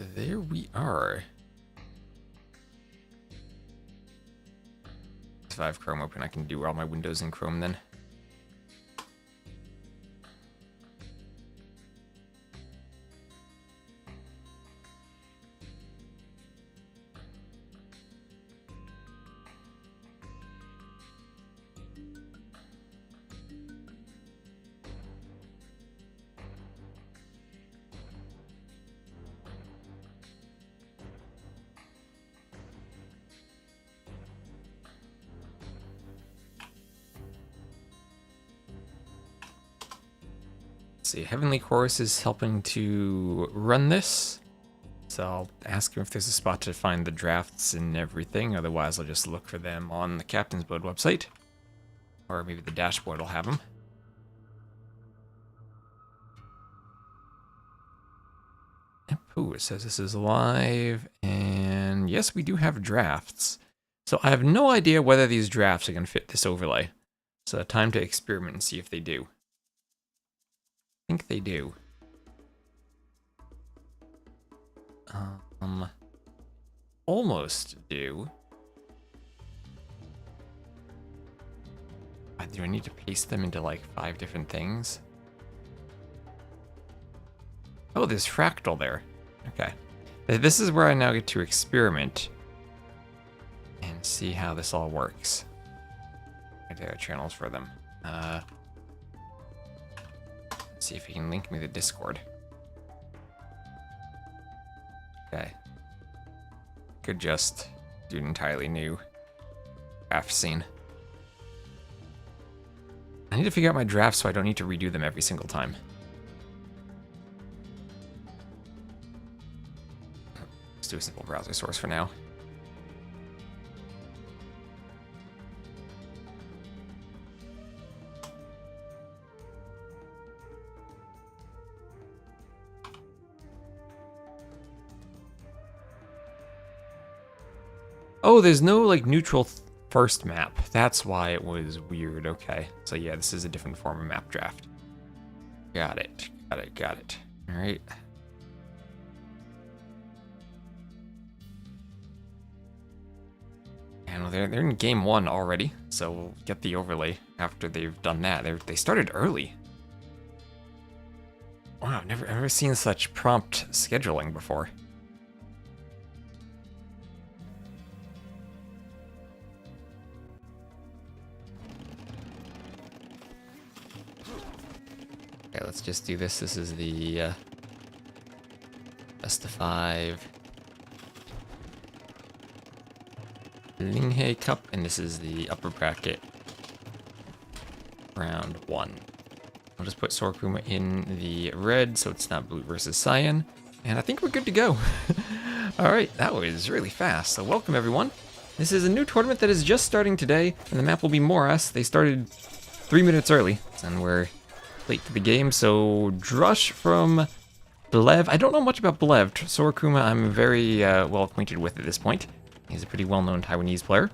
There we are. If I have Chrome open, I can do all my windows in Chrome then. See, Heavenly Chorus is helping to run this, so I'll ask him if there's a spot to find the drafts and everything. Otherwise, I'll just look for them on the Captain's Boat website, or maybe the dashboard will have them. Ooh, it says this is live, and yes, we do have drafts. So I have no idea whether these drafts are going to fit this overlay. So time to experiment and see if they do. I think they do. Almost do. Do I need to paste them into like 5 different things? Oh, there's fractal there. Okay. This is where I now get to experiment and see how this all works. There are channels for them. Let's see if he can link me the Discord. Okay. Could just do an entirely new draft scene. I need to figure out my drafts so I don't need to redo them every single time. Let's do a simple browser source for now. Oh, there's no like neutral first map. That's why it was weird. Okay. So yeah, this is a different form of map draft. Got it. Got it. All right. And they're in game 1 already, so we'll get the overlay after they've done that. They started early. Wow, I've never seen such prompt scheduling before. Okay, let's just do this. This is the best of 5 LingHe Cup, and this is the upper bracket round 1. I'll just put Sorakuma in the red so it's not blue versus cyan, and I think we're good to go. Alright, that was really fast. So welcome everyone. This is a new tournament that is just starting today, and the map will be Moras. They started 3 minutes early, and we're late to the game. So Drush from Blev. I don't know much about Blev. Sorakuma I'm very well acquainted with at this point. He's a pretty well-known Taiwanese player.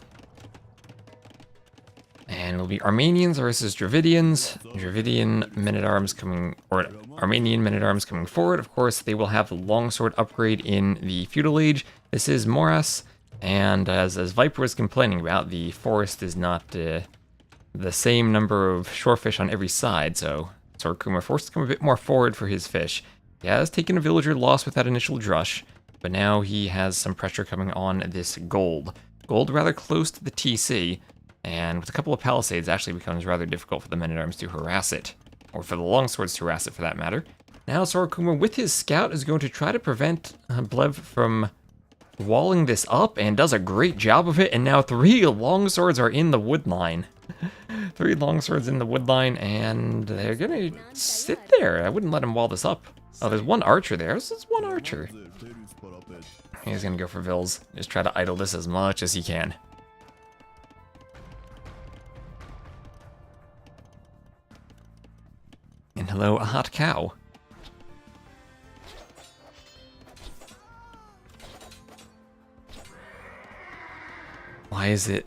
And it'll be Armenians versus Dravidians. Dravidian men-at-arms coming, or Armenian men-at-arms coming forward. Of course, they will have the longsword upgrade in the feudal age. This is Moras, and as Viper was complaining about, the forest is not the same number of shorefish on every side, so Sorakuma forced to come a bit more forward for his fish. He has taken a villager loss with that initial drush, but now he has some pressure coming on this gold. Gold rather close to the TC, and with a couple of palisades, actually becomes rather difficult for the men-at-arms to harass it, or for the longswords to harass it for that matter. Now Sorakuma, with his scout, is going to try to prevent Blev from walling this up, and does a great job of it, and now 3 longswords are in the wood line. 3 longswords in the wood line, and they're gonna sit there. I wouldn't let him wall this up. Oh, there's 1 archer there. This is 1 archer. He's gonna go for Vils. Just try to idle this as much as he can. And hello, a hot cow. Why is it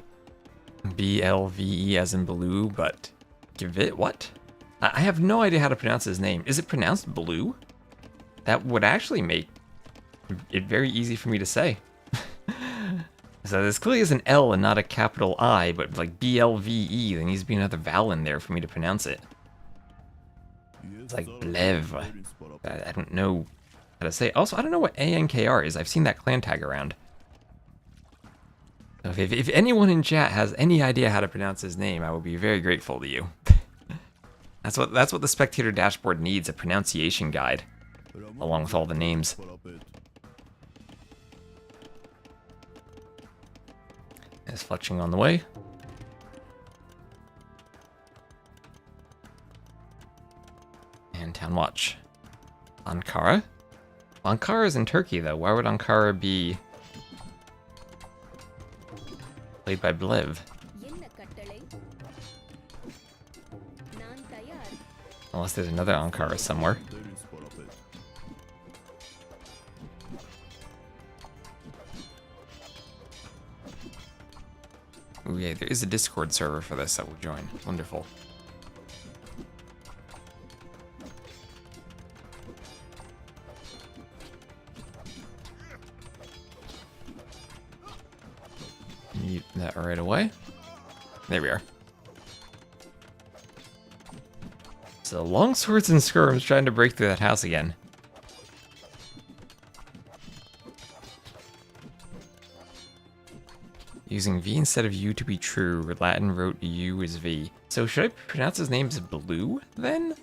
BLVE as in blue, but give it what? I have no idea how to pronounce his name. Is it pronounced blue? That would actually make It's very easy for me to say. So this clearly is an L and not a capital I, but like BLVE. There needs to be another vowel in there for me to pronounce it. It's like Blev. I don't know how to say it. Also, I don't know what ANKR is. I've seen that clan tag around. So if anyone in chat has any idea how to pronounce his name, I will be very grateful to you. That's what the spectator dashboard needs, a pronunciation guide, along with all the names. Is Fletching on the way. And Town Watch. Ankara? Ankara is in Turkey, though. Why would Ankara be played by Blev? Unless there's another Ankara somewhere. Ooh, yeah, there is a Discord server for this that we'll join. Wonderful. Mute that right away. There we are. So long swords and skirms trying to break through that house again. Using V instead of U to be true, Latin wrote U as V. So should I pronounce his name as Blue, then?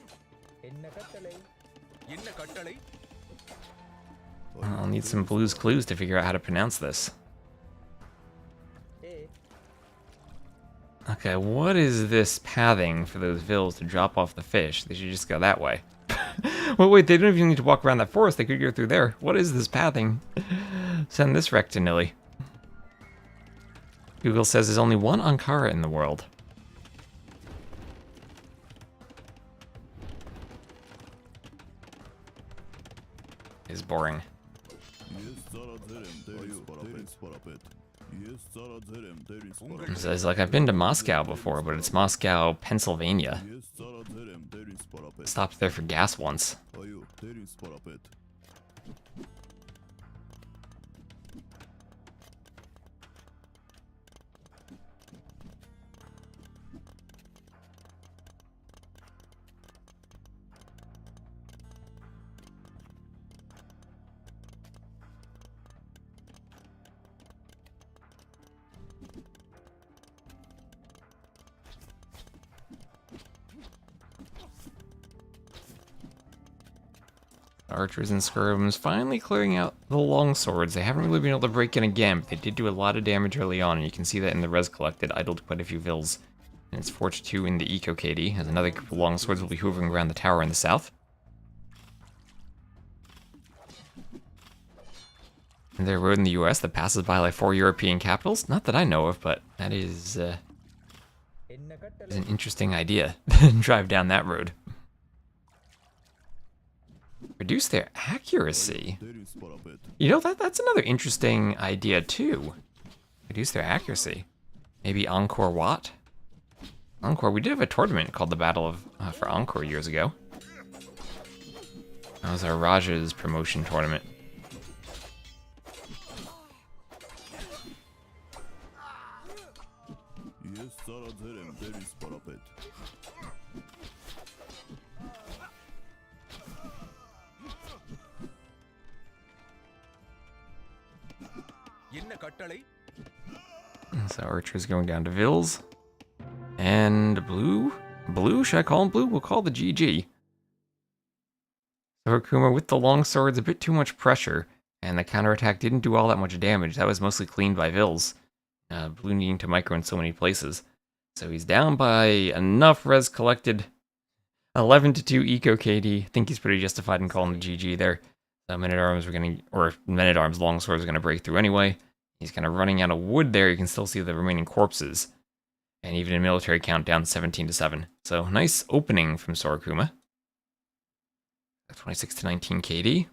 I'll need some Blue's Clues to figure out how to pronounce this. Okay, what is this pathing for those vills to drop off the fish? They should just go that way. Well, wait, they don't even need to walk around that forest. They could go through there. What is this pathing? Send this wreck to Nilly. Google says there's only one Ankara in the world. It's boring. It says, like, I've been to Moscow before, but it's Moscow, Pennsylvania. Stopped there for gas once. Archers and skirms finally clearing out the longswords. They haven't really been able to break in again, but they did do a lot of damage early on, and you can see that in the res collected, idled quite a few vills. And it's 4-2 in the Eco KD, as another group of longswords will be hoovering around the tower in the south. And there a road in the US that passes by like 4 European capitals? Not that I know of, but that is an interesting idea. Drive down that road. Reduce their accuracy. You know, that's another interesting idea too. Reduce their accuracy. Maybe Encore Watt? Encore, we did have a tournament called the Battle of for Encore years ago. That was our Raja's promotion tournament. So Archer's going down to Vills. And Blue? Blue? Should I call him Blue? We'll call the GG. Sorakuma with the long swords, a bit too much pressure. And the counterattack didn't do all that much damage. That was mostly cleaned by Vills. Blue needing to micro in so many places. So he's down by enough res collected. 11-2 Eco KD. I think he's pretty justified in calling the GG there. Men-at-Arms Men-at-Arms longswords are going to break through anyway. He's kind of running out of wood there. You can still see the remaining corpses. And even in military count, down 17-7. So nice opening from Sorakuma. 26-19 KD.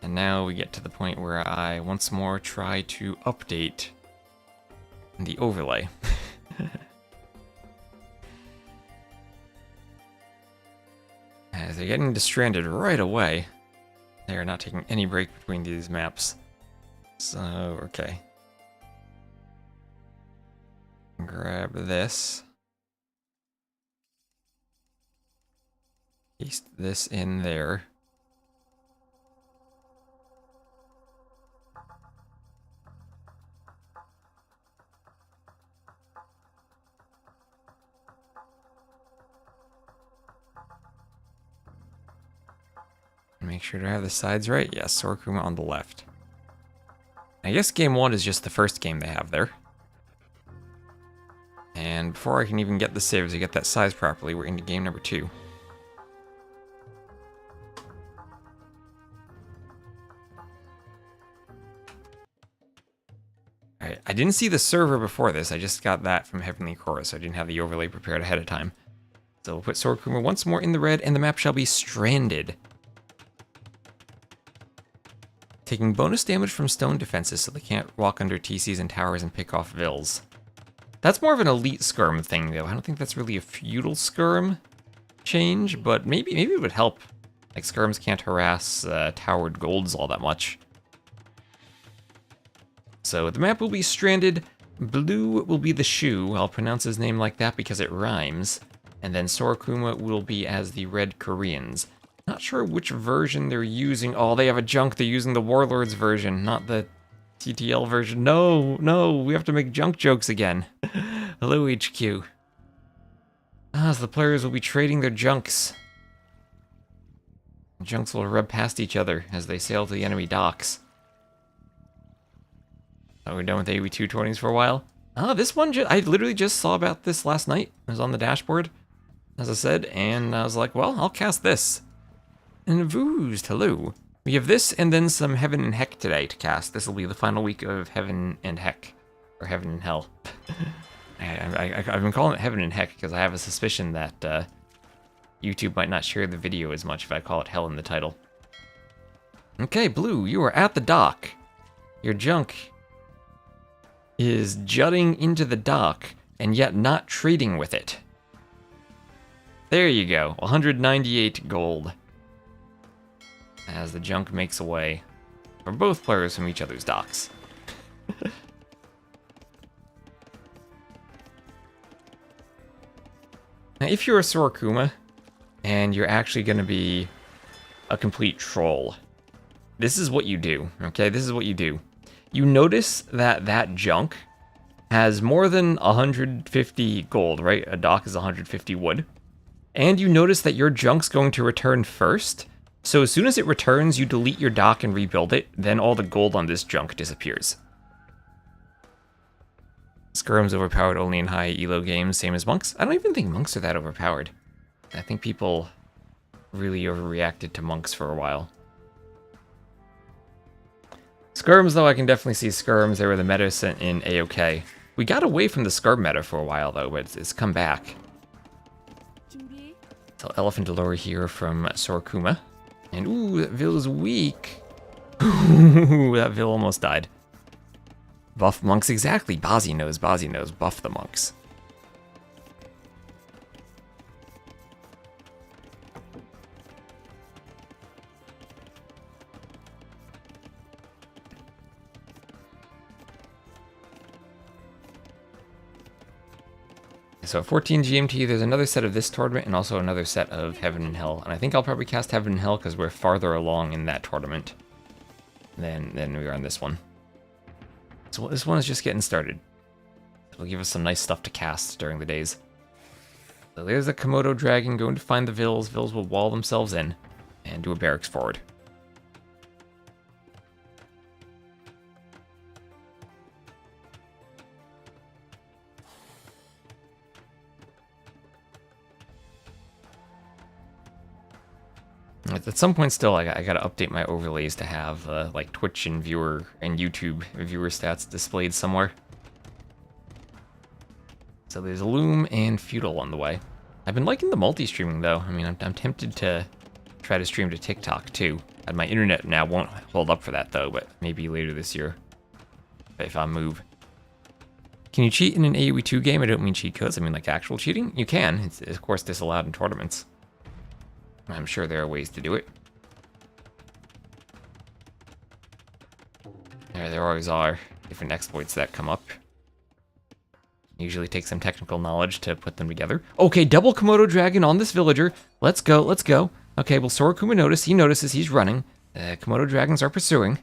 And now we get to the point where I once more try to update the overlay. They're getting distranded right away. They are not taking any break between these maps. So, okay. Grab this. Paste this in there. Make sure to have the sides right. Yes, Sorakuma on the left. I guess game 1 is just the first game they have there. And before I can even get the saves to get that size properly, we're into game number 2. Alright, I didn't see the server before this. I just got that from Heavenly Chorus, so I didn't have the overlay prepared ahead of time. So we'll put Sorakuma once more in the red, and the map shall be stranded. Taking bonus damage from stone defenses so they can't walk under TCs and towers and pick off vills. That's more of an elite skirm thing, though. I don't think that's really a feudal skirm change, but maybe it would help. Like, skirms can't harass towered golds all that much. So the map will be stranded. Blue will be the shoe. I'll pronounce his name like that because it rhymes. And then Sorakuma will be as the red Koreans. Not sure which version they're using. Oh, they have a junk. They're using the Warlords version, not the TTL version. No, we have to make junk jokes again. Hello, HQ. So the players will be trading their junks. Junks will rub past each other as they sail to the enemy docks. Oh, we're done with AoE 220s for a while? This one, I literally just saw about this last night. It was on the dashboard, as I said, and I was like, well, I'll cast this. And voozed, hello. We have this and then some Heaven and Heck today to cast. This will be the final week of Heaven and Heck. Or Heaven and Hell. I've been calling it Heaven and Heck because I have a suspicion that YouTube might not share the video as much if I call it Hell in the title. Okay, Blue, you are at the dock. Your junk is jutting into the dock and yet not trading with it. There you go, 198 gold. As the junk makes away for both players from each other's docks. Now, if you're a Sorakuma, and you're actually going to be a complete troll, this is what you do, okay? This is what you do. You notice that that junk has more than 150 gold, right? A dock is 150 wood. And you notice that your junk's going to return first. So as soon as it returns, you delete your dock and rebuild it, then all the gold on this junk disappears. Skirm's overpowered only in high elo games, same as monks. I don't even think monks are that overpowered. I think people really overreacted to monks for a while. Skirms, though, I can definitely see skirms. They were the meta sent in AOK. We got away from the skirm meta for a while, though, but it's come back. So Elephant Allure here from Sorakuma. And ooh, that Vil is weak. Ooh, that Vil almost died. Buff monks, exactly. Bozzy knows, buff the monks. So at 14 GMT, there's another set of this tournament and also another set of Heaven and Hell. And I think I'll probably cast Heaven and Hell because we're farther along in that tournament than we are on this one. So this one is just getting started. It'll give us some nice stuff to cast during the days. So there's the Komodo Dragon going to find the Vils. Vils will wall themselves in and do a barracks forward. At some point still, I gotta update my overlays to have like Twitch and viewer and YouTube viewer stats displayed somewhere. So there's Loom and Feudal on the way. I've been liking the multi-streaming though. I mean, I'm tempted to try to stream to TikTok too. And my internet now won't hold up for that though, but maybe later this year if I move. Can you cheat in an AoE 2 game? I don't mean cheat codes, I mean like actual cheating. You can. It's of course disallowed in tournaments. I'm sure there are ways to do it. There always are different exploits that come up. Usually takes some technical knowledge to put them together. Okay, double Komodo dragon on this villager. Let's go, let's go. Okay, well, Sorakuma noticed. He notices he's running. Komodo dragons are pursuing.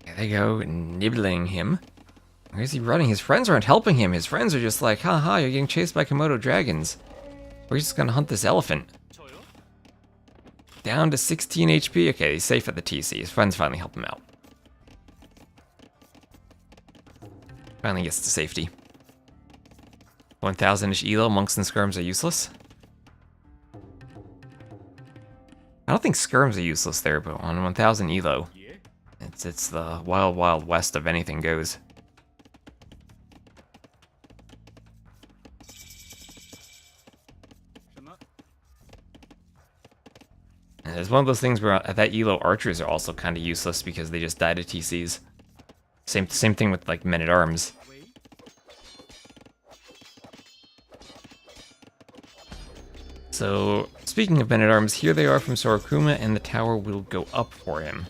There they go, nibbling him. Where is he running? His friends aren't helping him. His friends are just like, haha, you're getting chased by Komodo dragons. We're just gonna hunt this elephant. Down to 16 HP. Okay, he's safe at the TC. His friends finally help him out. Finally gets to safety. 1000-ish elo. Monks and skirms are useless. I don't think skirms are useless there, but on 1000 elo, it's the wild, wild west of anything goes. And it's one of those things where at that elo, archers are also kind of useless because they just die to TCs. Same thing with like men-at-arms. So, speaking of men-at-arms, here they are from Sorakuma, and the tower will go up for him.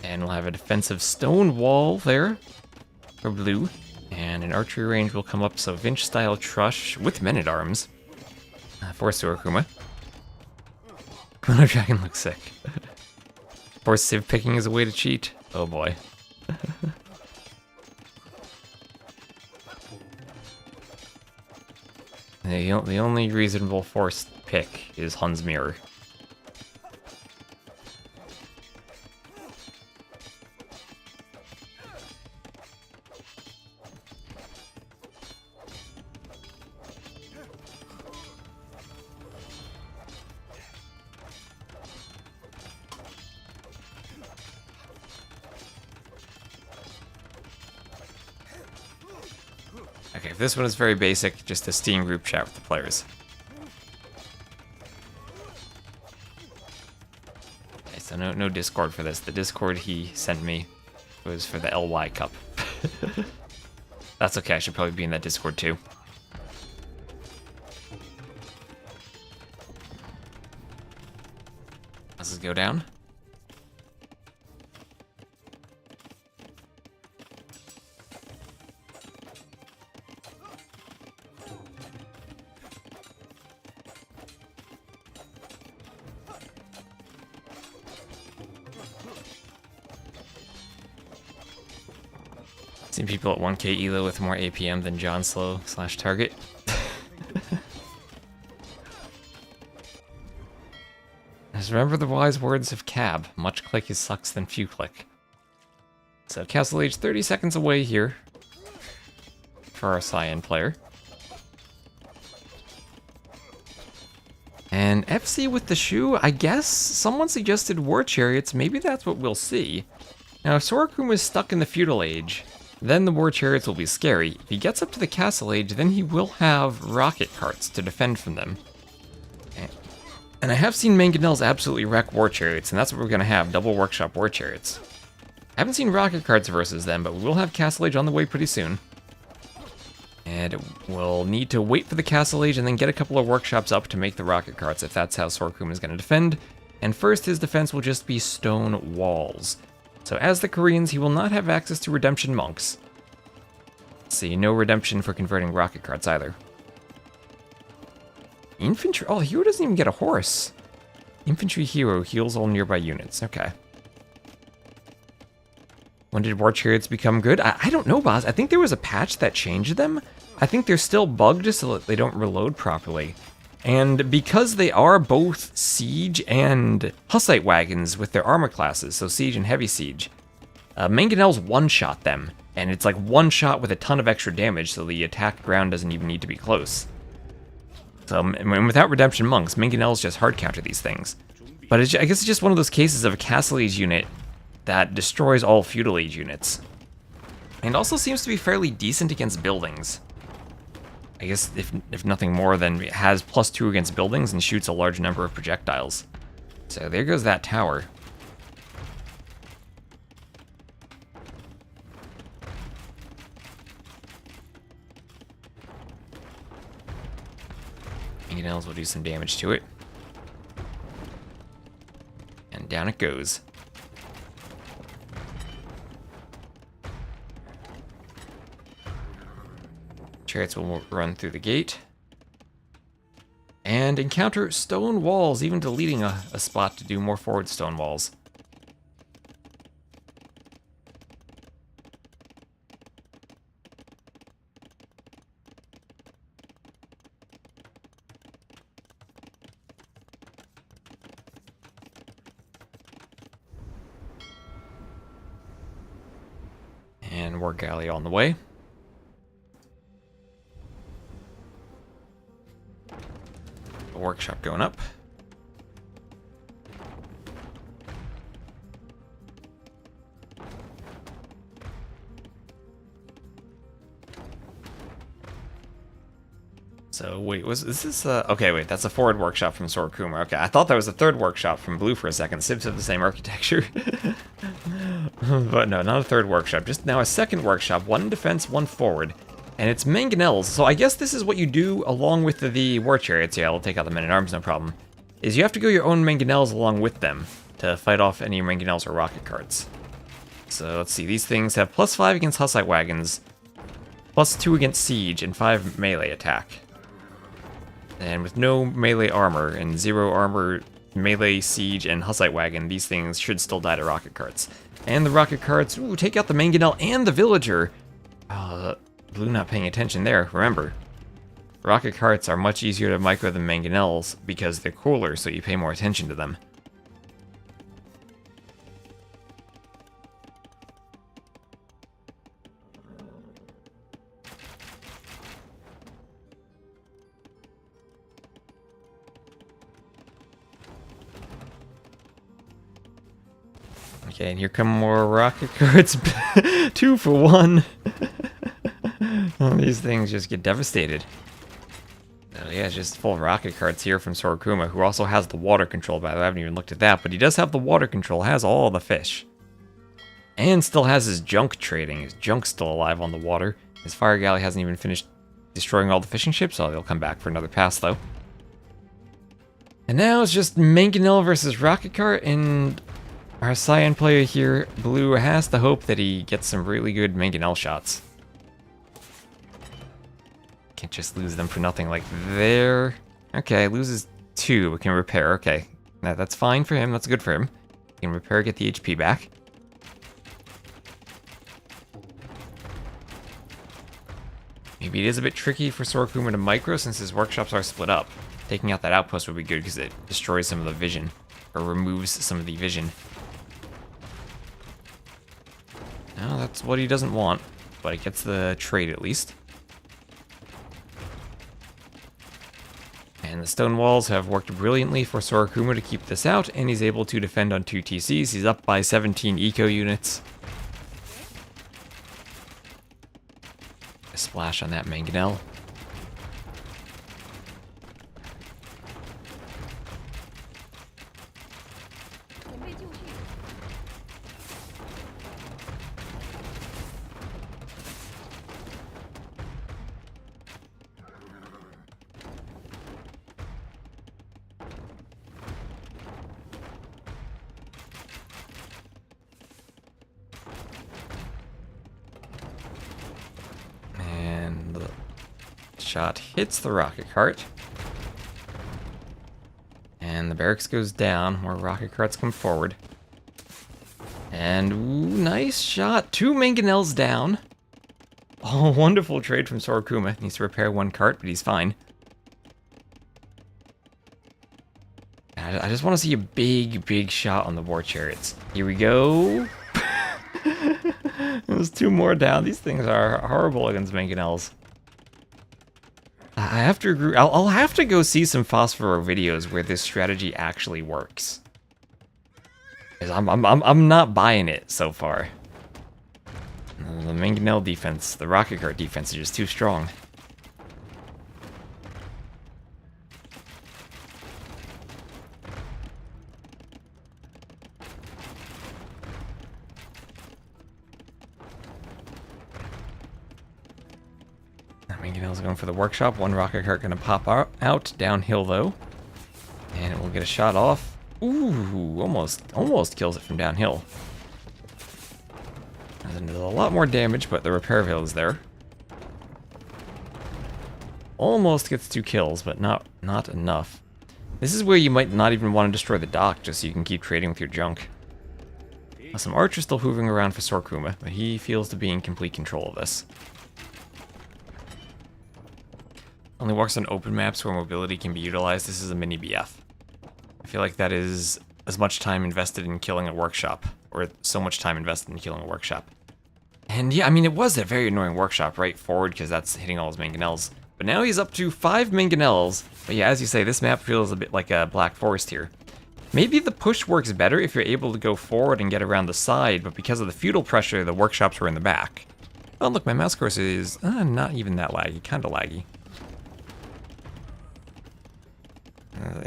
And we'll have a defensive stone wall there for blue, and an archery range will come up, so Vinch-style Trush with men-at-arms for Sorakuma. Komodo Dragon looks sick. Or Civ picking is a way to cheat. Oh boy. The only reasonable forced pick is Hun's Mirror. Okay, this one is very basic, just a Steam group chat with the players. Okay, so no Discord for this. The Discord he sent me was for the LY Cup. That's okay, I should probably be in that Discord too. Let's just go down. Seen people at 1k elo with more APM than John Slow / Target. Just remember the wise words of Cab. Much click is sucks than few click. So Castle Age 30 seconds away here for our Cyan player. And FC with the shoe, I guess someone suggested War Chariots. Maybe that's what we'll see. Now if Sorakuma is stuck in the Feudal Age, then the War Chariots will be scary. If he gets up to the Castle Age, then he will have rocket carts to defend from them. And I have seen Mangonels absolutely wreck War Chariots, and that's what we're going to have, double Workshop War Chariots. I haven't seen rocket carts versus them, but we will have Castle Age on the way pretty soon. And we'll need to wait for the Castle Age and then get a couple of workshops up to make the rocket carts, if that's how Sorakuma is going to defend. And first, his defense will just be stone walls. So as the Koreans, he will not have access to Redemption Monks. Let's see, no Redemption for converting rocket carts either. Infantry, oh, hero doesn't even get a horse. Infantry hero heals all nearby units, okay. When did War Chariots become good? I don't know, boss. I think there was a patch that changed them. I think they're still bugged so that they don't reload properly. And because they are both Siege and Hussite wagons with their armor classes, so Siege and Heavy Siege, Mangonels one-shot them, and it's like one shot with a ton of extra damage, so the attack ground doesn't even need to be close. So without Redemption Monks, Mangonels just hard counter these things. But I guess it's just one of those cases of a Castle Age unit that destroys all Feudal Age units. And also seems to be fairly decent against buildings. I guess if nothing more than it has +2 against buildings and shoots a large number of projectiles. So there goes that tower. Mangonels will do some damage to it. And down it goes. Chariots will run through the gate. And encounter stone walls, even deleting a spot to do more forward stone walls. And war galley on the way. A workshop going up. So wait, is this okay, wait, that's a forward workshop from Sorakuma. Okay, I thought that was a third workshop from Blue for a second. Sibs have the same architecture. But no, not a third workshop. Just now a second workshop, one defense, one forward. And it's mangonels. So I guess this is what you do along with the war chariots. Yeah, we'll take out the men-at-arms, no problem. Is you have to go your own mangonels along with them to fight off any mangonels or rocket carts. So let's see, these things have +5 against Hussite wagons, +2 against siege, and 5 melee attack. And with no melee armor and 0 armor, melee, siege, and Hussite wagon, these things should still die to rocket carts. And the rocket carts, ooh, take out the mangonel and the villager. Blue not paying attention there, remember. Rocket carts are much easier to micro than mangonels because they're cooler, so you pay more attention to them. Okay, and here come more rocket carts. 2 for 1. These things just get devastated. Oh yeah, it's just full of rocket carts here from Sorakuma, who also has the water control, by the way. I haven't even looked at that, but he does have the water control, has all the fish. And still has his junk trading. His junk's still alive on the water. His fire galley hasn't even finished destroying all the fishing ships, so they'll come back for another pass, though. And now it's just mangonel versus rocket cart, and our Cyan player here, Blue, has to hope that he gets some really good mangonel shots. Can't just lose them for nothing like there. Okay, loses 2, but can repair. Okay, that's fine for him. That's good for him. He can repair, get the HP back. Maybe it is a bit tricky for Sorakuma to micro since his workshops are split up. Taking out that outpost would be good because it destroys some of the vision, or removes some of the vision. No, that's what he doesn't want, but it gets the trade at least. And the stone walls have worked brilliantly for Sorakuma to keep this out, and he's able to defend on 2 TCs. He's up by 17 eco units. A splash on that mangonel. Shot hits the rocket cart. And the barracks goes down, more rocket carts come forward. And ooh, nice shot. 2 mangonels down. Oh, wonderful trade from Sorakuma. Needs to repair 1 cart, but he's fine. I just want to see a big shot on the war chariots. Here we go. There's 2 more down. These things are horrible against mangonels. I have to agree. I'll have to go see some Phosphor videos where this strategy actually works. 'Cause I'm not buying it so far. The mangonel defense, the rocket cart defense is just too strong. Mangonel's going for the workshop. One rocket cart gonna pop out downhill though. And it will get a shot off. Ooh, almost kills it from downhill. And there's a lot more damage, but the repair veil is there. Almost gets 2 kills, but not enough. This is where you might not even want to destroy the dock, just so you can keep trading with your junk. Some archers still hoovering around for Sorakuma, but he feels to be in complete control of this. Only works on open maps where mobility can be utilized. This is a mini BF. I feel like that is as much time invested in killing a workshop, or so much time invested in killing a workshop. And yeah, I mean, it was a very annoying workshop right forward, because that's hitting all his mangonels. But now he's up to 5 mangonels. But yeah, as you say, this map feels a bit like a Black Forest here. Maybe the push works better if you're able to go forward and get around the side, but because of the feudal pressure, the workshops were in the back. Oh look, my mouse cursor is not even that laggy, kinda laggy.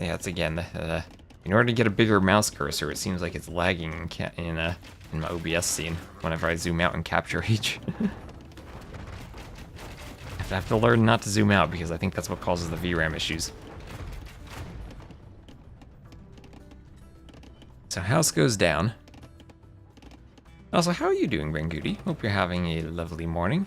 Yeah, it's again, in order to get a bigger mouse cursor, it seems like it's lagging in my OBS scene whenever I zoom out and capture each. I have to learn not to zoom out because I think that's what causes the VRAM issues. So house goes down. Also, how are you doing, Benguti? Hope you're having a lovely morning.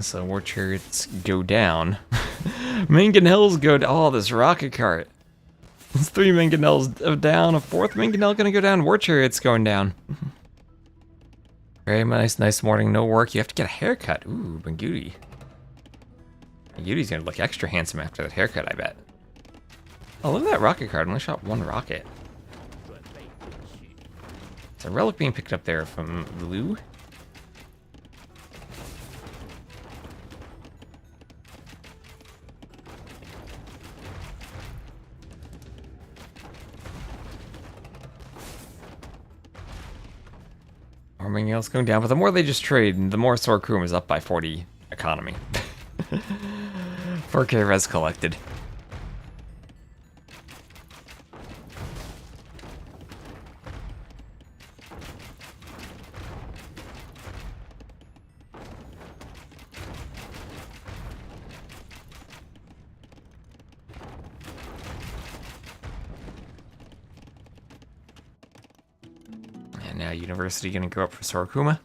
So war chariots go down. Mangonels go down. Oh, this rocket cart. There's 3 mangonels down. A 4th mangonel gonna go down. War chariots going down. Very nice morning. No work. You have to get a haircut. Ooh, Benguti. Benguti's gonna look extra handsome after that haircut, I bet. Oh, look at that rocket cart. Only shot 1 rocket. It's a relic being picked up there from Blue. Everything else going down, but the more they just trade, the more Sorakuma is up by 40 economy. 4K res collected. Now University gonna go up for Sorakuma.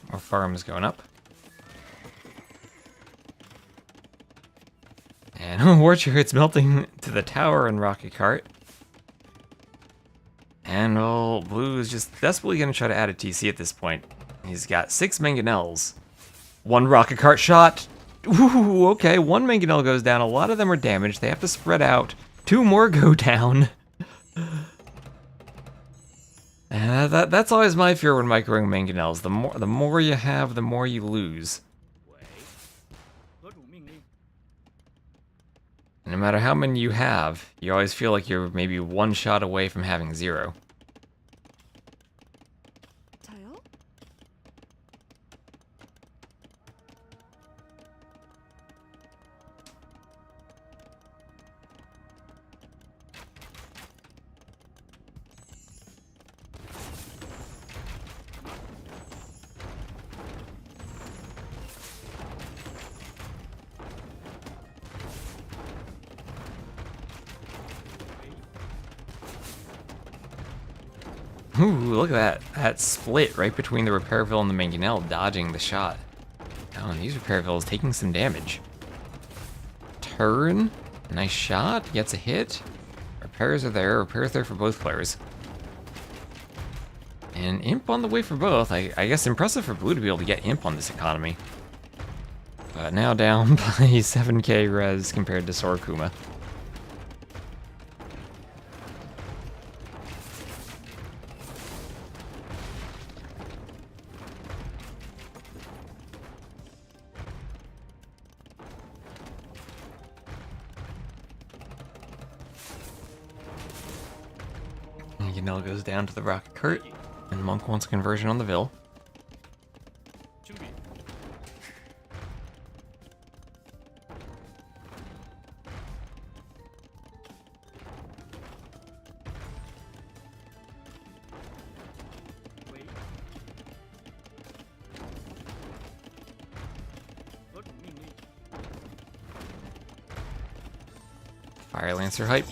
More farms going up. And war chariots melting to the tower and rocket cart. And well, Blue is just desperately gonna try to add a TC at this point. He's got 6 mangonels. 1 rocket cart shot. Ooh, okay, 1 mangonel goes down. A lot of them are damaged. They have to spread out. 2 more go down. And that's always my fear when microing mangonels. The more you have, the more you lose. No matter how many you have, you always feel like you're maybe 1 shot away from having 0. Ooh, look at that split right between the Repairville and the Mangonel, dodging the shot. Oh, and these Repairvilles taking some damage. Turn, nice shot, gets a hit. Repairs are there, repairs there for both players. And Imp on the way for both. I guess impressive for Blue to be able to get Imp on this economy. But now down by 7k res compared to Sorakuma. Yanel goes down to the rocket cart, and Monk wants a conversion on the Vil. Fire Lancer hype.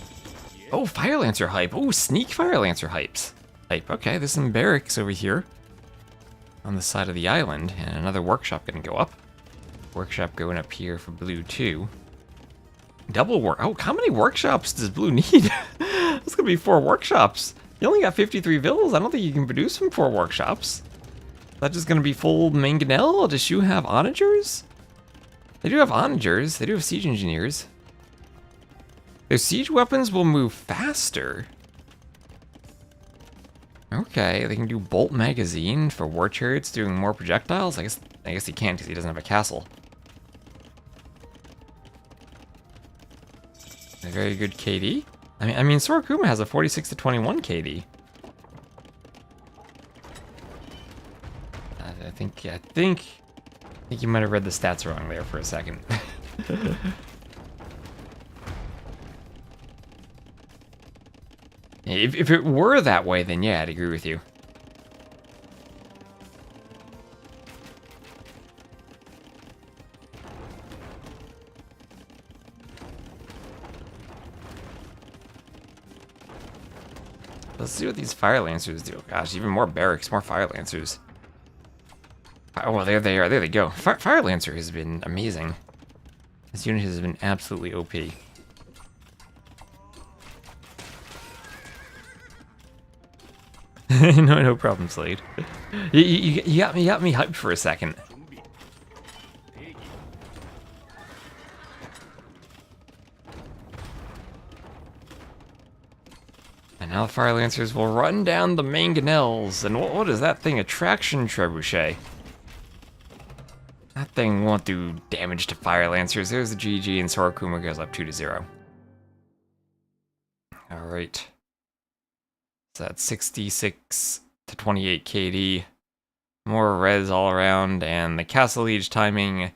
Oh, Fire Lancer hype. Oh, sneak Fire Lancer hypes. Hype. Okay, there's some barracks over here on the side of the island, and another workshop gonna go up. Workshop going up here for blue too. Double work. Oh, how many workshops does blue need? It's gonna be 4 workshops. You only got 53 villas. I don't think you can produce from 4 workshops. Is that just gonna be full mangonel? Does Shu have onagers? They do have onagers. They do have siege engineers. Their siege weapons will move faster. Okay, they can do bolt magazine for war chariots doing more projectiles. I guess he can't because he doesn't have a castle. A very good KD. I mean, Sorakuma has a 46 to 21 KD. I think you might have read the stats wrong there for a second. If it were that way, then yeah, I'd agree with you. Let's see what these Fire Lancers do. Gosh, even more barracks, more Fire Lancers. Oh, there they are. There they go. Fire Lancer has been amazing. This unit has been absolutely OP. No problem, Slade. You got me hyped for a second. And now the Fire Lancers will run down the mangonels. And what is that thing? A traction trebuchet. That thing won't do damage to Fire Lancers. There's the GG, and Sorakuma goes up 2-0. Alright. So that's 66 to 28 KD. More res all around, and the Castle Liege timing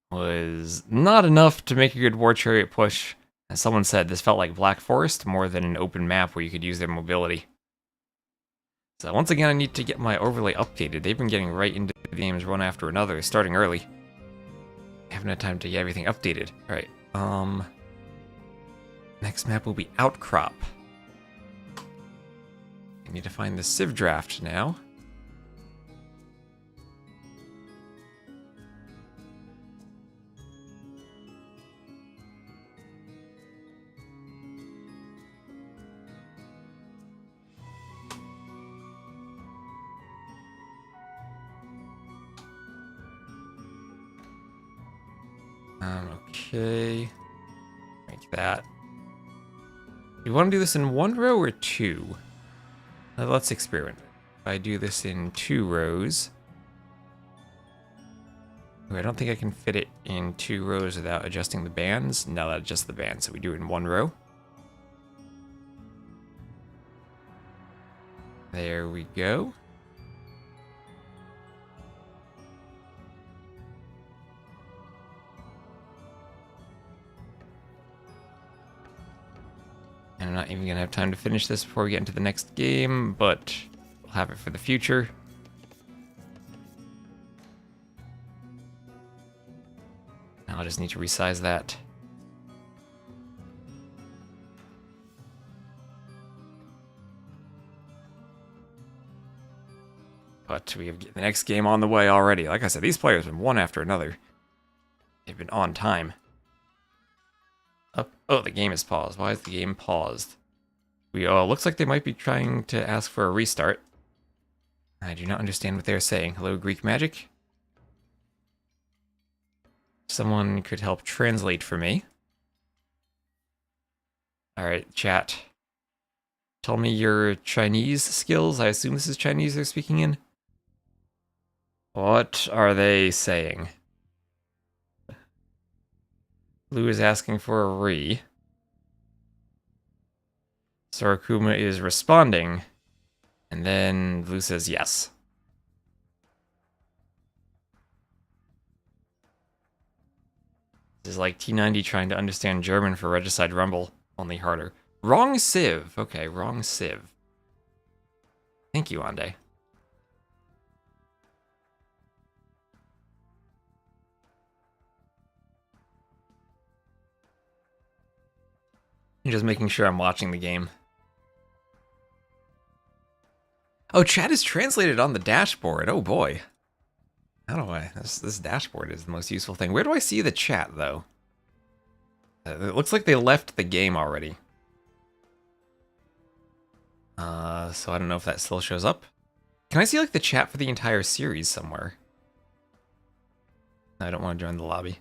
was not enough to make a good War Chariot push. As someone said, this felt like Black Forest more than an open map where you could use their mobility. So once again, I need to get my overlay updated. They've been getting right into the games one after another, starting early. I haven't had time to get everything updated. Alright, next map will be Outcrop. I need to find the Civ draft now. Okay. Like that. You want to do this in 1 row or 2? Let's experiment. If I do this in 2 rows... Ooh, I don't think I can fit it in 2 rows without adjusting the bands. No, that adjusts the bands, so we do it in 1 row. There we go. And I'm not even gonna have time to finish this before we get into the next game, but we'll have it for the future. Now I'll just need to resize that. But we have the next game on the way already. Like I said, these players have been one after another. They've been on time. Oh, the game is paused. Why is the game paused? Looks like they might be trying to ask for a restart. I do not understand what they're saying. Hello, Greek magic? Someone could help translate for me. Alright, chat. Tell me your Chinese skills. I assume this is Chinese they're speaking in. What are they saying? Lou is asking for a re. Sorakuma is responding. And then Blue says yes. This is like T90 trying to understand German for Regicide Rumble, only harder. Wrong Civ. Okay, wrong Civ. Thank you, Ande. Just making sure I'm watching the game. Oh, chat is translated on the dashboard. Oh boy. How do I... This dashboard is the most useful thing. Where do I see the chat, though? It looks like they left the game already. So I don't know if that still shows up. Can I see, like, the chat for the entire series somewhere? I don't want to join the lobby.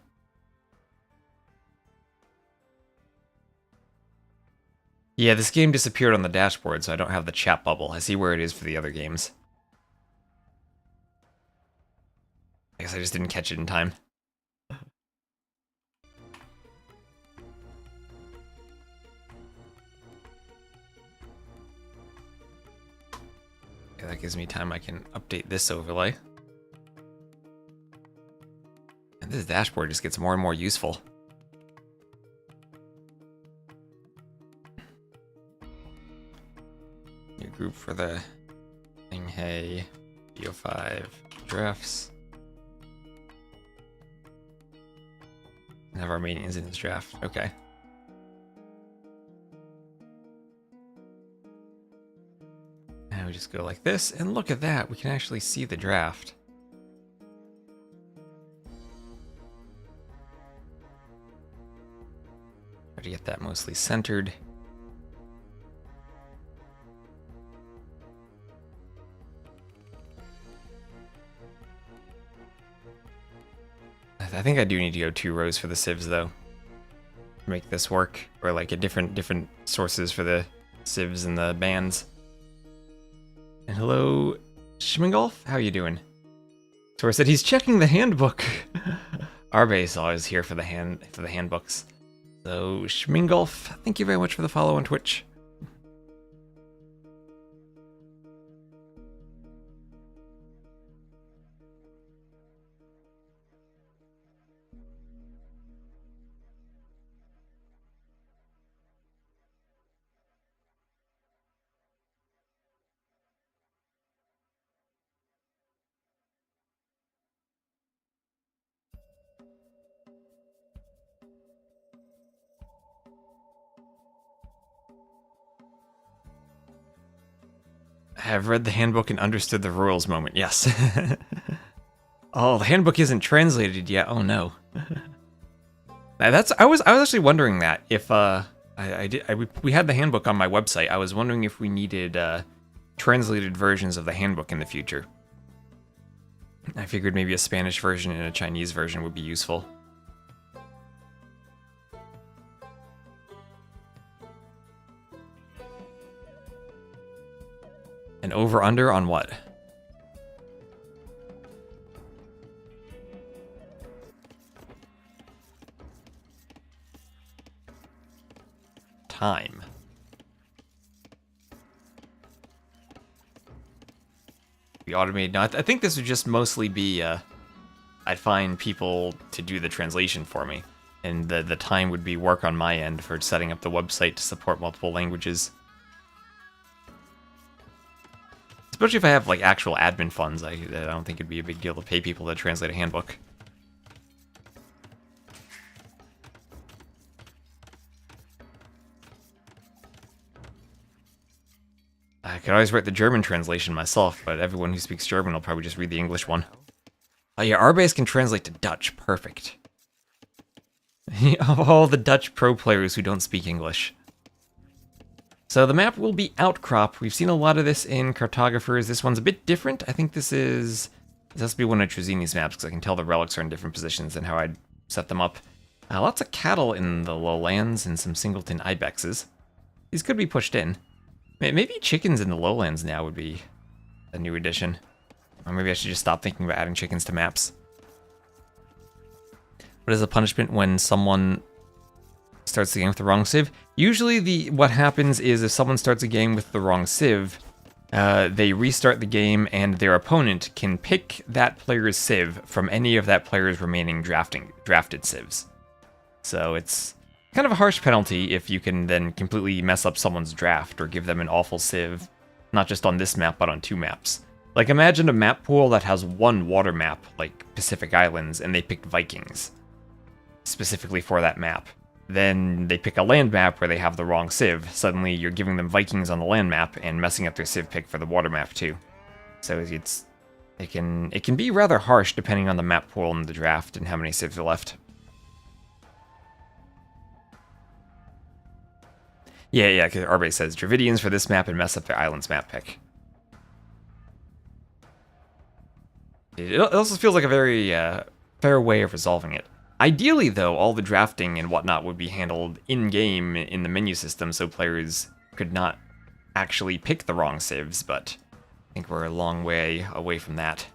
Yeah, this game disappeared on the dashboard, so I don't have the chat bubble. I see where it is for the other games. I guess I just didn't catch it in time. Okay, that gives me time I can update this overlay. And this dashboard just gets more and more useful. New group for the LingHe BO5 drafts. And have Armenians in this draft. Okay. Now we just go like this, and look at that, we can actually see the draft. Try to get that mostly centered. I think I do need to go 2 rows for the civs, though, to make this work, or like a different sources for the civs and the bands. And hello, Schmingolf, how you doing? Tor said he's checking the handbook. Arbe is always here for the handbooks. So Schmingolf, thank you very much for the follow on Twitch. I have read the handbook and understood the rules moment. Yes. Oh, the handbook isn't translated yet. Oh no. I was actually wondering that if we had the handbook on my website. I was wondering if we needed translated versions of the handbook in the future. I figured maybe a Spanish version and a Chinese version would be useful. An over-under on what? Time. Be automated. Now, I think this would just mostly be, I'd find people to do the translation for me. And the time would be work on my end for setting up the website to support multiple languages. Especially if I have, like, actual admin funds, I don't think it'd be a big deal to pay people to translate a handbook. I could always write the German translation myself, but everyone who speaks German will probably just read the English one. Oh yeah, Arbase can translate to Dutch. Perfect. Of all the Dutch pro players who don't speak English. So the map will be Outcrop. We've seen a lot of this in Cartographers. This one's a bit different. I think this has to be one of Trezini's maps, because I can tell the relics are in different positions and how I'd set them up. Lots of cattle in the lowlands and some singleton ibexes. These could be pushed in. Maybe chickens in the lowlands now would be a new addition. Or maybe I should just stop thinking about adding chickens to maps. What is the punishment when someone starts the game with the wrong civ. Usually what happens is if someone starts a game with the wrong civ, they restart the game and their opponent can pick that player's civ from any of that player's remaining drafted civs. So it's kind of a harsh penalty if you can then completely mess up someone's draft or give them an awful civ, not just on this map, but on 2 maps. Like, imagine a map pool that has 1 water map, like Pacific Islands, and they picked Vikings specifically for that map. Then they pick a land map where they have the wrong civ. Suddenly you're giving them Vikings on the land map and messing up their civ pick for the water map too. So it can be rather harsh depending on the map pool and the draft and how many civs are left. Yeah, because Arbe says Dravidians for this map and mess up their island's map pick. It also feels like a very fair way of resolving it. Ideally, though, all the drafting and whatnot would be handled in-game in the menu system, so players could not actually pick the wrong civs, but I think we're a long way away from that.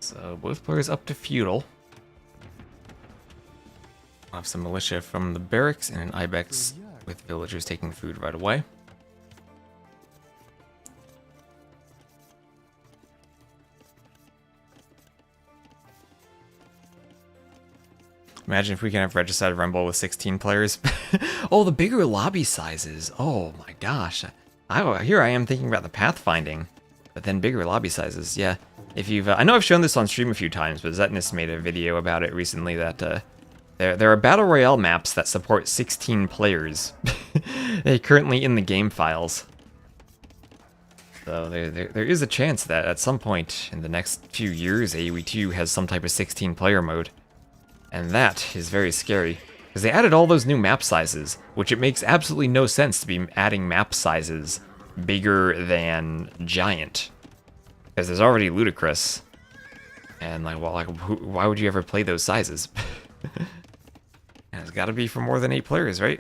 So both players up to feudal. We'll have some militia from the barracks and an ibex with villagers taking food right away. Imagine if we can have Regicide Rumble with 16 players. Oh, the bigger lobby sizes. Oh my gosh. Here I am thinking about the pathfinding, but then bigger lobby sizes. Yeah. If you've, I know I've shown this on stream a few times, but Zetnus made a video about it recently that there are Battle Royale maps that support 16 players. They're currently in the game files. So there is a chance that at some point in the next few years, AoE 2 has some type of 16-player mode. And that is very scary, because they added all those new map sizes, which it makes absolutely no sense to be adding map sizes bigger than giant. Because there's already ludicrous, and like, well, like, why would you ever play those sizes? And it's got to be for more than 8 players, right?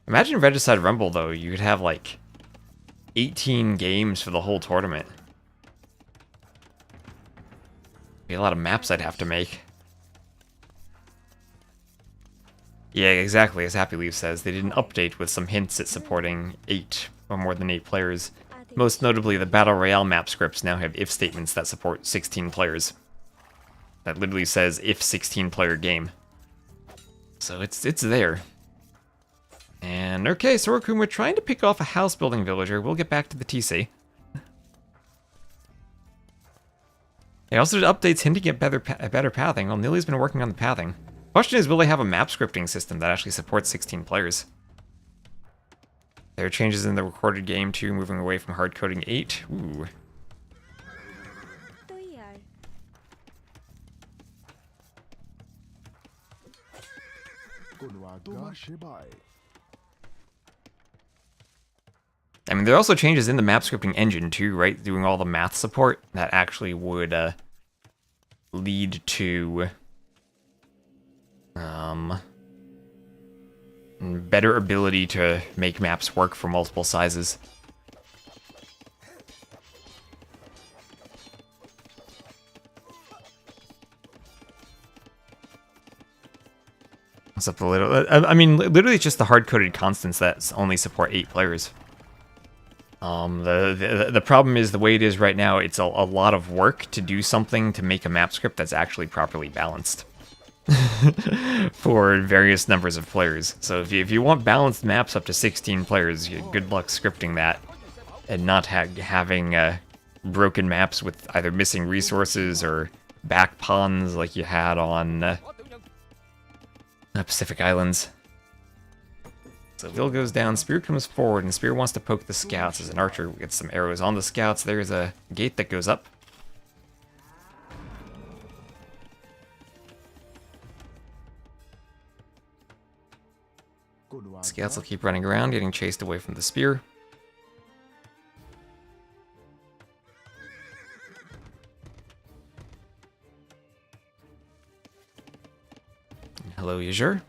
Imagine Regicide Rumble, though. You could have like 18 games for the whole tournament. Be a lot of maps I'd have to make. Yeah, exactly, as Happy Leaf says, they did an update with some hints at supporting 8 or more than 8 players. Most notably, the Battle Royale map scripts now have if statements that support 16 players. That literally says if 16-player game. So it's there. And okay, Sorakuma trying to pick off a house-building villager. We'll get back to the TC. They also did updates hinting at better pathing. Well, Nilly's been working on the pathing. Question is, will they have a map scripting system that actually supports 16 players? There are changes in the recorded game too, moving away from hard coding 8. Ooh. I mean, there are also changes in the map scripting engine too, right? Doing all the math support that actually would lead to better ability to make maps work for multiple sizes. What's up the little? I mean, literally, it's just the hard-coded constants that only support 8 players. The problem is the way it is right now. It's a lot of work to do something to make a map script that's actually properly balanced. For various numbers of players. So if you want balanced maps up to 16 players, good luck scripting that, and not having broken maps with either missing resources or back pawns like you had on Pacific Islands. So Vil goes down, Spear comes forward, and Spear wants to poke the scouts as an archer gets some arrows on the scouts. There's a gate that goes up. Scouts will keep running around, getting chased away from the spear. Hello, Yajur.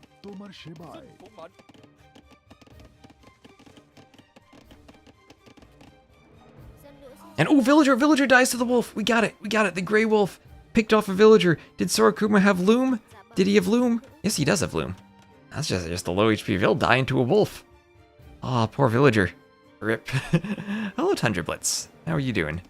And oh, villager dies to the wolf. We got it. The gray wolf picked off a villager. Did Sorakuma have loom? Did he have loom? Yes, he does have loom. That's just a low HP Vil dying to a wolf. Aw, oh, poor villager. Rip. Hello, Tundra Blitz. How are you doing?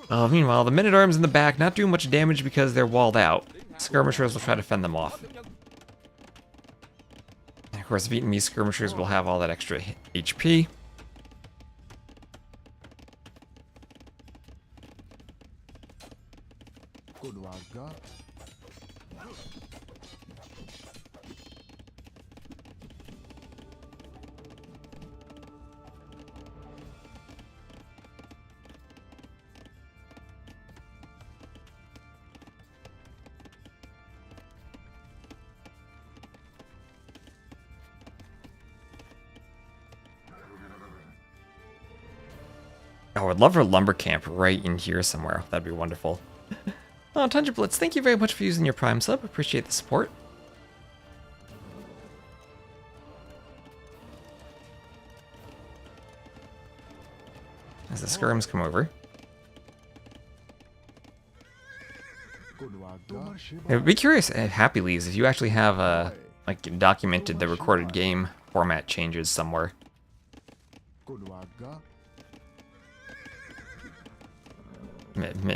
Meanwhile, the men-at-arms in the back not doing much damage because they're walled out. Skirmishers will try to fend them off. And of course, Vietnamese skirmishers will have all that extra HP. Oh, I'd love for a lumber camp right in here somewhere. That'd be wonderful. Oh, Tundra Blitz, thank you very much for using your Prime sub. Appreciate the support. As the skirms come over. I'd be curious at Happy Leaves if you actually have like documented the recorded game format changes somewhere.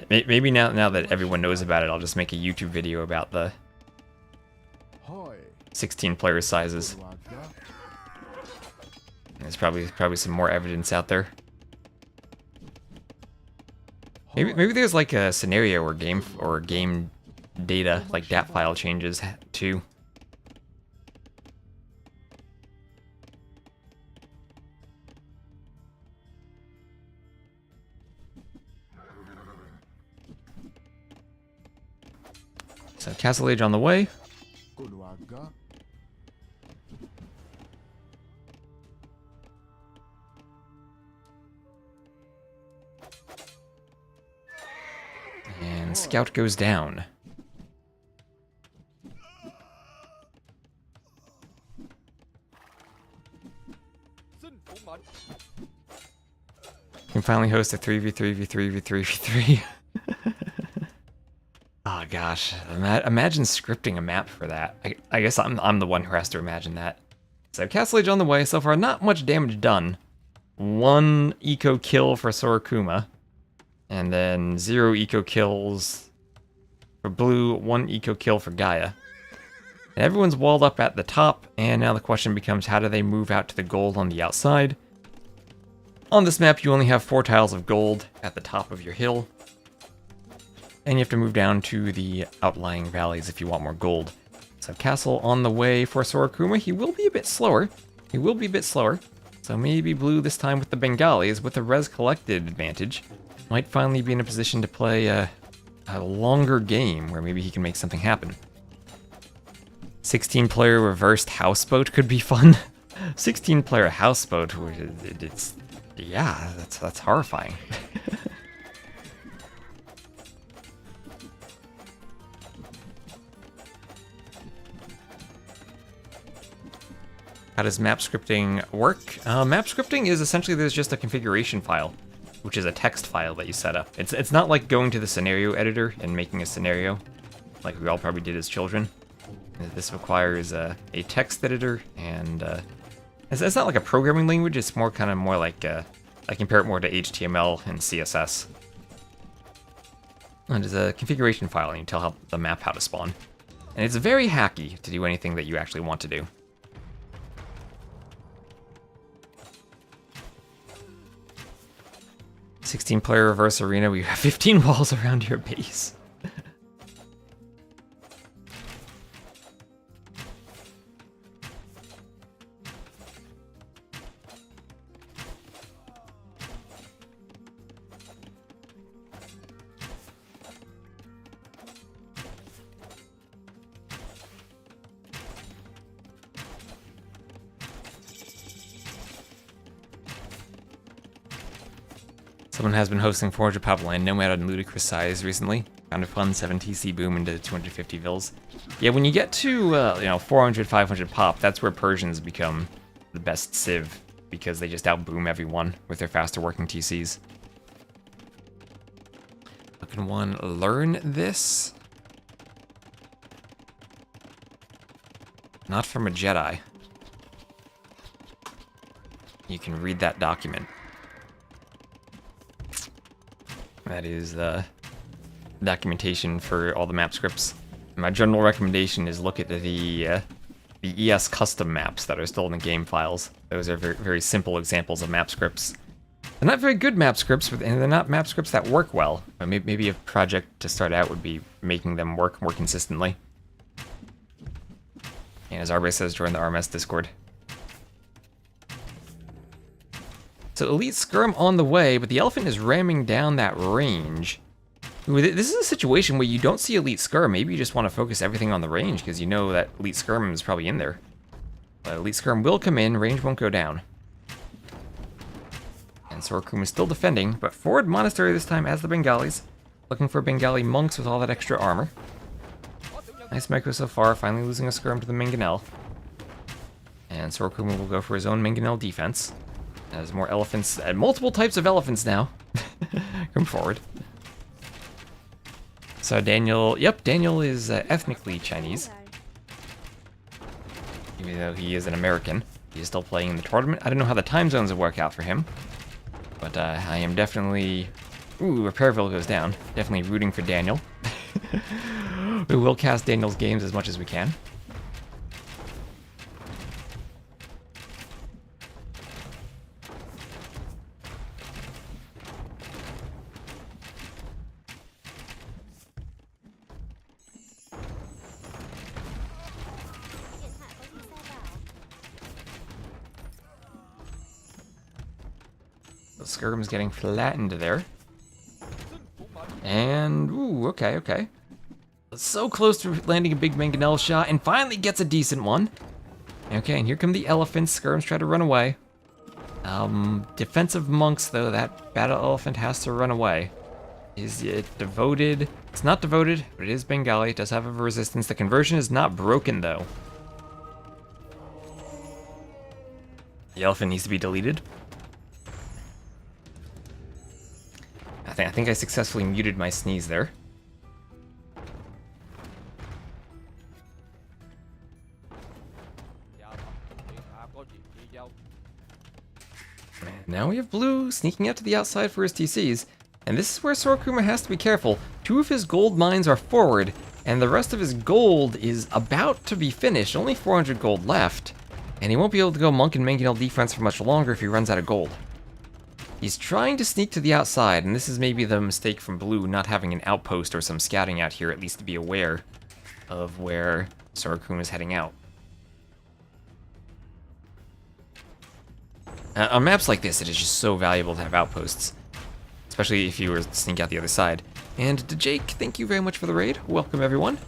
Maybe now that everyone knows about it, I'll just make a YouTube video about the 16 player sizes. There's probably some more evidence out there. Maybe there's like a scenario or game data, like DAT file changes too. So Castle Age on the way. And Scout goes down. You can finally host a 3v3v3v3v3. Oh gosh, imagine scripting a map for that. I guess I'm the one who has to imagine that. So Castle Age on the way. So far, not much damage done. 1 eco kill for Sorakuma, and then 0 eco kills for Blue. 1 eco kill for Gaia. And everyone's walled up at the top, and now the question becomes, how do they move out to the gold on the outside? On this map, you only have 4 tiles of gold at the top of your hill. And you have to move down to the outlying valleys if you want more gold. So Castle on the way for Sorakuma. He will be a bit slower. So maybe Blue this time with the Bengalis, with the res collected advantage, might finally be in a position to play a longer game where maybe he can make something happen. 16-player reversed houseboat could be fun. 16-player houseboat, yeah, that's horrifying. How does map scripting work? Map scripting is essentially there's just a configuration file, which is a text file that you set up. It's not like going to the scenario editor and making a scenario, like we all probably did as children. This requires a text editor, and it's not like a programming language. It's more like I compare it more to HTML and CSS. And it's a configuration file, and you tell the map how to spawn. And it's very hacky to do anything that you actually want to do. 16-player reverse arena, we have 15 walls around your base. Someone has been hosting 400 Popline, nomad on ludicrous size recently. Found a fun 7 TC boom into 250 vils. Yeah, when you get to 400, 500 pop, that's where Persians become the best civ, because they just outboom everyone with their faster working TCs. Can one learn this? Not from a Jedi. You can read that document. That is the documentation for all the map scripts. My general recommendation is look at the ES custom maps that are still in the game files. Those are very, very simple examples of map scripts. They're not very good map scripts, and they're not map scripts that work well. But maybe a project to start out would be making them work more consistently. And as Arbe says, join the RMS Discord. So Elite Skirm on the way, but the Elephant is ramming down that range. This is a situation where you don't see Elite Skirm. Maybe you just want to focus everything on the range, because you know that Elite Skirm is probably in there. But Elite Skirm will come in, range won't go down. And Sorakuma is still defending, but forward Monastery this time as the Bengalis. Looking for Bengali monks with all that extra armor. Nice micro so far, finally losing a Skirm to the Mangonel. And Sorakuma will go for his own Mangonel defense. As more elephants, and multiple types of elephants now, come forward. So Daniel, yep, Daniel is ethnically Chinese. Even though he is an American, he is still playing in the tournament. I don't know how the time zones will work out for him. But I am definitely... Ooh, Repairville goes down. Definitely rooting for Daniel. We will cast Daniel's games as much as we can. The Skirm's getting flattened there. And, ooh, okay. So close to landing a big Mangonel shot, and finally gets a decent one. Okay, and here come the elephants. Skirms try to run away. Defensive monks, though, that battle elephant has to run away. Is it devoted? It's not devoted, but it is Bengali. It does have a resistance. The conversion is not broken, though. The elephant needs to be deleted. I think I successfully muted my sneeze there. And now we have Blue sneaking out to the outside for his TCs. And this is where Sorakuma has to be careful. 2 of his gold mines are forward, and the rest of his gold is about to be finished. Only 400 gold left. And he won't be able to go Monk and Mangonel defense for much longer if he runs out of gold. He's trying to sneak to the outside, and this is maybe the mistake from Blue, not having an outpost or some scouting out here, at least to be aware of where Sorakuma is heading out. On maps like this, it is just so valuable to have outposts, especially if you were to sneak out the other side. And to Jake, thank you very much for the raid. Welcome, everyone.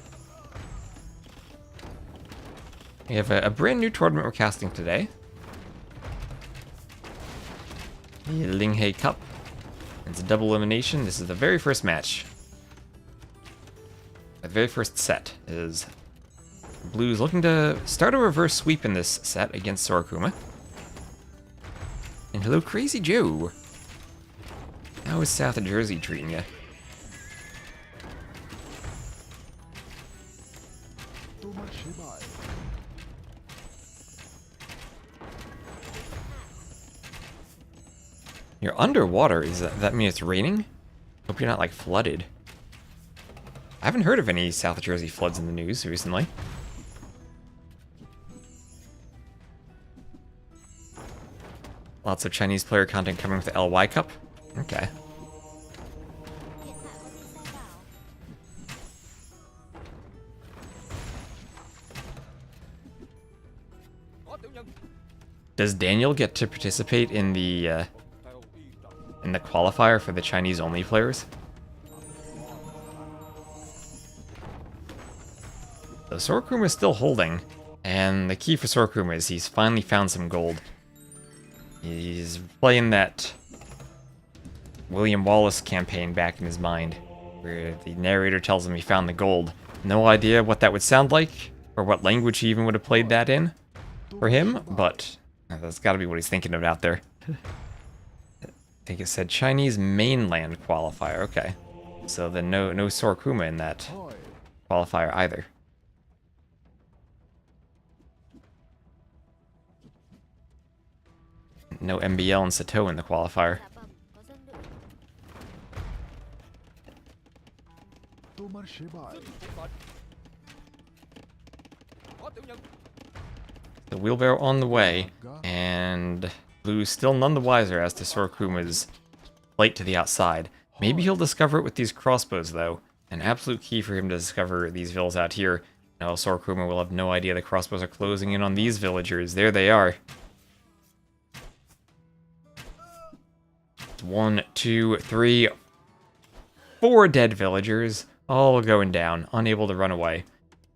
We have a brand new tournament we're casting today. The LingHe Cup. It's a double elimination. This is the very first match. The very first set is Blue's looking to start a reverse sweep in this set against Sorakuma. And hello, Crazy Joe. How is South Jersey treating you? You're underwater. Does that mean it's raining? Hope you're not, like, flooded. I haven't heard of any South Jersey floods in the news recently. Lots of Chinese player content coming with the LY Cup? Okay. Does Daniel get to participate in the qualifier for the Chinese-only players? So Sorakuma is still holding, and the key for Sorakuma is he's finally found some gold. He's playing that William Wallace campaign back in his mind, where the narrator tells him he found the gold. No idea what that would sound like, or what language he even would have played that in for him, but that's gotta be what he's thinking of out there. I think it said Chinese mainland qualifier, okay. So then no Sorakuma in that qualifier either. No MBL and Sato in the qualifier. The wheelbarrow on the way, and Blue's still none the wiser as to Sorakuma's flight to the outside. Maybe he'll discover it with these crossbows, though. An absolute key for him to discover these villas out here. No, Sorakuma will have no idea the crossbows are closing in on these villagers. There they are. 1, 2, 3, 4 dead villagers, all going down, unable to run away.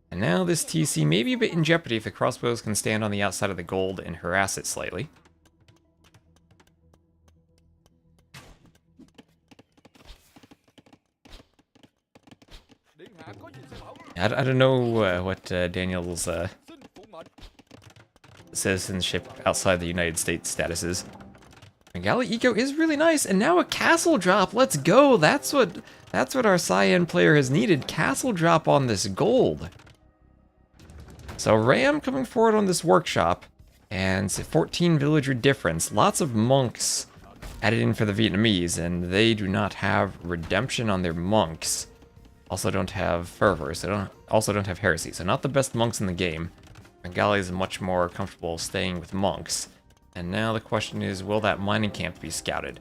And now this TC may be a bit in jeopardy if the crossbows can stand on the outside of the gold and harass it slightly. I don't know what Daniel's citizenship outside the United States status is. Bengali Eco is really nice, and now a castle drop. Let's go. That's what our Cyan player has needed. Castle drop on this gold. So Ram coming forward on this workshop, and it's a 14 villager difference. Lots of monks added in for the Vietnamese, and they do not have redemption on their monks. Also don't have fervor, so also don't have heresy. So not the best monks in the game. Bengali is much more comfortable staying with monks. And now the question is, will that mining camp be scouted?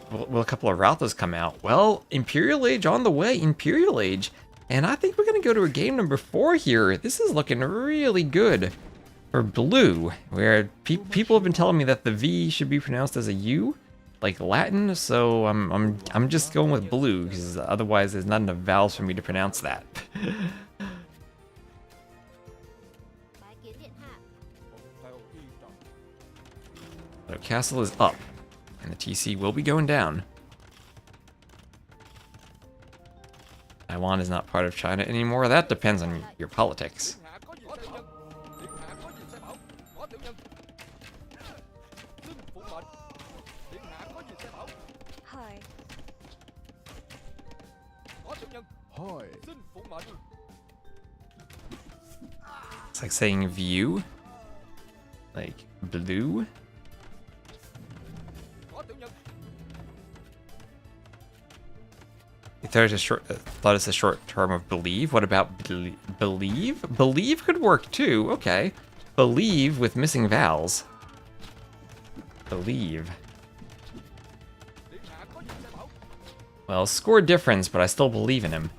Will a couple of Rauthas come out? Well, Imperial Age on the way, Imperial Age. And I think we're going to go to a game number 4 here. This is looking really good for Blue, where people have been telling me that the V should be pronounced as a U, like Latin. So I'm just going with Blue, because otherwise there's not enough vowels for me to pronounce that. So castle is up, and the TC will be going down. Taiwan is not part of China anymore. That depends on your politics. It's like saying view, like blue. Thought it's a short term of believe. What about believe? Believe could work too. Okay. Believe with missing vowels. Believe. Well, score difference, but I still believe in him,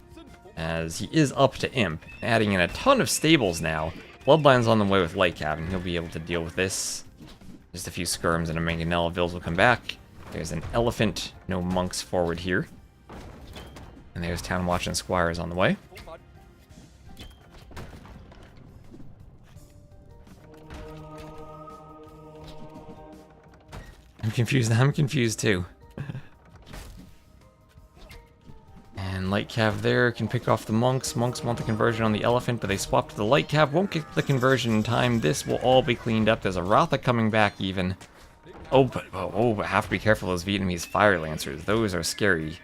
as he is up to Imp, adding in a ton of stables now. Bloodline's on the way with Light Cab, and he'll be able to deal with this. Just a few skirms and a Mangonella. Vills will come back. There's an elephant. No monks forward here. And there's Town Watch and Squires on the way. I'm confused too. And Light Cav there can pick off the monks. Monks want the conversion on the elephant, but they swap to the Light Cav. Won't get the conversion in time. This will all be cleaned up. There's a Ratha coming back even. But have to be careful of those Vietnamese Fire Lancers. Those are scary.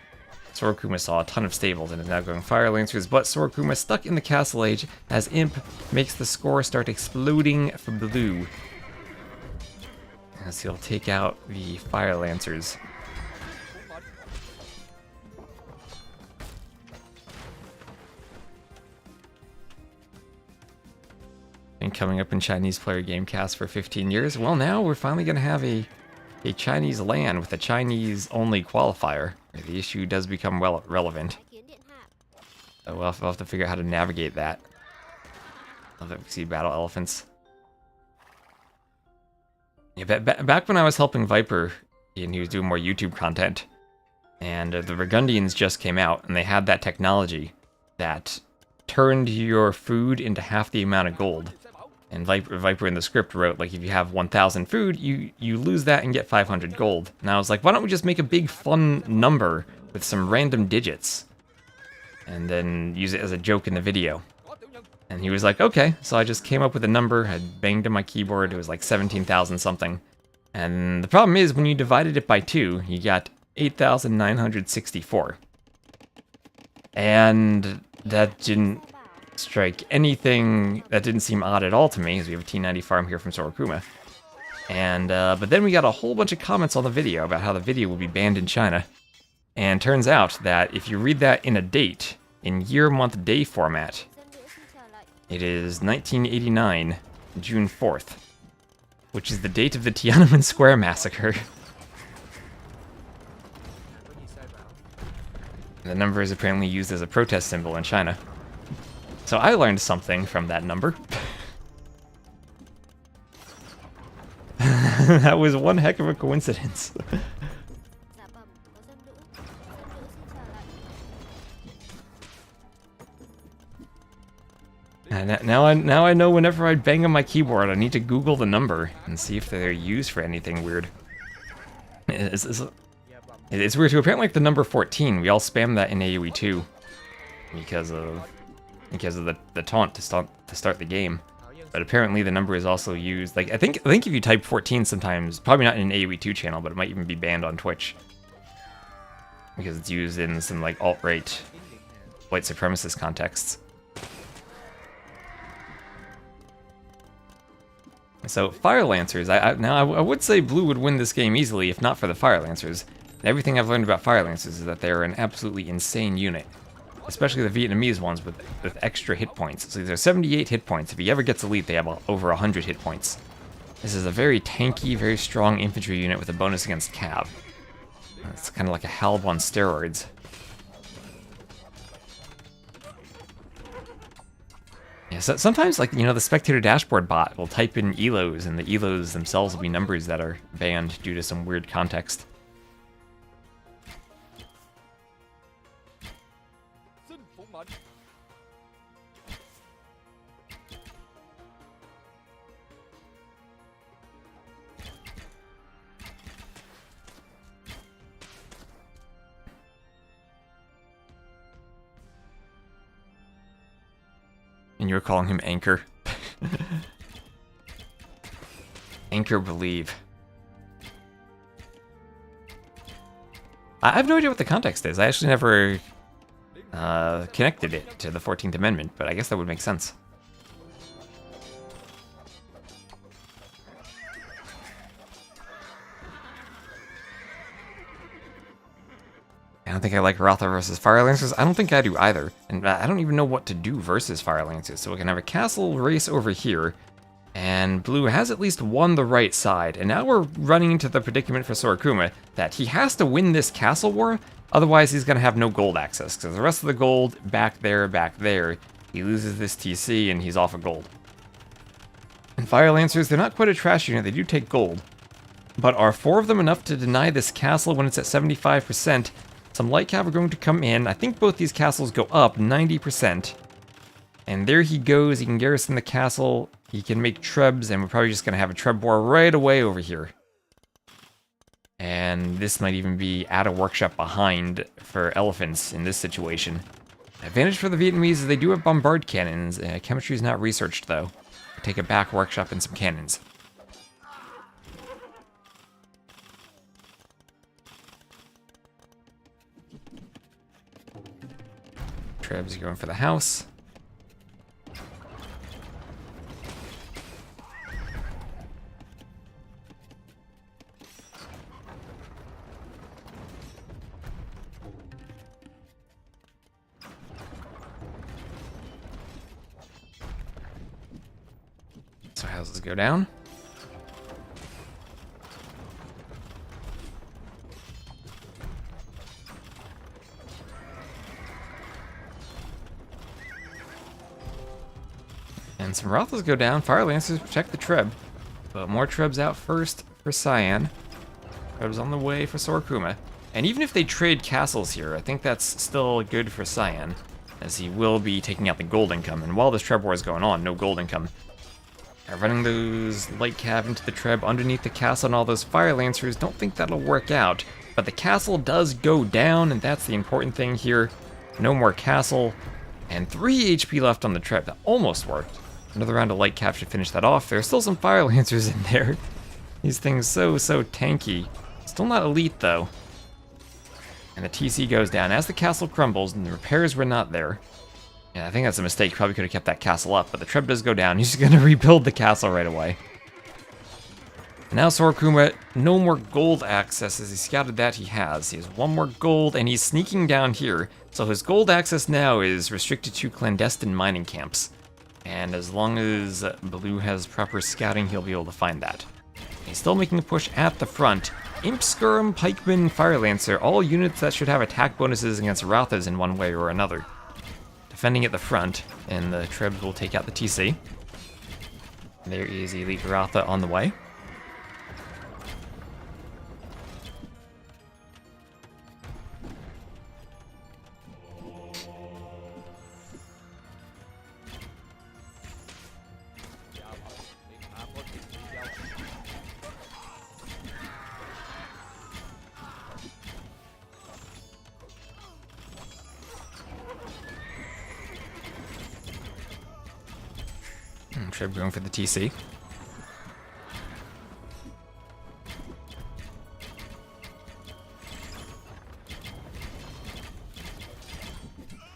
Sorakuma saw a ton of stables and is now going Fire Lancers, but Sorakuma stuck in the Castle Age as Imp makes the score start exploding for Blue. As he'll take out the Fire Lancers. Been coming up in Chinese player Gamecast for 15 years. Well, now we're finally going to have a Chinese LAN with a Chinese-only qualifier. The issue does become relevant. So we'll have to figure out how to navigate that. Love that we see battle elephants. Yeah, back when I was helping Viper, and he was doing more YouTube content, and the Burgundians just came out, and they had that technology that turned your food into half the amount of gold. And Viper in the script wrote, like, if you have 1,000 food, you lose that and get 500 gold. And I was like, why don't we just make a big fun number with some random digits? And then use it as a joke in the video. And he was like, okay. So I just came up with a number, I banged on my keyboard, it was like 17,000 something. And the problem is, when you divided it by 2, you got 8,964. And that didn't strike anything, that didn't seem odd at all to me, as we have a T90 farm here from Sorakuma. And, but then we got a whole bunch of comments on the video about how the video will be banned in China. And turns out that if you read that in a date, in year, month, day format, it is 1989, June 4th, which is the date of the Tiananmen Square massacre. The number is apparently used as a protest symbol in China. So I learned something from that number. That was one heck of a coincidence. And now I know whenever I bang on my keyboard, I need to Google the number and see if they're used for anything weird. It's weird too. Apparently, like the number 14, we all spam that in AoE 2 because of the taunt to start the game. But apparently, the number is also used. Like I think if you type 14 sometimes, probably not in an AoE 2 channel, but it might even be banned on Twitch because it's used in some like alt-right white supremacist contexts. So Fire Lancers, I would say Blue would win this game easily if not for the Fire Lancers. Everything I've learned about Fire Lancers is that they're an absolutely insane unit, especially the Vietnamese ones with extra hit points. So these are 78 hit points. If he ever gets elite, they have over 100 hit points. This is a very tanky, very strong infantry unit with a bonus against cav. It's kind of like a Halb on steroids. Yeah, so sometimes, like, you know, the spectator dashboard bot will type in ELOs, and the ELOs themselves will be numbers that are banned due to some weird context. And you're calling him Anchor. Anchor Believe. I have no idea what the context is. I actually never connected it to the 14th Amendment, but I guess that would make sense. I don't think I like Rotha versus Fire Lancers. I don't think I do either. And I don't even know what to do versus Fire Lancers. So we can have a castle race over here. And Blue has at least won the right side. And now we're running into the predicament for Sorakuma that he has to win this castle war. Otherwise, he's going to have no gold access. Because the rest of the gold, back there, he loses this TC and he's off of gold. And Fire Lancers, they're not quite a trash unit. They do take gold. But are 4 of them enough to deny this castle when it's at 75%? Some light cav are going to come in. I think both these castles go up 90%. And there he goes. He can garrison the castle. He can make trebs, and we're probably just going to have a treb war right away over here. And this might even be add a workshop behind for elephants in this situation. Advantage for the Vietnamese is they do have bombard cannons. Chemistry is not researched, though. Take a back workshop and some cannons. Trebs going for the house. So houses go down. And some Rothas go down. Fire Lancers protect the Treb. But more Trebs out first for Cyan. Trebs on the way for Sorakuma. And even if they trade castles here, I think that's still good for Cyan, as he will be taking out the gold income. And while this Treb war is going on, no gold income. Running those light cav into the Treb underneath the castle and all those fire lancers, don't think that'll work out. But the castle does go down, and that's the important thing here. No more castle, and 3 HP left on the Treb. That almost worked. Another round of light cav should finish that off. There's still some fire lancers in there. These things so tanky. Still not elite though. And the TC goes down as the castle crumbles, and the repairs were not there. Yeah, I think that's a mistake. Probably could have kept that castle up, but the Treb does go down. He's just going to rebuild the castle right away. Now Sorakuma, no more gold access. As he scouted that, he has. He has 1 more gold, and he's sneaking down here. So his gold access now is restricted to clandestine mining camps. And as long as Blue has proper scouting, he'll be able to find that. He's still making a push at the front. Imp, Skirm, Pikeman, Fire Lancer, all units that should have attack bonuses against Rathas in one way or another. Defending at the front, and the Trebs will take out the TC. There is Elite Ratha on the way. Treb going for the TC.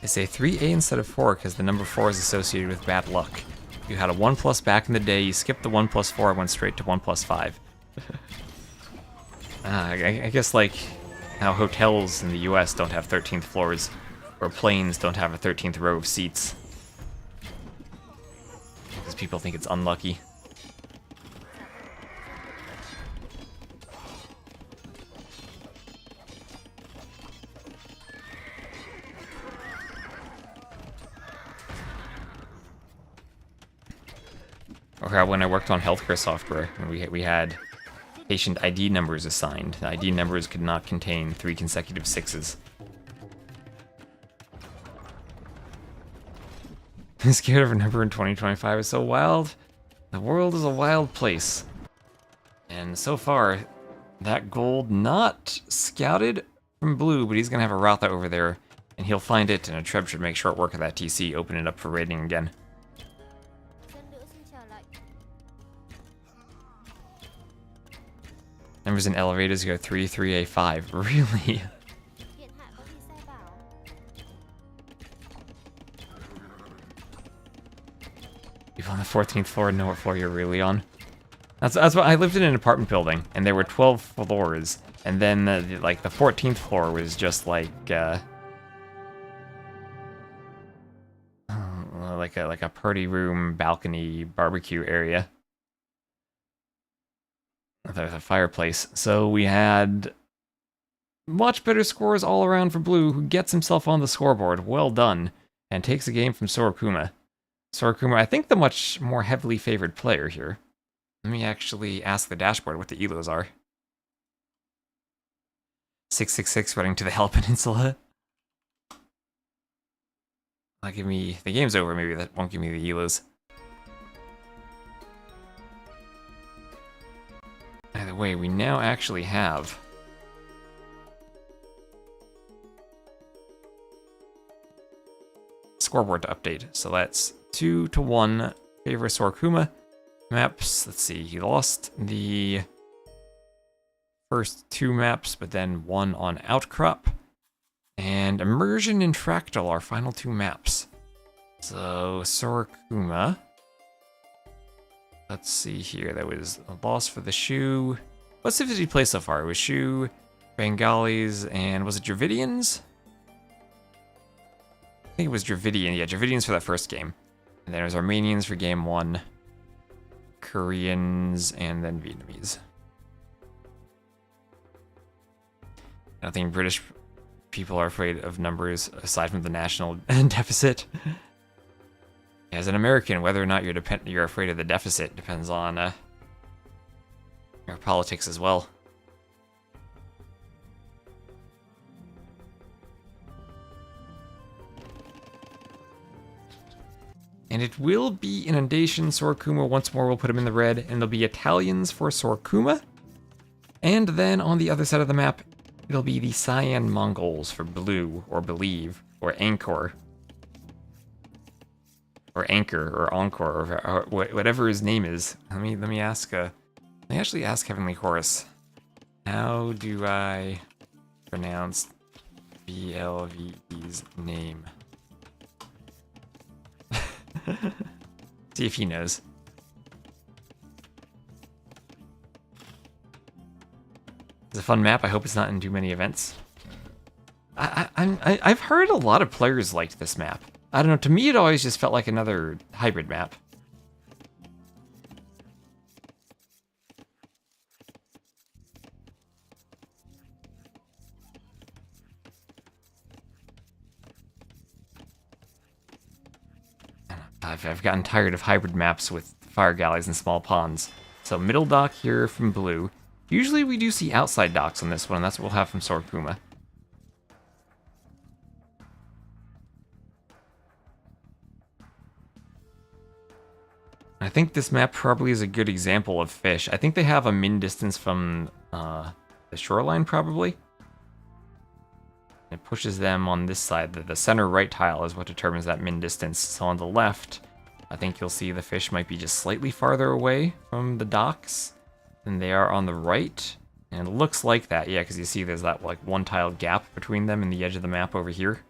They say 3A instead of 4 because the number 4 is associated with bad luck. You had a 1+ back in the day, you skipped the 1+4, went straight to 1+5. I guess like how hotels in the US don't have 13th floors, or planes don't have a 13th row of seats. Because people think it's unlucky. Or when I worked on healthcare software, we had patient ID numbers assigned. The ID numbers could not contain 3 consecutive 6s. Scared of a number in 2025 is so wild. The world is a wild place. And so far, that gold not scouted from Blue, but he's gonna have a Ratha over there, and he'll find it, and a Treb should make short work of that TC, open it up for raiding again. Numbers in elevators go 3, 3A, 5. Really? People on the 14th floor know what floor you're really on. That's what I lived in an apartment building, and there were 12 floors, and then the 14th floor was just like a party room, balcony, barbecue area with a fireplace. So we had much better scores all around for Blue, who gets himself on the scoreboard. Well done, and takes a game from Sorakuma. Sorakuma, I think the much more heavily favored player here. Let me actually ask the dashboard what the elos are. 666 running to the Hell Peninsula. That'll give me... The game's over, maybe that won't give me the elos. Either way, we now actually have... scoreboard to update. So that's 2-1 favor Sorakuma. Maps, let's see, he lost the first 2 maps, but then 1 on Outcrop. And Immersion and Fractal are final 2 maps. So Sorakuma, let's see here, that was a loss for the Shu. What cities did he play so far? It was Shu, Bengalis, and was it Dravidians? I think it was Dravidian, yeah, Dravidians for that first game. And then it was Armenians for game 1, Koreans, and then Vietnamese. I don't think British people are afraid of numbers aside from the national deficit. As an American, whether or not you're afraid of the deficit depends on your politics as well. And it will be Inundation. Sorakuma once more will put him in the red, and there'll be Italians for Sorakuma. And then on the other side of the map, it'll be the Cyan Mongols for blue, or Believe, or Angkor. Or Anchor, or Encore, or whatever his name is. Let me ask, let me actually ask Heavenly Horus. How do I pronounce BLVE's name? See if he knows. It's a fun map. I hope it's not in too many events. I've heard a lot of players liked this map. I don't know, to me it always just felt like another hybrid map. I've gotten tired of hybrid maps with fire galleys and small ponds. So middle dock here from blue. Usually we do see outside docks on this one, and that's what we'll have from Sorakuma. I think this map probably is a good example of fish. I think they have a min distance from the shoreline, probably. It pushes them on this side. The center right tile is what determines that min distance. So on the left, I think you'll see the fish might be just slightly farther away from the docks than they are on the right. And it looks like that, yeah, because you see there's that like one tile gap between them and the edge of the map over here.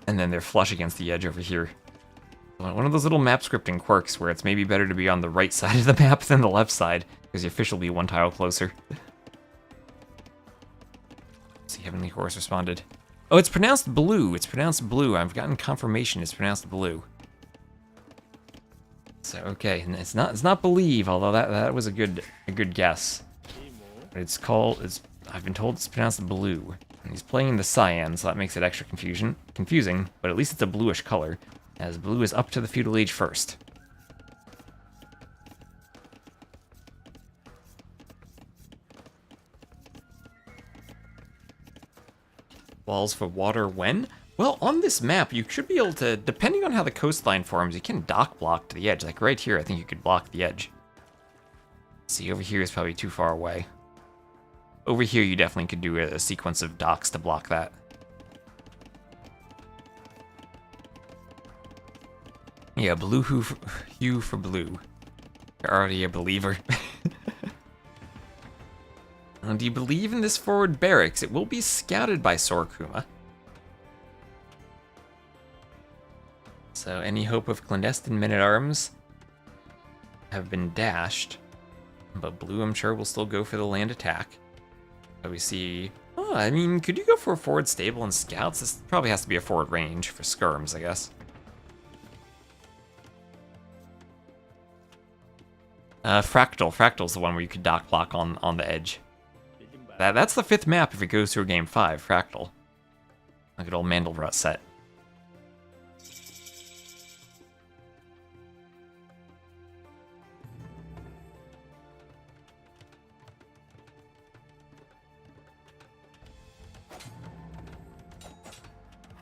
And then they're flush against the edge over here. One of those little map scripting quirks where it's maybe better to be on the right side of the map than the left side, because your fish will be one tile closer. See, Heavenly Horse responded. Oh, it's pronounced blue. It's pronounced blue. I've gotten confirmation it's pronounced blue. So okay, and it's not Believe, although that was a good guess. But I've been told it's pronounced blue. And he's playing the cyan, so that makes it extra confusing, but at least it's a bluish color, as blue is up to the feudal age first. Walls for water when? Well, on this map, you should be able to, depending on how the coastline forms, you can dock block to the edge. Like right here, I think you could block the edge. See, over here is probably too far away. Over here, you definitely could do a sequence of docks to block that. Yeah, blue hue for blue. You're already a believer. Do you believe in this forward barracks? It will be scouted by Sorakuma. So any hope of clandestine men-at-arms have been dashed. But blue, I'm sure, will still go for the land attack. But we see... Oh, I mean, could you go for a forward stable and scouts? This probably has to be a forward range for skirms, I guess. Fractal. Fractal's the one where you could dock block on the edge. That's the 5th map if it goes through game 5, Fractal. Look at old Mandelbrot set.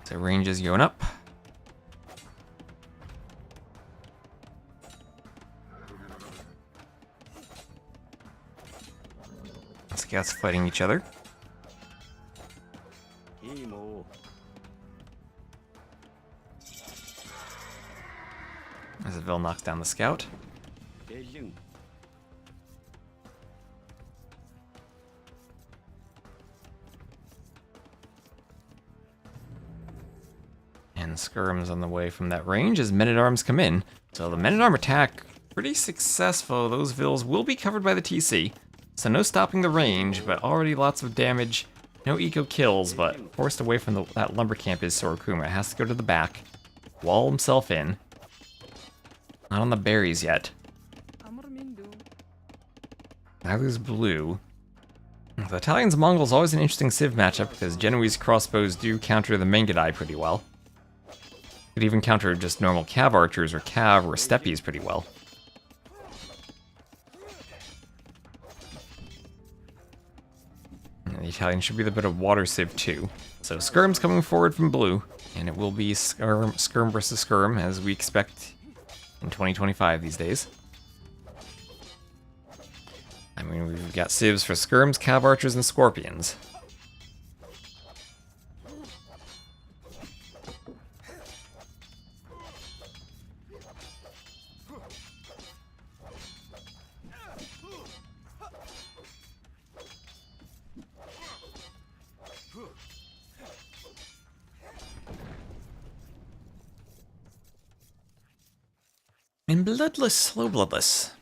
So range is going up. Scouts fighting each other. As Vil knocks down the scout. And skirms on the way from that range as men-at-arms come in. So the men-at-arm attack, pretty successful. Those Vils will be covered by the TC. So no stopping the range, but already lots of damage. No eco kills, but forced away from that lumber camp is Sorakuma. Has to go to the back. Wall himself in. Not on the berries yet. Neither's blue. The Italians-Mongols always an interesting civ matchup because Genoese crossbows do counter the Mangudai pretty well. Could even counter just normal cav archers or cav or steppies pretty well. And the Italians should be the bit of water civ too. So skirms coming forward from blue, And it will be skirm versus skirm, as we expect in 2025 these days. I mean, we've got civs for skirms, cav archers, and scorpions. And bloodless, slow bloodless.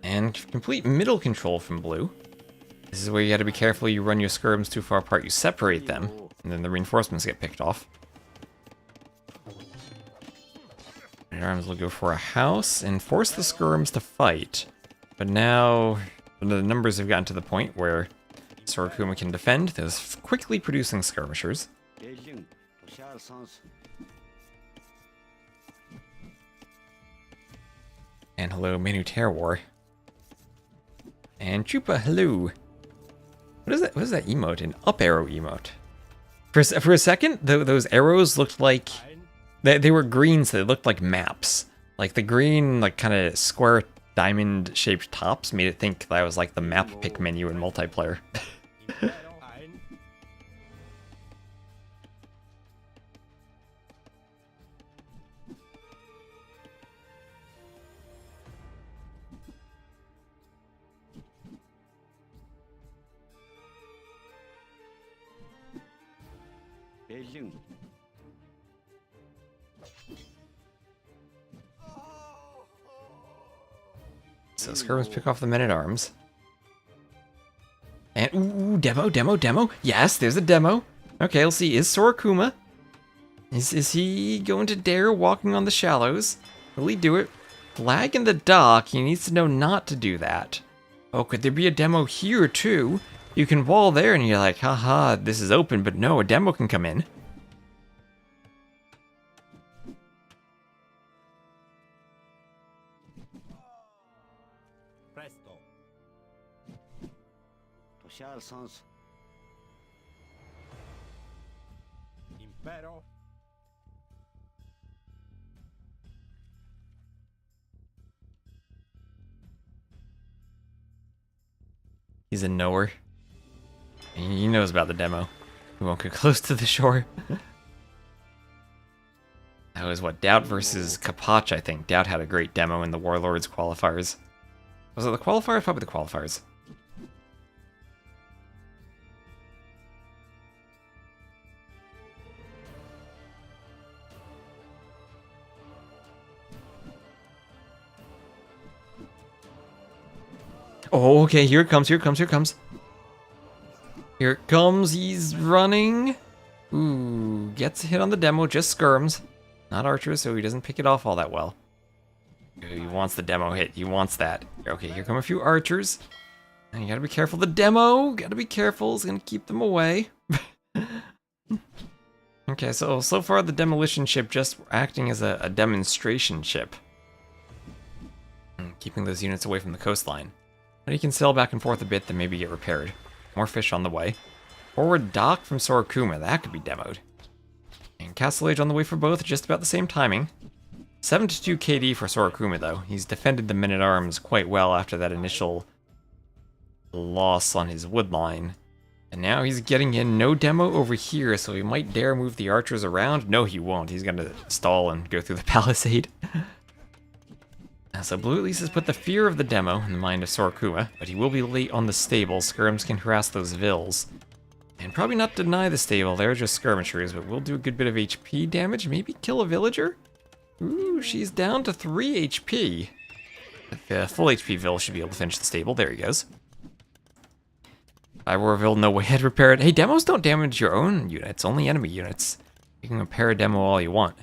And complete middle control from blue. This is where you gotta be careful you run your skirms too far apart, you separate them, and then the reinforcements get picked off. Arms will go for a house and force the skirms to fight. But now the numbers have gotten to the point where Sorakuma can defend those quickly producing skirmishers. And hello, Menu Terror. And Chupa, hello. What is that? What is that emote? An up arrow emote. For a second, those arrows looked like they were green, so they looked like maps. Like the green, like kind of square diamond-shaped tops made it think that was like the map pick menu in multiplayer. So skirms pick off the men-at-arms. And, ooh, demo. Yes, there's a demo. Okay, let's see. Is Sorakuma? Is he going to dare walking on the shallows? Will he do it? Flag in the dock. He needs to know not to do that. Oh, could there be a demo here, too? You can wall there, and you're like, haha, this is open, but no, a demo can come in. Impero. He's a knower. He knows about the demo. We won't get close to the shore. That was what, Doubt versus Kapach, I think. Doubt had a great demo in the Warlords qualifiers. Was it the qualifiers? Probably the qualifiers. Oh, okay, here it comes. Here it comes, he's running. Ooh, gets a hit on the demo, just skirms. Not archers, so he doesn't pick it off all that well. He wants the demo hit, he wants that. Okay, here come a few archers. And you gotta be careful, the demo, gotta be careful, it's gonna keep them away. Okay, so far the demolition ship just acting as a demonstration ship. Keeping those units away from the coastline. But he can sail back and forth a bit, then maybe get repaired. More fish on the way. Forward dock from Sorakuma, that could be demoed. And Castle Age on the way for both, just about the same timing. 7-2 KD for Sorakuma though. He's defended the men-at-arms quite well after that initial loss on his wood line. And now he's getting in, no demo over here, so he might dare move the archers around. No, he won't. He's gonna stall and go through the palisade. So blue at least has put the fear of the demo in the mind of Sorakuma, but he will be late on the stable. Skirms can harass those vills. And probably not deny the stable, they're just skirmishers, but we'll do a good bit of HP damage, maybe kill a villager? Ooh, she's down to 3 HP. The full HP vill should be able to finish the stable, there he goes. If I were a vill, no way I'd repair it. Hey, demos don't damage your own units, only enemy units. You can repair a demo all you want.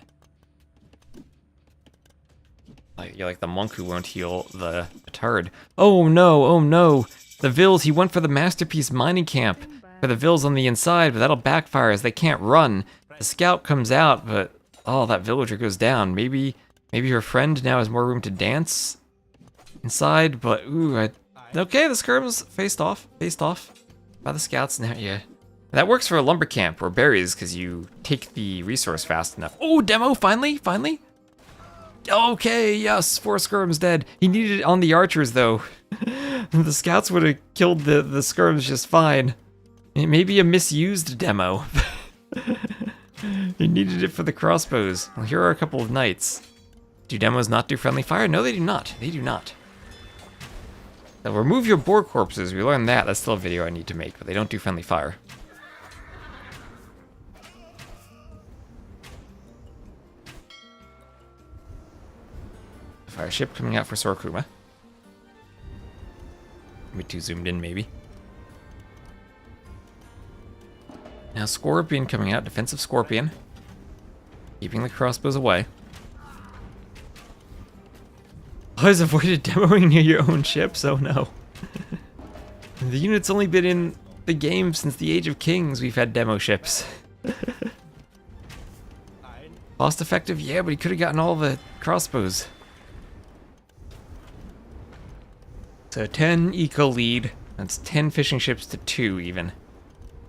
You're like the monk who won't heal the turd. Oh no, the vills, he went for the masterpiece mining camp. For the vills on the inside, but that'll backfire as they can't run. The scout comes out, but oh, that villager goes down. Maybe her friend now has more room to dance inside, but ooh, okay, the skirms faced off by the scouts now, yeah. That works for a lumber camp or berries because you take the resource fast enough. Oh, demo, finally, finally. Okay, yes, 4 skirms dead. He needed it on the archers though. The scouts would have killed the skirms just fine. It may be a misused demo. He needed it for the crossbows. Well, here are a couple of knights. Do demos not do friendly fire? No, they do not. They do not. Now, remove your boar corpses. We learned that. That's still a video I need to make, but they don't do friendly fire. Fire ship coming out for Sorakuma. A bit too zoomed in, maybe. Now Scorpion coming out, defensive Scorpion. Keeping the crossbows away. Always avoided demoing near your own ships, oh no. The unit's only been in the game since the Age of Kings we've had demo ships. Cost effective? Yeah, but he could have gotten all the crossbows. So 10 eco lead. That's 10 fishing ships to 2 even.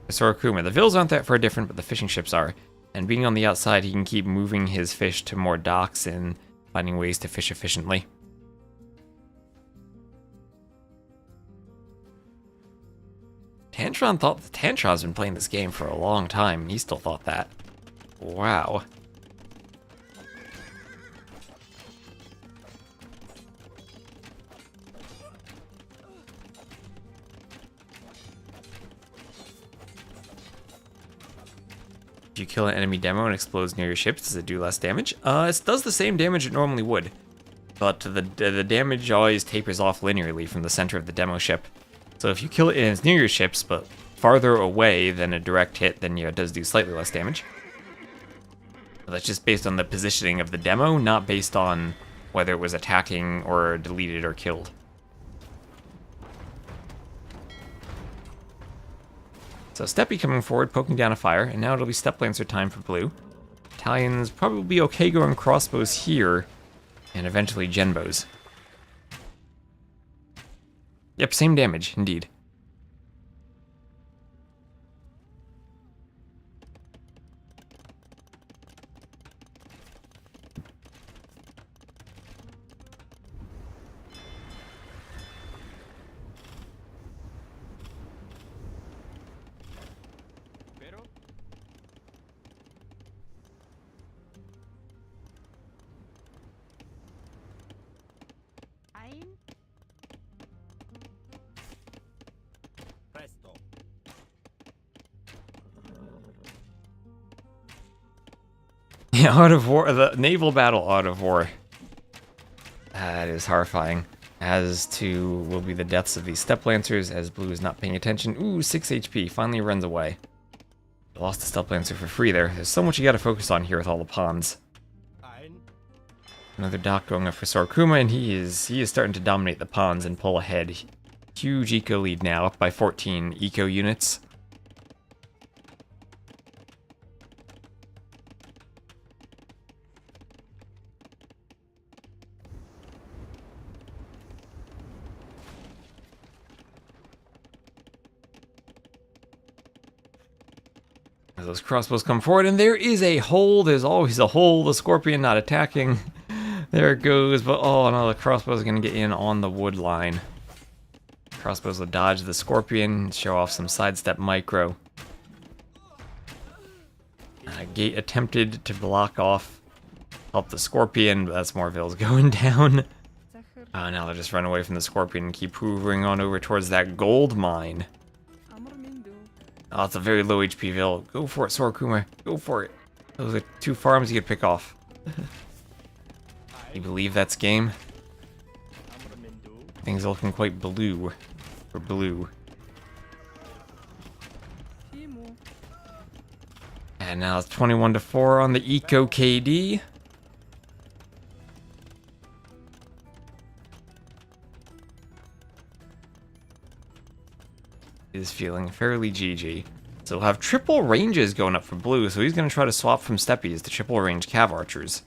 Sorakuma. The vills aren't that far different, but the fishing ships are. And being on the outside, he can keep moving his fish to more docks and finding ways to fish efficiently. Tantron's been playing this game for a long time, and he still thought that. Wow. If you kill an enemy demo and explodes near your ships, does it do less damage? It does the same damage it normally would, but the damage always tapers off linearly from the center of the demo ship. So if you kill it and it's near your ships, but farther away than a direct hit, then yeah, it does do slightly less damage. But that's just based on the positioning of the demo, not based on whether it was attacking or deleted or killed. So Steppy coming forward, poking down a fire, and now it'll be Step Lancer time for blue. Italians probably be okay going crossbows here, and eventually genbows. Yep, same damage, indeed. Presto. Yeah, Art of War, the naval battle Art of War. That is horrifying. As to will be the deaths of these Step Lancers, as blue is not paying attention. Ooh, 6 HP, finally runs away. Lost the Step Lancer for free there. There's so much you gotta focus on here with all the pawns. Another dock going up for Sorakuma, and he is starting to dominate the pawns and pull ahead. Huge eco lead now, up by 14 eco units. As those crossbows come forward, and there is a hole. There's always a hole. The Scorpion not attacking. There it goes, but oh no, the crossbow's gonna get in on the wood line. Crossbows will dodge the Scorpion, show off some sidestep micro. Gate attempted to block off, help the Scorpion, but that's more vills going down. Now they'll just run away from the Scorpion and keep hoovering on over towards that gold mine. Oh, it's a very low HP vill. Go for it, Sorakuma. Go for it. Those are 2 farms you could pick off. You believe that's game? Things are looking quite blue. For blue. And now it's 21-4 on the Eco KD. Is feeling fairly GG. So we'll have triple ranges going up for blue, so he's going to try to swap from Steppies to triple range Cav Archers.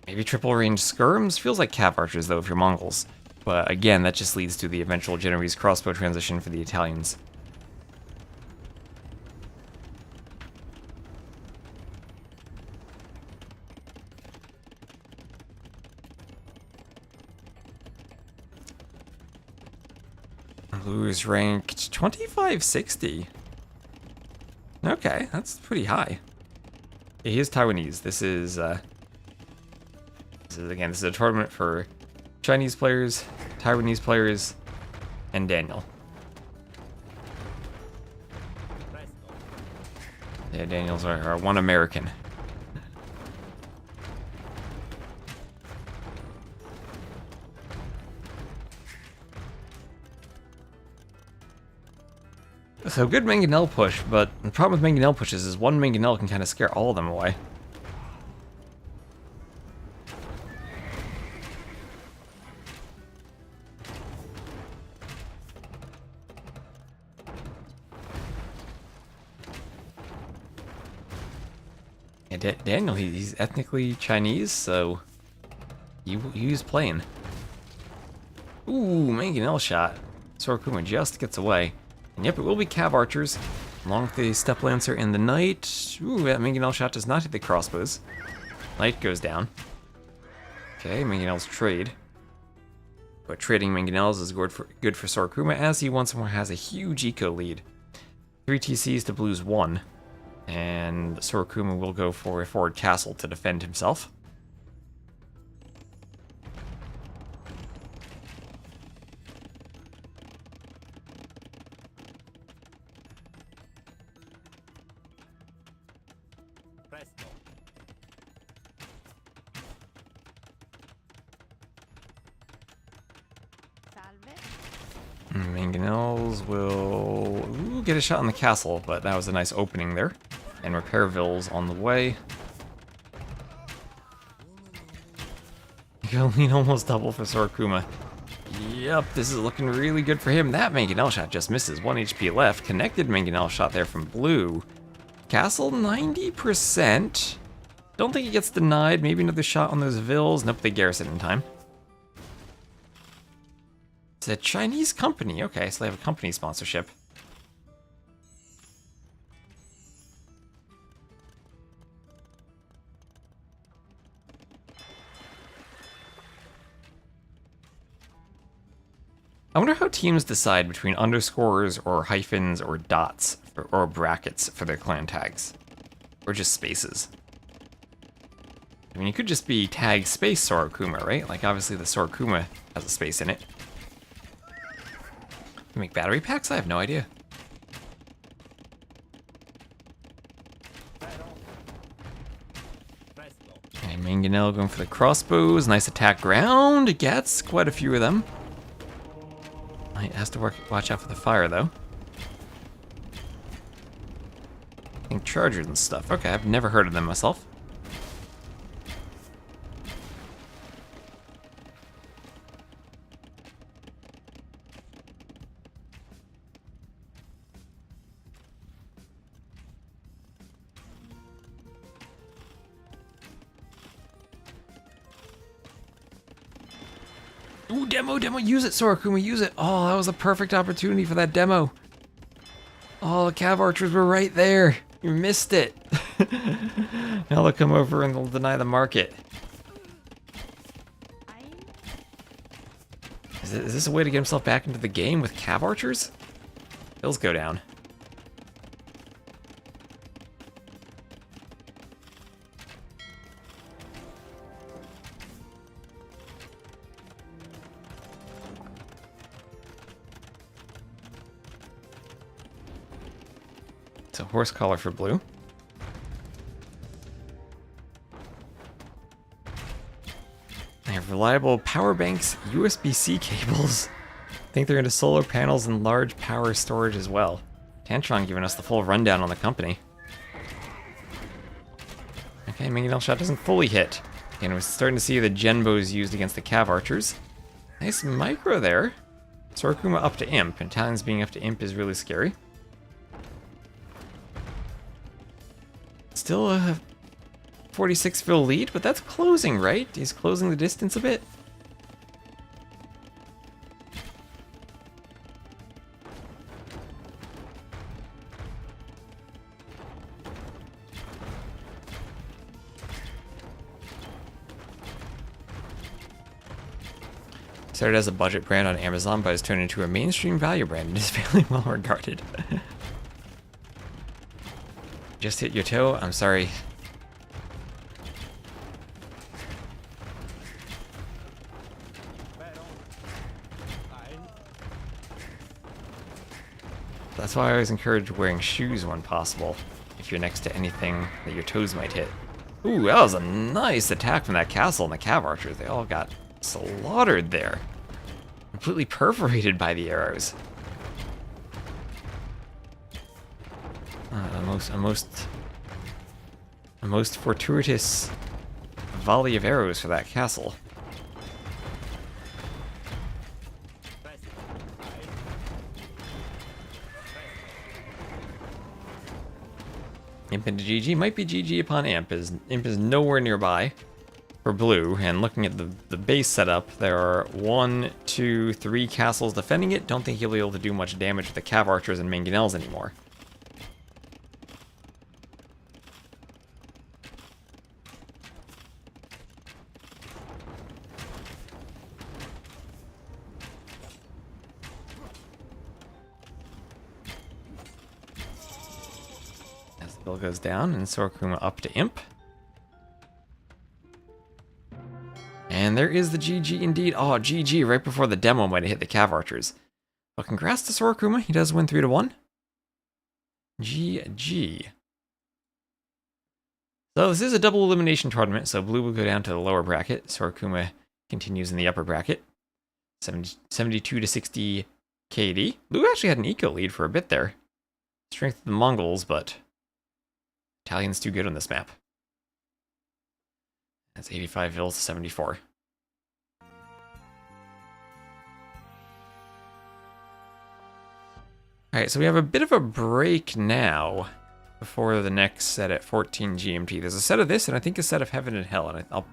Maybe triple range Skirms? Feels like Cav Archers though if you're Mongols. But again, that just leads to the eventual Genoese crossbow transition for the Italians. Blue is ranked 2560. Okay, that's pretty high. Yeah, he is Taiwanese. This is a tournament for Chinese players, Taiwanese players, and Daniel. Yeah, Daniel's our one American. So good mangonel push, but the problem with mangonel pushes is one mangonel can kind of scare all of them away. Yeah, Daniel, he's ethnically Chinese, so he's playing. Ooh, mangonel shot. Sorakuma just gets away. And yep, it will be Cav Archers, along with the Step Lancer and the Knight. Ooh, that mangonel shot does not hit the crossbows. Knight goes down. Okay, mangonels trade. But trading mangonels is good for Sorakuma, as he once more has a huge eco lead. 3 TCs to Blue's 1. And Sorakuma will go for a forward castle to defend himself. Presto. Mangonels will get a shot on the castle, but that was a nice opening there. And Repairville's on the way. Galeen almost double for Sorakuma. Yep, this is looking really good for him. That mangonel shot just misses. 1 HP left. Connected mangonel shot there from Blue. Castle 90%. Don't think he gets denied. Maybe another shot on those vills. Nope, they garrison in time. It's a Chinese company. Okay, so they have a company sponsorship. I wonder how teams decide between underscores or hyphens or dots or brackets for their clan tags. Or just spaces. I mean, you could just be tag space Sorakuma, right? Like, obviously the Sorakuma has a space in it. You make battery packs? I have no idea. Okay, Mangonel going for the crossbows. Nice attack ground. Gets quite a few of them. Might has to watch out for the fire, though. I think chargers and stuff. Okay, I've never heard of them myself. Ooh, demo, use it, Sorakuma, use it. Oh, that was a perfect opportunity for that demo. Oh, the Cav Archers were right there. You missed it. Now they'll come over and they'll deny the market. Is this a way to get himself back into the game with Cav Archers? Bills go down. It's a horse collar for Blue. They have reliable power banks, USB-C cables. I think they're into solar panels and large power storage as well. Tantron giving us the full rundown on the company. Okay, Mangonel shot doesn't fully hit. And we're starting to see the Genbos used against the Cav Archers. Nice micro there. Sorakuma up to Imp, and Talons being up to Imp is really scary. Still a 46 fill lead, but that's closing, right? He's closing the distance a bit. Started as a budget brand on Amazon, but has turned into a mainstream value brand and is fairly well regarded. Just hit your toe? I'm sorry. That's why I always encourage wearing shoes when possible, if you're next to anything that your toes might hit. Ooh, that was a nice attack from that castle and the cav archers. They all got slaughtered there. Completely perforated by the arrows. A most fortuitous volley of arrows for that castle. Imp into GG might be GG upon Imp. Imp is nowhere nearby for blue, and looking at the base setup, there are 1, 2, 3 castles defending it. Don't think he'll be able to do much damage with the cav archers and mangonels anymore. Bill goes down, and Sorakuma up to Imp. And there is the GG indeed. Oh, GG right before the demo might have hit the cav archers. Well, congrats to Sorakuma. He does win 3-1. GG. So this is a double elimination tournament, so blue will go down to the lower bracket. Sorakuma continues in the upper bracket. 72 to 60 KD. Blue actually had an eco lead for a bit there. Strength of the Mongols, but Italian's too good on this map. That's 85 Vils to 74. Alright, so we have a bit of a break now before the next set at 14 GMT. There's a set of this, and I think a set of Heaven and Hell. And I'll,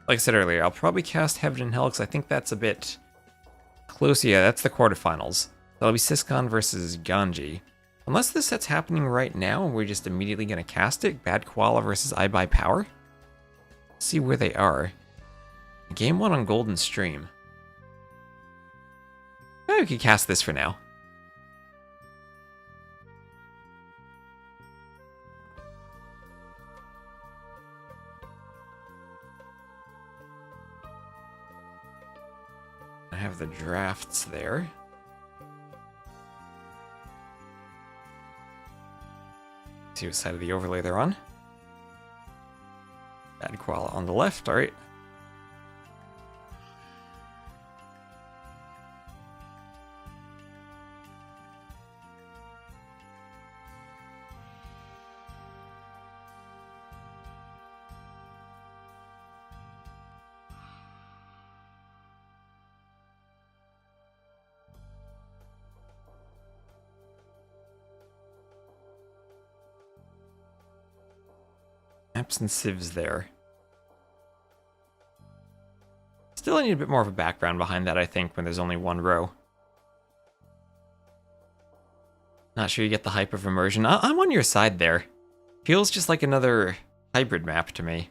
like I said earlier, I'll probably cast Heaven and Hell because I think that's a bit close. Yeah, that's the quarterfinals. That'll be Siscon versus Ganji. Unless this set's happening right now and we're just immediately going to cast it. Bad Koala versus I Buy Power. Let's see where they are. Game 1 on Golden Stream. Maybe we could cast this for now. I have the drafts there. See what side of the overlay they're on. Bad Koala on the left, alright. Maps and civs there. Still, I need a bit more of a background behind that, I think, when there's only one row. Not sure you get the hype of immersion. I'm on your side there. Feels just like another hybrid map to me.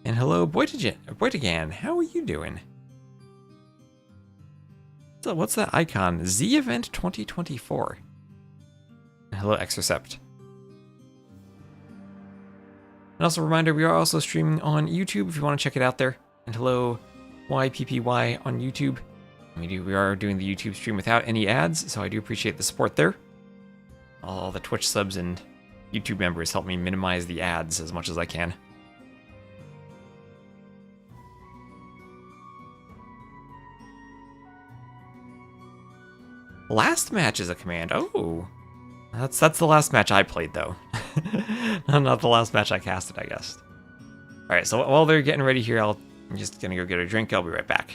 And hello, Boytigan. How are you doing? So what's that icon? Z Event 2024. And hello, Exercept. And also a reminder, we are also streaming on YouTube if you want to check it out there. And hello, YPPY on YouTube. We are doing the YouTube stream without any ads, so I do appreciate the support there. All the Twitch subs and YouTube members help me minimize the ads as much as I can. Last match is a command. Oh, that's the last match I played though. Not the last match I casted, I guess. All right, so while they're getting ready here, I'm just gonna go get a drink. I'll be right back.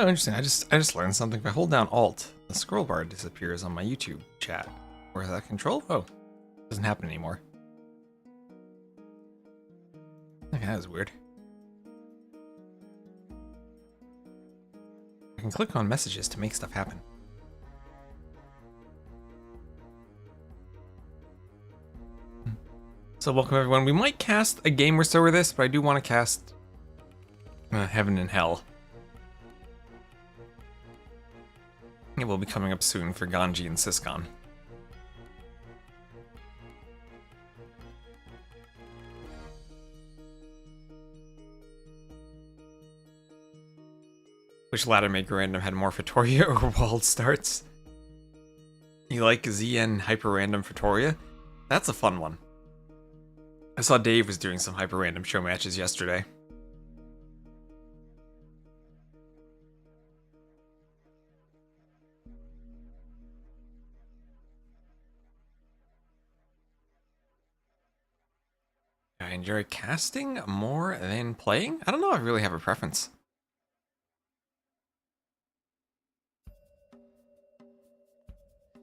Oh, interesting. I just learned something. If I hold down Alt, the scroll bar disappears on my YouTube chat. Or is that control? Oh, doesn't happen anymore. Okay, that was weird. I can click on messages to make stuff happen. So welcome everyone. We might cast a game or so with this, but I do want to cast Heaven and Hell. It will be coming up soon for Ganji and Siscon. Which ladder maker random had more Fatoria or walled starts? You like ZN hyper random Fatoria? That's a fun one. I saw Dave was doing some hyper random show matches yesterday. I enjoy casting more than playing? I don't know if I really have a preference.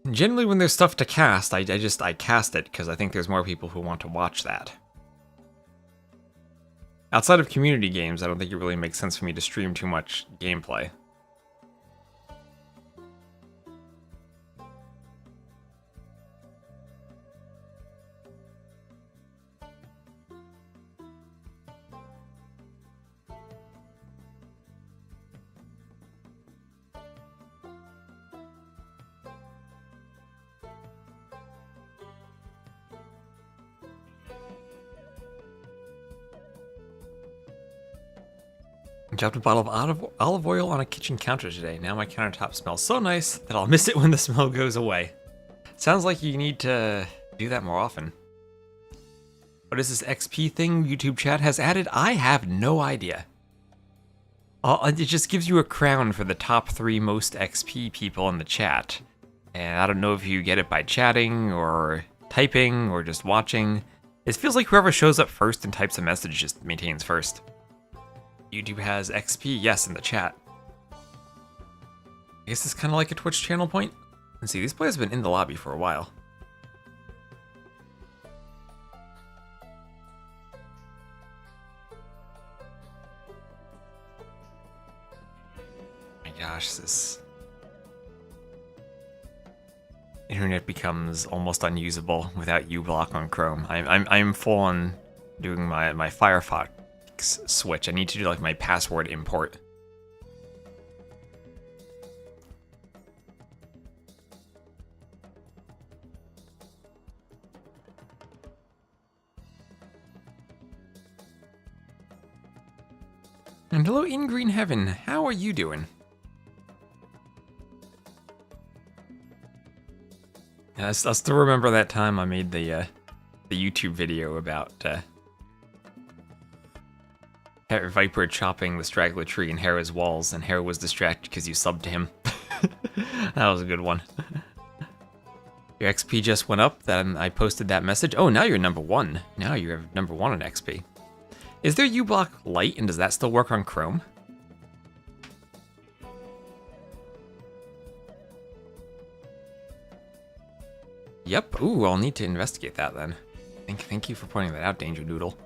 Generally when there's stuff to cast, I cast it because I think there's more people who want to watch that. Outside of community games, I don't think it really makes sense for me to stream too much gameplay. I dropped a bottle of olive oil on a kitchen counter today. Now my countertop smells so nice that I'll miss it when the smell goes away. Sounds like you need to do that more often. What is this XP thing YouTube chat has added? I have no idea. It just gives you a crown for the top 3 most XP people in the chat. And I don't know if you get it by chatting or typing or just watching. It feels like whoever shows up first and types a message just maintains first. YouTube has XP, yes, in the chat. I guess it's kind of like a Twitch channel point. Let's see, these players have been in the lobby for a while. My gosh, this internet becomes almost unusable without uBlock on Chrome. I'm full on doing my Firefox switch. I need to do like my password import. And hello in Green Heaven, how are you doing? I still remember that time I made the YouTube video about Viper chopping the straggler tree in Hera's walls, and Hera was distracted because you subbed to him. That was a good one. Your XP just went up, then I posted that message. Oh, now you're number 1. Now you're number 1 on XP. Is there uBlock Lite, and does that still work on Chrome? Yep. Ooh, I'll need to investigate that then. Thank you for pointing that out, Danger Doodle.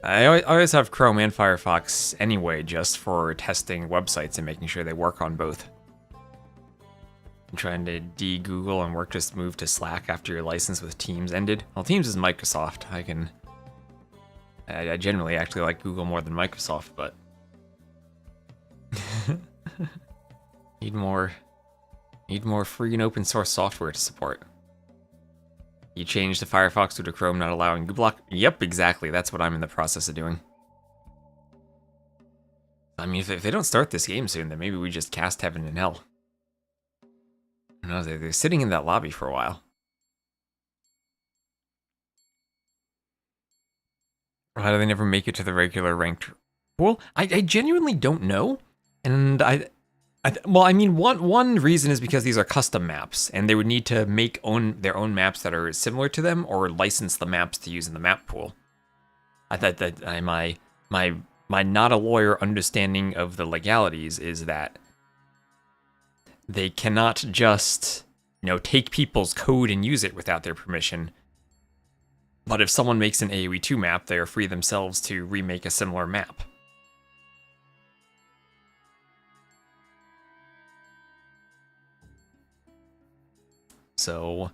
I always have Chrome and Firefox anyway, just for testing websites and making sure they work on both. I'm trying to de-Google and work just move to Slack after your license with Teams ended. Well, Teams is Microsoft. I generally actually like Google more than Microsoft, but need more free and open source software to support. You changed the Firefox to Chrome not allowing uBlock? Yep, exactly. That's what I'm in the process of doing. I mean, if they don't start this game soon, then maybe we just cast Heaven and Hell. I don't know, they're sitting in that lobby for a while. Or how do they never make it to the regular ranked pool? I genuinely don't know. And well, I mean, one reason is because these are custom maps, and they would need to make their own maps that are similar to them, or license the maps to use in the map pool. I thought that my my not a lawyer understanding of the legalities is that they cannot just, take people's code and use it without their permission. But if someone makes an AoE 2 map, they are free themselves to remake a similar map. So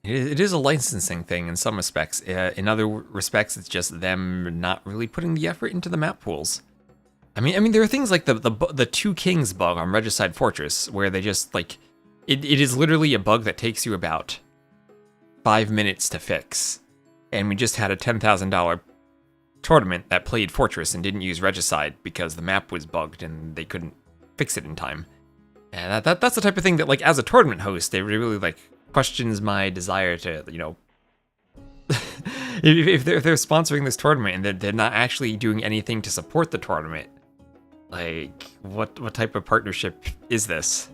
it is a licensing thing in some respects. In other respects, it's just them not really putting the effort into the map pools. I mean, there are things like the Two Kings bug on Regicide Fortress, where they just, like, it is literally a bug that takes you about 5 minutes to fix. And we just had a $10,000 tournament that played Fortress and didn't use Regicide because the map was bugged and they couldn't fix it in time. And that's the type of thing that, like, as a tournament host, it really, like, questions my desire to, if they're sponsoring this tournament and they're not actually doing anything to support the tournament, like, what type of partnership is this?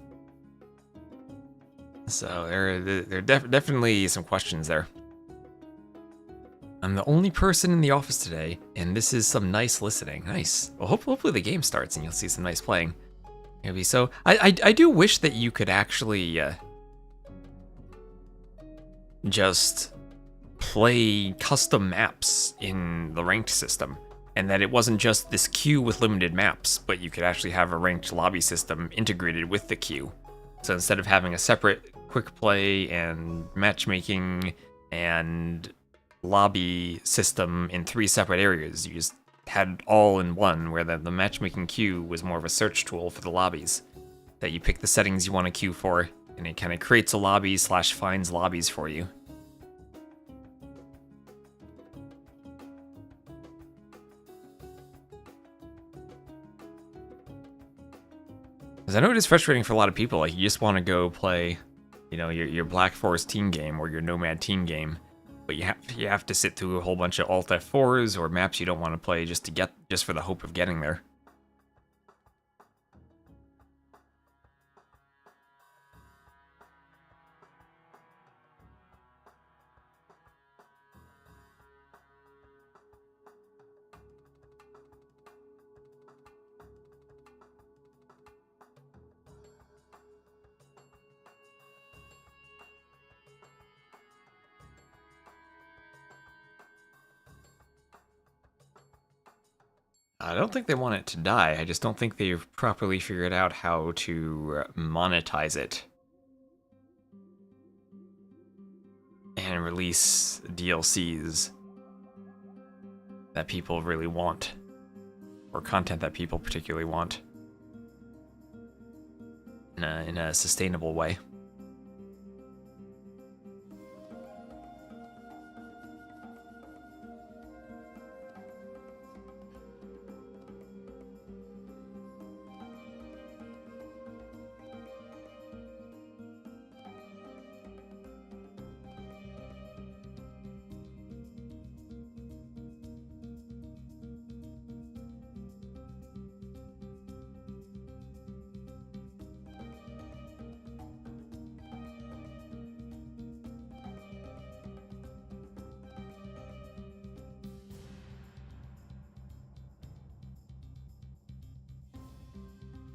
So there are definitely some questions there. I'm the only person in the office today, and this is some nice listening. Nice. Well, hopefully the game starts and you'll see some nice playing. Maybe so. I do wish that you could actually just play custom maps in the ranked system, and that it wasn't just this queue with limited maps, but you could actually have a ranked lobby system integrated with the queue. So instead of having a separate quick play and matchmaking and lobby system in 3 separate areas, you just had all in one, where the matchmaking queue was more of a search tool for the lobbies, that you pick the settings you want to queue for, and it kind of creates a lobby / finds lobbies for you. Because I know it is frustrating for a lot of people. Like, you just want to go play, your Black Forest team game or your Nomad team game, but you have to sit through a whole bunch of Alt F4s or maps you don't want to play just for the hope of getting there. I don't think they want it to die. I just don't think they've properly figured out how to monetize it and release DLCs that people really want, or content that people particularly want, in a sustainable way.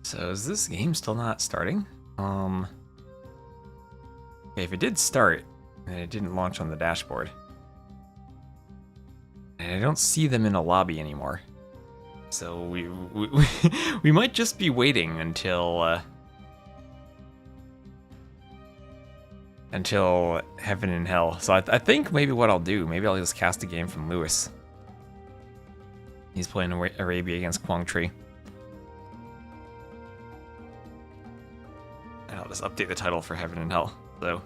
So is this game still not starting? Okay, if it did start, and it didn't launch on the dashboard. And I don't see them in a lobby anymore. So we might just be waiting until Heaven and Hell. So I think maybe what I'll do, maybe I'll just cast a game from Lewis. He's playing Arabia against Quang Tri. And I'll just update the title for Heaven and Hell. So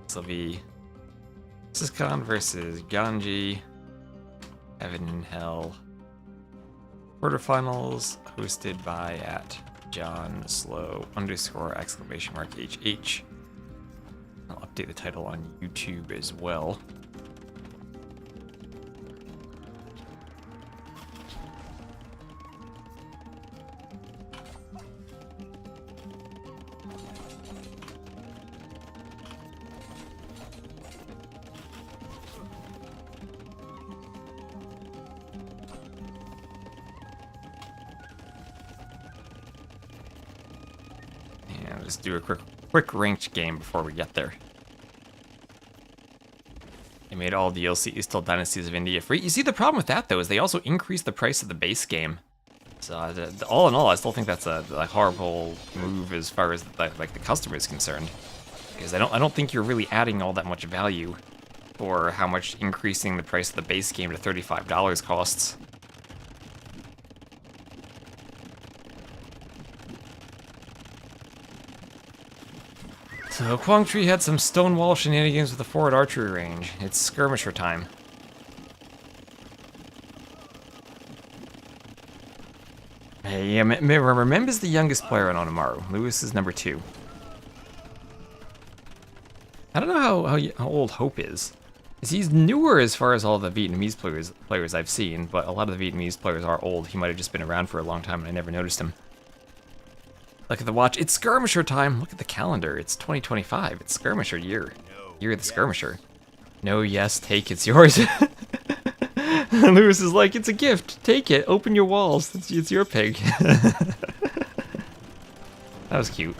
this will be Syscon versus Ganji, Heaven and Hell Quarterfinals, hosted by @JohnSlow_HH. I'll update the title on YouTube as well. And just do a quick ranked game before we get there. They made all DLCs till Dynasties of India free. You see, the problem with that, though, is they also increased the price of the base game. So, all in all, I still think that's a horrible move as far as like the customer is concerned. Because I don't think you're really adding all that much value for how much increasing the price of the base game to $35 costs. So Quangtree had some stonewall shenanigans with the forward archery range. It's skirmisher time. Hey, yeah, remember, Mem's the youngest player on Onimaru. Lewis is number 2. I don't know how old Hope is. He's newer as far as all the Vietnamese players I've seen, but a lot of the Vietnamese players are old. He might have just been around for a long time and I never noticed him. Look at the watch. It's skirmisher time. Look at the calendar. It's 2025. It's skirmisher year. Year of the skirmisher. No, yes, take. It's yours. Lewis is like, it's a gift. Take it. Open your walls. It's your pig. That was cute.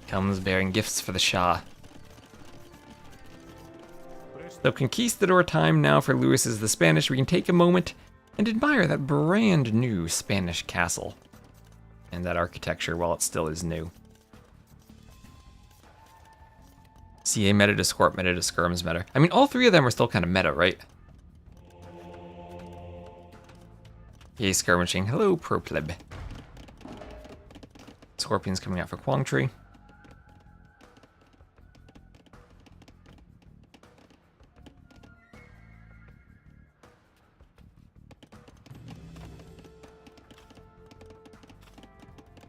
Comes bearing gifts for the Shah. So conquistador time now for Lewis is the Spanish. We can take a moment and admire that brand new Spanish castle. And that architecture while it still is new. CA meta to Scorp meta to Skirms meta. I mean, all three of them are still kind of meta, right? Yay, skirmishing. Hello, pro pleb. Scorpion's coming out for Quangtree.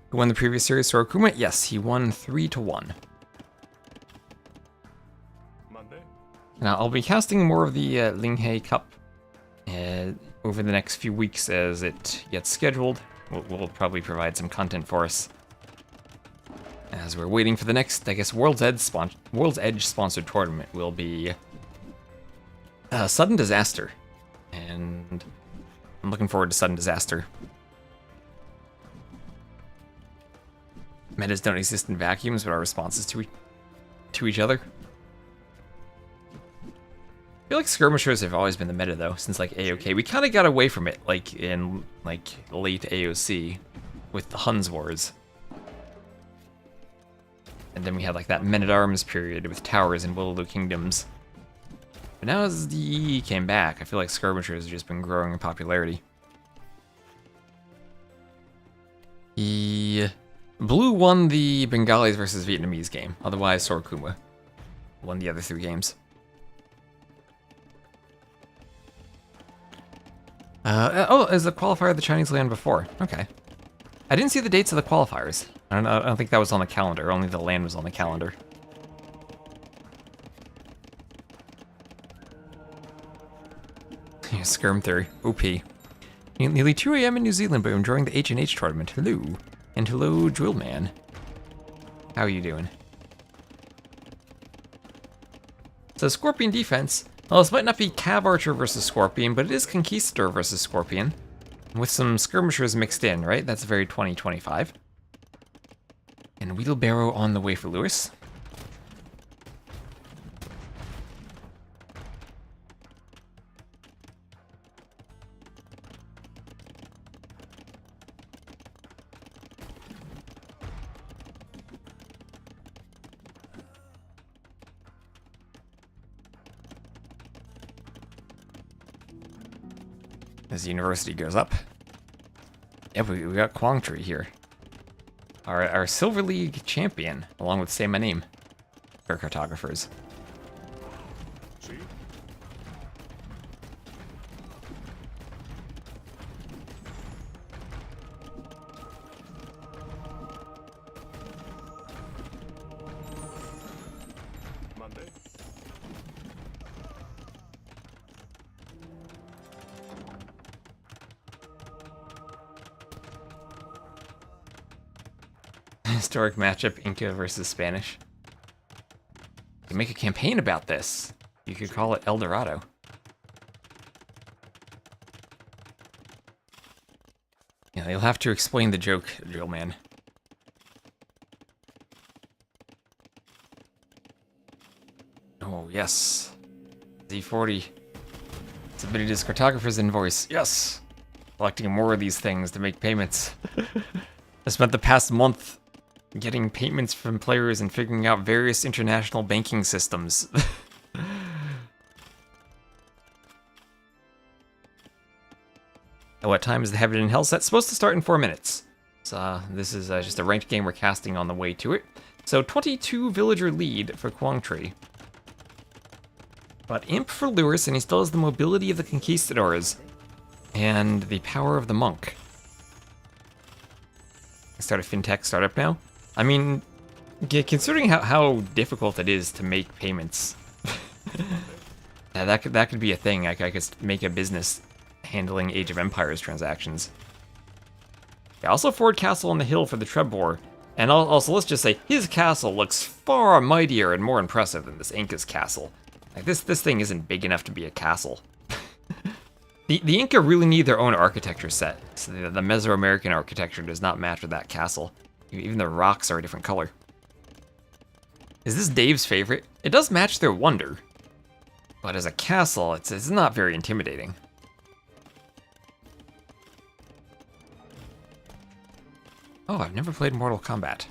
Who won the previous series? Sorakuma? Yes, he won 3-1. Now, I'll be casting more of the LingHe Cup over the next few weeks as it gets scheduled. We'll probably provide some content for us as we're waiting for the next, I guess, World's Edge sponsored tournament will be Sudden Disaster. And I'm looking forward to Sudden Disaster. Metas don't exist in vacuums, but our responses to each other. I feel like skirmishers have always been the meta though, since like AOK. We kind of got away from it, like in like late AOC with the Huns Wars. And then we had like that Men-at-Arms period with towers and Willowlow Kingdoms. But now as DE came back, I feel like skirmishers have just been growing in popularity. Blue won the Bengalis versus Vietnamese game. Otherwise, Sorakuma won the other 3 games. Oh, is the qualifier the Chinese land before? Okay. I didn't see the dates of the qualifiers. I don't think that was on the calendar. Only the land was on the calendar. Yeah, Skirm theory. OP. Nearly 2 a.m. in New Zealand, but I'm enjoying the H&H tournament. Hello. And hello, Drill Man. How are you doing? So Scorpion defense. Well, this might not be Cav Archer versus Scorpion, but it is Conquistador versus Scorpion. With some skirmishers mixed in, right? That's very 2025. And Wheelbarrow on the way for Lewis. As the university goes up. Yeah, we got Quangtree here. Our Silver League champion, along with Say My Name. For cartographers. Historic matchup, Inca versus Spanish. You can make a campaign about this. You could call it El Dorado. Yeah, you'll have to explain the joke, Drill Man. yes. Z40. Submitted his cartographer's invoice. Yes. Collecting more of these things to make payments. I spent the past month getting payments from players and figuring out various international banking systems. At what time is the Heaven and Hell set? Supposed to start in 4 minutes. So this is just a ranked game we're casting on the way to it. So 22 villager lead for Quangtree. But Imp for Lewis, and he still has the mobility of the Conquistadors and the power of the Monk. Start a fintech startup now. I mean, considering how difficult it is to make payments, that could be a thing. I could make a business handling Age of Empires transactions. Yeah, also Ford Castle on the hill for the Trebor. And also, let's just say, his castle looks far mightier and more impressive than this Inca's castle. Like, this thing isn't big enough to be a castle. The Inca really need their own architecture set. So the Mesoamerican architecture does not match with that castle. Even the rocks are a different color. Is this Dave's favorite? It does match their wonder. But as a castle, it's not very intimidating. Oh, I've never played Mortal Kombat.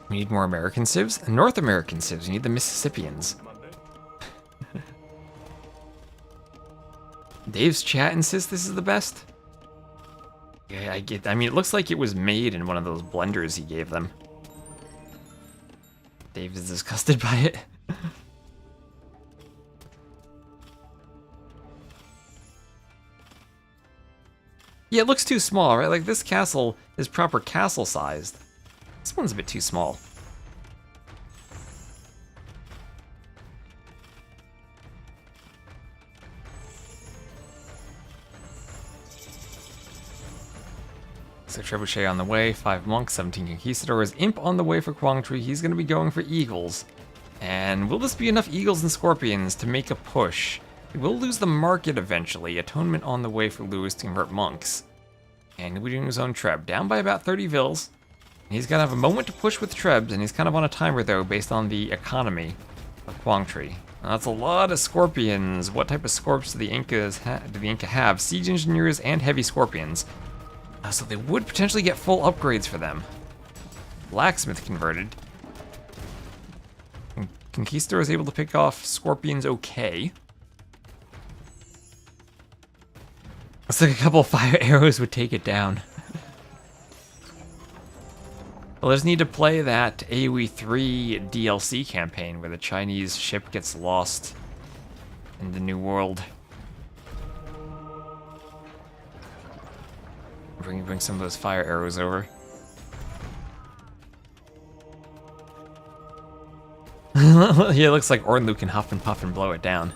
We need more American civs and North American civs. We need the Mississippians. Dave's chat insists this is the best. Yeah, I mean, it looks like it was made in one of those blenders he gave them. Dave is disgusted by it. Yeah, it looks too small, right? Like, this castle is proper castle-sized. This one's a bit too small. So Trebuchet on the way, 5 monks, 17 conquistadors, Imp on the way for Quangtree. He's going to be going for eagles. And will this be enough eagles and scorpions to make a push? He will lose the market eventually. Atonement on the way for Lewis to convert monks. And he'll be doing his own Treb, down by about 30 vils. He's going to have a moment to push with Trebs, and he's kind of on a timer though, based on the economy of Quangtree. Now, that's a lot of scorpions. What type of scorps do the Inca have? Siege engineers and heavy scorpions. So they would potentially get full upgrades for them. Blacksmith converted. Conquistador is able to pick off scorpions okay. Looks like a couple of fire arrows would take it down. Well, I just need to play that AoE 3 DLC campaign where the Chinese ship gets lost in the New World. Bring some of those fire arrows over. Yeah, it looks like Ornlu can huff and puff and blow it down.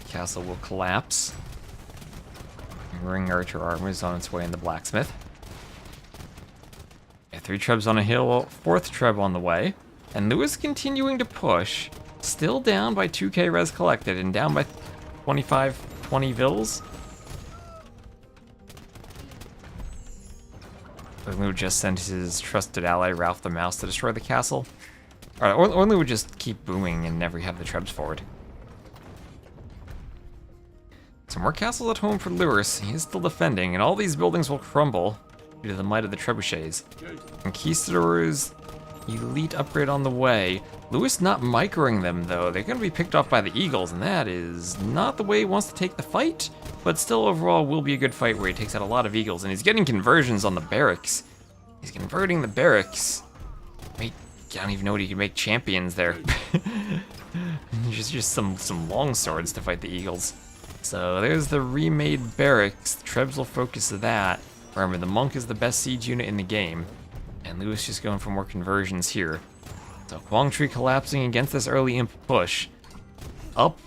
Castle will collapse. Ring Archer armor is on its way in the blacksmith. Yeah, 3 trebs on a hill, 4th treb on the way. And Lewis continuing to push. Still down by 2k res collected and down by 20 vils. Ornlu just sent his trusted ally Ralph the Mouse to destroy the castle. Alright, Ornlu would just keep booming and never have the trebs forward. Some more castles at home for Lewis. He is still defending, and all these buildings will crumble due to the might of the trebuchets. Conquistadors, elite upgrade on the way. Lewis not microing them, though. They're going to be picked off by the eagles, and that is not the way he wants to take the fight, but still overall will be a good fight where he takes out a lot of eagles, and he's getting conversions on the barracks. He's converting the barracks. Wait, I don't even know what he can make champions there. just some long swords to fight the eagles. So there's the remade barracks. The Trebs will focus that. Remember, the monk is the best siege unit in the game, and Lewis just going for more conversions here. So Quang Tri collapsing against this early imp push. Up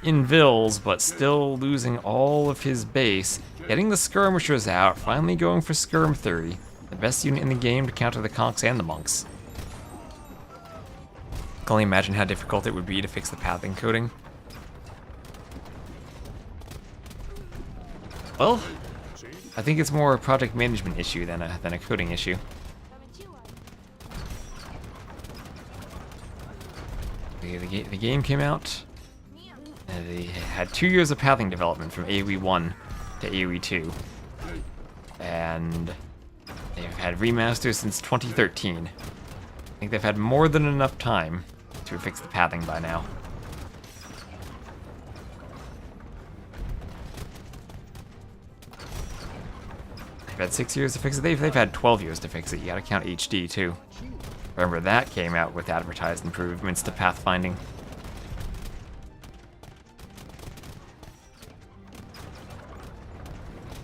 in Vills, but still losing all of his base. Getting the skirmishers out, finally going for Skirm 30. The best unit in the game to counter the conks and the monks. I can only imagine how difficult it would be to fix the path encoding. Well, I think it's more a project management issue than a coding issue. The game came out. They had 2 years of pathing development from AoE 1 to AoE 2. And they've had remasters since 2013. I think they've had more than enough time to fix the pathing by now. They've had 6 years to fix it. They've had 12 years to fix it. You gotta count HD too. Remember, that came out with advertised improvements to pathfinding.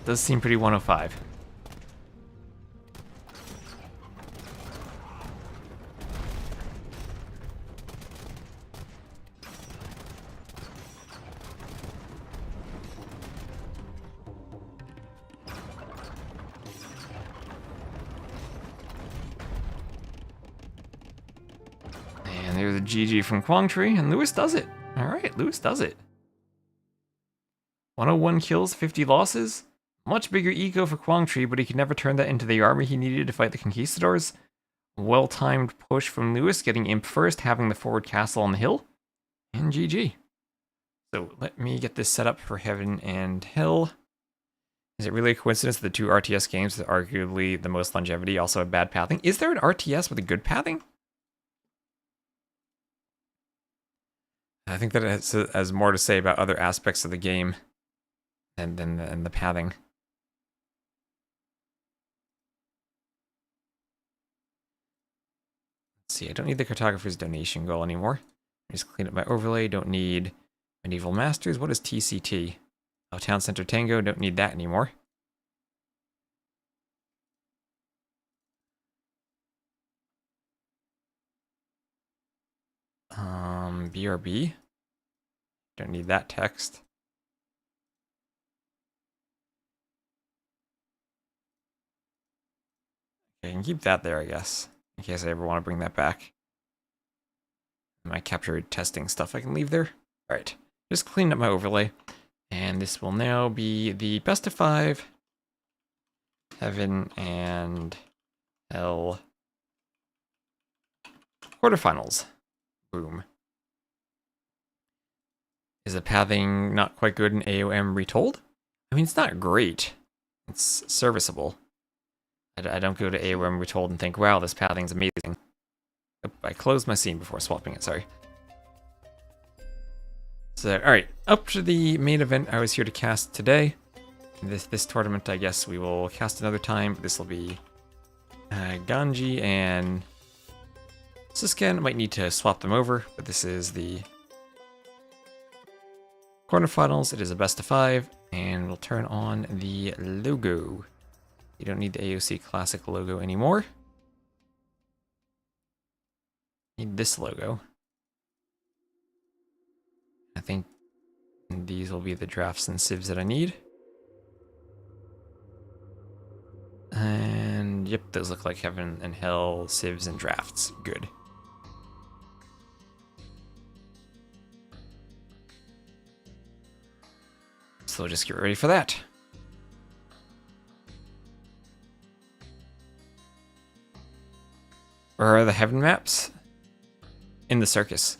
Does seem pretty 105. And there's a GG from Quang Tri, and Lewis does it. All right, Lewis does it. 101 kills, 50 losses. Much bigger ego for Quang Tri, but he could never turn that into the army he needed to fight the conquistadors. Well-timed push from Lewis, getting imp first, having the forward castle on the hill. And GG. So let me get this set up for Heaven and Hell. Is it really a coincidence that the two RTS games that are arguably the most longevity also have bad pathing? Is there an RTS with a good pathing? I think that it has more to say about other aspects of the game than the pathing. Let's see, I don't need the cartographer's donation goal anymore. I just clean up my overlay, don't need medieval masters. What is TCT? Oh, Town Center Tango, don't need that anymore. BRB. Don't need that text. Okay, I can keep that there, I guess, in case I ever want to bring that back. My captured testing stuff I can leave there. All right, just cleaned up my overlay. And this will now be the best of 5. Heaven and Hell quarterfinals. Boom. Is the pathing not quite good in AOM retold? I mean, it's not great. It's serviceable. I don't go to AOM retold and think, wow, this pathing's amazing. Oh, I closed my scene before swapping it, sorry. So, alright, up to the main event I was here to cast today. This tournament, I guess we will cast another time. This will be Ganji and Susken. Might need to swap them over, but this is the quarterfinals. It is a best of 5, and we'll turn on the logo. You don't need the AOC Classic logo anymore. Need this logo. I think these will be the drafts and civs that I need. And yep, those look like Heaven and Hell, civs, and drafts. Good. So just get ready for that. Where are the Heaven maps? In the circus.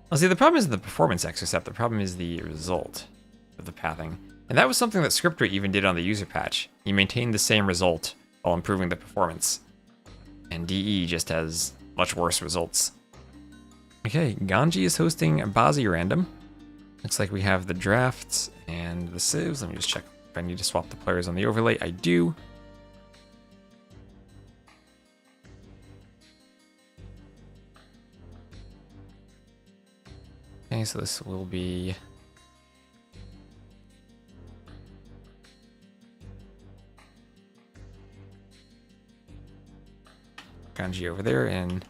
Well, see, the problem isn't the performance exercise, the problem is the result of the pathing. And that was something that Scriptwrite even did on the user patch. He maintained the same result while improving the performance. And DE just has much worse results. Okay, Ganji is hosting Bazi Random. Looks like we have the drafts and the civs. Let me just check if I need to swap the players on the overlay. I do. Okay, so this will be... Ganji over there, and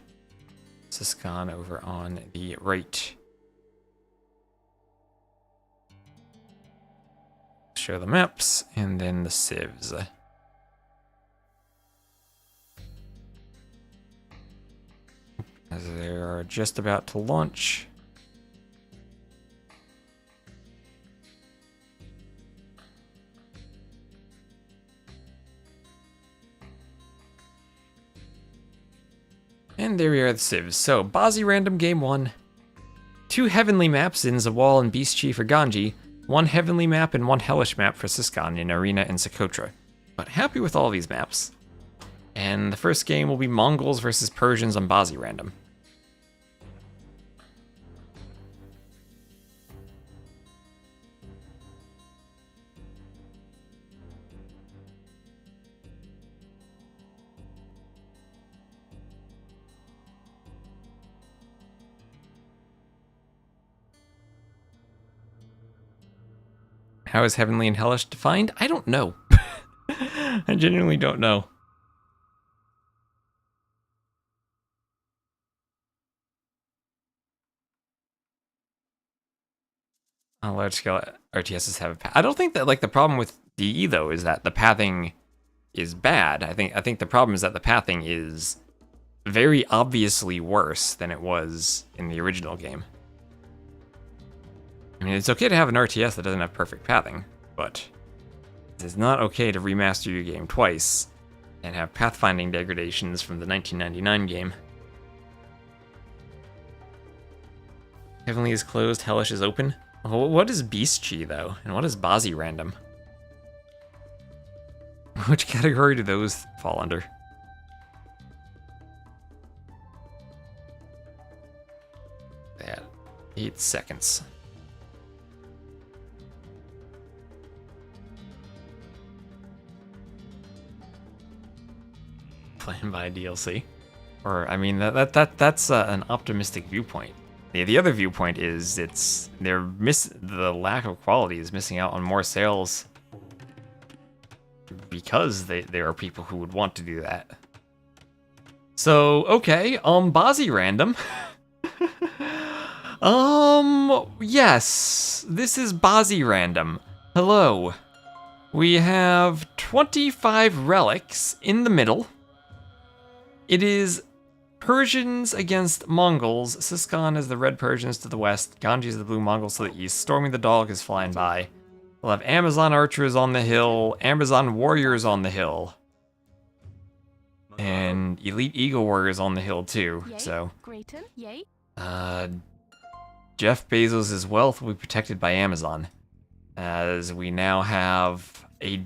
Siskan over on the right. Show the maps, and then the civs. As they are just about to launch. And there we are, the civs. So, Bazi random game 1. 2 heavenly maps in Zawal and Beast Chief for Ganji. 1 heavenly map and 1 hellish map for Siskan in Arena and Sokotra. But happy with all these maps. And the first game will be Mongols versus Persians on Bazi random. How is Heavenly and Hellish defined? I don't know. I genuinely don't know. On large scale, RTSs have a path. I don't think that like the problem with DE though is that the pathing is bad. I think the problem is that the pathing is very obviously worse than it was in the original game. I mean, it's okay to have an RTS that doesn't have perfect pathing, but it's not okay to remaster your game twice and have pathfinding degradations from the 1999 game. Heavenly is closed, Hellish is open. What is Beast Chi, though? And what is Bazi random? Which category do those fall under? Yeah, 8 seconds. Playing by DLC. Or, I mean, that's an optimistic viewpoint. The other viewpoint is the lack of quality is missing out on more sales because there are people who would want to do that. So, okay, Bazi random. Yes, this is Bazi random. Hello. We have 25 relics in the middle. It is Persians against Mongols. Siskan is the red Persians to the west. Ganji is the blue Mongols to the east. Stormy the dog is flying by. We'll have Amazon archers on the hill. Amazon warriors on the hill. And elite eagle warriors on the hill too. So, Jeff Bezos' wealth will be protected by Amazon. As we now have a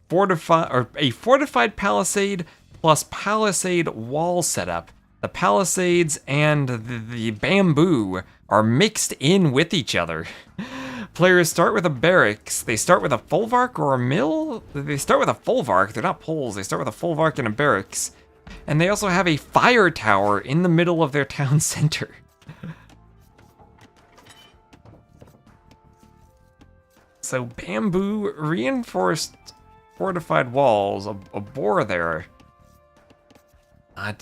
fortified palisade plus palisade wall setup. The palisades and the bamboo are mixed in with each other. Players start with a barracks. They start with a folvark or a mill? They start with a folvark. They're not poles. They start with a folvark and a barracks. And they also have a fire tower in the middle of their town center. So bamboo, reinforced fortified walls, a boar there. I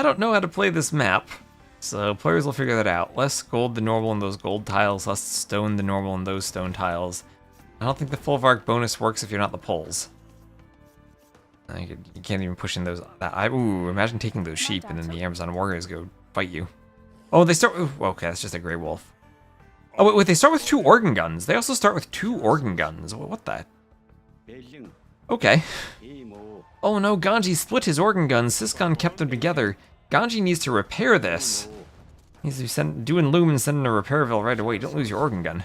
don't know how to play this map, so players will figure that out. Less gold than normal in those gold tiles, less stone than normal in those stone tiles. I don't think the Folvark bonus works if you're not the poles. You can't even push in those. Ooh, imagine taking those sheep and then the Amazon warriors go fight you. Oh, they start. Ooh, okay, that's just a gray wolf. Oh wait, they start with 2 organ guns. They also start with 2 organ guns. What the? Okay. Oh no, Ganji split his organ guns. Siskan kept them together. Ganji needs to repair this. He needs to be doing loom and sending a repairville right away. Don't lose your organ gun.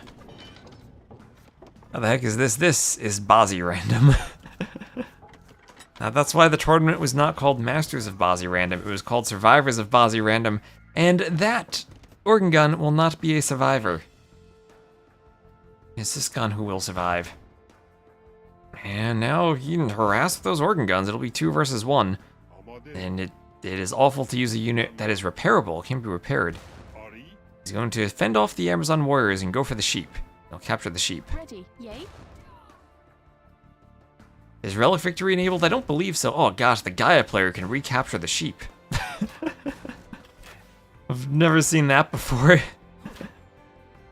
How the heck is this? This is Bazi random. Now that's why the tournament was not called Masters of Bazi random. It was called Survivors of Bazi random. And that organ gun will not be a survivor. It's Siskan who will survive. And now he can harass with those organ guns. It'll be 2 versus 1. And It is awful to use a unit that is repairable. It can't be repaired. He's going to fend off the Amazon warriors and go for the sheep. He'll capture the sheep. Ready, yay? Is Relic Victory enabled? I don't believe so. Oh gosh, the Gaia player can recapture the sheep. I've never seen that before.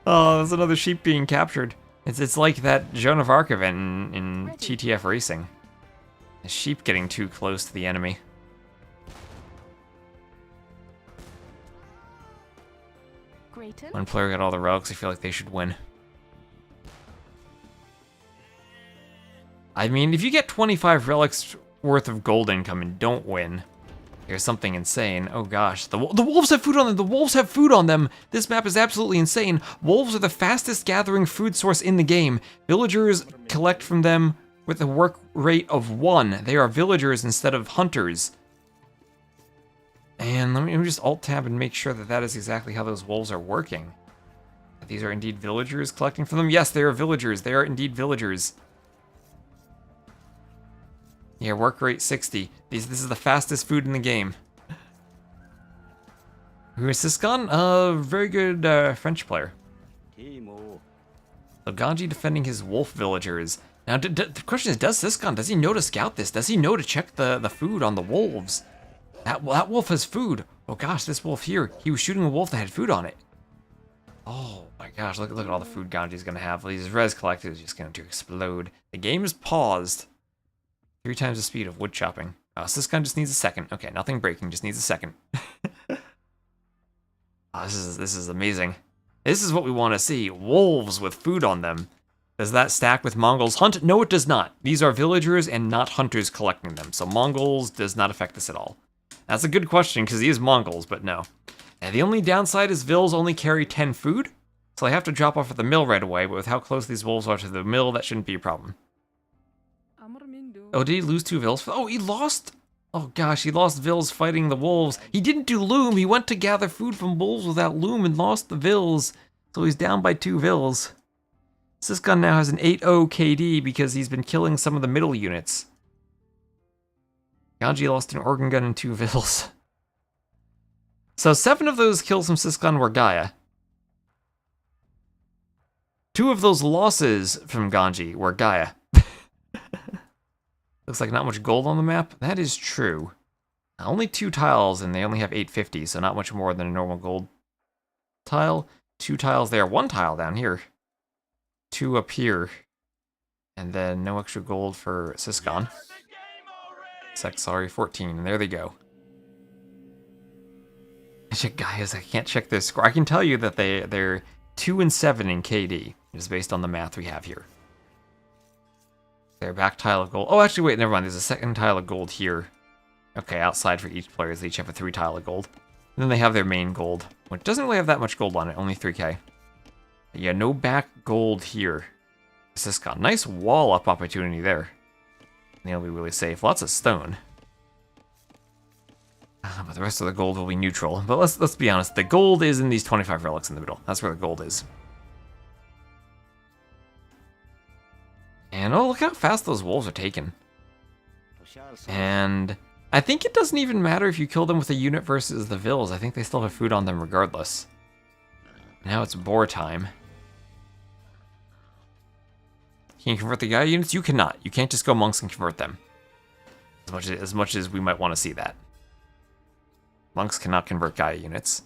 Oh, there's another sheep being captured. It's like that Joan of Arc event in TTF Racing. The sheep getting too close to the enemy. Grayton? One player got all the relics, I feel like they should win. I mean, if you get 25 relics worth of gold income and don't win, here's something insane. Oh gosh, the wolves have food on them! The wolves have food on them! This map is absolutely insane. Wolves are the fastest gathering food source in the game. Villagers collect from them with a work rate of 1. They are villagers instead of hunters. And let me just alt-tab and make sure that that is exactly how those wolves are working. These are indeed villagers collecting from them? Yes, they are villagers. They are indeed villagers. Yeah, work rate 60. This is the fastest food in the game. Who is Siscon? Very good French player. So Ganji defending his wolf villagers. Now, the question is, does Siscon, does he know to scout this? Does he know to check the food on the wolves? That wolf has food. Oh gosh, this wolf here, he was shooting a wolf that had food on it. Oh my gosh, look at all the food Ganji's gonna have. His res collector is just going to explode. The game is paused. 3 times the speed of wood chopping. Oh, Siscon just needs a second. Okay, nothing breaking, just needs a second. Oh, this is amazing. This is what we want to see. Wolves with food on them. Does that stack with Mongols hunt? No, it does not. These are villagers and not hunters collecting them. So Mongols does not affect this at all. That's a good question, because he is Mongols, but no. And the only downside is Vills only carry 10 food, so they have to drop off at the mill right away, but with how close these wolves are to the mill, that shouldn't be a problem. Oh, did he lose 2 Vills? Oh, he lost... Oh gosh, he lost Vills fighting the wolves. He didn't do loom, he went to gather food from wolves without loom and lost the Vills. So he's down by 2 Vills. Siscon now has an 8-0 KD because he's been killing some of the middle units. Ganji lost an organ gun and 2 Vills. So 7 of those kills from Siscon were Gaia. 2 of those losses from Ganji were Gaia. Looks like not much gold on the map. That is true. Only 2 tiles and they only have 850, so not much more than a normal gold tile. 2 tiles there, 1 tile down here. 2 up here. And then no extra gold for Siscon. Sorry, 14, and there they go. Guys, I can't check their score. I can tell you that they're 2 and 7 in KD, just based on the math we have here. Their back tile of gold. Oh, actually, wait, never mind. There's a second tile of gold here. Okay, outside for each player, they each have a 3 tile of gold. And then they have their main gold, which doesn't really have that much gold on it, only 3k. But yeah, no back gold here. Siscon. Nice wall up opportunity there. They'll be really safe. Lots of stone. But the rest of the gold will be neutral. But let's be honest, the gold is in these 25 relics in the middle. That's where the gold is. And oh, look how fast those wolves are taken. And I think it doesn't even matter if you kill them with a unit versus the Vills. I think they still have food on them regardless. Now it's boar time. Can you convert the Gaia units? You cannot. You can't just go monks and convert them. As much as we might want to see that. Monks cannot convert Gaia units.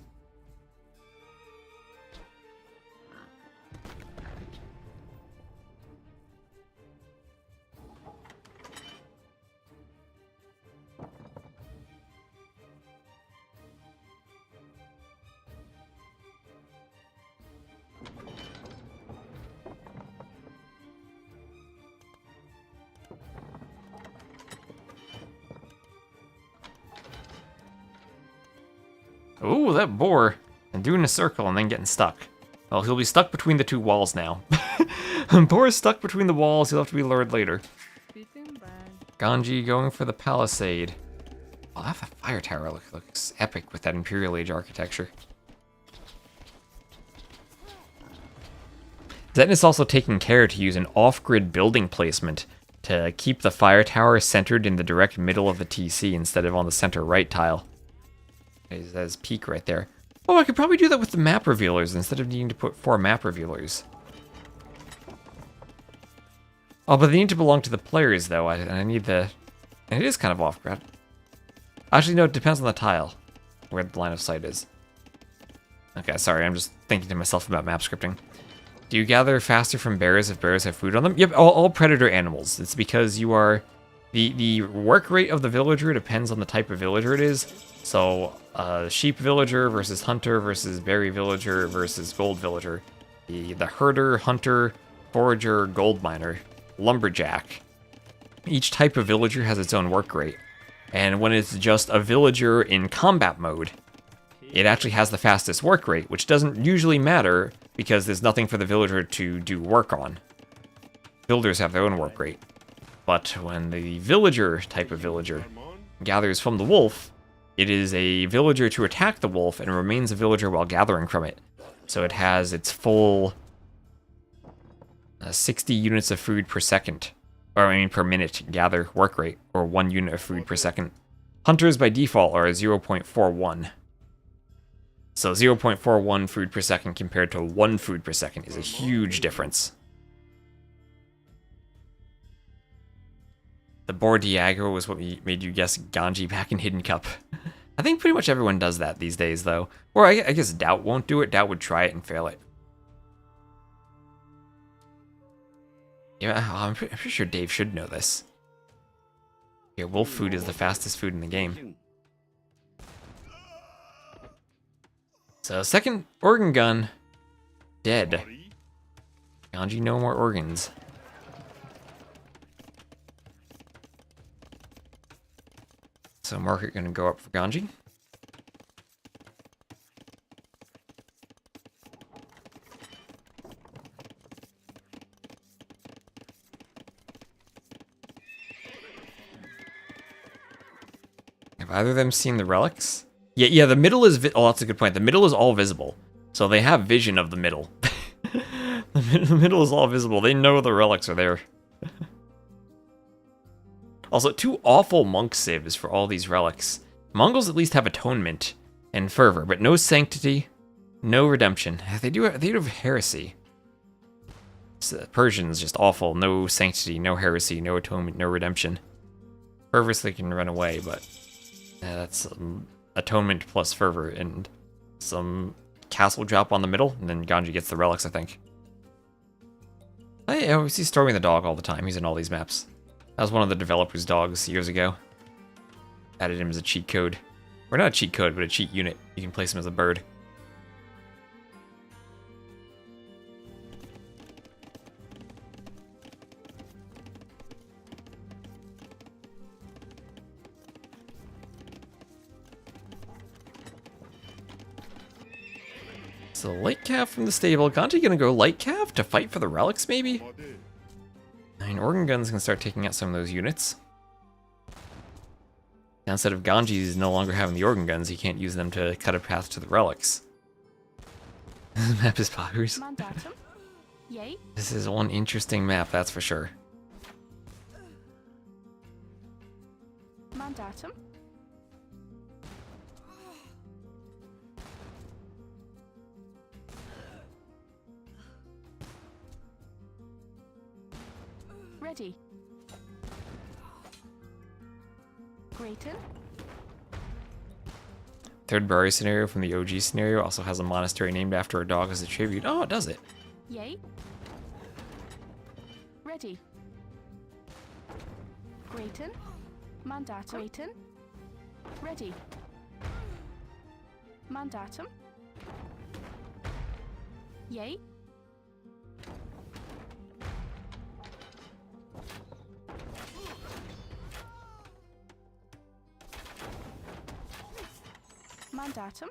Ooh, that boar. And doing a circle and then getting stuck. Well, he'll be stuck between the 2 walls now. Boar is stuck between the walls. He'll have to be lured later. Ganji going for the palisade. Oh, that fire tower looks epic with that Imperial Age architecture. Zetnus also taking care to use an off-grid building placement to keep the fire tower centered in the direct middle of the TC instead of on the center right tile. That's peak right there. Oh, I could probably do that with the map revealers instead of needing to put 4 map revealers. Oh, but they need to belong to the players, though. I need the... And it is kind of off-grid. Actually, no, it depends on the tile, where the line of sight is. Okay, sorry, I'm just thinking to myself about map scripting. Do you gather faster from bears if bears have food on them? Yep, all predator animals. It's because you are... The work rate of the villager depends on the type of villager it is. So, sheep villager versus hunter versus berry villager versus gold villager. The herder, hunter, forager, gold miner, lumberjack. Each type of villager has its own work rate. And when it's just a villager in combat mode, it actually has the fastest work rate, which doesn't usually matter because there's nothing for the villager to do work on. Builders have their own work rate. But when the villager type of villager gathers from the wolf, it is a villager to attack the wolf and remains a villager while gathering from it. So it has its full 60 units of food per second. Or I mean per minute gather work rate, or 1 unit of food per second. Hunters by default are 0.41. So 0.41 food per second compared to 1 food per second is a huge difference. The Bordiago was what made you guess Ganji back in Hidden Cup. I think pretty much everyone does that these days, though. Or I guess Doubt won't do it. Doubt would try it and fail it. Yeah, I'm pretty sure Dave should know this. Yeah, wolf food is the fastest food in the game. So, second organ gun, dead. Ganji, no more organs. So market gonna go up for Ganji. Have either of them seen the relics? Yeah, the middle is... Oh, that's a good point. The middle is all visible. So they have vision of the middle. The middle is all visible. They know the relics are there. Also, 2 awful monk civs for all these relics. Mongols at least have atonement and fervor, but no sanctity, no redemption. They do have heresy. Persians just awful. No sanctity, no heresy, no atonement, no redemption. Fervor so they can run away, but that's atonement plus fervor and some castle drop on the middle, and then Ganji gets the relics, I think. I always see Stormy the dog all the time. He's in all these maps. That was one of the developers' dogs years ago. Added him as a cheat code. Or not a cheat code, but a cheat unit. You can place him as a bird. So light cav from the stable. Ganji gonna go light cav to fight for the relics, maybe? I mean, organ guns can start taking out some of those units. Now, instead of Ganji's no longer having the organ guns, he can't use them to cut a path to the relics. This map is poggers. Mandatum. Yay. This is one interesting map, that's for sure. Mandatum. Ready. Grayton. Third Bari scenario from the OG scenario also has a monastery named after a dog as a tribute. Oh, it does it. Yay. Ready. Grayton. Mandatum. Grayton. Ready. Mandatum. Yay. Mandatum.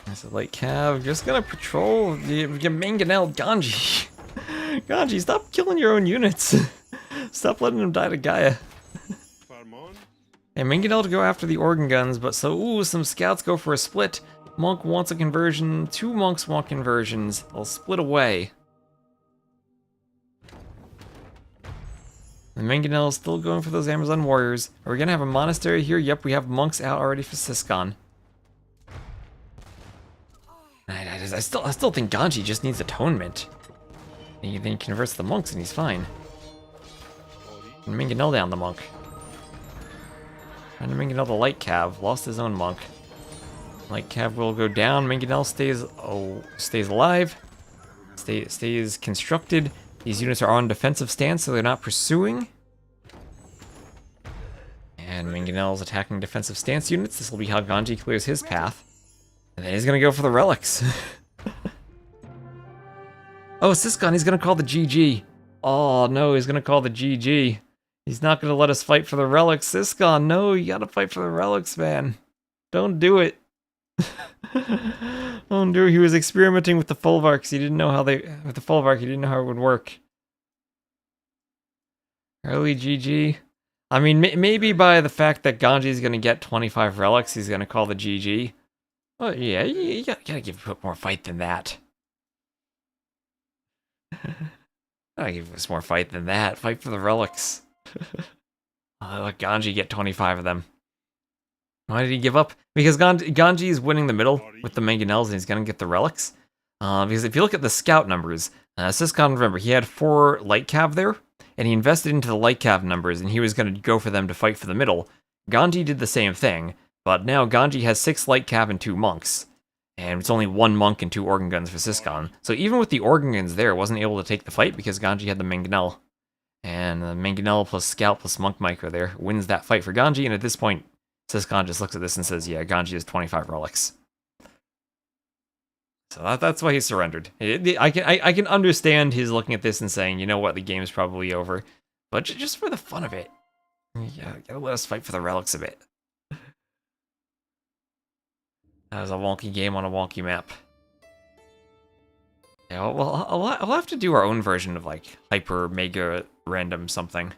That's a light cav. Just gonna patrol the Manganel Ganji. Ganji, stop killing your own units. Stop letting them die to Gaia. And Manganel to go after the organ guns, but so, ooh, some scouts go for a split. Monk wants a conversion. 2 monks want conversions. They'll split away. The Mangonel is still going for those Amazon warriors. Are we gonna have a monastery here? Yep, we have monks out already for Siscon. I still think Ganji just needs atonement. And then he converts the monks and he's fine. And Mangonel down the monk. Trying to Mangonel the light cav. Lost his own monk. Light cav will go down. Mangonel stays alive. Stays constructed. These units are on defensive stance, so they're not pursuing. And Mangonel's attacking defensive stance units. This will be how Ganji clears his path. And then he's gonna go for the relics. Oh, Siscon, he's gonna call the GG. Oh no, he's gonna call the GG. He's not gonna let us fight for the relics. Siscon, no, you gotta fight for the relics, man. Don't do it. Don't do it. He was experimenting with the Folvarks. He didn't know how he didn't know how it would work. Early GG. I mean, maybe by the fact that Ganji's gonna get 25 relics, he's gonna call the GG. Oh yeah, you gotta give it more fight than that. Gotta give us more fight than that. Fight for the relics. Let Ganji get 25 of them. Why did he give up? Because Ganji is winning the middle with the Mangonels and he's gonna get the relics. Because if you look at the scout numbers, Siscon, remember, he had 4 light cav there, and he invested into the light cav numbers, and he was gonna go for them to fight for the middle. Ganji did the same thing, but now Ganji has 6 light cav and 2 monks. And it's only 1 monk and 2 organ guns for Siscon. So even with the organ guns there, wasn't able to take the fight because Ganji had the Mangonel. And the Mangonel plus Scout plus Monk Micro there wins that fight for Ganji, and at this point, Siscon just looks at this and says, yeah, Ganji has 25 relics. So that's why he surrendered. I can understand his looking at this and saying, you know what, the game's probably over. But just for the fun of it, yeah, gotta let us fight for the relics a bit. That was a wonky game on a wonky map. Yeah, well, I'll have to do our own version of, like, hyper mega random something.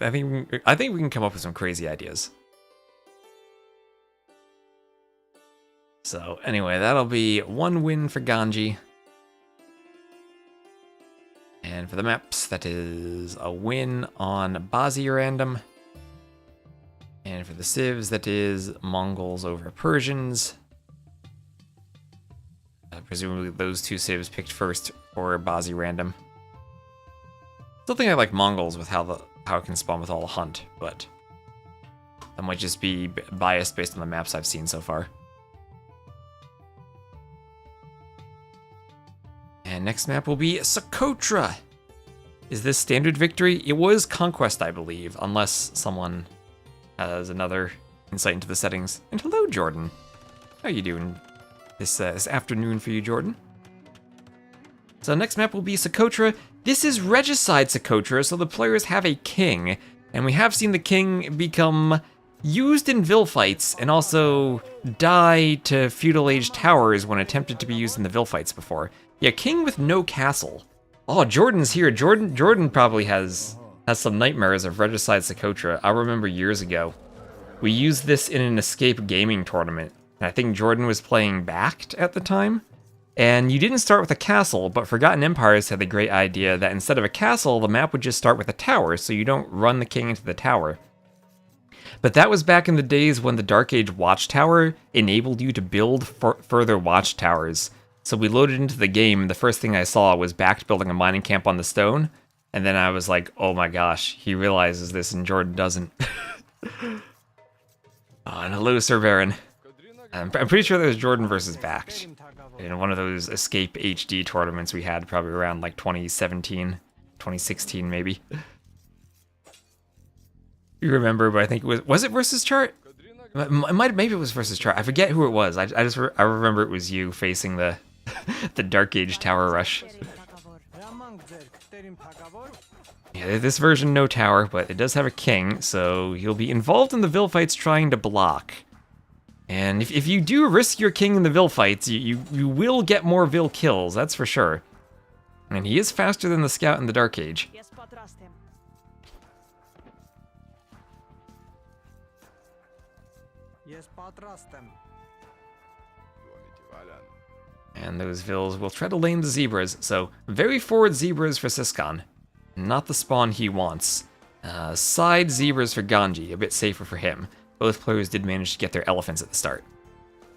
I think we can come up with some crazy ideas. So anyway, that'll be 1 win for Ganji. And for the maps, that is a win on Bazi random. And for the civs, that is Mongols over Persians. Presumably those 2 civs picked first for Bazi random. Still think I like Mongols with how it can spawn with all the hunt, but that might just be biased based on the maps I've seen so far. And next map will be Socotra. Is this standard victory? It was conquest, I believe, unless someone has another insight into the settings. And hello, Jordan. How you doing this afternoon for you, Jordan? So next map will be Socotra. This is Regicide Socotra, so the players have a king, and we have seen the king become used in Vil fights and also die to feudal age towers when attempted to be used in the Vil fights before. Yeah, king with no castle. Oh, Jordan's here. Jordan probably has some nightmares of Regicide Socotra. I remember years ago. We used this in an escape gaming tournament, and I think Jordan was playing backed at the time. And you didn't start with a castle, but Forgotten Empires had the great idea that instead of a castle, the map would just start with a tower, so you don't run the king into the tower. But that was back in the days when the Dark Age Watchtower enabled you to build further watchtowers. So we loaded into the game, and the first thing I saw was Backed building a mining camp on the stone, and then I was like, oh my gosh, he realizes this and Jordan doesn't. And hello, Sir Baron. I'm pretty sure that was Jordan versus Backed in one of those Escape HD tournaments we had probably around like 2017, 2016 maybe. You remember, but I think it was it versus Chart? Maybe it was versus Chart. I forget who it was. I remember it was you facing the the Dark Age Tower Rush. Yeah, this version no tower, but it does have a king, so he'll be involved in the Vil fights trying to block. And if you do risk your king in the Vil fights, you will get more Vil kills, that's for sure. And he is faster than the scout in the Dark Age. And those Vils will try to lane the zebras, so very forward zebras for Siscon. Not the spawn he wants. Side zebras for Ganji, a bit safer for him. Both players did manage to get their elephants at the start.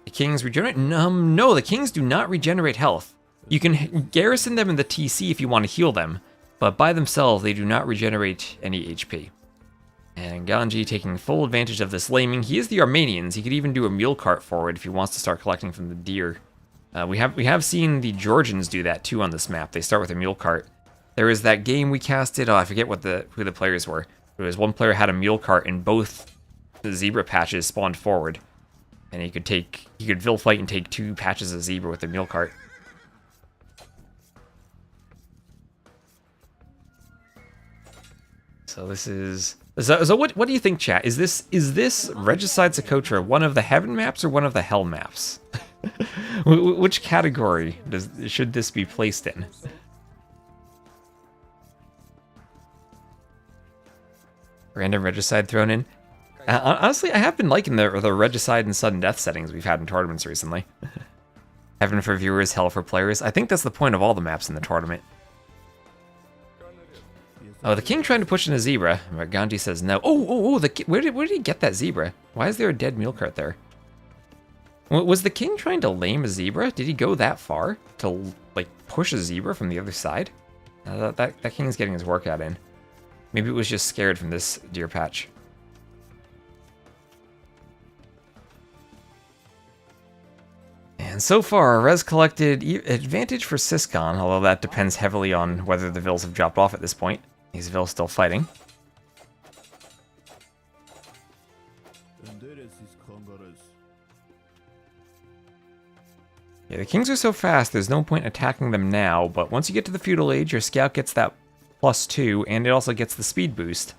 The kings regenerate? No, the kings do not regenerate health. You can garrison them in the TC if you want to heal them, but by themselves they do not regenerate any HP. And Ganji taking full advantage of this laming. He is the Armenians. He could even do a mule cart forward if he wants to start collecting from the deer. We have seen the Georgians do that too on this map. They start with a mule cart. There was that game we casted. I forget who the players were. It was one player had a mule cart and both the zebra patches spawned forward, and he could Vil fight and take 2 patches of zebra with the mule cart. So this is. So what do you think, chat? Is this Regicide Socotra one of the heaven maps or one of the hell maps? Which category should this be placed in? Random Regicide thrown in. Honestly, I have been liking the Regicide and sudden death settings we've had in tournaments recently. Heaven for viewers, hell for players. I think that's the point of all the maps in the tournament. Oh, the king trying to push in a zebra, but Ganji says no. Where did he get that zebra? Why is there a dead mule cart there? Was the king trying to lame a zebra? Did he go that far to, like, push a zebra from the other side? That king's getting his workout in. Maybe it was just scared from this deer patch. And so far, res collected advantage for Siscon, although that depends heavily on whether the Vils have dropped off at this point. These Vils still fighting. Yeah, the kings are so fast, there's no point attacking them now, but once you get to the feudal age, your scout gets that +2, and it also gets the speed boost.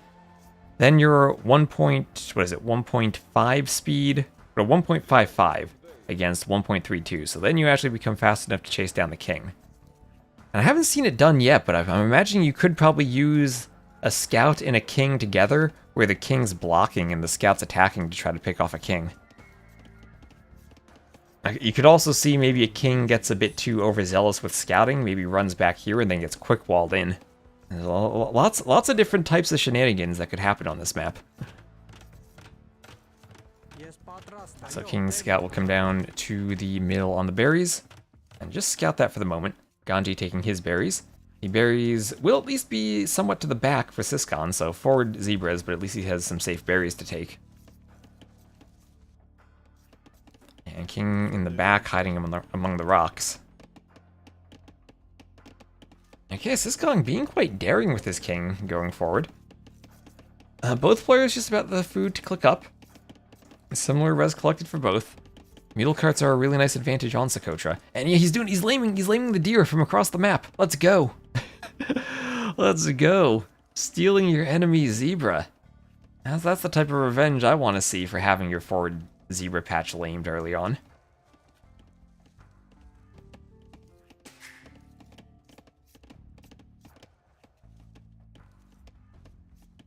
Then you're 1.5 speed, or 1.55 against 1.32, so then you actually become fast enough to chase down the king. And I haven't seen it done yet, but I'm imagining you could probably use a scout and a king together, where the king's blocking and the scout's attacking to try to pick off a king. You could also see maybe a king gets a bit too overzealous with scouting, maybe runs back here and then gets quick walled in. There's lots of different types of shenanigans that could happen on this map. So King's Scout will come down to the middle on the berries, and just scout that for the moment. Ganji taking his berries. The berries will at least be somewhat to the back for Siscon, so forward zebras, but at least he has some safe berries to take. And King in the back, hiding among the rocks. Okay, Siscon being quite daring with his king going forward. Both players just about the food to click up. Similar res collected for both. Mule carts are a really nice advantage on Socotra. And yeah, he's laming the deer from across the map. Let's go. Let's go. Stealing your enemy's zebra. That's the type of revenge I want to see for having your forward zebra patch lamed early on.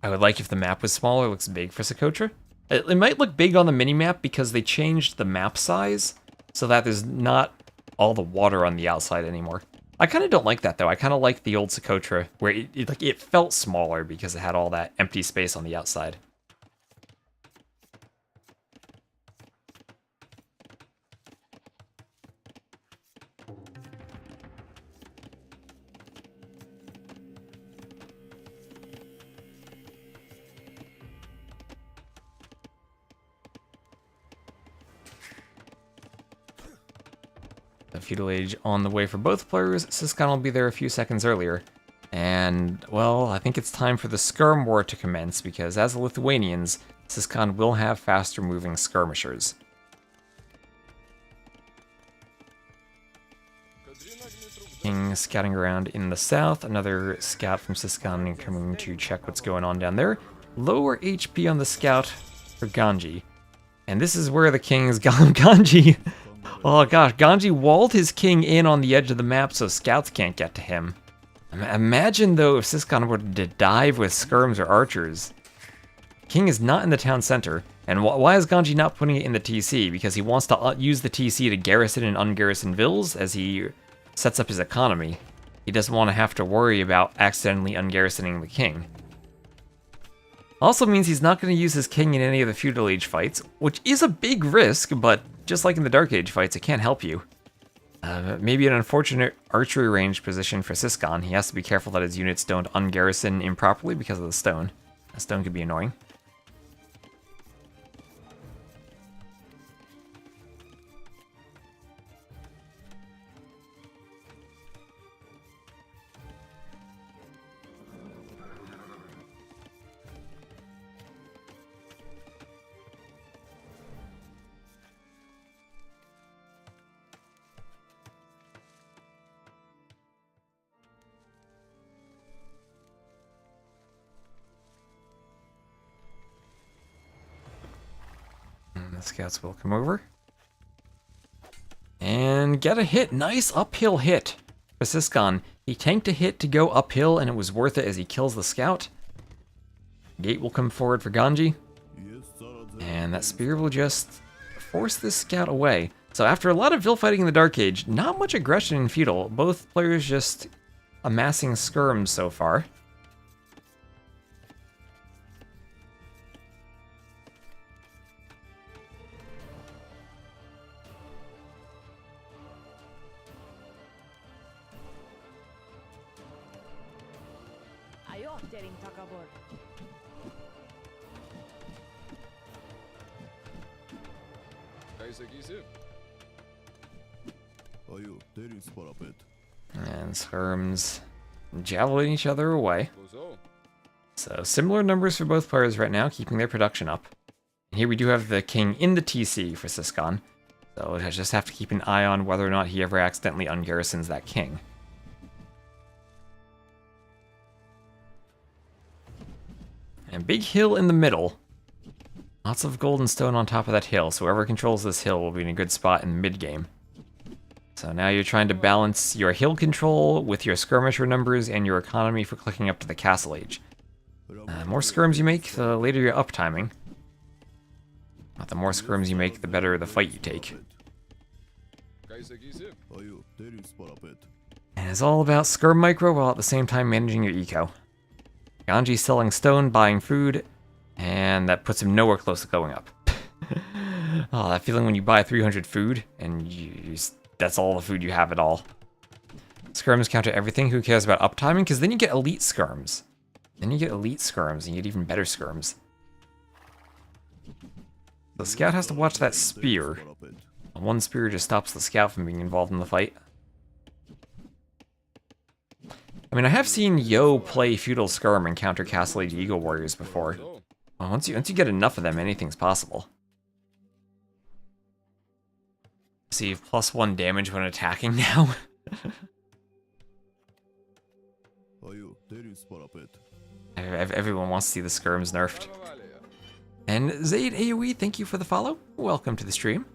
I would like if the map was smaller. It looks big for Socotra. It might look big on the minimap because they changed the map size so that there's not all the water on the outside anymore. I kind of don't like that though. I kind of like the old Socotra where it felt smaller because it had all that empty space on the outside. The feudal age on the way for both players. Siscon will be there a few seconds earlier. And, well, I think it's time for the skirm war to commence, because as the Lithuanians, Siscon will have faster moving skirmishers. King scouting around in the south. Another scout from Siscon coming to check what's going on down there. Lower HP on the scout for Ganji. And this is where the king's Ganji... Oh gosh, Ganji walled his king in on the edge of the map so scouts can't get to him. Imagine though if Siscon were to dive with skirms or archers. King is not in the town center, and why is Ganji not putting it in the TC? Because he wants to use the TC to garrison and ungarrison Vils as he sets up his economy. He doesn't want to have to worry about accidentally ungarrisoning the king. Also means he's not going to use his king in any of the Feudal Age fights, which is a big risk, but just like in the Dark Age fights, it can't help you. Maybe an unfortunate archery range position for Siscon. He has to be careful that his units don't ungarrison improperly because of the stone. The stone could be annoying. The scouts will come over. And get a hit. Nice uphill hit for Siscon. He tanked a hit to go uphill, and it was worth it as he kills the scout. Gate will come forward for Ganji. And that spear will just force this scout away. So after a lot of Vil fighting in the Dark Age, not much aggression in Feudal. Both players just amassing skirms so far. And skirms javelin each other away. So similar numbers for both players right now, keeping their production up. And here we do have the king in the TC for Siscon. So I just have to keep an eye on whether or not he ever accidentally ungarrisons that king. And big hill in the middle. Lots of gold and stone on top of that hill, so whoever controls this hill will be in a good spot in the mid-game. So now you're trying to balance your hill control with your skirmisher numbers and your economy for clicking up to the castle age. The more skirms you make, the later your uptiming. But the more skirms you make, the better the fight you take. And it's all about skirm micro while at the same time managing your eco. Ganji's selling stone, buying food, and that puts him nowhere close to going up. Oh, that feeling when you buy 300 food, and that's all the food you have at all. Skirms counter everything. Who cares about uptiming? Because then you get elite skirms. Then you get elite skirms, and you get even better skirms. The scout has to watch that spear. One spear just stops the scout from being involved in the fight. I mean, I have seen Yo play Feudal Skirm and counter Castle Age Eagle Warriors before. Well, once you get enough of them, anything's possible. See, +1 damage when attacking now. Everyone wants to see the skirms nerfed. And Zaid AoE, thank you for the follow. Welcome to the stream.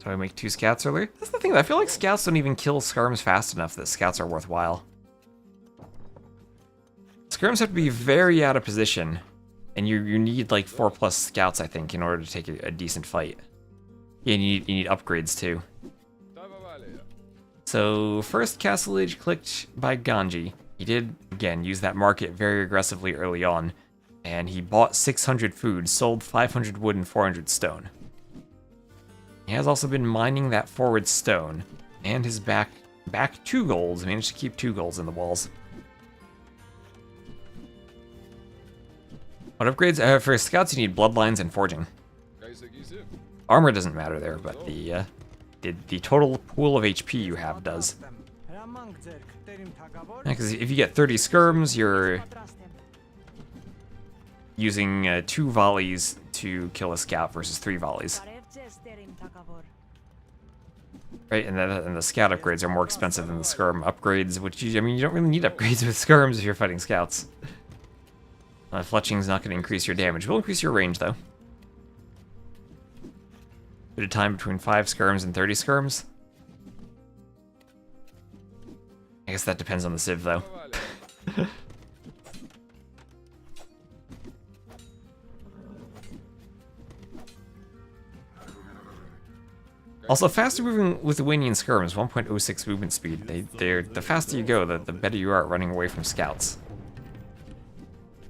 So I make 2 scouts earlier? That's the thing, I feel like scouts don't even kill skirms fast enough that scouts are worthwhile. Skirms have to be very out of position, and you need like 4+ scouts, I think, in order to take a decent fight. Yeah, and you need upgrades too. So first Castle Age clicked by Ganji. He did, again, use that market very aggressively early on, and he bought 600 food, sold 500 wood and 400 stone. He has also been mining that forward stone, and his back 2 golds, managed to keep 2 golds in the walls. What upgrades? For scouts you need bloodlines and forging. Armor doesn't matter there, but the total pool of HP you have does. Because if you get 30 skirms, you're using 2 volleys to kill a scout versus 3 volleys. Right, and the scout upgrades are more expensive than the skirm upgrades, which you don't really need upgrades with skirms if you're fighting scouts. Fletching's not going to increase your damage. It will increase your range, though. Bit of time between 5 skirms and 30 skirms. I guess that depends on the civ, though. Also, faster moving Lithuanian skirms, 1.06 movement speed. The faster you go, the better you are at running away from scouts.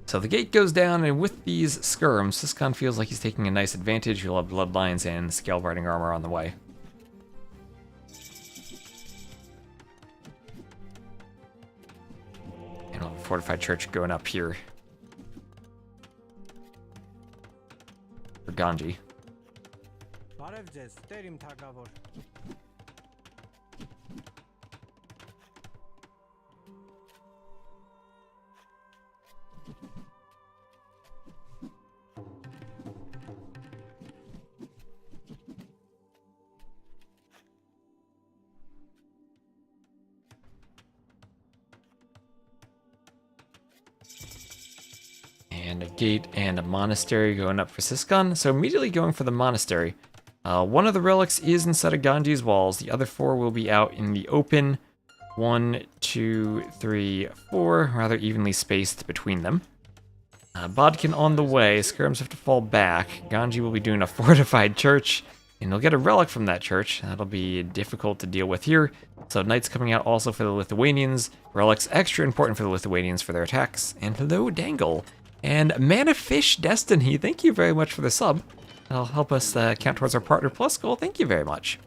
So the gate goes down, and with these skirms, Siscon feels like he's taking a nice advantage. He'll have bloodlines and scale riding armor on the way. And we'll have a fortified church going up here for Ganji. And a gate and a monastery going up for Siscon. So immediately going for the monastery. One of the relics is inside of Ganji's walls. The other 4 will be out in the open. 1, 2, 3, 4, rather evenly spaced between them. Bodkin on the way. Skirms have to fall back. Ganji will be doing a fortified church, and he'll get a relic from that church. That'll be difficult to deal with here. So knights coming out also for the Lithuanians. Relics extra important for the Lithuanians for their attacks. And hello, Dangle. And Mana Fish Destiny, thank you very much for the sub. That'll help us count towards our Partner Plus goal. Thank you very much.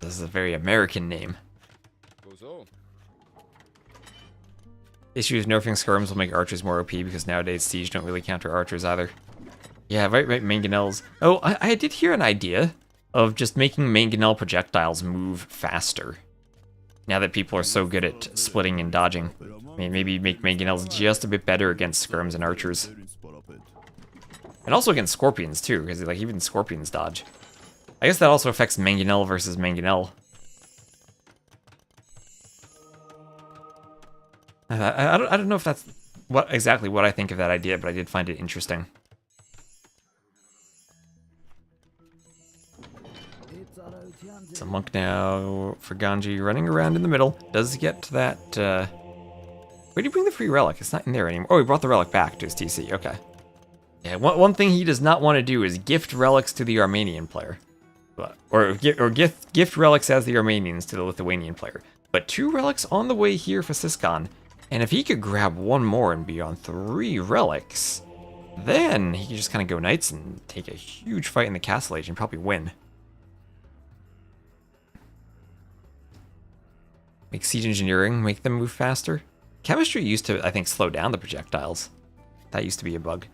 This is a very American name. Issue is nerfing skirms will make archers more OP because nowadays siege don't really counter archers either. Yeah, right, mangonels. Oh, I did hear an idea of just making mangonel projectiles move faster. Now that people are so good at splitting and dodging. I mean, maybe make mangonels just a bit better against skirms and archers. And also against scorpions too, because like even scorpions dodge. I guess that also affects mangonel versus mangonel. I don't know if that's exactly what I think of that idea, but I did find it interesting. So monk now for Ganji running around in the middle. Does get to that, where did he bring the free relic? It's not in there anymore. Oh, he brought the relic back to his TC, okay. Yeah, one thing he does not want to do is gift relics to the Armenian player. Or gift relics as the Armenians to the Lithuanian player. But 2 relics on the way here for Siscon. And if he could grab 1 more and be on 3 relics, then he could just kind of go knights and take a huge fight in the castle age and probably win. Make siege engineering, make them move faster. Chemistry used to, I think, slow down the projectiles. That used to be a bug.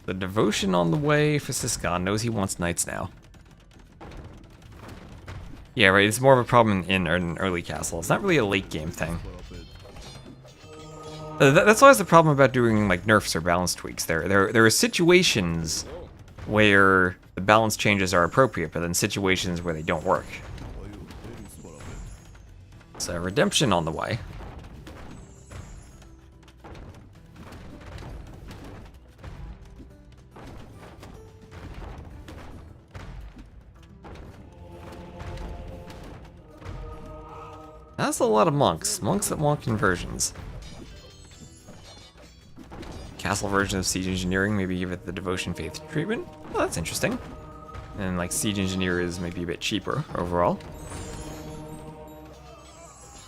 The devotion on the way for Siscon knows he wants knights now. Yeah, right, it's more of a problem in an early castle. It's not really a late game thing. That's always the problem about doing like nerfs or balance tweaks. There are situations where the balance changes are appropriate, but then situations where they don't work. So redemption on the way. That's a lot of monks. Monks that want conversions. Castle version of Siege Engineering, maybe give it the Devotion Faith treatment. Well, that's interesting. And like Siege Engineer is maybe a bit cheaper overall.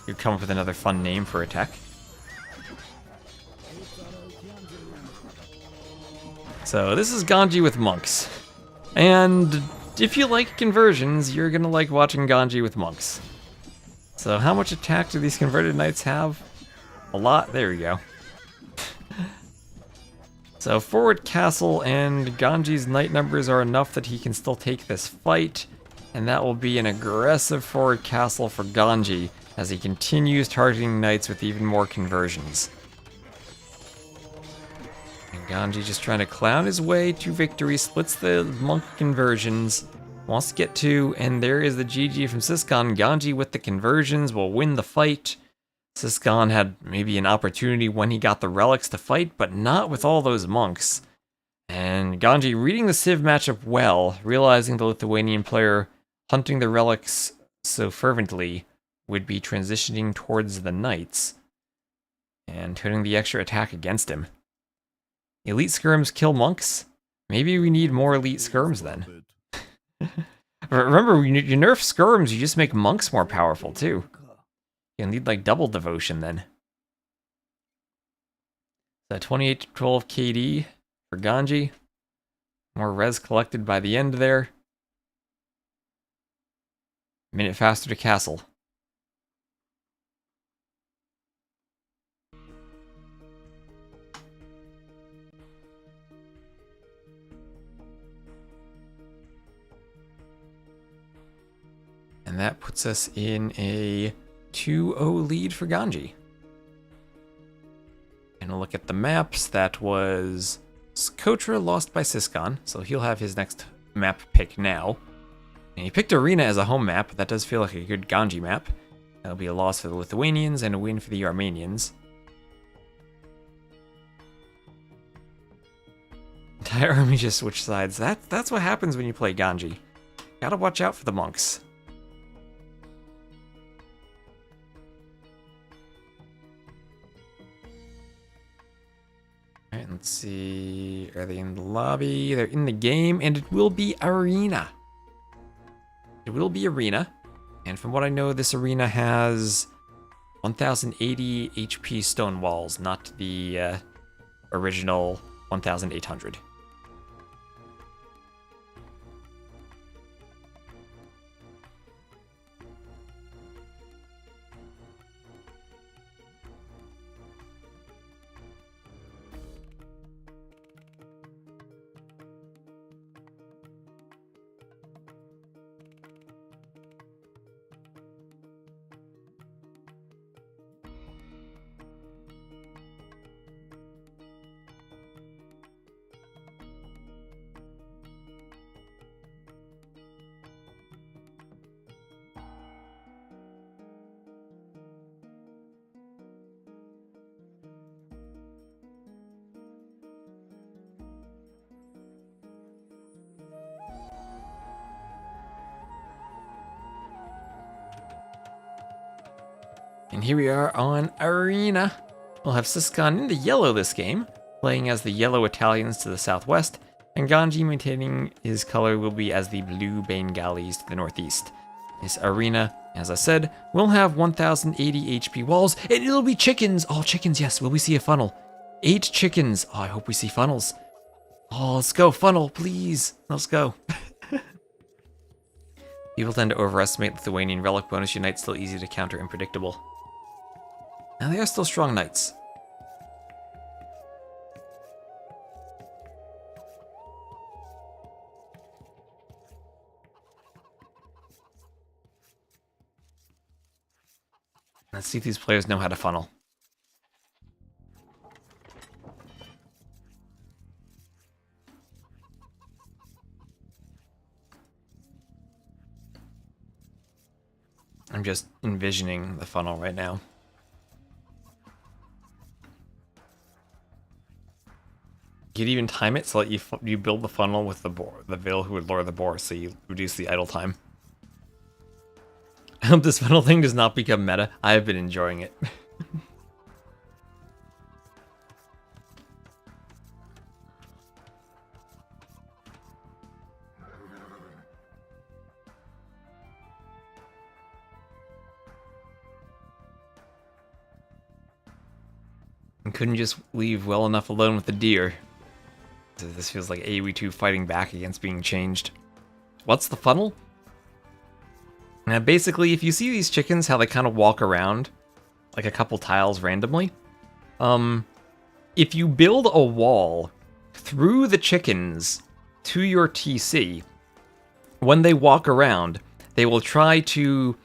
You'd come up with another fun name for a tech. So this is Ganji with monks. And if you like conversions, you're gonna like watching Ganji with monks. So how much attack do these converted knights have? A lot, there we go. So forward castle and Ganji's knight numbers are enough that he can still take this fight. And that will be an aggressive forward castle for Ganji as he continues targeting knights with even more conversions. And Ganji just trying to clown his way to victory, splits the monk conversions. Wants to get 2, and there is the GG from Siscon. Ganji with the conversions will win the fight. Siscon had maybe an opportunity when he got the relics to fight, but not with all those monks. And Ganji reading the Civ matchup well, realizing the Lithuanian player hunting the relics so fervently would be transitioning towards the knights and turning the extra attack against him. Elite skirms kill monks? Maybe we need more elite skirms then. Remember, when you nerf skirms, you just make monks more powerful too. You need like double devotion then. So 28 to 12 KD for Ganji. More res collected by the end there. Minute faster to castle. And that puts us in a 2-0 lead for Ganji. And we'll look at the maps. That was Kotra lost by Siscon, so he'll have his next map pick now. And he picked Arena as a home map. That does feel like a good Ganji map. That'll be a loss for the Lithuanians and a win for the Armenians. Entire army just switched sides. That's what happens when you play Ganji. Gotta watch out for the monks. Alright, let's see. Are they in the lobby? They're in the game, and it will be Arena. It will be Arena. And from what I know, this arena has 1080 HP stone walls, not the original 1800. And here we are on Arena. We'll have Siscon in the yellow this game, playing as the yellow Italians to the southwest, and Ganji maintaining his color will be as the blue Bengalis to the northeast. This arena, as I said, will have 1080 HP walls, and it'll be chickens! Oh, chickens, yes, will we see a funnel? 8 chickens! Oh, I hope we see funnels. Oh, let's go, funnel, please! Let's go. People tend to overestimate Lithuanian relic bonus unite, still easy to counter and predictable. Now they are still strong knights. Let's see if these players know how to funnel. I'm just envisioning the funnel right now. You could even time it so that you build the funnel with the Veil who would lure the boar, so you reduce the idle time. I hope this funnel thing does not become meta. I have been enjoying it. And couldn't just leave well enough alone with the deer. This feels like AoE2 fighting back against being changed. What's the funnel? Now basically, if you see these chickens, how they kind of walk around, like a couple tiles randomly, if you build a wall through the chickens to your TC, when they walk around, they will try to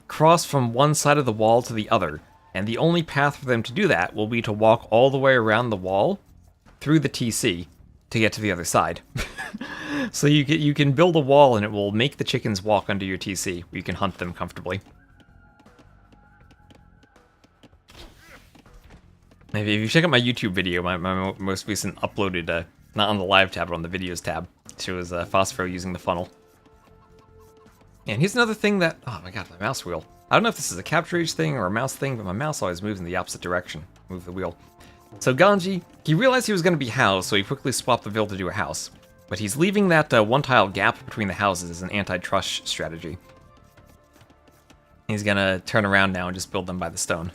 cross from one side of the wall to the other, and the only path for them to do that will be to walk all the way around the wall through the TC to get to the other side. So you can build a wall and it will make the chickens walk under your TC, where you can hunt them comfortably. If you check out my YouTube video, my most recent uploaded, not on the live tab, but on the videos tab, shows Phosphoro using the funnel. And here's another thing that, oh my god, my mouse wheel. I don't know if this is a capture age thing or a mouse thing, but my mouse always moves in the opposite direction. Move the wheel. So Ganji, he realized he was going to be housed, so he quickly swapped the Ville to do a house. But he's leaving that one tile gap between the houses as an anti-trush strategy. He's going to turn around now and just build them by the stone.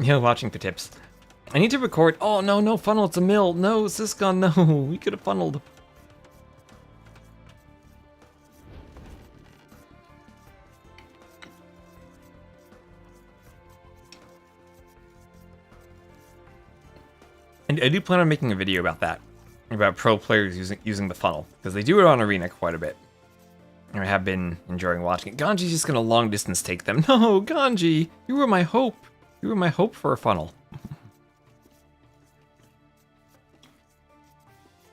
Yeah, watching for tips. I need to record. Oh, no, no funnel, it's a mill. No, Syscon, no. We could have funneled. And I do plan on making a video about that. About pro players using the funnel. Because they do it on Arena quite a bit. And I have been enjoying watching it. Ganji's just going to long distance take them. No, Ganji, you were my hope. You were my hope for a funnel.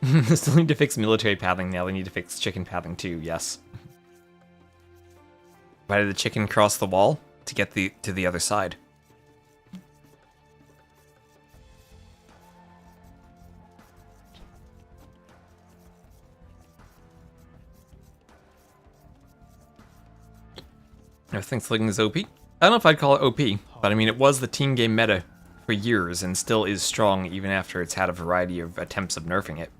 They still need to fix military pathing now. They need to fix chicken pathing too, yes. Why did the chicken cross the wall? To get to the other side. I think Sling is OP. I don't know if I'd call it OP, but I mean, it was the team game meta for years and still is strong even after it's had a variety of attempts of nerfing it.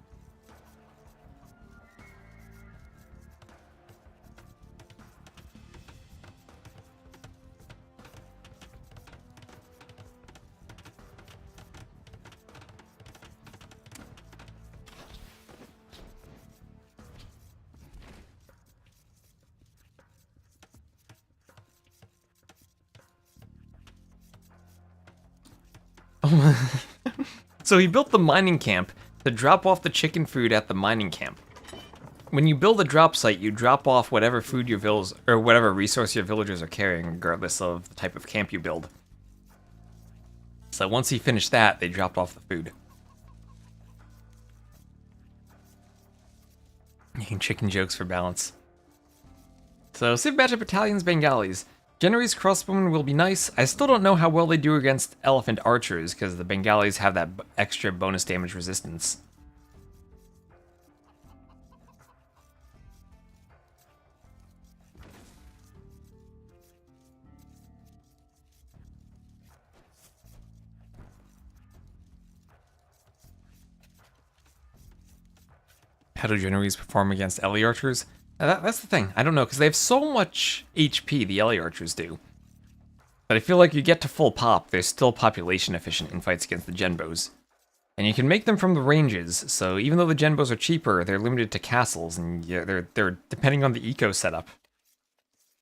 So he built the mining camp to drop off the chicken food at the mining camp. When you build a drop site, you drop off whatever food your villas or whatever resource your villagers are carrying, regardless of the type of camp you build. So once he finished that, they dropped off the food. Making chicken jokes for balance. So Civ Battle Battalions Bengalis. Genery's crossbowmen will be nice. I still don't know how well they do against elephant archers, because the Bengalis have that extra bonus damage resistance. How do Generys perform against Ellie archers? That's the thing. I don't know, because they have so much HP, the Ellie archers do. But I feel like you get to full pop, they're still population efficient in fights against the Genbos. And you can make them from the ranges, so even though the Genbos are cheaper, they're limited to castles, and they're depending on the eco setup.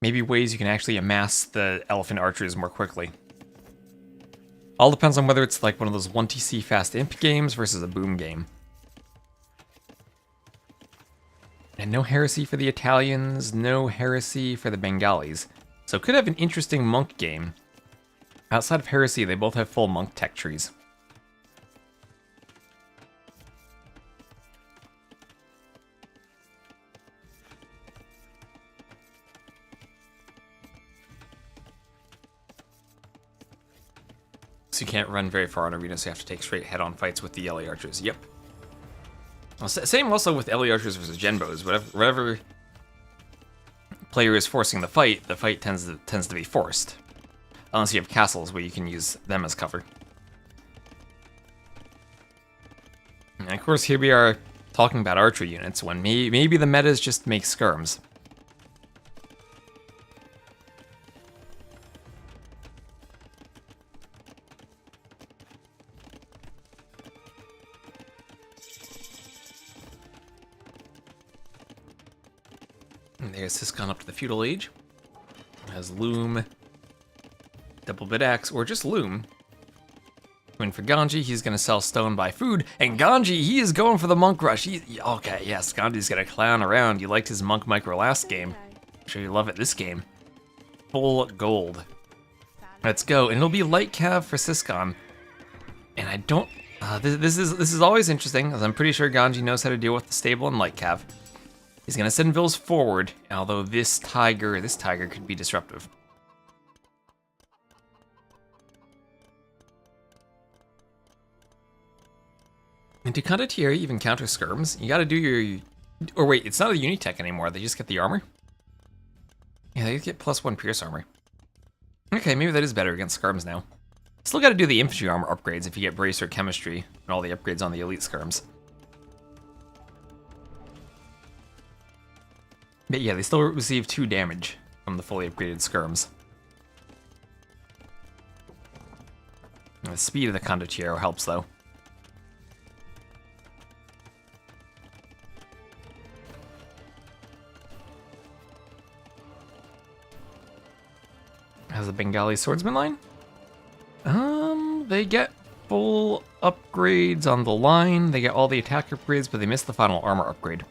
Maybe ways you can actually amass the elephant archers more quickly. All depends on whether it's like one of those 1TC fast imp games versus a boom game. And no heresy for the Italians, no heresy for the Bengalis. So could have an interesting monk game. Outside of heresy, they both have full monk tech trees. So you can't run very far in arena, so you have to take straight head-on fights with the Ellie archers. Yep. Well, same also with Ellie archers versus Genbos. Whatever player is forcing the fight tends to be forced. Unless you have castles where you can use them as cover. And of course, here we are talking about archery units when maybe the metas just make skirms. And there's Syscon up to the feudal age. Has loom, double bit axe, or just loom. When for Ganji, he's gonna sell stone buy food, and Ganji, he is going for the monk rush. Okay, yes, Ganji's gonna clown around. You liked his monk micro last game. I'm sure you love it this game. Full gold. Let's go, and it'll be light cav for Syscon. And I don't. This is always interesting, as I'm pretty sure Ganji knows how to deal with the stable and light cav. He's gonna send Vills forward, although this tiger could be disruptive. And to condottieri even counter skirms, you gotta do your... Or wait, it's not a unitech anymore, they just get the armor? Yeah, they get +1 pierce armor. Okay, maybe that is better against skirms now. Still gotta do the infantry armor upgrades if you get bracer chemistry and all the upgrades on the elite skirms. But yeah, they still receive 2 damage from the fully upgraded skirms. And the speed of the condottiero helps though. How's the Bengali swordsman line? They get full upgrades on the line. They get all the attack upgrades, but they miss the final armor upgrade.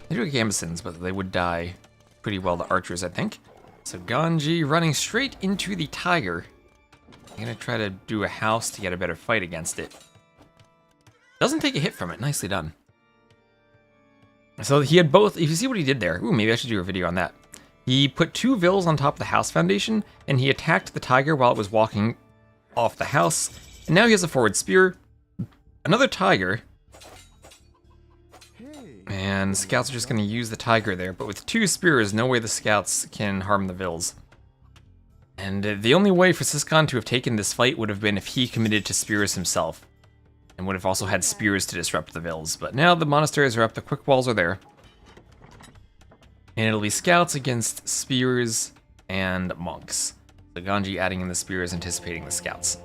They do get gambesons, but they would die pretty well to archers, I think. So Ganji running straight into the tiger. I'm gonna try to do a house to get a better fight against it. Doesn't take a hit from it. Nicely done. So he had both. If you see what he did there, ooh, maybe I should do a video on that. He put 2 vills on top of the house foundation, and he attacked the tiger while it was walking off the house. And now he has a forward spear, another tiger, and scouts are just going to use the tiger there. But with 2 spears, no way the scouts can harm the vills. And the only way for Siscon to have taken this fight would have been if he committed to spears himself, and would have also had spears to disrupt the vills. But now the monasteries are up, the quick walls are there. And it'll be scouts against spears and monks. So Ganji adding in the spears, anticipating the scouts.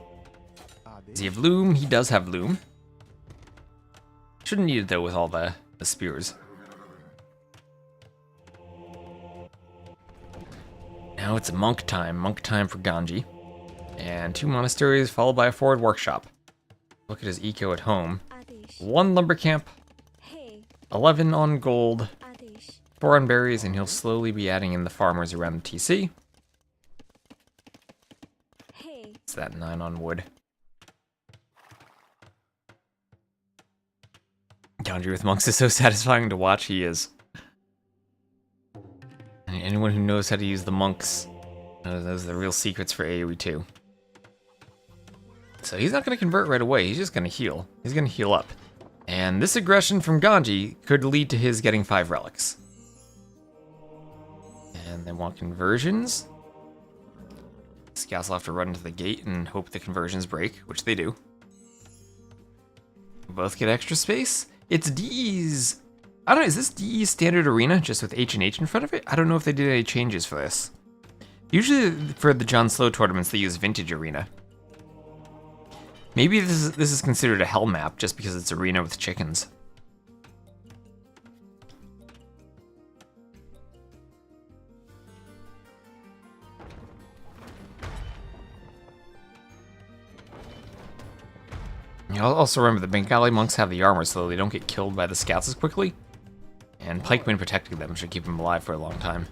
Does he have loom? He does have loom. Shouldn't need it though with all the spears. Now it's monk time for Ganji. And 2 monasteries followed by a forward workshop. Look at his eco at home. 1 lumber camp, 11 on gold, 4 on berries, and he'll slowly be adding in the farmers around the TC. It's that 9 on wood. Ganji with monks is so satisfying to watch, he is. And anyone who knows how to use the monks knows the real secrets for AoE 2. So he's not going to convert right away, he's just going to heal. He's going to heal up. And this aggression from Ganji could lead to his getting 5 relics. And they want conversions. Scouts will have to run into the gate and hope the conversions break, which they do. Both get extra space. It's DE's... I don't know, is this DE's standard arena just with H and H in front of it? I don't know if they did any changes for this. Usually for the John Slow tournaments, they use Vintage Arena. Maybe this is considered a hell map just because it's arena with chickens. Also remember, the Bengali monks have the armor so they don't get killed by the scouts as quickly. And pikemen protecting them should keep them alive for a long time.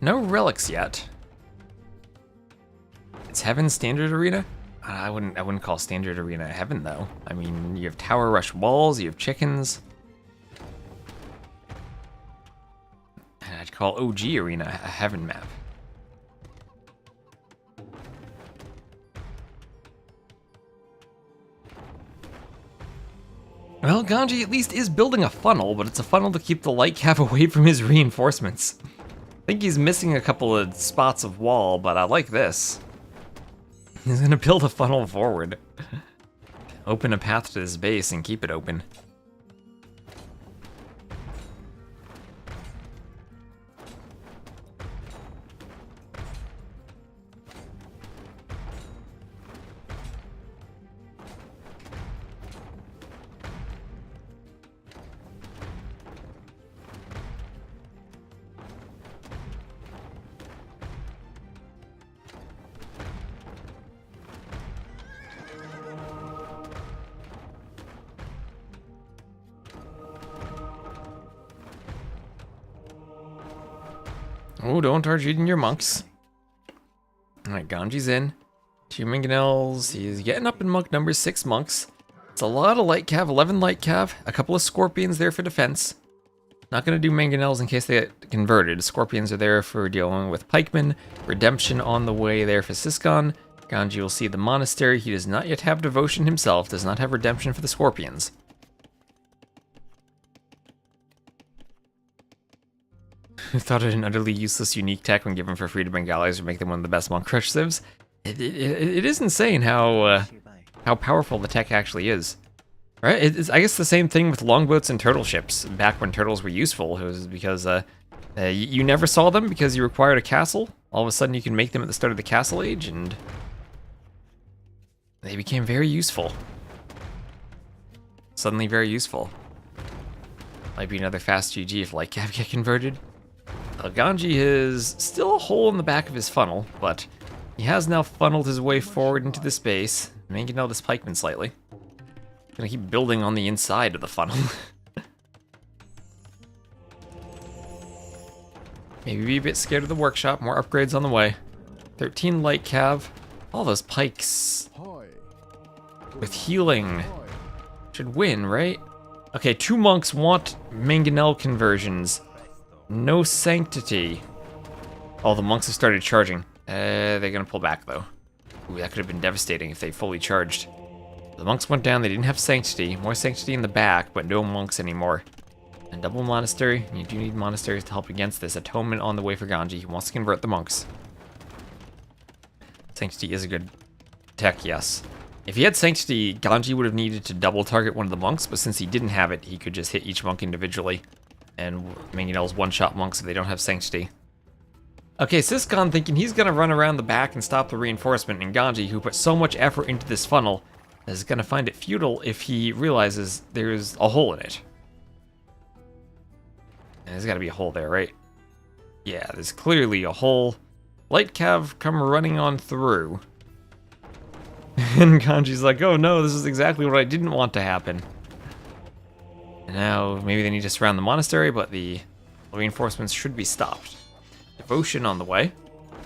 No relics yet. It's Heaven standard arena? I wouldn't call standard arena Heaven though. I mean, you have tower rush walls, you have chickens. And I'd call OG arena a Heaven map. Well, Ganji at least is building a funnel, but it's a funnel to keep the light cav away from his reinforcements. I think he's missing a couple of spots of wall, but I like this. He's gonna build a funnel forward. Open a path to this base and keep it open. Oh, don't start eating your monks. Alright, Ganji's in. 2 mangonels. He's getting up in monk numbers, 6 monks. It's a lot of light cav, 11 light cav. A couple of scorpions there for defense. Not going to do mangonels in case they get converted. Scorpions are there for dealing with pikemen. Redemption on the way there for Siscon. Ganji will see the monastery. He does not yet have devotion himself, does not have redemption for the scorpions. Who thought it an utterly useless unique tech when given for free to Bengalis would make them one of the best monk crush civs? It is insane how powerful the tech actually is. Right? It's, I guess, the same thing with longboats and turtle ships. Back when turtles were useful, it was because you never saw them because you required a castle. All of a sudden you can make them at the start of the castle age, and they became very useful. Suddenly very useful. Might be another fast GG if LightCav get converted. Ganji is still a hole in the back of his funnel, but he has now funneled his way forward into the space, making out this pikeman slightly. Gonna keep building on the inside of the funnel. Maybe be a bit scared of the workshop, more upgrades on the way. 13 light cav. All those pikes with healing should win, right? Okay, 2 monks want mangonel conversions. No sanctity. Oh, the monks have started charging. They're gonna pull back though. Ooh, that could have been devastating if they fully charged. The monks went down, they didn't have sanctity. More sanctity in the back, but no monks anymore. And double monastery. You do need monasteries to help against this. Atonement on the way for Ganji. He wants to convert the monks. Sanctity is a good tech, yes. If he had sanctity, Ganji would have needed to double target one of the monks, but since he didn't have it, he could just hit each monk individually. And Mangonel's one-shot monks if they don't have sanctity. Okay, Siscon thinking he's gonna run around the back and stop the reinforcement, and Ganji, who put so much effort into this funnel, is gonna find it futile if he realizes there's a hole in it. And there's gotta be a hole there, right? Yeah, there's clearly a hole. Light Cav come running on through. And Ganji's like, oh no, this is exactly what I didn't want to happen. And now, maybe they need to surround the monastery, but the reinforcements should be stopped. Devotion on the way.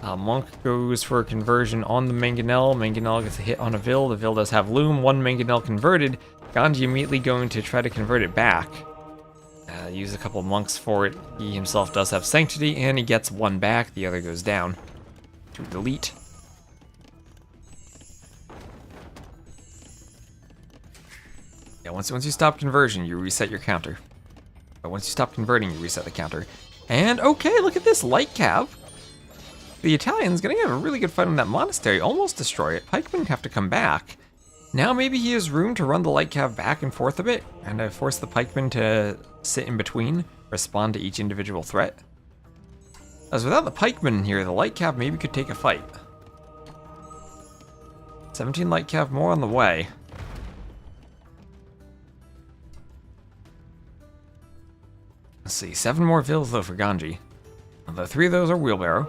Monk goes for a conversion on the Mangonel. Mangonel gets a hit on a Vil. The Vil does have Loom. 1 Mangonel converted. Ganji immediately going to try to convert it back. Use a couple monks for it. He himself does have Sanctity, and he gets 1 back. The other goes down. To delete. Yeah, once you stop conversion, you reset your counter. But once you stop converting, you reset the counter. And okay, look at this, Light Cav. The Italian's gonna have a really good fight on that monastery, almost destroy it. Pikemen have to come back. Now maybe he has room to run the Light Cav back and forth a bit, and force the pikemen to sit in between, respond to each individual threat. As without the pikemen here, the Light Cav maybe could take a fight. 17 Light Cav more on the way. Let's see, 7 more Vils though for Ganji. Although 3 of those are wheelbarrow.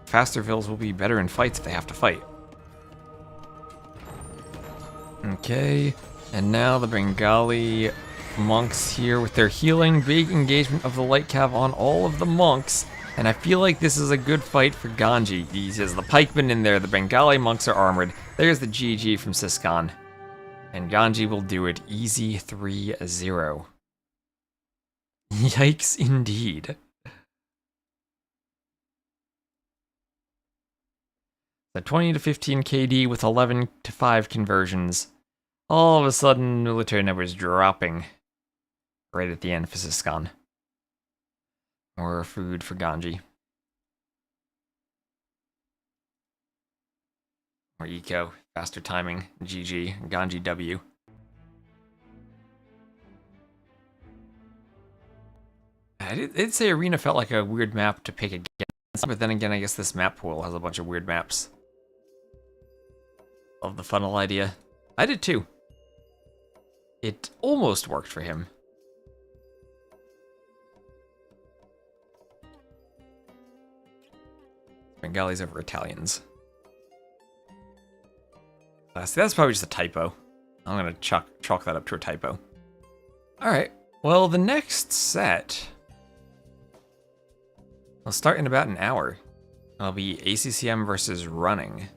Faster Vils will be better in fights if they have to fight. Okay, and now the Bengali monks here with their healing. Big engagement of the Light Cav on all of the monks. And I feel like this is a good fight for Ganji. He says the pikemen in there, the Bengali monks are armored. There's the GG from Siscon. And Ganji will do it easy 3-0. Yikes indeed. So 20 to 15 KD with 11 to 5 conversions. All of a sudden, military numbers dropping right at the end for Siscon. More food for Ganji. More eco, faster timing, GG, Ganji W. I did say Arena felt like a weird map to pick against, but then again, I guess this map pool has a bunch of weird maps. Love the funnel idea. I did too. It almost worked for him. Bengalis over Italians. See, that's probably just a typo. I'm gonna chalk that up to a typo. Alright, well the next set will start in about an hour. It'll be ACCM versus running.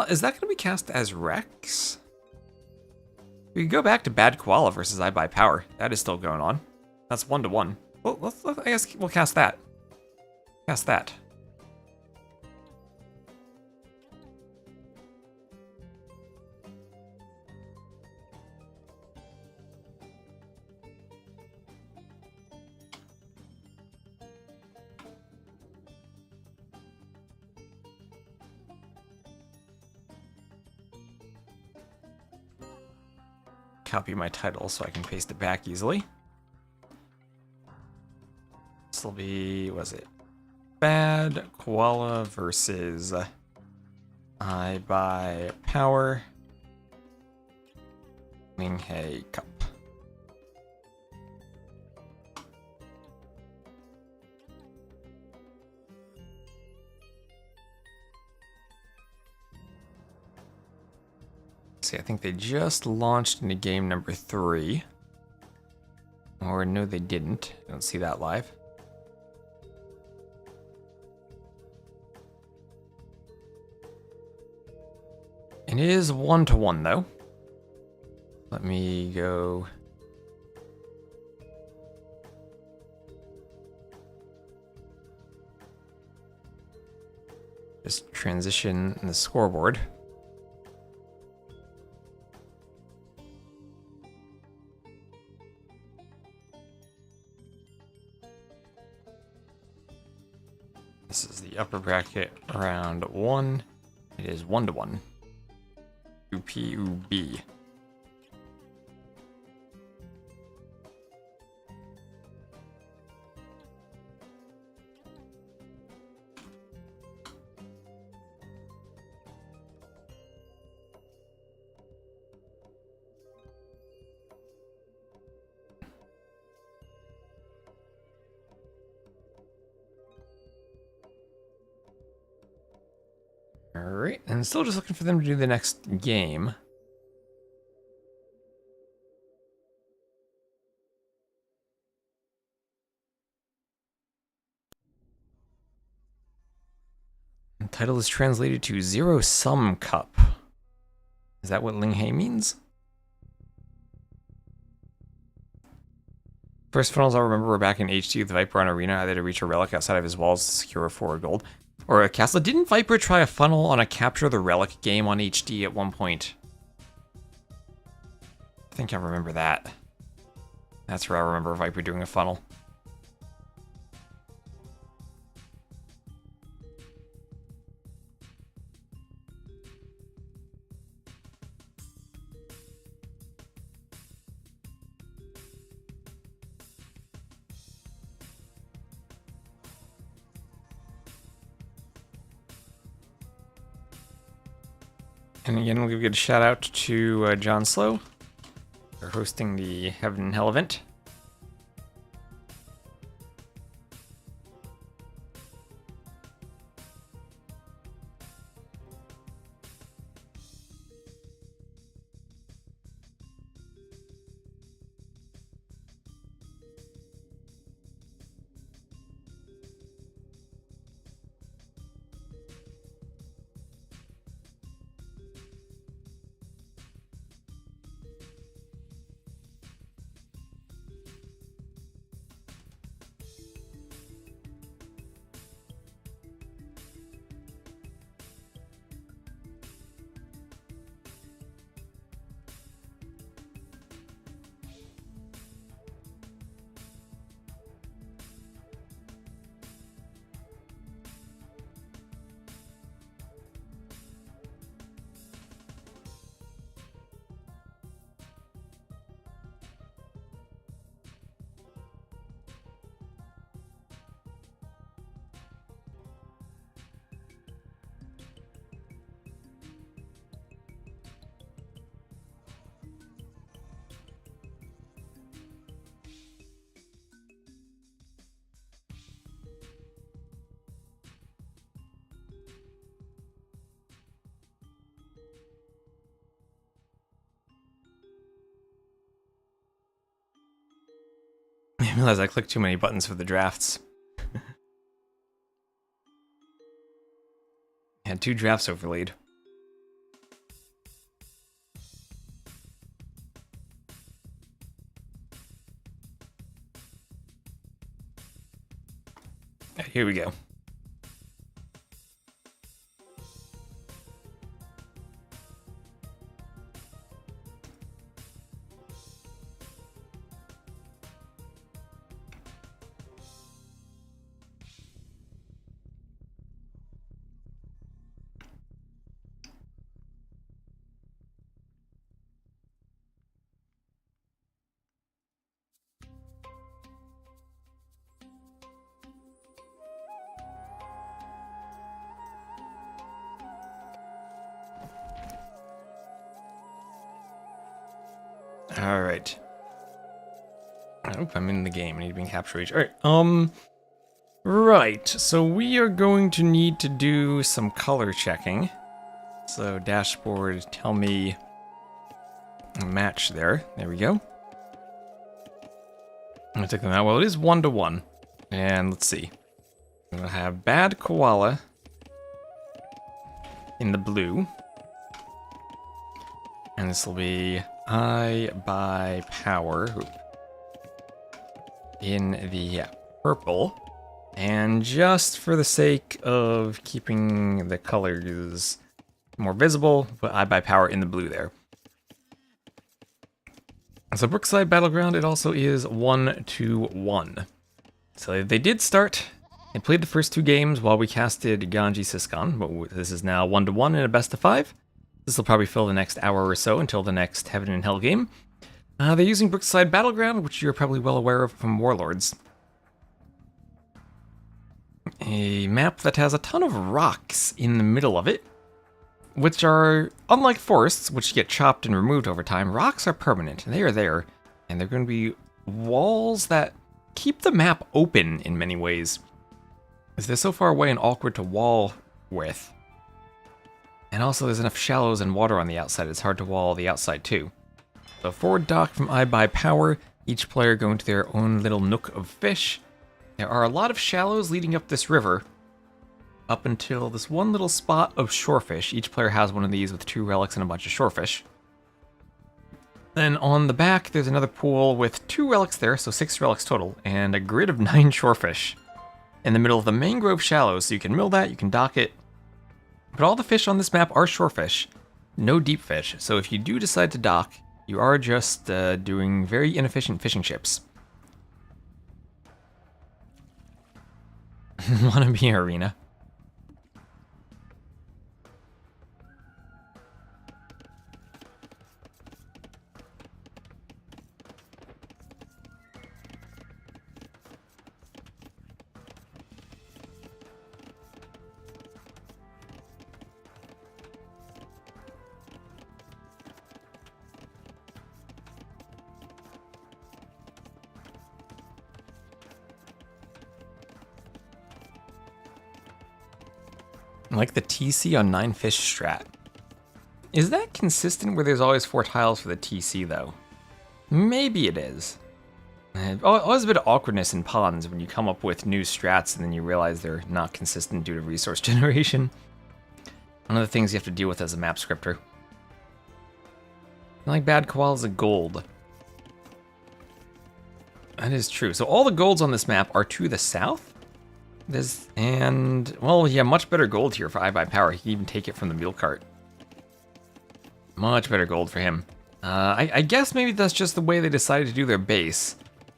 Is that going to be cast as Rex? We can go back to Bad Koala versus I Buy Power. That is still going on. That's 1-1. Well, I guess we'll cast that. Cast that. copy my title so I can paste it back easily. This will be, was it? Bad Koala versus I Buy Power LingHe Cup. See, I think they just launched into game number 3. Or no, they didn't. I don't see that live. It is 1-1 though. Let me go. Just transition the scoreboard. This is the upper bracket, round 1. It is 1-1. UPUB. Alright, and still just looking for them to do the next game. The title is translated to Zero Sum Cup. Is that what LingHe means? First finals I remember were back in HD with Viper on Arena. I had to reach a relic outside of his walls to secure a 4 gold. Or a castle. Didn't Viper try a funnel on a Capture the Relic game on HD at one point? I think I remember that. That's where I remember Viper doing a funnel. And again, we'll give a shout out to John Slow for hosting the Heaven and Hell event. I realized I clicked too many buttons for the drafts. Had 2 drafts overlaid. Here we go. Alright. Oh, I'm in the game. I need to be in capture age. Alright, right. So we are going to need to do some color checking. So dashboard, tell me a match there. There we go. I'm gonna take them out. Well, it is 1-1. And let's see. I'm gonna have Bad Koala in the blue. And this will be I Buy Power in the purple. And just for the sake of keeping the colors more visible, put I Buy Power in the blue there. So Brookside Battleground, it also is 1-1. So they did start. They played the first 2 games while we casted Ganji Siscon, but this is now 1-1 in a best of 5. This will probably fill the next hour or so until the next Heaven and Hell game. They're using Brookside Battleground, which you're probably well aware of from Warlords. A map that has a ton of rocks in the middle of it, which are, unlike forests, which get chopped and removed over time, rocks are permanent. They are there, and they're going to be walls that keep the map open in many ways, as they're so far away and awkward to wall with. And also there's enough shallows and water on the outside, it's hard to wall the outside too. So forward dock from I Buy Power, each player going to their own little nook of fish. There are a lot of shallows leading up this river, up until this one little spot of shorefish. Each player has one of these with 2 relics and a bunch of shorefish. Then on the back, there's another pool with 2 relics there, so 6 relics total, and a grid of 9 shorefish in the middle of the mangrove shallows, so you can mill that, you can dock it. But all the fish on this map are shorefish, no deep fish, so if you do decide to dock, you are just doing very inefficient fishing ships. Wanna be arena? I like the TC on 9 fish strat. Is that consistent where there's always 4 tiles for the TC though? Maybe it is. Always a bit of awkwardness in ponds when you come up with new strats and then you realize they're not consistent due to resource generation. One of the things you have to deal with as a map scripter. I like Bad Koala's a gold. That is true. So all the golds on this map are to the south? Well, yeah, much better gold here for I Buy Power. He can even take it from the mule cart. Much better gold for him. I guess maybe that's just the way they decided to do their base,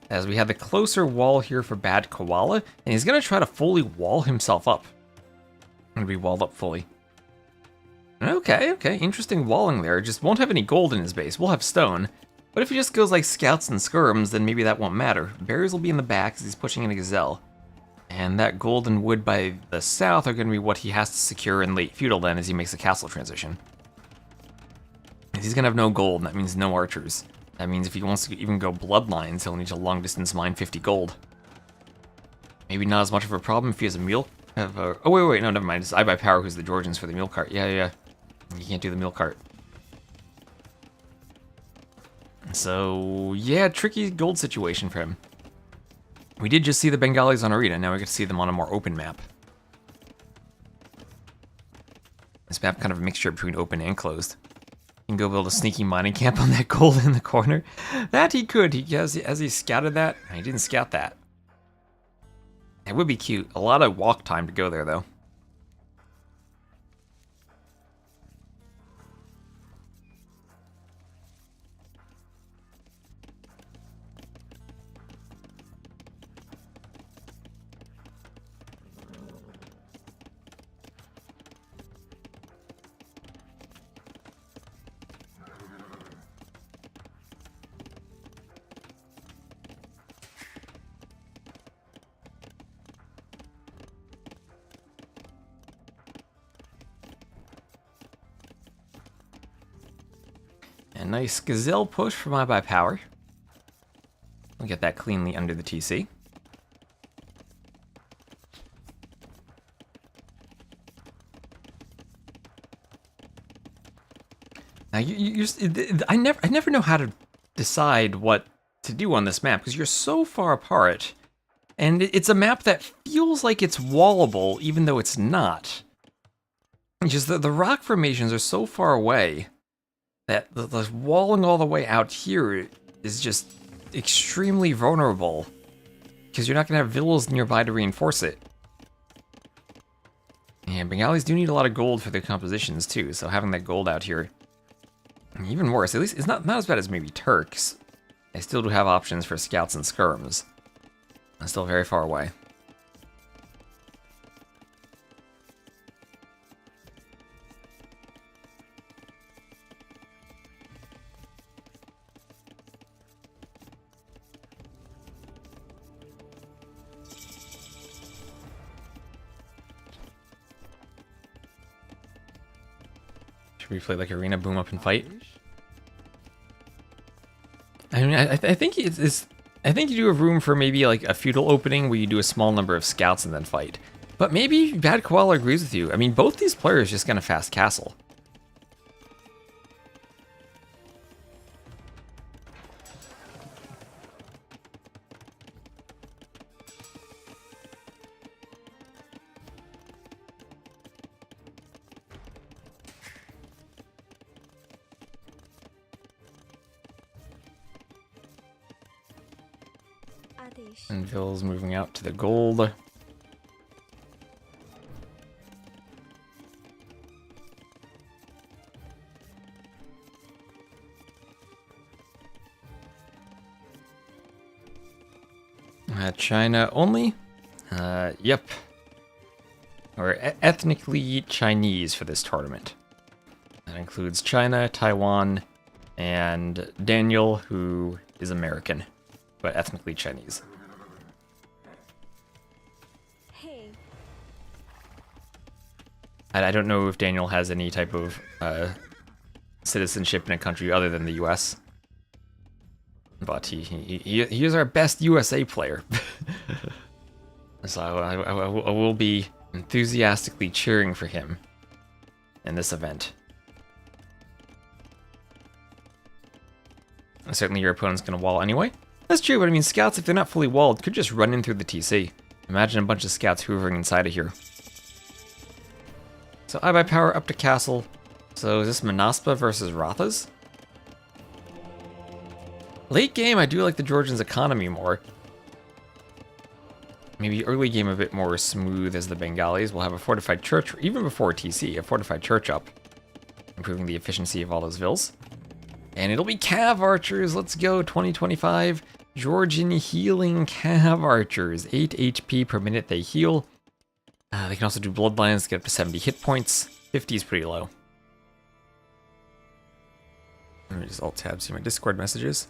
as we have the closer wall here for Bad Koala, and he's going to try to fully wall himself up. Going to be walled up fully. Okay, interesting walling there. Just won't have any gold in his base. We'll have stone. But if he just goes like scouts and skirms, then maybe that won't matter. Berries will be in the back as he's pushing in a gazelle. And that golden wood by the south are going to be what he has to secure in late feudal then as he makes a castle transition. He's going to have no gold, and that means no archers. That means if he wants to even go bloodlines, he'll need to long distance mine 50 gold. Maybe not as much of a problem if he has a mule. Oh wait, no, never mind. It's I Buy Power who's the Georgians for the mule cart. Yeah. You can't do the mule cart. So yeah, tricky gold situation for him. We did just see the Bengalis on Arena, now we get to see them on a more open map. This map kind of a mixture between open and closed. You can go build a sneaky mining camp on that gold in the corner. That he could, as he scouted that. He didn't scout that. It would be cute. A lot of walk time to go there though. A nice gazelle push for my by power. We'll get that cleanly under the TC. Now I never know how to decide what to do on this map because you're so far apart, and it's a map that feels like it's wallable even though it's not. Just the rock formations are so far away that the walling all the way out here is just extremely vulnerable because you're not going to have villas nearby to reinforce it. And Bengalis do need a lot of gold for their compositions too, so having that gold out here, even worse, at least it's not as bad as maybe Turks. They still do have options for scouts and skirms. I'm still very far away. Should we play like arena, boom up and fight? I mean, I think I think you do have room for maybe like a feudal opening where you do a small number of scouts and then fight. But maybe Bad Koala agrees with you. I mean, both these players just gonna fast castle. And Ville's moving out to the gold. China only? Yep. We're ethnically Chinese for this tournament. That includes China, Taiwan, and Daniel, who is American, but ethnically Chinese. Hey. I don't know if Daniel has any type of citizenship in a country other than the US. But he is our best USA player. So I will be enthusiastically cheering for him in this event. And certainly your opponent's going to wall anyway. That's true, but I mean, scouts, if they're not fully walled, could just run in through the TC. Imagine a bunch of scouts hoovering inside of here. So I buy power up to castle. So is this Manaspa versus Rathas? Late game, I do like the Georgians' economy more. Maybe early game a bit more smooth as the Bengalis will have a fortified church, even before TC, a fortified church up, improving the efficiency of all those vills. And it'll be Cav Archers, let's go, 2025. Georgian healing Cav Archers, 8 HP per minute they heal. They can also do Bloodlines to get up to 70 hit points. 50 is pretty low. Let me just alt-tab, see my Discord messages.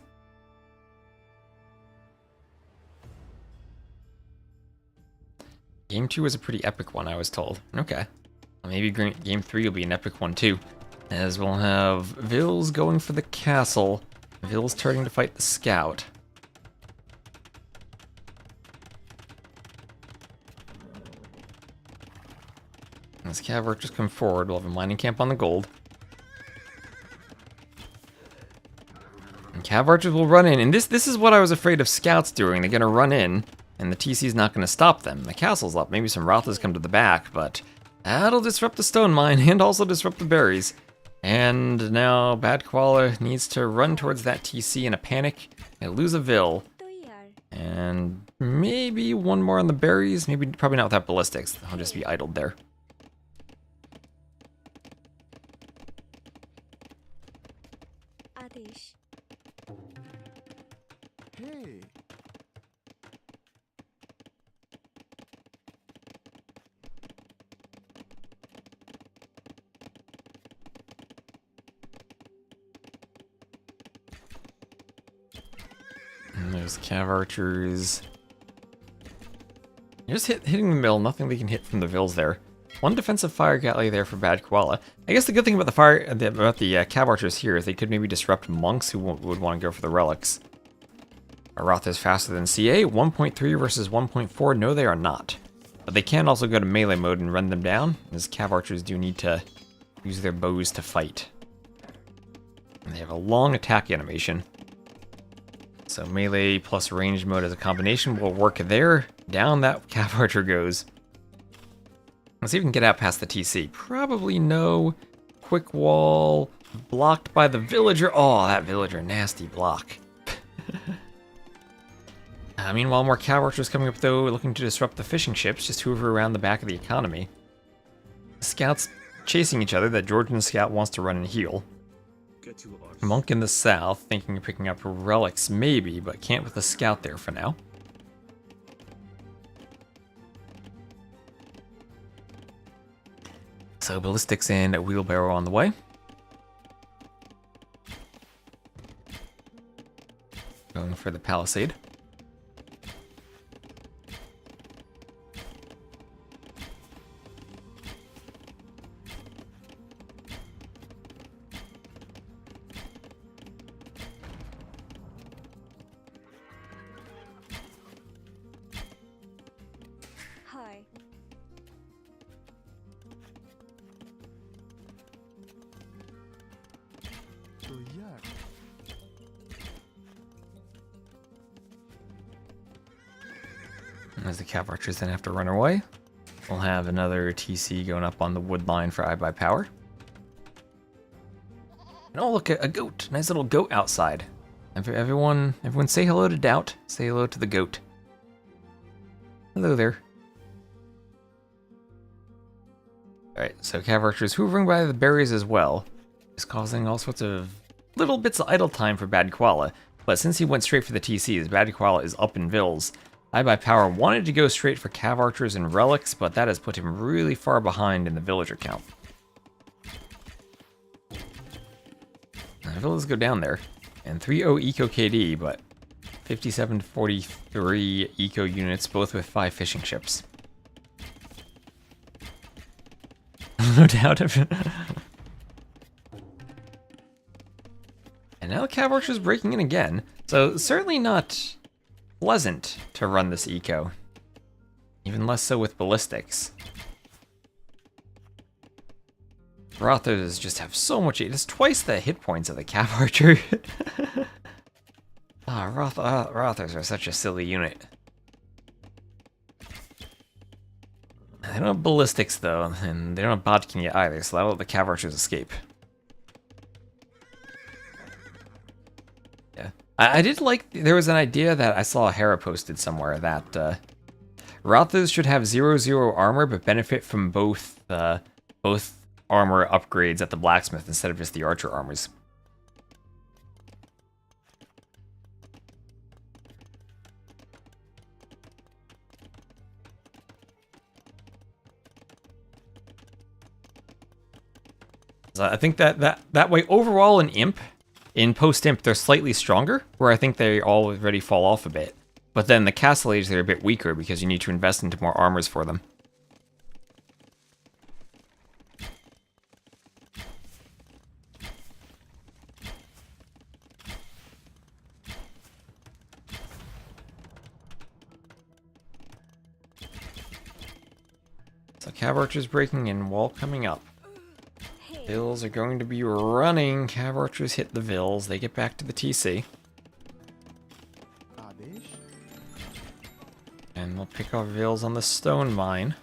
Game 2 was a pretty epic one, I was told. Okay. Well, maybe Game 3 will be an epic one too. As we'll have Vils going for the castle. Vils turning to fight the scout. As Cav Archers come forward, we'll have a mining camp on the gold. And Cav Archers will run in, and this is what I was afraid of scouts doing. They're gonna run in, and the TC's not gonna stop them. The castle's up, maybe some Rathas come to the back, but that'll disrupt the stone mine and also disrupt the berries. And now Bad Koala needs to run towards that TC in a panic and lose a Vil. And maybe one more on the berries, probably not without ballistics. I'll just be idled there. Hey. And there's Cav Archers. Just hitting the mill, nothing they can hit from the Vils there. One defensive fire galley there for Bad Koala. I guess the good thing about the Cav Archers here is they could maybe disrupt monks who would want to go for the relics. Are Rothers faster than CA? 1.3 versus 1.4? No, they are not. But they can also go to melee mode and run them down, as Cav Archers do need to use their bows to fight. And they have a long attack animation. So melee plus ranged mode as a combination will work there. Down that Cav Archer goes. Let's see if we can get out past the TC. Probably no. Quick wall. Blocked by the villager. Oh, that villager. Nasty block. Meanwhile, more Cav Archers coming up, though, looking to disrupt the fishing ships, just hoover around the back of the economy. Scouts chasing each other. That Georgian scout wants to run and heal. Monk in the south, thinking of picking up relics, maybe, but can't with the scout there for now. So ballistics and a wheelbarrow on the way. Going for the palisade. Hi. As the Cav Archers then have to run away, we'll have another TC going up on the wood line for I Buy Power. And oh, look, a goat. Nice little goat outside. Everyone say hello to Doubt. Say hello to the goat. Hello there. Alright, so Cav Archers hoovering by the berries as well is causing all sorts of little bits of idle time for Bad Koala. But since he went straight for the TCs, Bad Koala is up in Vills. I Buy Power wanted to go straight for Cav Archers and Relics, but that has put him really far behind in the villager count. Villas go down there. And 3-0 Eco KD, but 57 to 43 Eco units, both with 5 fishing ships. No doubt of it. And now Cav Archer's breaking in again. So certainly not pleasant to run this eco. Even less so with ballistics. Rothers just have so much. It's twice the hit points of the Cav Archer. Rothers are such a silly unit. They don't have ballistics though, and they don't have bodkin yet either, so that'll let the Cav Archers escape. Yeah. I did like, there was an idea that I saw Hera posted somewhere that Rothers should have 0-0 armor, but benefit from both armor upgrades at the blacksmith instead of just the archer armors. So I think that way overall in post-imp they're slightly stronger, where I think they already fall off a bit. But then the Castle Age they're a bit weaker because you need to invest into more armors for them. So Cav Archers breaking in, wall coming up. Vills are going to be running. Cav Archers hit the Vills. They get back to the TC. And they'll pick off Vills on the stone mine.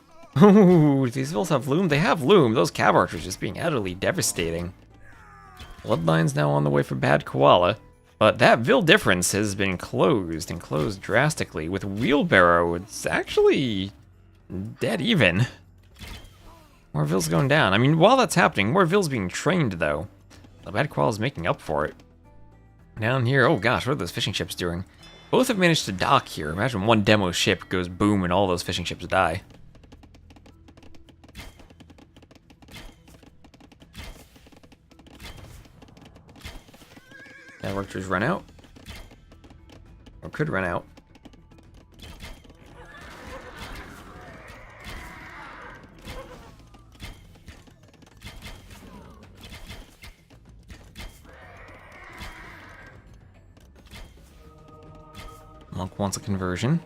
Ooh, these Vills have loom. They have loom. Those Cav Archers just being utterly devastating. Bloodline's now on the way for Bad Koala. But that Vill difference has been closed, and closed drastically. With Wheelbarrow, it's actually dead even. More Vills going down. I mean, while that's happening, more Vills being trained, though. The Bad Koala's making up for it. Down here, oh gosh, what are those fishing ships doing? Both have managed to dock here. Imagine one demo ship goes boom and all those fishing ships die. Cav Archers run out. Or could run out. Monk wants a conversion.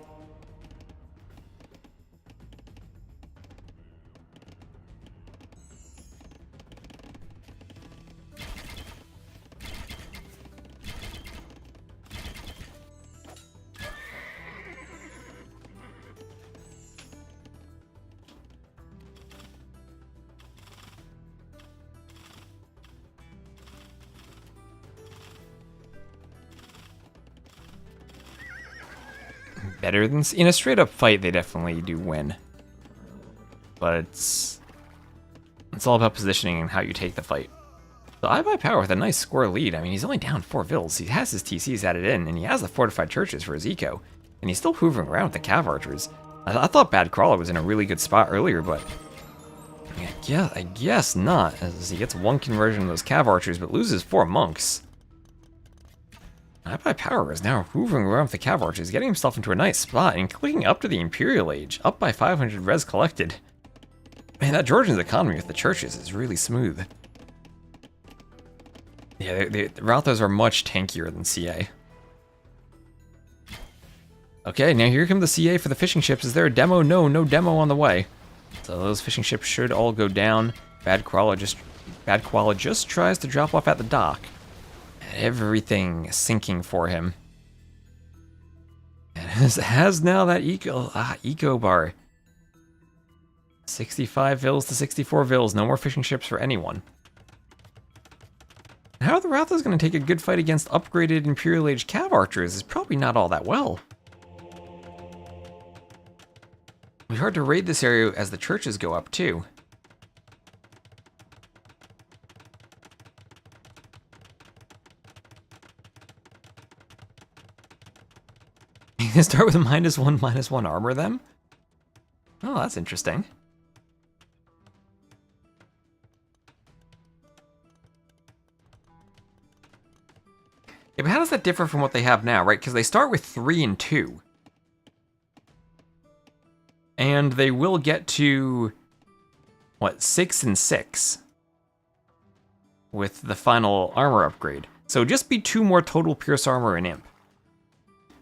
Better than in a straight up fight, they definitely do win. But it's all about positioning and how you take the fight. So I buy power with a nice score lead. I mean, he's only down 4 vills. He has his TCs added in, and he has the fortified churches for his eco. And he's still hoovering around with the cav archers. I thought Bad Crawler was in a really good spot earlier, but I guess not, as he gets 1 conversion of those cav archers, but loses 4 monks. I buy power is now hoovering around with the cav archers, getting himself into a nice spot and clicking up to the Imperial Age, up by 500 res collected. Man, that Georgian's economy with the churches is really smooth. Yeah, the Rothos are much tankier than CA. Okay, now here come the CA for the fishing ships. Is there a demo? No, no demo on the way. So those fishing ships should all go down. Bad Koala just tries to drop off at the dock. Everything sinking for him. And has now that eco bar. 65 vills to 64 vills. No more fishing ships for anyone. How the Rothos going to take a good fight against upgraded Imperial Age cav archers is probably not all that well. It'll be hard to raid this area as the churches go up too. You can start with a -1/-1 armor them? Oh, that's interesting. Yeah, but how does that differ from what they have now, right? Because they start with 3 and 2. And they will get to, what, 6 and 6 with the final armor upgrade. So just be 2 more total pierce armor and imp.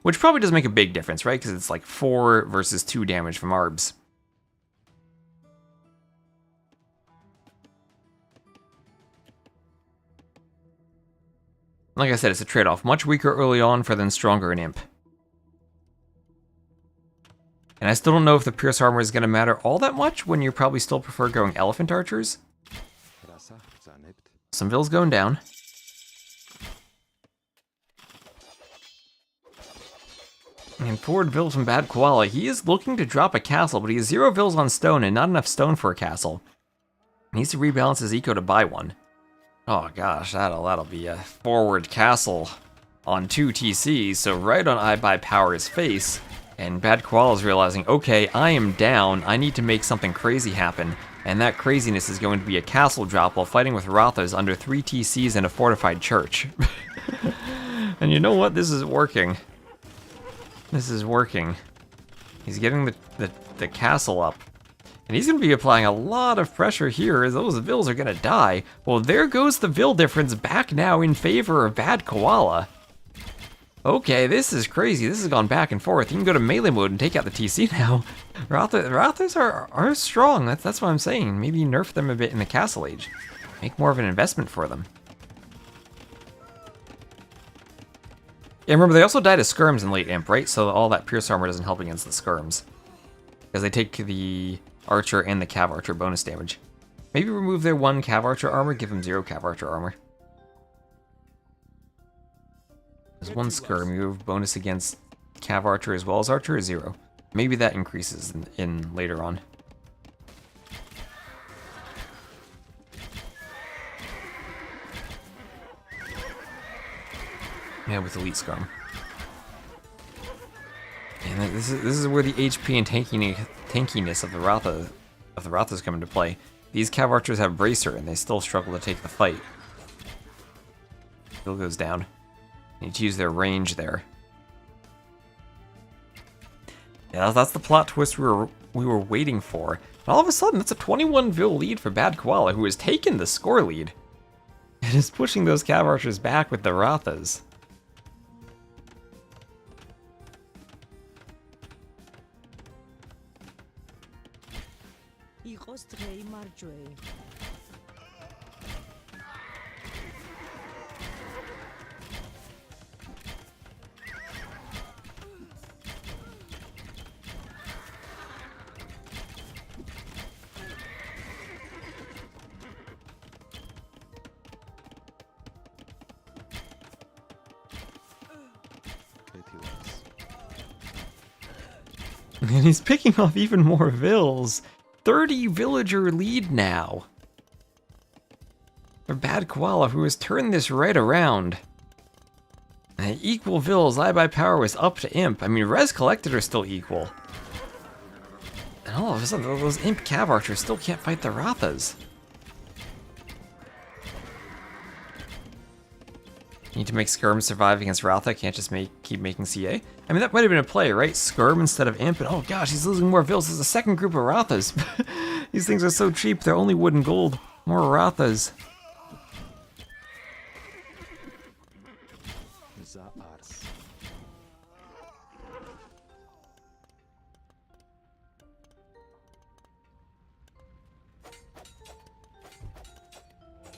Which probably doesn't make a big difference, right? Because it's like 4 versus 2 damage from ARBs. Like I said, it's a trade-off. Much weaker early on for then stronger in imp. And I still don't know if the pierce armor is going to matter all that much when you probably still prefer going elephant archers. Some vills going down. And forward vill from Bad Koala. He is looking to drop a castle, but he has 0 vills on stone and not enough stone for a castle. He needs to rebalance his eco to buy one. Oh gosh, that'll be a forward castle on 2 TCs, so right on I Buy Power's face, and Bad Koala's realizing, okay, I am down, I need to make something crazy happen, and that craziness is going to be a castle drop while fighting with Rothos under 3 TCs and a fortified church. And you know what? This is working. This is working. He's getting the castle up. And he's going to be applying a lot of pressure here as those vills are going to die. Well, there goes the vill difference back now in favor of Bad Koala. Okay, this is crazy. This has gone back and forth. You can go to melee mode and take out the TC now. Rothos are strong. That's what I'm saying. Maybe nerf them a bit in the Castle Age. Make more of an investment for them. Yeah, remember, they also died of skirms in late imp, right? So all that pierce armor doesn't help against the skirms. Because they take the archer and the cav archer bonus damage. Maybe remove their 1 cav archer armor, give them 0 cav archer armor. There's 1 skirm, you have bonus against cav archer as well as archer, or 0. Maybe that increases in later on. Yeah, with elite skirm. And this is where the HP and tankiness of the Rothos come into play. These cav archers have bracer and they still struggle to take the fight. Still goes down. Need to use their range there. Yeah, that's the plot twist we were waiting for. And all of a sudden, that's a 21 vill lead for Bad Koala, who has taken the score lead. And is pushing those cav archers back with the Rothos. Irostrei Marjorie. And he's picking off even more vills. 30 villager lead now. For Bad Koala, who has turned this right around. And equal vills, I by power was up to imp. I mean, res collected are still equal. And all of a sudden, those imp cav archers still can't fight the Rathas. Need to make Skirm survive against Ratha, can't just keep making CA. I mean, that might have been a play, right? Skirm instead of Imp, and oh gosh, he's losing more vills. There's a second group of Rathas. These things are so cheap, they're only wood and gold. More Rathas.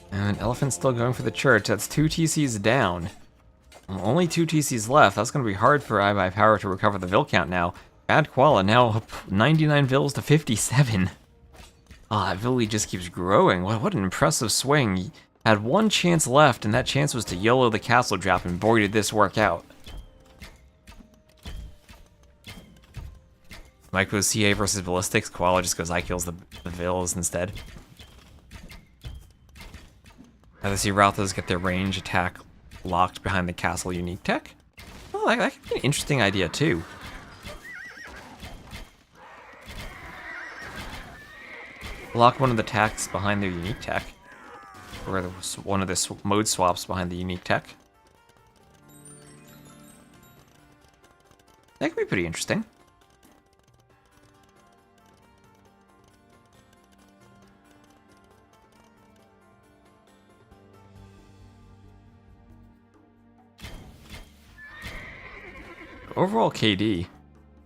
And Elephant's still going for the church. That's 2 TCs down. Only 2 TCs left. That's going to be hard for I by Power to recover the Vill count now. Bad Koala now up 99 Vills to 57. Ah, that Vill lead just keeps growing. What an impressive swing. He had one chance left, and that chance was to YOLO the castle drop, and boy did this work out. Mike was CA versus Ballistics. Koala just goes I kills the Vills instead. Now they see Rathas get their range attack locked behind the castle unique tech. Oh, that could be an interesting idea too. Lock one of the attacks behind their unique tech. Or one of the mode swaps behind the unique tech. That could be pretty interesting. Overall KD,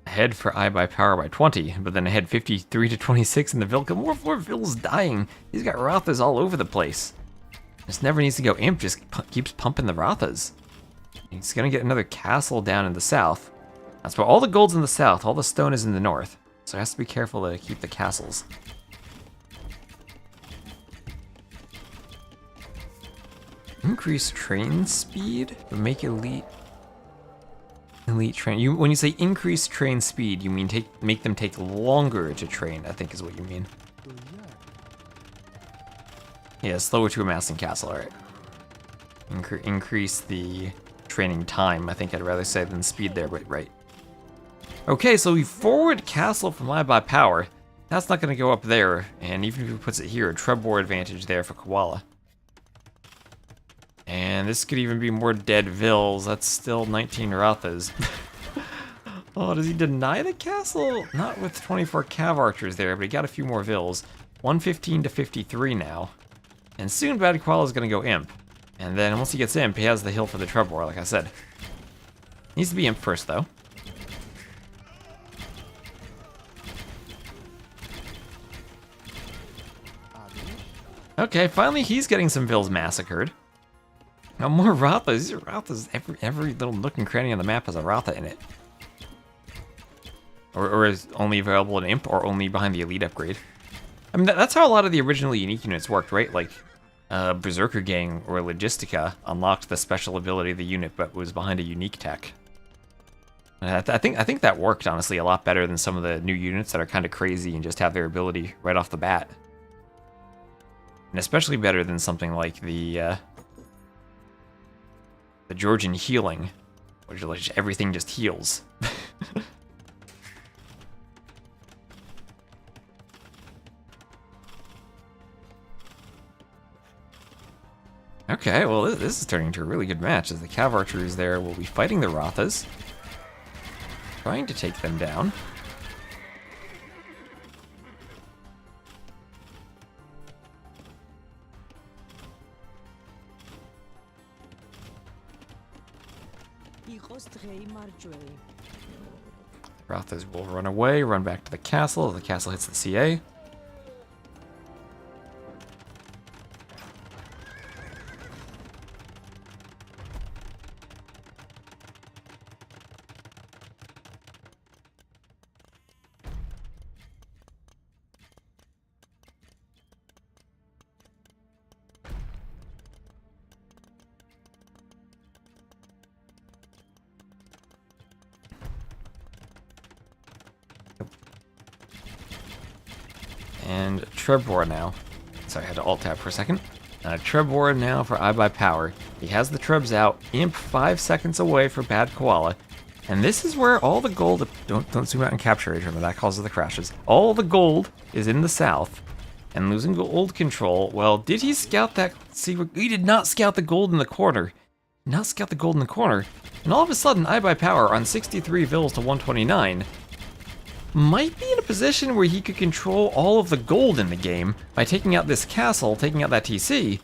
ahead for I by Power by 20, but then ahead 53 to 26 in the Vilka. More Vills dying. He's got Rathas all over the place. This never needs to go imp, just keeps pumping the Rathas. He's gonna get another castle down in the south. That's why all the gold's in the south, all the stone is in the north. So he has to be careful to keep the castles. Increase train speed, but make elite train. When you say increase train speed, you mean make them take longer to train, I think is what you mean. Yeah, slower to amassing castle, alright. Increase the training time, I think I'd rather say than speed there, but right. Okay, so we forward castle from I by Power. That's not going to go up there, and even if he puts it here, a Trebor advantage there for Koala. And this could even be more dead Vills. That's still 19 Rathas. Oh, does he deny the castle? Not with 24 Cav Archers there, but he got a few more Vills. 115 to 53 now. And soon Bad Koala is going to go Imp. And then once he gets Imp, he has the hill for the Trebor, like I said. Needs to be Imp first, though. Okay, finally he's getting some Vills massacred. Now more Rathas. These are Rathas. Every little nook and cranny on the map has a Ratha in it. Or is only available in Imp, or only behind the Elite upgrade. I mean, that's how a lot of the original unique units worked, right? Like, Berserker Gang or Logistica unlocked the special ability of the unit, but was behind a unique tech. And I think that worked, honestly, a lot better than some of the new units that are kind of crazy and just have their ability right off the bat. And especially better than something like the Georgian Healing, which like everything just heals. Okay, well this is turning into a really good match as the Cav Archers there will be fighting the Rathas, trying to take them down. Rathas will run away, run back to the castle as the castle hits the CA. And Trebor now. Sorry, I had to alt-tab for a second. Trebor now for I Buy Power. He has the Trebs out. Imp 5 seconds away for Bad Koala. And this is where all the gold... Don't zoom out and capture it, remember that causes the crashes. All the gold is in the south. And losing gold control, well, did he scout that... See, he did not scout the gold in the corner. Not scout the gold in the corner. And all of a sudden, I Buy Power on 63 Vils to 129 might be in a position where he could control all of the gold in the game by taking out this castle, taking out that TC,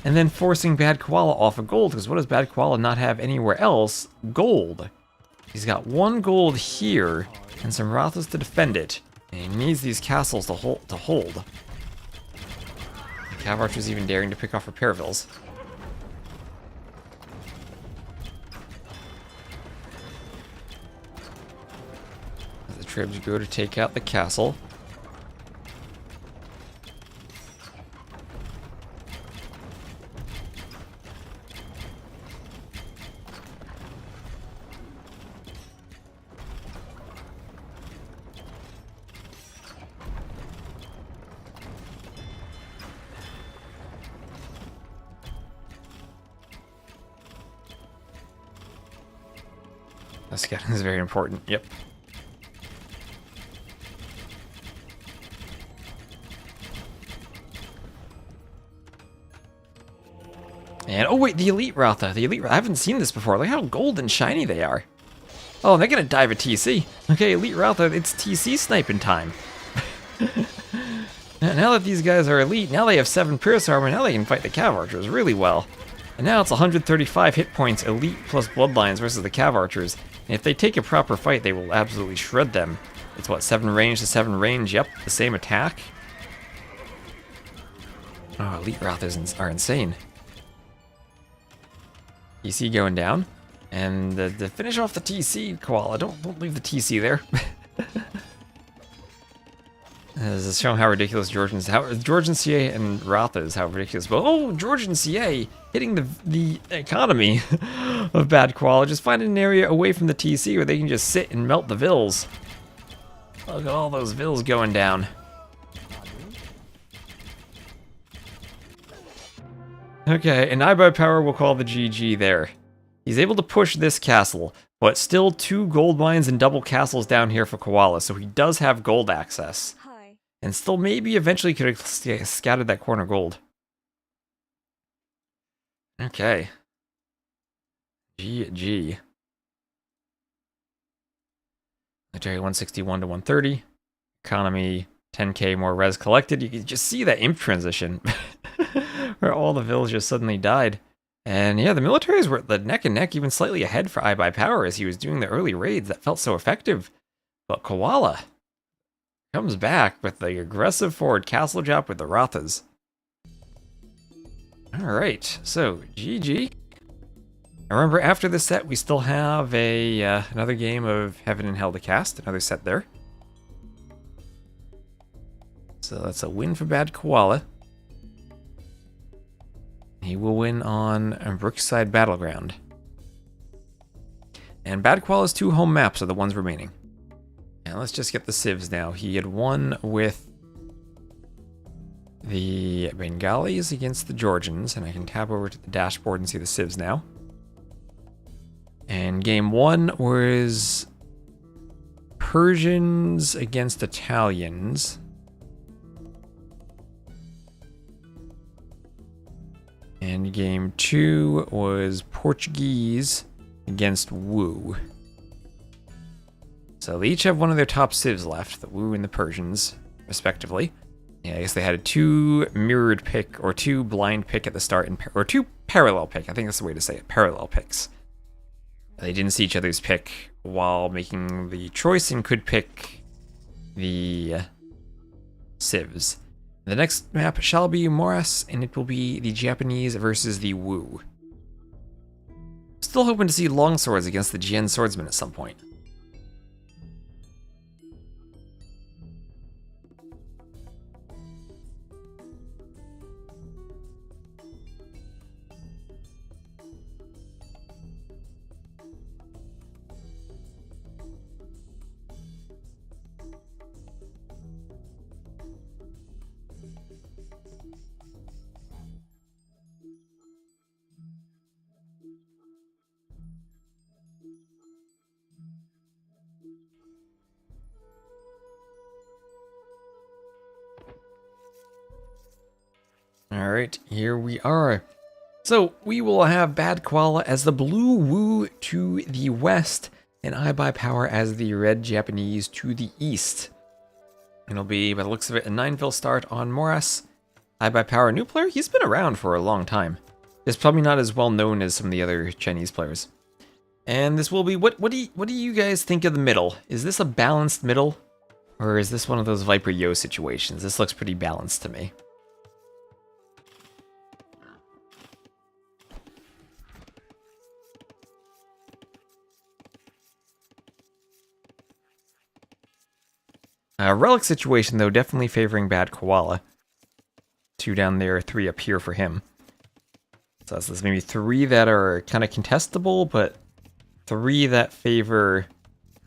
and then forcing Bad Koala off of gold, because what does Bad Koala not have anywhere else? Gold. He's got 1 gold here, and some Rathas to defend it, and he needs these castles to hold. The Cav Archer's even daring to pick off repair vills. Tribs go to take out the castle. The scouting is very important. Yep. And, oh wait, the Elite Ratha. I haven't seen this before. Look how gold and shiny they are. Oh, they're gonna dive a TC. Okay, Elite Ratha, it's TC sniping time. Now that these guys are elite, now they have 7 Pierce Armor, now they can fight the Cav Archers really well. And now it's 135 hit points, Elite plus Bloodlines versus the Cav Archers. And if they take a proper fight, they will absolutely shred them. It's what, 7 range to 7 range? Yep, the same attack. Oh, Elite Rathas are insane. TC going down, and to finish off the TC, Koala, don't leave the TC there. This is showing how ridiculous Georgian CA and Ratha is, how ridiculous. But oh, Georgian CA hitting the economy of Bad Koala. Just find an area away from the TC where they can just sit and melt the Vils. Look at all those Vils going down. Okay, and I Buy Power will call the GG there. He's able to push this castle, but still 2 gold mines and double castles down here for Koala, so he does have gold access. Hi. And still maybe eventually could have scattered that corner gold. Okay. GG. Military 161 to 130. Economy 10k more res collected. You can just see that imp transition. Where all the vills just suddenly died. And yeah, the militaries were the neck and neck, even slightly ahead for I Buy Power as he was doing the early raids that felt so effective. But Koala comes back with the aggressive forward castle drop with the Rathas. Alright, so GG. Remember, after this set, we still have another game of Heaven and Hell to cast, another set there. So that's a win for Bad Koala. He will win on Brookside Battleground. And Bad Koala's 2 home maps are the ones remaining. And let's just get the civs now. He had won with the Bengalis against the Georgians, and I can tab over to the dashboard and see the civs now. And game 1 was Persians against Italians. And game 2 was Portuguese against Wu. So they each have one of their top civs left, the Wu and the Persians, respectively. Yeah, I guess they had a 2 mirrored pick, or 2 blind pick at the start, or 2 parallel pick. I think that's the way to say it, parallel picks. They didn't see each other's pick while making the choice and could pick the civs. The next map shall be Moras, and it will be the Japanese versus the Wu. Still hoping to see longswords against the Jian swordsmen at some point. Alright, here we are. So, we will have Bad Koala as the blue Woo to the west, and I Buy Power as the red Japanese to the east. It'll be, by the looks of it, a 9-fill start on Moras. I Buy Power, new player, he's been around for a long time. It's probably not as well known as some of the other Chinese players. And this will be, what do you guys think of the middle? Is this a balanced middle? Or is this one of those Viper Yo situations? This looks pretty balanced to me. Relic situation, though, definitely favoring Bad Koala. 2 down there, 3 up here for him. So there's maybe 3 that are kind of contestable, but 3 that favor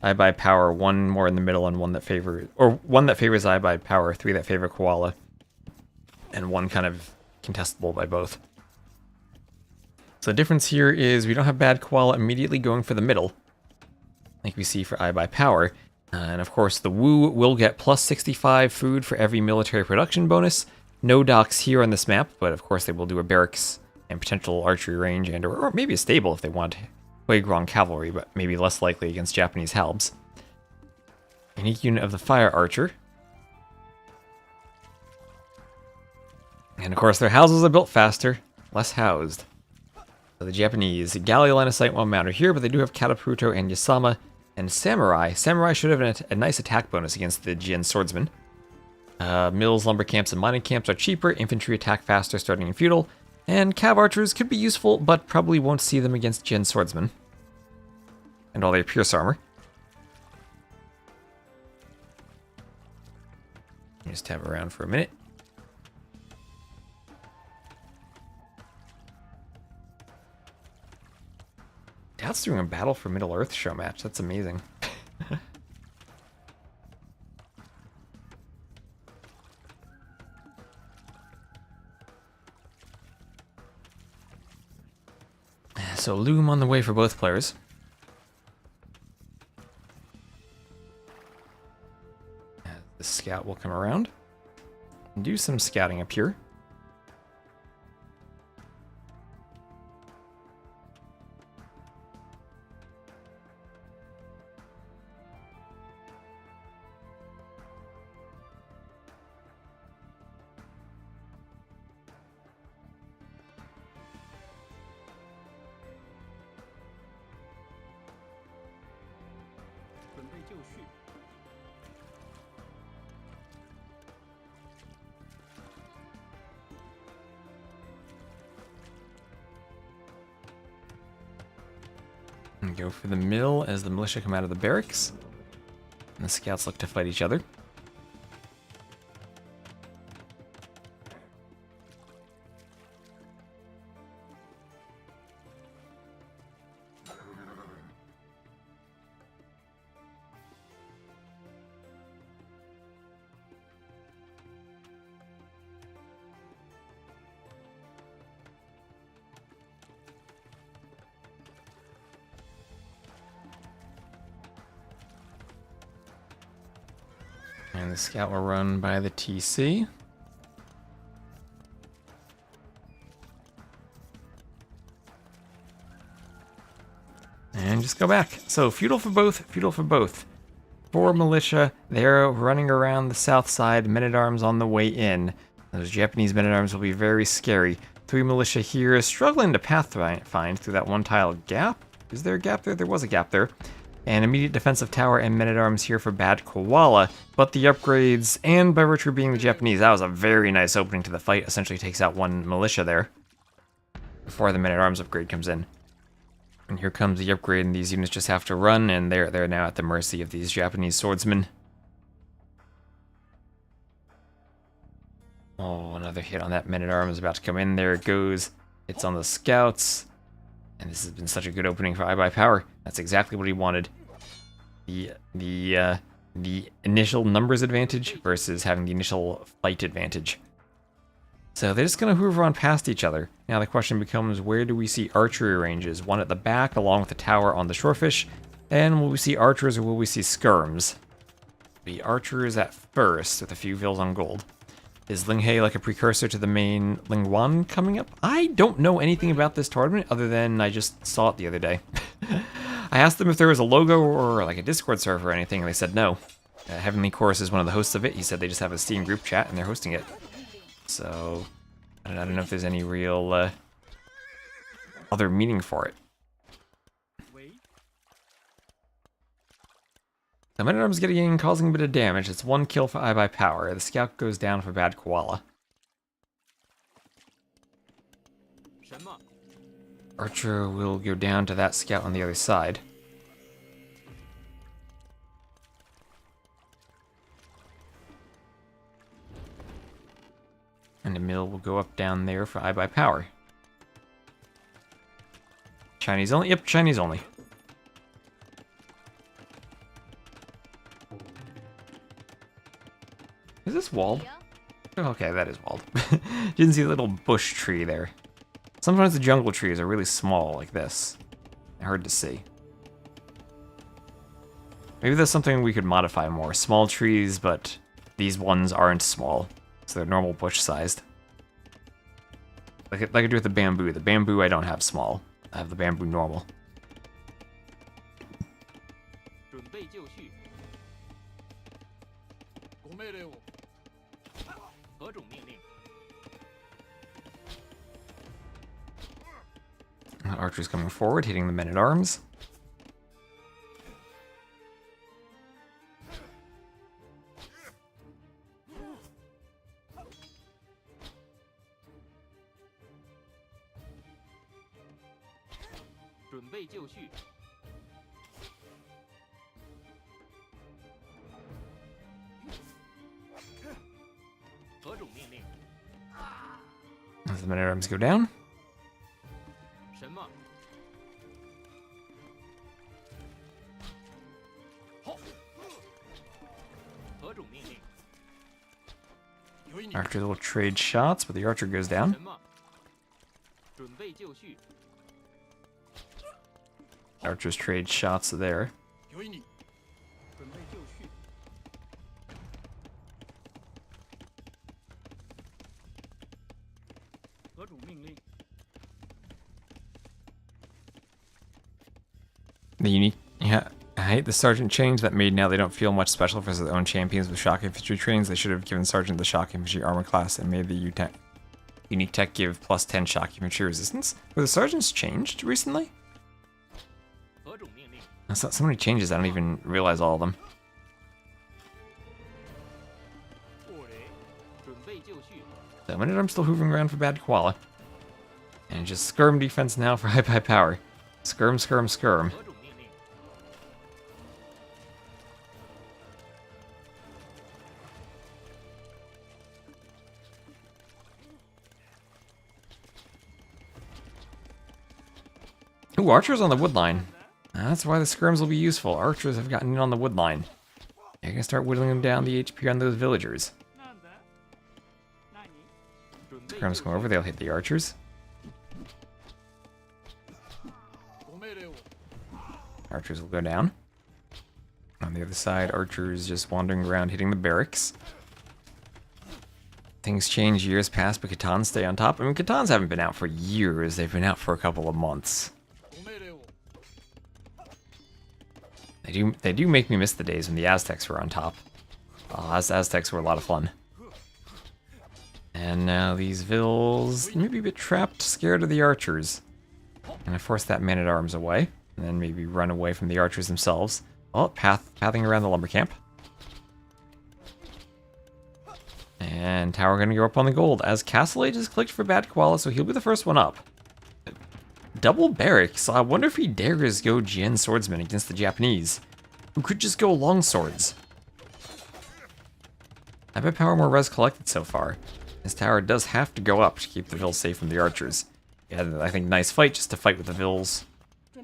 I Buy Power, 1 more in the middle, and 1 that favors I Buy Power, 3 that favor Koala, and 1 kind of contestable by both. So the difference here is we don't have Bad Koala immediately going for the middle, like we see for I Buy Power. And of course, the Woo will get plus 65 food for every military production bonus. No docks here on this map, but of course they will do a barracks and potential archery range, and or maybe a stable if they want Huigrong cavalry, but maybe less likely against Japanese halbs. Unique unit of the Fire Archer. And of course their houses are built faster, less housed. So the Japanese, Galley line of sight won't matter here, but they do have Katapruto and Yasama. And Samurai. Samurai should have a nice attack bonus against the Jin swordsman. Mills, lumber camps, and mining camps are cheaper. Infantry attack faster starting in feudal. And cav archers could be useful, but probably won't see them against Jin swordsmen. And all their pierce armor. Just tab around for a minute. Doubt's doing a Battle for Middle Earth show match. That's amazing. So Loom on the way for both players. The scout will come around and do some scouting up here. And go for the mill as the militia come out of the barracks. And the scouts look to fight each other. And the scout will run by the TC. And just go back. So feudal for both, feudal for both. 4 militia, they're running around the south side, men-at-arms on the way in. Those Japanese men-at-arms will be very scary. 3 militia here, struggling to pathfind through that 1 tile gap. Is there a gap there? There was a gap there. And immediate defensive tower and men-at-arms here for Bad Koala. But the upgrades, and by virtue of being the Japanese, that was a very nice opening to the fight. Essentially takes out 1 militia there before the men-at-arms upgrade comes in. And here comes the upgrade, and these units just have to run, and they're now at the mercy of these Japanese swordsmen. Oh, another hit on that men-at-arms about to come in. There it goes. It's on the scouts. And this has been such a good opening for I Buy Power. That's exactly what he wanted. The initial numbers advantage versus having the initial fight advantage. So they're just going to hoover on past each other. Now the question becomes, where do we see archery ranges? 1 at the back along with the tower on the shorefish. And will we see archers or will we see skirms? The archers at first with a few vills on gold. Is LingHe like a precursor to the main Lingwan coming up? I don't know anything about this tournament other than I just saw it the other day. I asked them if there was a logo or like a Discord server or anything, and they said no. Heavenly Chorus is one of the hosts of it. He said they just have a Steam group chat and they're hosting it. So, I don't know if there's any real other meaning for it. The Men at Arms getting in, causing a bit of damage. It's 1 kill for by power. The scout goes down for bad koala. Archer will go down to that scout on the other side. And the mill will go up down there for I by power. Chinese only? Yep, Chinese only. Is this walled? Okay, that is walled. Didn't see the little bush tree there. Sometimes the jungle trees are really small like this. Hard to see. Maybe that's something we could modify more. Small trees, but these ones aren't small. So they're normal bush sized. Like I do with the bamboo. The bamboo I don't have small. I have the bamboo normal. Archer's coming forward, hitting the men-at-arms. As the men-at-arms go down. Archer will trade shots, but the archer goes down. Archers trade shots there. The unique, yeah, I hate the sergeant change that made now they don't feel much special for their own champions with shock infantry trains. They should have given sergeant the shock infantry armor class and made the unique tech give plus 10 shock infantry resistance. Were the sergeants changed recently? That's not so many changes, I don't even realize all of them. So I'm still hoovering around for bad koala. And just skirm defense now for high power. Skirm, skirm, skirm. Ooh, archers on the wood line. That's why the skirms will be useful. Archers have gotten in on the wood line. You're gonna start whittling them down the HP on those villagers. Skirms come over, they'll hit the archers. Archers will go down. On the other side, archers just wandering around hitting the barracks. Things change, years pass, but Catans stay on top. I mean, Catans haven't been out for years. They've been out for a couple of months. They do make me miss the days when the Aztecs were on top. Aztecs were a lot of fun. And now these Vills maybe a bit trapped, scared of the archers. And I force that man-at-arms away, and then maybe run away from the archers themselves. Oh, pathing around the lumber camp. And tower gonna go up on the gold, as Castle Age is clicked for bad koala, so he'll be the first one up. Double barracks. I wonder if he dares go Jien swordsman against the Japanese, who could just go long swords. I bet power more res collected so far. This tower does have to go up to keep the Vills safe from the archers. Yeah, I think nice fight just to fight with the Vills.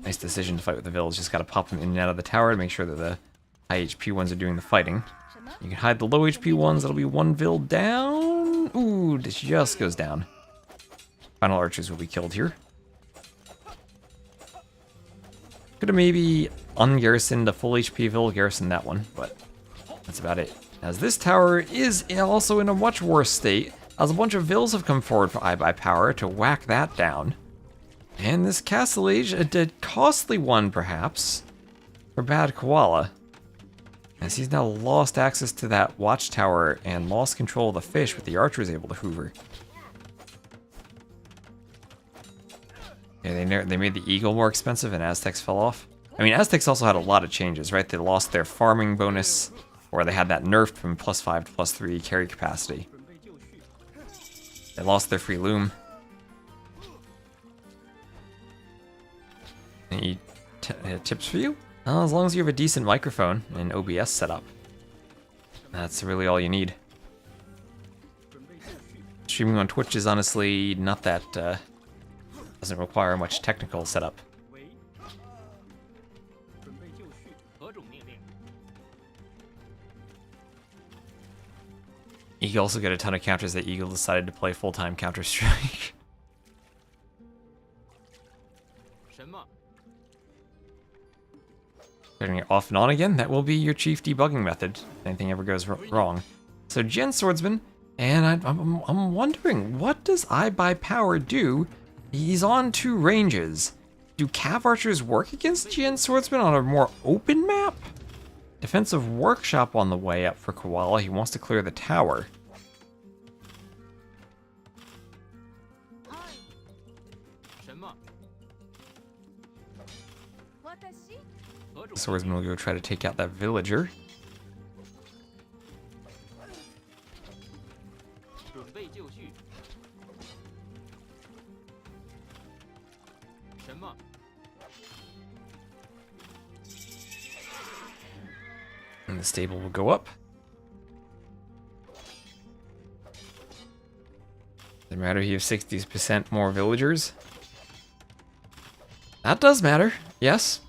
Nice decision to fight with the Vills. Just gotta pop them in and out of the tower to make sure that the high HP ones are doing the fighting. You can hide the low HP ones. That'll be one Vill down. Ooh, this just goes down. Final archers will be killed here. Could have maybe ungarrisoned a full HP Vill, garrisoned that one, but that's about it. As this tower is also in a much worse state, as a bunch of vills have come forward for iBuyPower to whack that down. And this Castle Age, a costly one perhaps, for Bad Koala. As he's now lost access to that watchtower and lost control of the fish with the archers able to hoover. Yeah, they made the eagle more expensive and Aztecs fell off. I mean, Aztecs also had a lot of changes, right? They lost their farming bonus, or they had that nerfed from +5 to +3 carry capacity. They lost their free loom. Any tips for you? Well, as long as you have a decent microphone and OBS setup. That's really all you need. Streaming on Twitch is honestly not that, doesn't require much technical setup. You can also get a ton of counters that Eagle decided to play full-time Counter-Strike. Turning it off and on again, that will be your chief debugging method if anything ever goes wrong. So Gen Swordsman, and I'm wondering, what does iBuyPower do? He's on 2 ranges. Do Cav Archers work against Gen Swordsman on a more open map? Defensive Workshop on the way up for Koala. He wants to clear the tower. Swordsman will go try to take out that villager. And the stable will go up. Doesn't matter, he has 60% more villagers. That does matter, yes.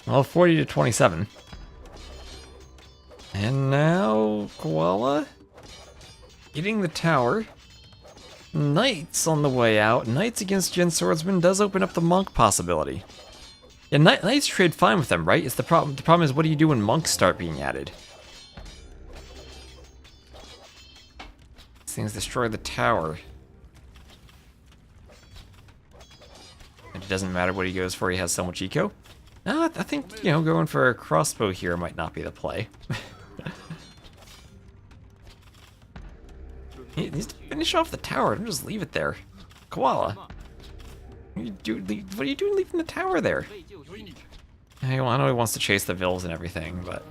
Well, 40 to 27. And now, Koala getting the tower. Knights on the way out. Knights against Gen Swordsman does open up the monk possibility. Yeah, Knights trade fine with them, right? It's the problem. The problem is, what do you do when monks start being added? These things destroy the tower. And it doesn't matter what he goes for, he has so much eco. No, I think, going for a crossbow here might not be the play. He needs to finish off the tower, don't just leave it there. Koala. What are you doing leaving the tower there? Hey, well, I know he wants to chase the vills and everything, but...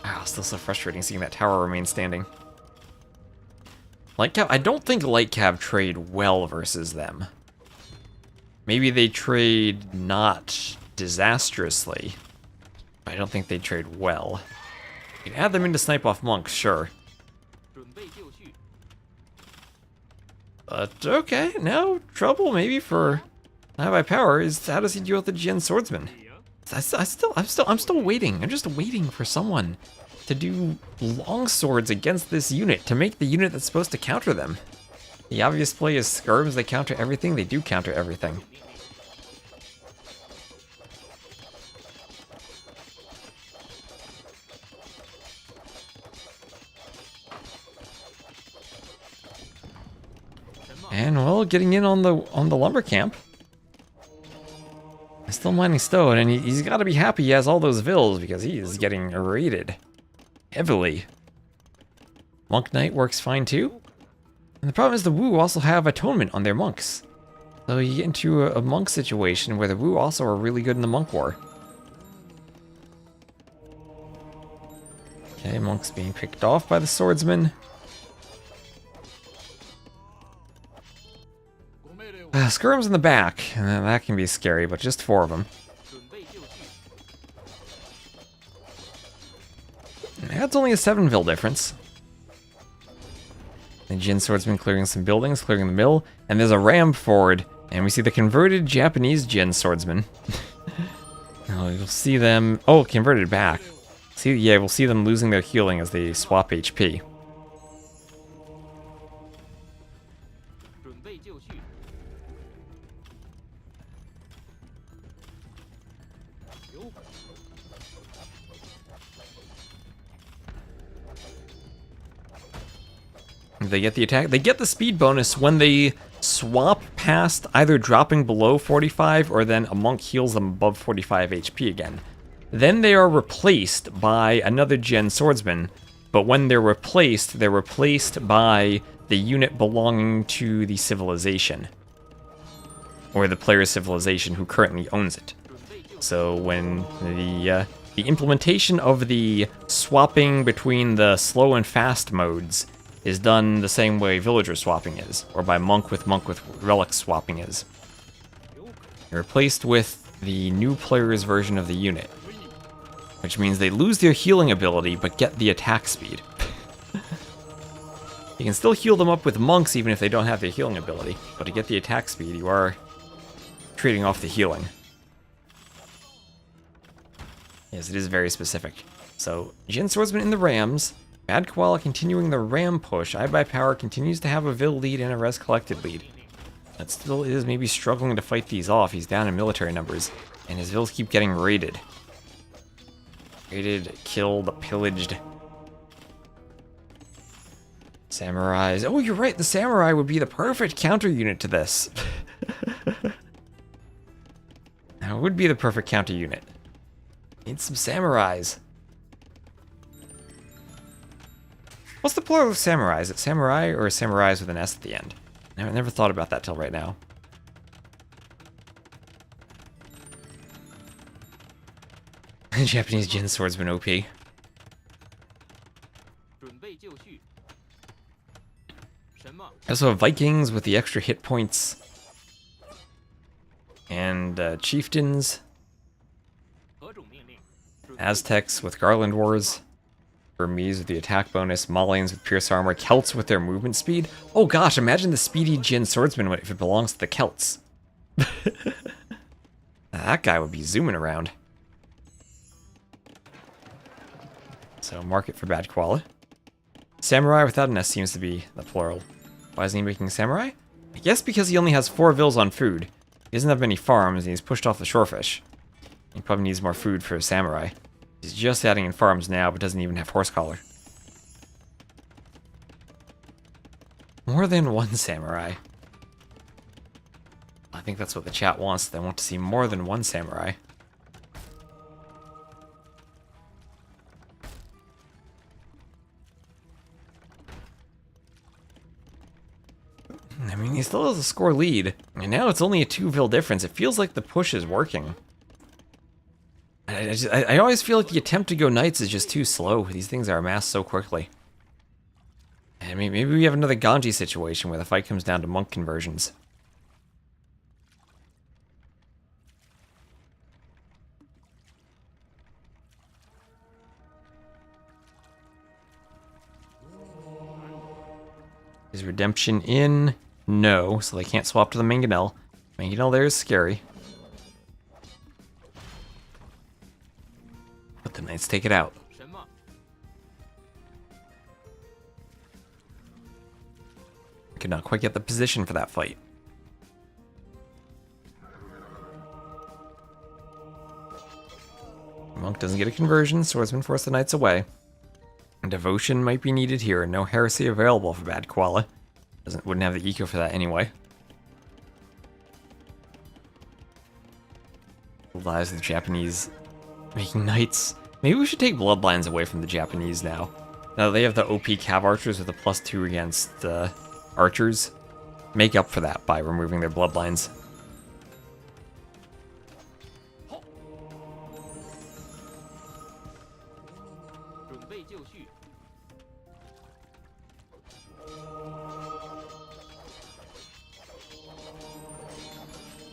Wow, still so frustrating seeing that tower remain standing. Light Cav, I don't think Light Cav trade well versus them. Maybe they trade not disastrously, but I don't think they trade well. You can add them into snipe off monks, sure. But okay, now trouble maybe for iBuyPower is how does he deal with the Gen Swordsman? I'm still waiting. I'm just waiting for someone to do long swords against this unit to make the unit that's supposed to counter them. The obvious play is skirms. They counter everything. They do counter everything. And well, getting in on the lumber camp. Still mining stone, and he's got to be happy he has all those vills because he is getting raided heavily. Monk Knight works fine too. And the problem is the Wu also have atonement on their monks. So you get into a monk situation where the Wu also are really good in the monk war. Okay, monks being picked off by the swordsman. Skirms in the back, and that can be scary, but just 4 of them. That's only a 7-vil difference. The Jin Swordsman clearing some buildings, clearing the mill, and there's a ram forward, and we see the converted Japanese Jin Swordsman. You'll see them... Oh, converted back. Yeah, we'll see them losing their healing as they swap HP. They get the attack. They get the speed bonus when they swap past either dropping below 45 or then a monk heals them above 45 HP again. Then they are replaced by another gen swordsman, but when they're replaced by the unit belonging to the civilization. Or the player's civilization who currently owns it. So when the implementation of the swapping between the slow and fast modes is done the same way villager swapping is, or by monk with relic swapping is. They're replaced with the new player's version of the unit, which means they lose their healing ability but get the attack speed. You can still heal them up with monks even if they don't have their healing ability, but to get the attack speed you are trading off the healing. Yes, it is very specific. So, Jin Swordsman in the Rams, Bad Koala continuing the Ram push, iBuyPower continues to have a Vil lead and a Res Collected lead. That still is maybe struggling to fight these off, he's down in military numbers, and his Vils keep getting raided. Raided, killed, pillaged. Samurais. Oh, you're right, the Samurai would be the perfect counter unit to this. That would be the perfect counter unit. Need some Samurais. What's the plural of samurai? Is it samurai or samurais with an S at the end? I never thought about that till right now. Japanese Jin Swordsman OP. Also have Vikings with the extra hit points. And Chieftains. Aztecs with Garland Wars. Burmese with the attack bonus, Malians with Pierce Armor, Celts with their movement speed. Oh gosh, imagine the speedy Jin Swordsman if it belongs to the Celts. That guy would be zooming around. So, market for Bad Koala. Samurai without an S seems to be the plural. Why isn't he making Samurai? I guess because he only has 4 Vils on food. He doesn't have many farms and he's pushed off the Shorefish. He probably needs more food for Samurai. He's just adding in farms now, but doesn't even have horse collar. More than one samurai. I think that's what the chat wants. They want to see more than one samurai. I mean, he still has a score lead. And now it's only a 2-vil difference. It feels like the push is working. I always feel like the attempt to go knights is just too slow. These things are amassed so quickly. I mean, maybe we have another Ganji situation where the fight comes down to monk conversions. Is redemption in? No, so they can't swap to the Mangonel. Mangonel there is scary. But the knights take it out. Could not quite get the position for that fight. Monk doesn't get a conversion, swordsman force the knights away. Devotion might be needed here, no heresy available for Bad Koala. Wouldn't have the eco for that anyway. Lies of the Japanese making knights. Maybe we should take bloodlines away from the Japanese now. Now that they have the OP cav archers with a +2 against archers. Make up for that by removing their bloodlines.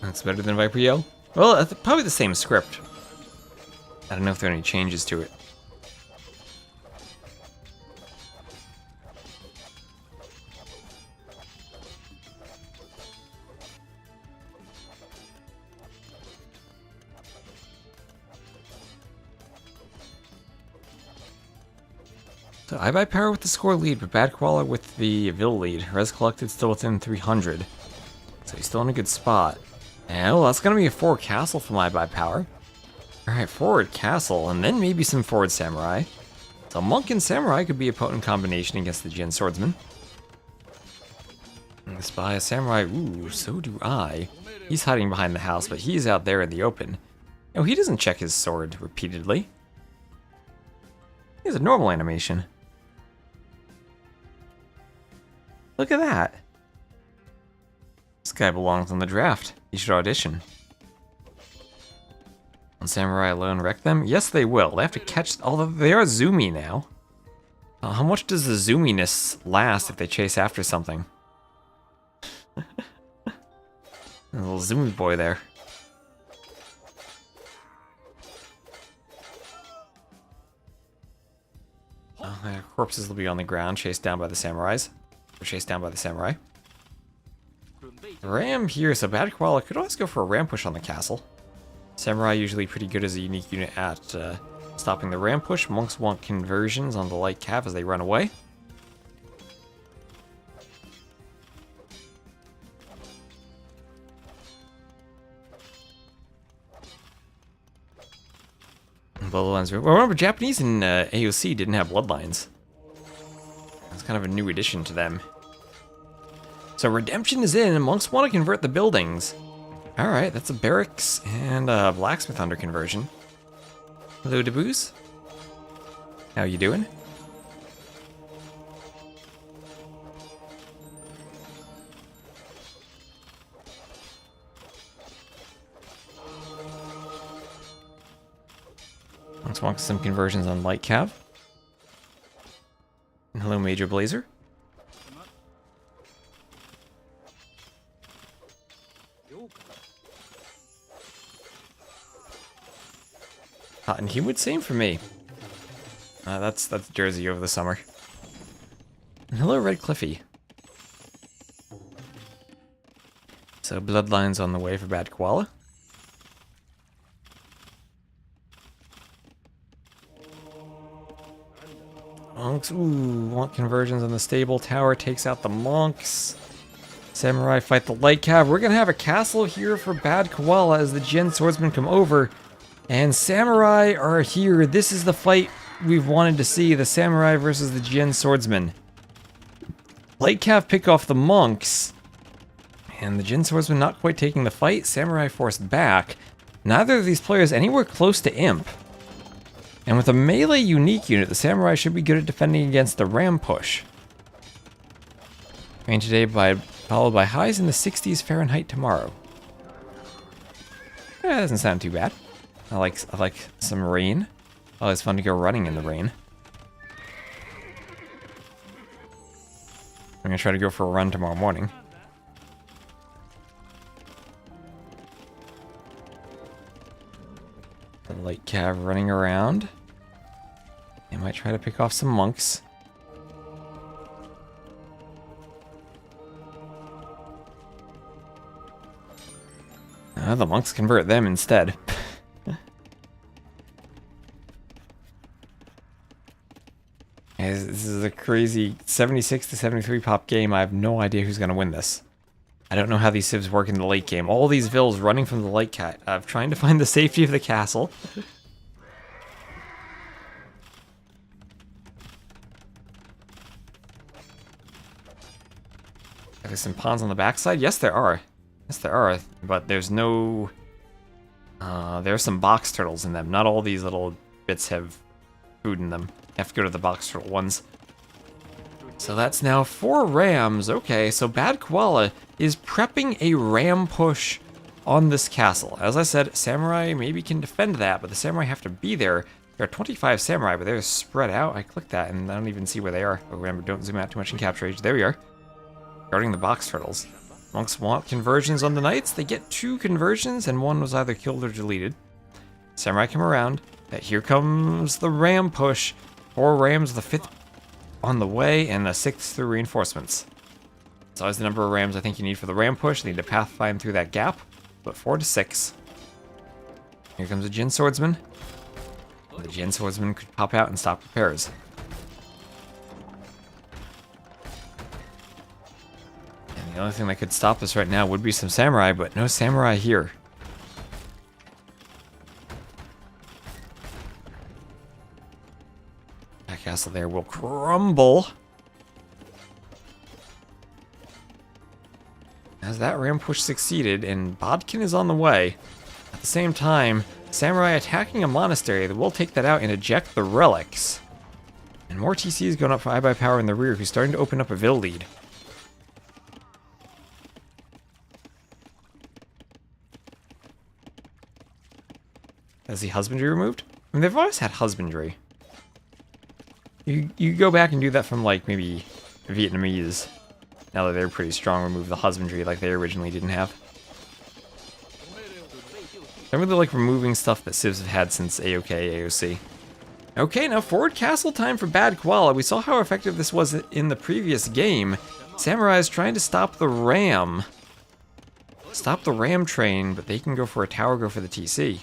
That's better than Viper Yell? Well, probably the same script. I don't know if there are any changes to it. So I buy power with the score lead, but Bad Koala with the Vil lead. Res collected still within 300. So he's still in a good spot. And well, that's gonna be a forward castle for my buy power. Alright, forward castle, and then maybe some forward samurai. So monk and samurai could be a potent combination against the Jin swordsman. I spy a samurai. Ooh, so do I. He's hiding behind the house, but he's out there in the open. Oh, he doesn't check his sword repeatedly. He has a normal animation. Look at that. This guy belongs on the draft. He should audition. Will Samurai alone wreck them? Yes, they will. They have to catch... Although they are zoomy now. How much does the zoominess last if they chase after something? A little zoomy boy there. Corpses will be on the ground, chased down by the samurais. Or chased down by the samurai. Ram here, so Bad Koala could always go for a ram push on the castle. Samurai usually pretty good as a unique unit at stopping the ram push. Monks want conversions on the light cav as they run away. Bloodlines. Well, remember, Japanese in AOC didn't have bloodlines. It's kind of a new addition to them. So redemption is in, and monks want to convert the buildings. Alright, that's a barracks and a blacksmith under conversion. Hello, Deboos. How you doing? Monks want some conversions on light cav. And hello, Major Blazer. Hot and humid, same for me. That's Jersey over the summer. And hello, Red Cliffy. So bloodlines on the way for Bad Koala. Monks, ooh, want conversions on the stable. Tower takes out the monks. Samurai fight the light cav. We're gonna have a castle here for Bad Koala as the Jin swordsmen come over. And samurai are here. This is the fight we've wanted to see. The samurai versus the Jin swordsmen. Light cav pick off the monks. And the Jin swordsmen not quite taking the fight. Samurai forced back. Neither of these players anywhere close to imp. And with a melee unique unit, the samurai should be good at defending against the ram push. Rain today followed by highs in the 60s Fahrenheit tomorrow. Yeah, that doesn't sound too bad. I like some rain. Oh, it's fun to go running in the rain. I'm gonna try to go for a run tomorrow morning. The light cav running around. They might try to pick off some monks. The monks convert them instead. This is a crazy 76 to 73 pop game. I have no idea who's going to win this. I don't know how these civs work in the late game. All these vills running from the light cat. I'm trying to find the safety of the castle. Are there some pawns on the backside? Yes, there are. Yes, there are. But there's no... there are some box turtles in them. Not all these little bits have food in them. You have to go to the box turtle ones. So that's now 4 rams. Okay, so Bad Koala is prepping a ram push on this castle. As I said, samurai maybe can defend that, but the samurai have to be there. There are 25 samurai, but they're spread out. I clicked that and I don't even see where they are. But remember, don't zoom out too much in capture age. There we are. Guarding the box turtles. Monks want conversions on the knights. They get 2 conversions, and 1 was either killed or deleted. Samurai come around. Here comes the ram push. 4 rams, the 5th on the way, and the 6th through reinforcements. It's always the number of rams I think you need for the ram push. You need to pathfind through that gap, but 4 to 6. Here comes a Jin swordsman. The Jin swordsman could pop out and stop repairs. And the only thing that could stop this right now would be some samurai, but no samurai here. That castle there will crumble. as that ram push succeeded, and Bodkin is on the way. At the same time, Samurai attacking a monastery that will take that out and eject the relics. And more TCs going up for I by Power in the rear, who's starting to open up a Vil lead. Has the husbandry removed? I mean, they've always had husbandry. You go back and do that from, like, maybe Vietnamese. Now that they're pretty strong, remove the husbandry like they originally didn't have. I really like removing stuff that Civs have had since AOK, AOC. Okay, now forward castle time for Bad Koala. We saw how effective this was in the previous game. Samurai is trying to stop the ram. Stop the ram train, but they can go for a tower, go for the TC.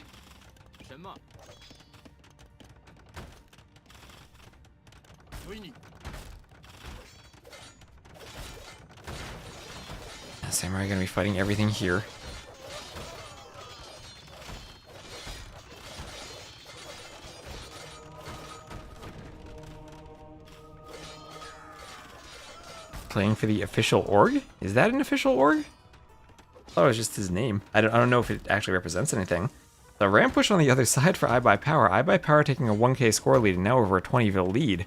Samurai are going to be fighting everything here. Playing for the official org? Is that an official org? I thought it was just his name. I don't know if it actually represents anything. The ramp push on the other side for I by Power. I by Power taking a 1k score lead and now over a 20 Vil lead.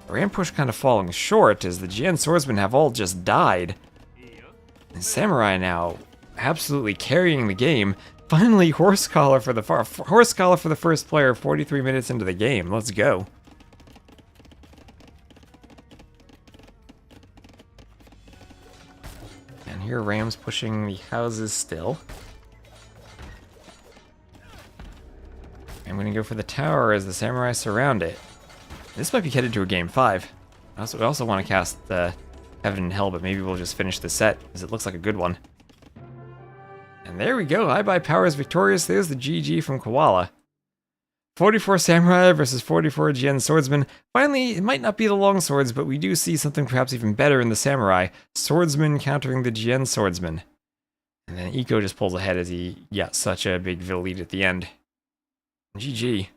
The ramp push kind of falling short as the GN swordsmen have all just died. And Samurai now absolutely carrying the game. Finally, Horse Collar for the first player 43 minutes into the game. Let's go. And here Ram's pushing the houses still. I'm going to go for the tower as the Samurai surround it. This might be headed to a game 5. I also want to cast Heaven and Hell, but maybe we'll just finish the set, as it looks like a good one. And there we go, I by Power is victorious. There's the GG from Koala. 44 Samurai versus 44 GN Swordsmen. Finally, it might not be the long swords, but we do see something perhaps even better in the Samurai. Swordsman countering the GN Swordsman. And then Eco just pulls ahead as he got such a big Vil lead at the end. GG.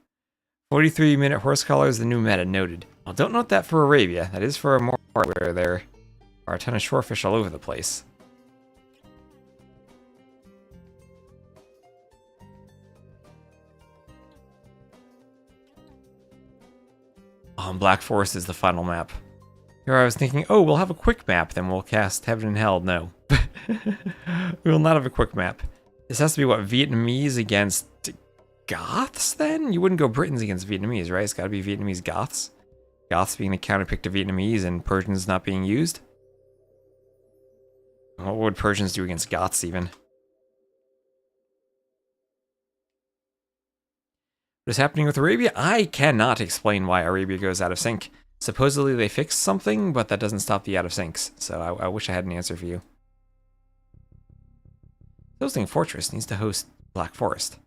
43-minute Horse Collar is the new meta, noted. Well, don't note that for Arabia. That is for a more where there are a ton of shorefish all over the place. Black Forest is the final map. Here I was thinking, oh, we'll have a quick map, then we'll cast Heaven and Hell. No. We will not have a quick map. This has to be, what, Vietnamese against Goths, then? You wouldn't go Britons against Vietnamese, right? It's got to be Vietnamese Goths. Goths being the counterpick to Vietnamese and Persians not being used. What would Persians do against Goths, even? What is happening with Arabia? I cannot explain why Arabia goes out of sync. Supposedly they fixed something, but that doesn't stop the out of syncs. So I wish I had an answer for you. Hosting Fortress needs to host Black Forest.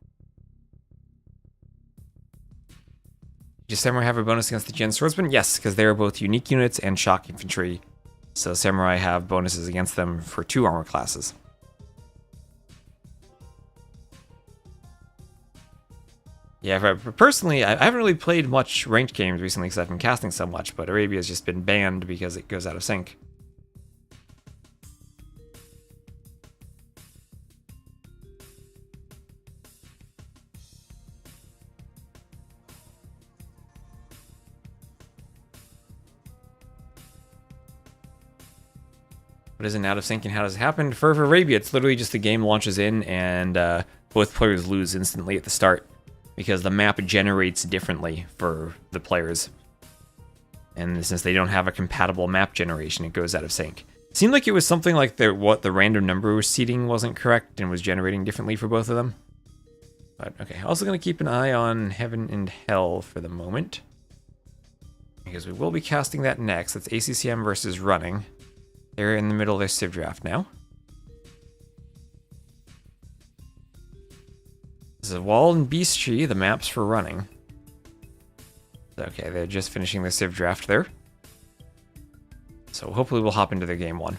Does Samurai have a bonus against the Gen Swordsman? Yes, because they are both unique units and shock infantry. So Samurai have bonuses against them for 2 armor classes. Yeah, personally, I haven't really played much ranked games recently because I've been casting so much, but Arabia has just been banned because it goes out of sync. What is an out of sync and how does it happen? For Arabia, it's literally just the game launches in and both players lose instantly at the start because the map generates differently for the players. And since they don't have a compatible map generation, it goes out of sync. It seemed like it was something like the random number seating wasn't correct and was generating differently for both of them. But okay, also going to keep an eye on Heaven and Hell for the moment, because we will be casting that next. That's ACCM versus Running. They're in the middle of their Civ draft now. This is Wall and Beast Tree, the maps for Running. Okay, they're just finishing the Civ draft there. So hopefully we'll hop into their game 1.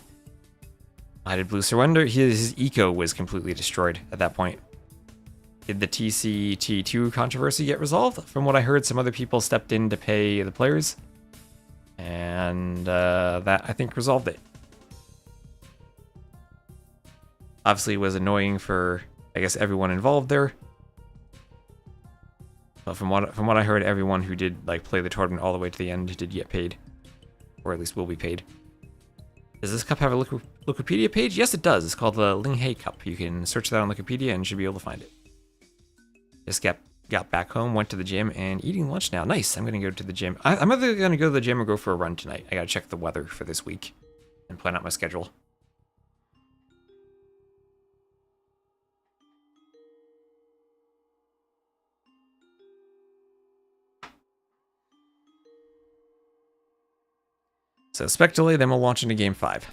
Why did Blue surrender? His eco was completely destroyed at that point. Did the TCT2 controversy get resolved? From what I heard, some other people stepped in to pay the players. And that, I think, resolved it. Obviously, it was annoying for, I guess, everyone involved there. But from what I heard, everyone who did like play the tournament all the way to the end did get paid, or at least will be paid. Does this cup have a Wikipedia page? Yes, it does. It's called the LingHe Cup. You can search that on Wikipedia and should be able to find it. Just got back home, went to the gym, and eating lunch now. Nice. I'm gonna go to the gym. I'm either gonna go to the gym or go for a run tonight. I gotta check the weather for this week and plan out my schedule. So spec delay, then we'll launch into game 5.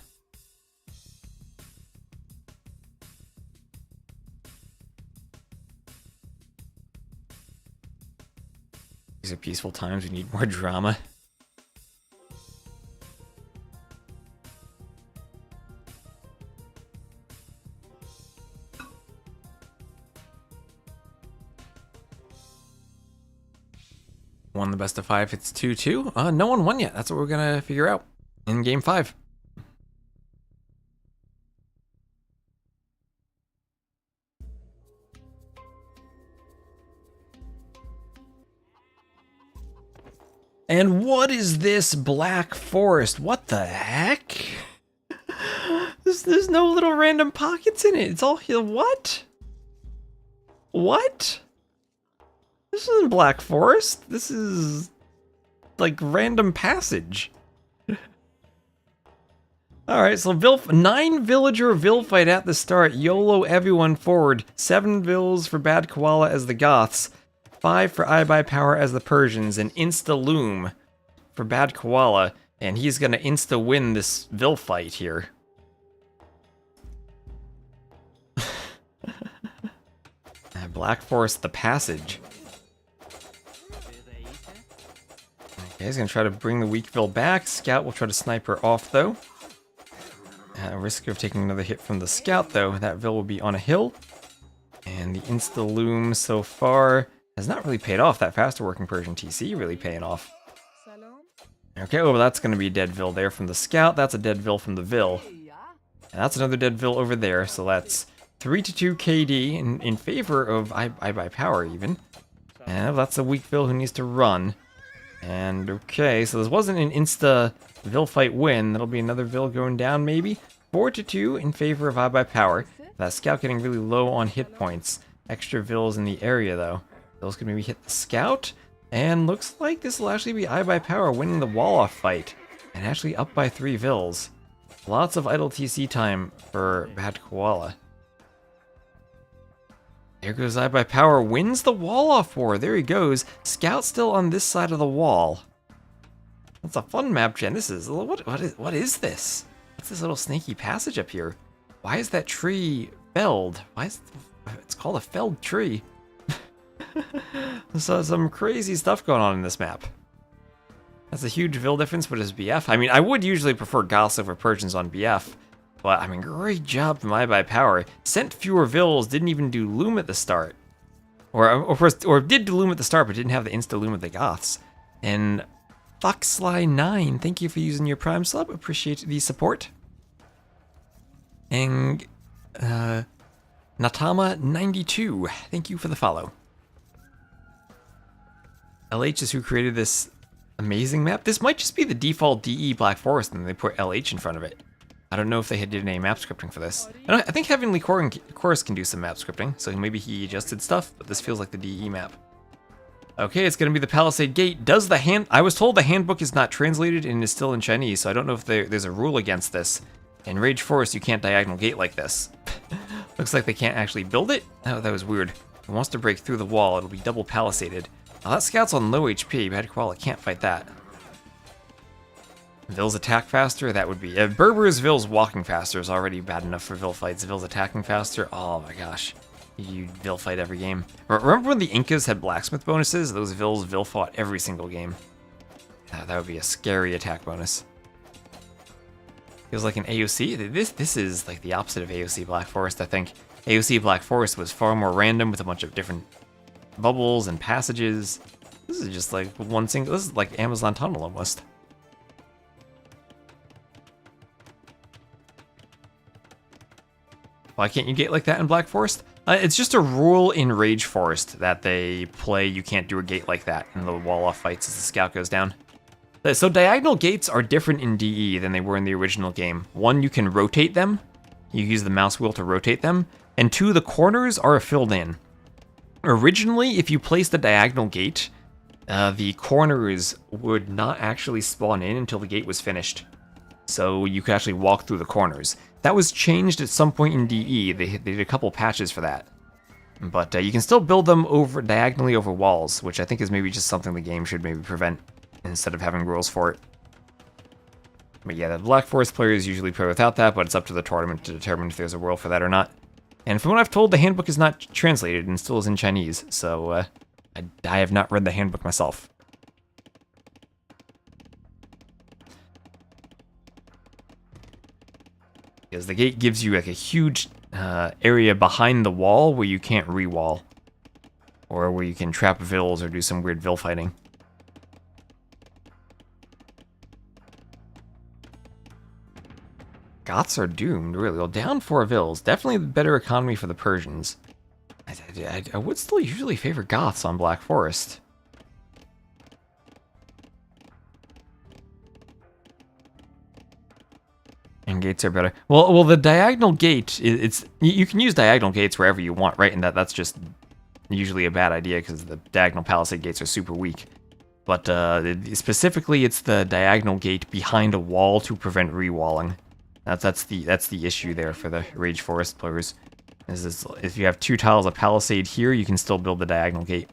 These are peaceful times, we need more drama. Won the best of 5, it's 2-2. No one won yet, that's what we're gonna figure out in game 5. And what is this Black Forest? What the heck? There's no little random pockets in it. It's all here. What? What? This isn't Black Forest. This is like random passage. Alright, so 9 villager Vil fight at the start. YOLO everyone forward. 7 Vils for Bad Koala as the Goths. 5 for iBuyPower as the Persians. And Insta-Loom for Bad Koala. And he's gonna insta-win this Vil fight here. Black Forest, the passage. Okay, he's gonna try to bring the weak Vil back. Scout will try to snipe her off, though. Risk of taking another hit from the Scout, though. That Vil will be on a hill. And the Insta-Loom so far has not really paid off. That faster working Persian TC really paying off. Okay, well that's going to be a dead Vil there from the Scout. That's a dead Vil from the Vil. And that's another dead Vil over there. So that's 3-2 KD in favor of iBuyPower even. And that's a weak Vil who needs to run. And okay, so this wasn't an insta Vil fight win. That'll be another Vil going down maybe. 4-2 in favor of iBuyPower. That Scout getting really low on hit points. Extra Vils in the area though. Vils can maybe hit the Scout. And looks like this will actually be iBuyPower winning the wall-off fight. And actually up by 3 Vils. Lots of idle TC time for Bad Koala. There goes iBuyPower, wins the wall-off war. There he goes. Scout still on this side of the wall. That's a fun map, Jen. This is what is this? What's this little snaky passage up here? Why is that tree felled? Why is it's called a felled tree? So some crazy stuff going on in this map. That's a huge Vil difference, but it's BF. I mean, I would usually prefer Goths over Persians on BF. But, I mean, great job from iBuyPower. Sent fewer Vils, didn't even do Loom at the start. Or did do Loom at the start, but didn't have the insta-Loom of the Goths. And Foxly9, thank you for using your Prime sub. Appreciate the support. And Natama92, thank you for the follow. LH is who created this amazing map. This might just be the default DE Black Forest, and they put LH in front of it. I don't know if they did any map scripting for this. And I think Heavenly Chorus can do some map scripting, so maybe he adjusted stuff, but this feels like the DE map. Okay, it's going to be the Palisade Gate. I was told the handbook is not translated and is still in Chinese, so I don't know if there's a rule against this. In Rage Forest, you can't diagonal gate like this. Looks like they can't actually build it? Oh, that was weird. If it wants to break through the wall, it'll be double palisaded. Now that Scout's on low HP, Bad Koala can't fight that. Vil's attack faster, that would be... Berber's Vil's walking faster is already bad enough for Vil fights. Vil's attacking faster, oh my gosh. You Vil fight every game. Remember when the Incas had blacksmith bonuses? Those Vil fought every single game. That would be a scary attack bonus. Feels like an AOC. This is like the opposite of AOC Black Forest, I think. AOC Black Forest was far more random with a bunch of different bubbles and passages. This is just like one single... This is like Amazon Tunnel almost. Why can't you gate like that in Black Forest? It's just a rule in Rage Forest that they play you can't do a gate like that in the wall-off fights as the scout goes down. So diagonal gates are different in DE than they were in the original game. One, you can rotate them. You use the mouse wheel to rotate them. And two, the corners are filled in. Originally, if you placed a diagonal gate, the corners would not actually spawn in until the gate was finished. So you could actually walk through the corners. That was changed at some point in DE. They did a couple patches for that. But you can still build them diagonally over walls, which I think is maybe just something the game should maybe prevent instead of having rules for it. But yeah, the Black Forest players usually play without that, but it's up to the tournament to determine if there's a rule for that or not. And from what I've told, the handbook is not translated and still is in Chinese, so I have not read the handbook myself. Because the gate gives you like a huge area behind the wall where you can't re-wall. Or where you can trap vills or do some weird vill fighting. Goths are doomed, really. Well, down 4 vills. Definitely the better economy for the Persians. I would still usually favor Goths on Black Forest. And gates are better. Well, the diagonal gate, you can use diagonal gates wherever you want, right? And that's just usually a bad idea because the diagonal palisade gates are super weak. But specifically, it's the diagonal gate behind a wall to prevent re-walling. That's the issue there for the Rage Forest players. If you have 2 tiles of palisade here, you can still build the diagonal gate.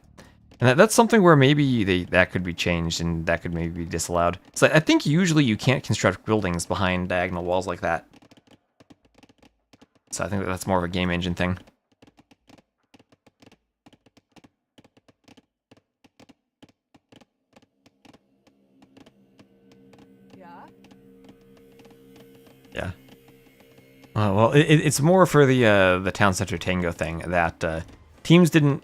And that's something where maybe that could be changed and that could maybe be disallowed. So I think usually you can't construct buildings behind diagonal walls like that. So I think that's more of a game engine thing. Yeah. Well, it's more for the Town Center Tango thing that teams didn't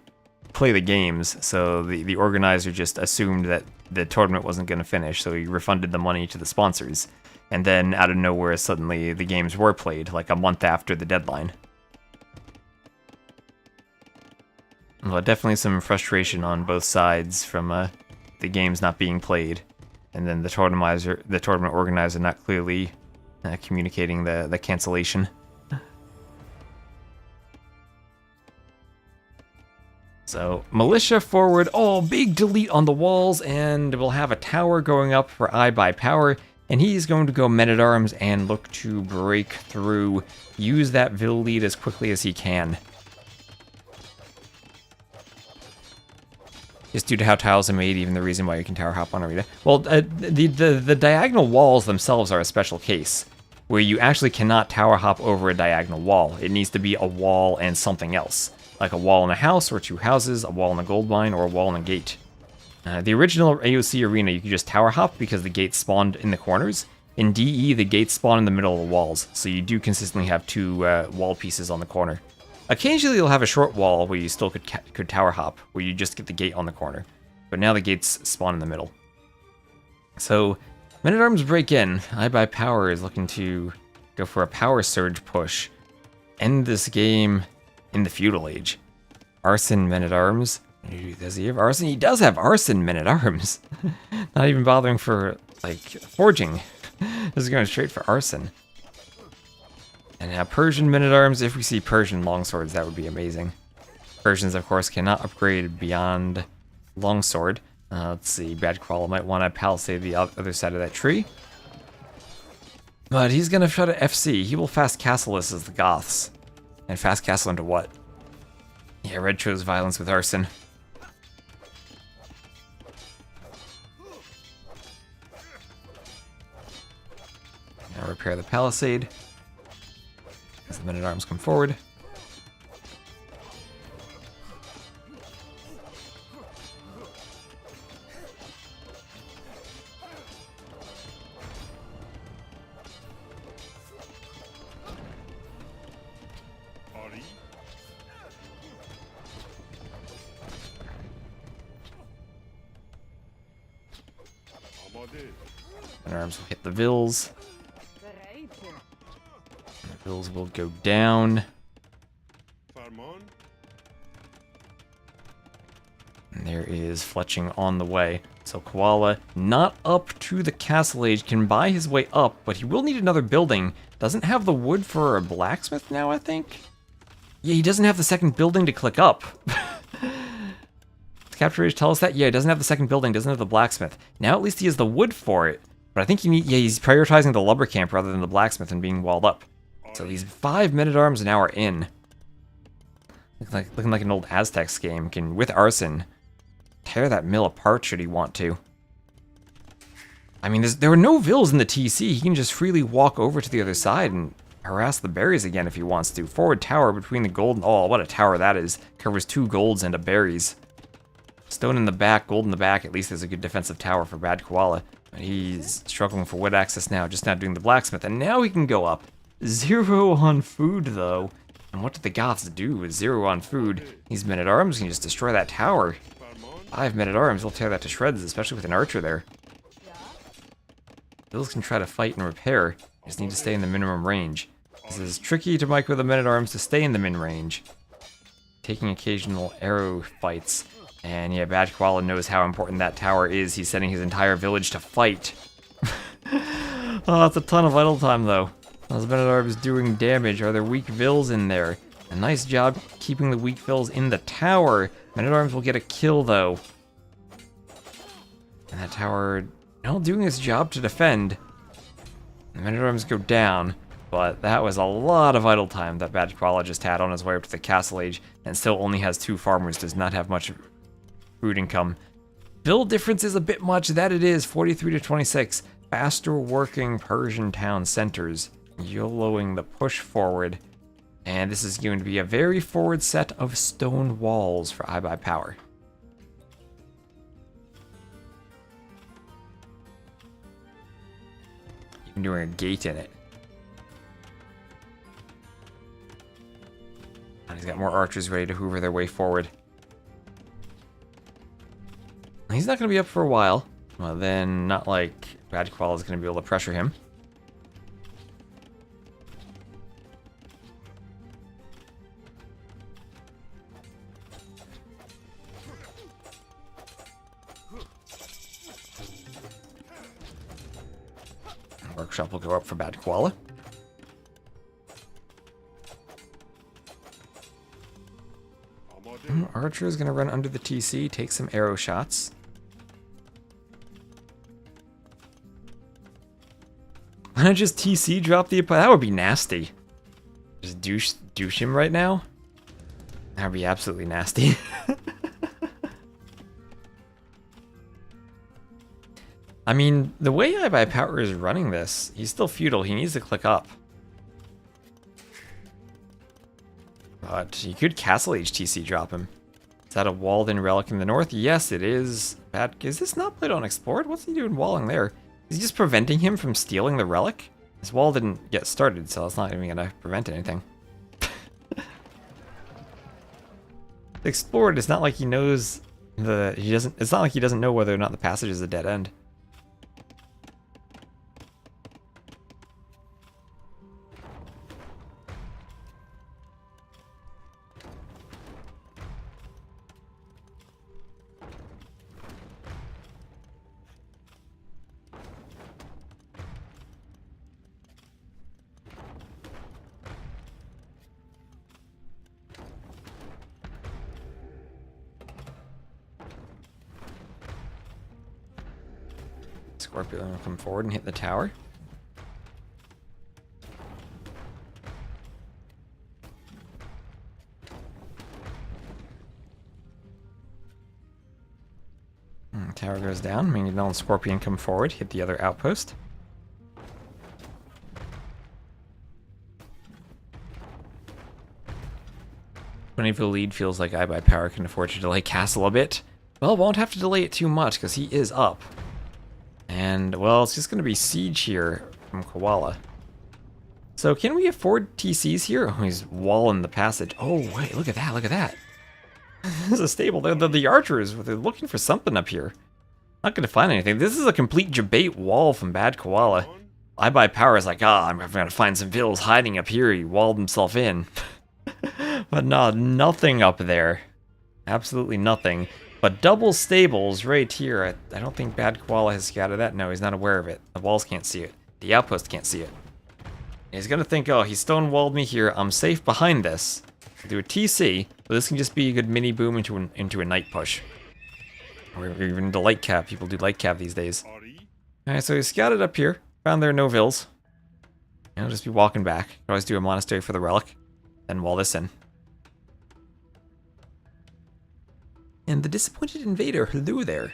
play the games, so the organizer just assumed that the tournament wasn't going to finish, so he refunded the money to the sponsors. And then out of nowhere, suddenly the games were played, like a month after the deadline. Well, definitely some frustration on both sides from the games not being played, and then the tournament organizer not clearly communicating the cancellation. So, militia forward, big delete on the walls, and we'll have a tower going up for I buy power, and he's going to go men-at-arms and look to break through, use that Vil lead as quickly as he can. Just due to how tiles are made, even the reason why you can tower hop on Arena. Well, the diagonal walls themselves are a special case, where you actually cannot tower hop over a diagonal wall. It needs to be a wall and something else, like a wall in a house or 2 houses, a wall in a gold mine, or a wall in a gate. The original AOC Arena, you could just tower hop because the gates spawned in the corners. In DE, the gates spawn in the middle of the walls, so you do consistently have 2 wall pieces on the corner. Occasionally, you'll have a short wall where you still could tower hop, where you just get the gate on the corner. But now the gates spawn in the middle. So, Men-at-Arms break in. I buy power is looking to go for a power surge push. End this game in the feudal age. Arson Men-at-Arms. Does he have Arson? He does have Arson Men-at-Arms. Not even bothering for, like, forging. This is going straight for Arson. And now Persian Men-at-Arms. If we see Persian longswords, that would be amazing. Persians, of course, cannot upgrade beyond longsword. Let's see, Bad Crawler might want to palisade the other side of that tree. But he's going to try to FC. He will fast castle us as the Goths. And fast castle into what? Yeah, Red chose violence with Arson. Now repair the palisade. As the Men-at-Arms come forward. Men-at-Arms will hit the Vils. The Vils will go down. And there is fletching on the way. So Koala, not up to the castle age, can buy his way up, but he will need another building. Doesn't have the wood for a blacksmith now, I think? Yeah, he doesn't have the second building to click up. Does Capture Age tell us that? Yeah, he doesn't have the second building, doesn't have the blacksmith. Now at least he has the wood for it. But I think he's prioritizing the lumber camp rather than the blacksmith and being walled up. So these 5 men-at-arms now are in. Looking like an old Aztecs game. Can, with arson, tear that mill apart should he want to. I mean, there are no vills in the TC. He can just freely walk over to the other side and harass the berries again if he wants to. Forward tower between the gold and... Oh, what a tower that is. Covers 2 golds and a berries. Stone in the back, gold in the back. At least there's a good defensive tower for Bad Koala. But he's struggling for wood access now, just not doing the blacksmith. And now he can go up. 0 on food, though. And what did the Goths do with 0 on food? These men-at-arms can just destroy that tower. 5 men-at-arms will tear that to shreds, especially with an archer there. Bills can try to fight and repair. Just need to stay in the minimum range. This is tricky to micro the men-at-arms to stay in the min range. Taking occasional arrow fights. And yeah, Bad Koala knows how important that tower is. He's sending his entire village to fight. Oh, that's a ton of idle time, though. Those men-at-arms doing damage. Are there weak vills in there? A nice job keeping the weak vills in the tower. Men-at-arms will get a kill, though. And that tower, doing its job to defend. The men-at-arms go down. But that was a lot of idle time that Bad Koala just had on his way up to the castle age. And still only has 2 farmers. Does not have much food income. Bill difference is a bit much. That it is. 43 to 26. Faster working Persian town centers. YOLOing the push forward. And this is going to be a very forward set of stone walls for iBuyPower. Even doing a gate in it. And he's got more archers ready to hoover their way forward. He's not going to be up for a while. Well, then not like Bad Koala is going to be able to pressure him. Workshop will go up for Bad Koala. Archer is going to run under the TC, take some arrow shots. Why not just TC drop the... That would be nasty. Just douche him right now? That would be absolutely nasty. I mean, the way iBuyPower is running this, he's still feudal. He needs to click up. But he could Castle Age TC drop him. Is that a walled-in relic in the north? Yes, it is. Bad. Is this not played on Explored? What's he doing walling there? Is he just preventing him from stealing the relic? His wall didn't get started, so it's not even gonna prevent anything. Explored, it's not like he knows it's not like he doesn't know whether or not the passage is a dead end. Scorpion will come forward and hit the tower. Tower goes down. Minion and Scorpion come forward, hit the other outpost. The lead feels like iBuyPower can afford to delay Castle a bit. Well, won't have to delay it too much because he is up. And, well, it's just going to be Siege here from Koala. So, can we afford TCs here? Oh, he's walling the passage. Oh, wait, look at that, look at that. This is a stable. The archers, they're looking for something up here. Not going to find anything. This is a complete Jabate wall from Bad Koala. iBuyPower is like, I'm going to find some vills hiding up here. He walled himself in. But no, nothing up there. Absolutely nothing. But double stables right here. I don't think Bad Koala has scouted that. No, he's not aware of it. The walls can't see it. The outpost can't see it. He's gonna think, oh, he stonewalled me here. I'm safe behind this. I'll do a TC, but this can just be a good mini boom into a night push. Or even into light cap. People do light cap these days. Alright, so he scouted up here. Found there are no vills. And I'll just be walking back. Can always do a monastery for the relic. Then wall this in. And the disappointed invader, hello there.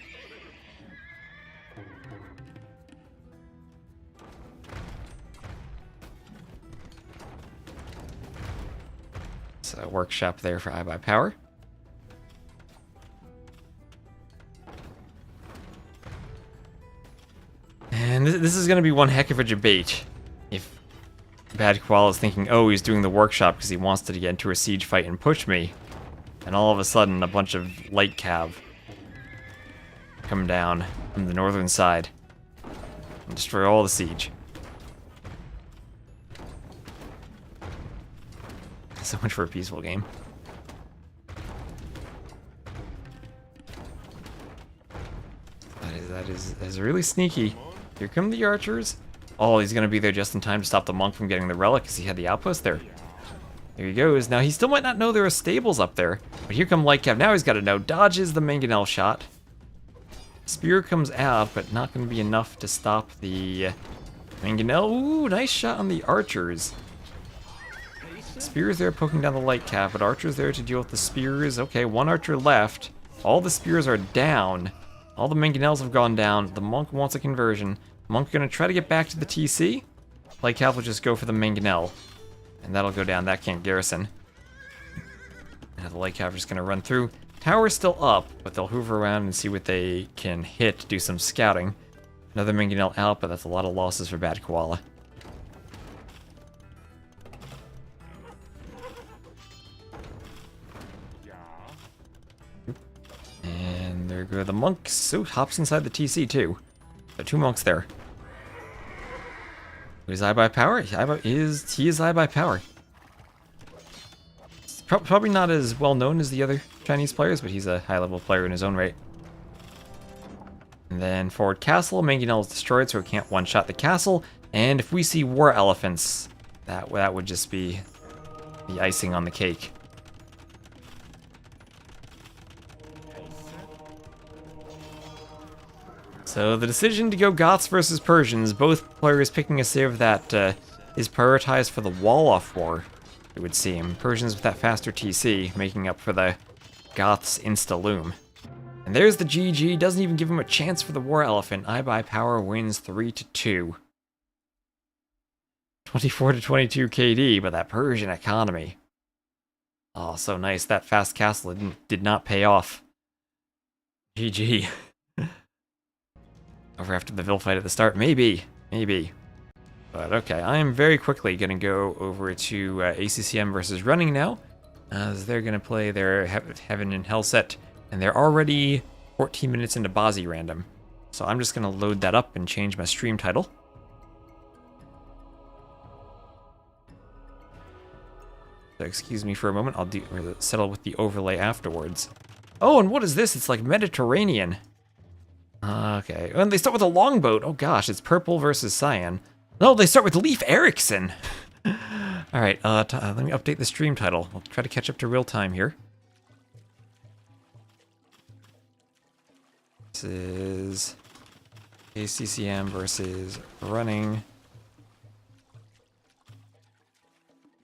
So workshop there for iBuyPower. And this is going to be one heck of a debate. If Bad Koala is thinking, oh, he's doing the workshop because he wants to get into a siege fight and push me. And all of a sudden, a bunch of light cav come down from the northern side and destroy all the siege. So much for a peaceful game. That is really sneaky. Here come the archers. Oh, he's gonna be there just in time to stop the monk from getting the relic because he had the outpost there. There he goes. Now, he still might not know there are stables up there, but here come light cav. Now he's got to know. Dodges the mangonel shot. Spear comes out, but not going to be enough to stop the mangonel. Ooh, nice shot on the archers. Spears there poking down the light cav, but archers there to deal with the spears. Okay, one archer left. All the spears are down. All the mangonels have gone down. The monk wants a conversion. Monk going to try to get back to the TC. Light cav will just go for the mangonel. And that'll go down. That can't garrison. Now the light cav is going to run through. Tower's still up, but they'll hoover around and see what they can hit, do some scouting. Another mangonel out, but that's a lot of losses for Bad Koala. And there go the monks. So hops inside the TC too. There are two monks there. Who's iBuyPower? He is iBuyPower. Probably not as well known as the other Chinese players, but he's a high-level player in his own right. And then forward castle, mangonel is destroyed, so it can't one-shot the castle. And if we see war elephants, that would just be the icing on the cake. So the decision to go Goths versus Persians, both players picking a civ that is prioritized for the wall-off war, it would seem. Persians with that faster TC, making up for the Goths insta-loom. And there's the GG, doesn't even give him a chance for the war elephant. iBuyPower wins 3-2. 24-22 KD, but that Persian economy. Oh, so nice. That fast castle did not pay off. GG. Over after the Vil fight at the start? Maybe. But okay, I am very quickly going to go over to ACCM versus Running now, as they're going to play their Heaven and Hell set, and they're already 14 minutes into Bazi random. So I'm just going to load that up and change my stream title. So excuse me for a moment, I'll settle with the overlay afterwards. Oh, and what is this? It's like Mediterranean. Okay, and they start with a longboat. Oh gosh, it's purple versus cyan. No, they start with Leif Erikson. All right, let me update the stream title. I'll try to catch up to real time here. This is ACCM versus Running.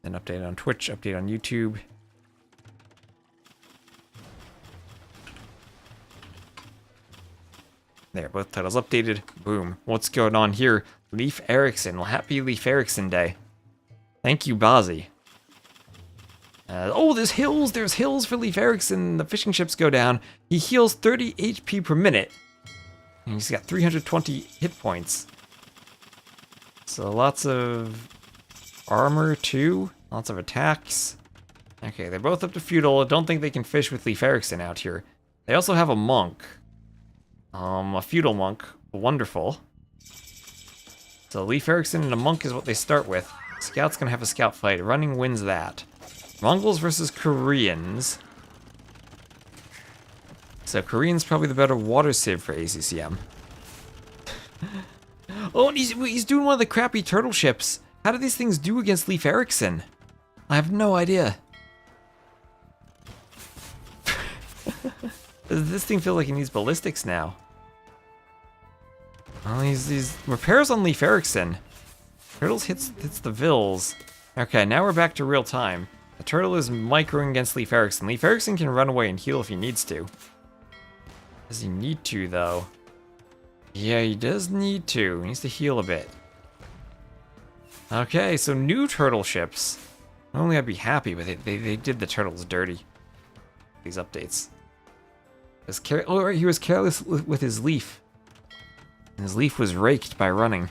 Then update on Twitch, update on YouTube. There, both titles updated. Boom. What's going on here? Leif Erikson. Well, happy Leif Erikson Day. Thank you, Bazi. Oh, there's hills. There's hills for Leif Erikson. The fishing ships go down. He heals 30 HP per minute. And he's got 320 hit points. So lots of armor, too. Lots of attacks. Okay, they're both up to feudal. I don't think they can fish with Leif Erikson out here. They also have a monk. A feudal monk. Wonderful. So Leif Erikson and a monk is what they start with. Scout's gonna have a scout fight. Running wins that. Mongols versus Koreans. So Korean's probably the better water civ for ACCM. Oh, and he's doing one of the crappy turtle ships. How do these things do against Leif Erikson? I have no idea. This thing feels like he needs ballistics now. Well, he's repairs on Leif Erikson. Turtles hits the Vils. Okay, now we're back to real time. The turtle is microing against Leif Erikson. Leif Erikson can run away and heal if he needs to. Does he need to, though? Yeah, he does need to. He needs to heal a bit. Okay, so new turtle ships. Only I'd be happy with it. They did the turtles dirty. These updates. He was careless with his leaf. And his leaf was raked by running.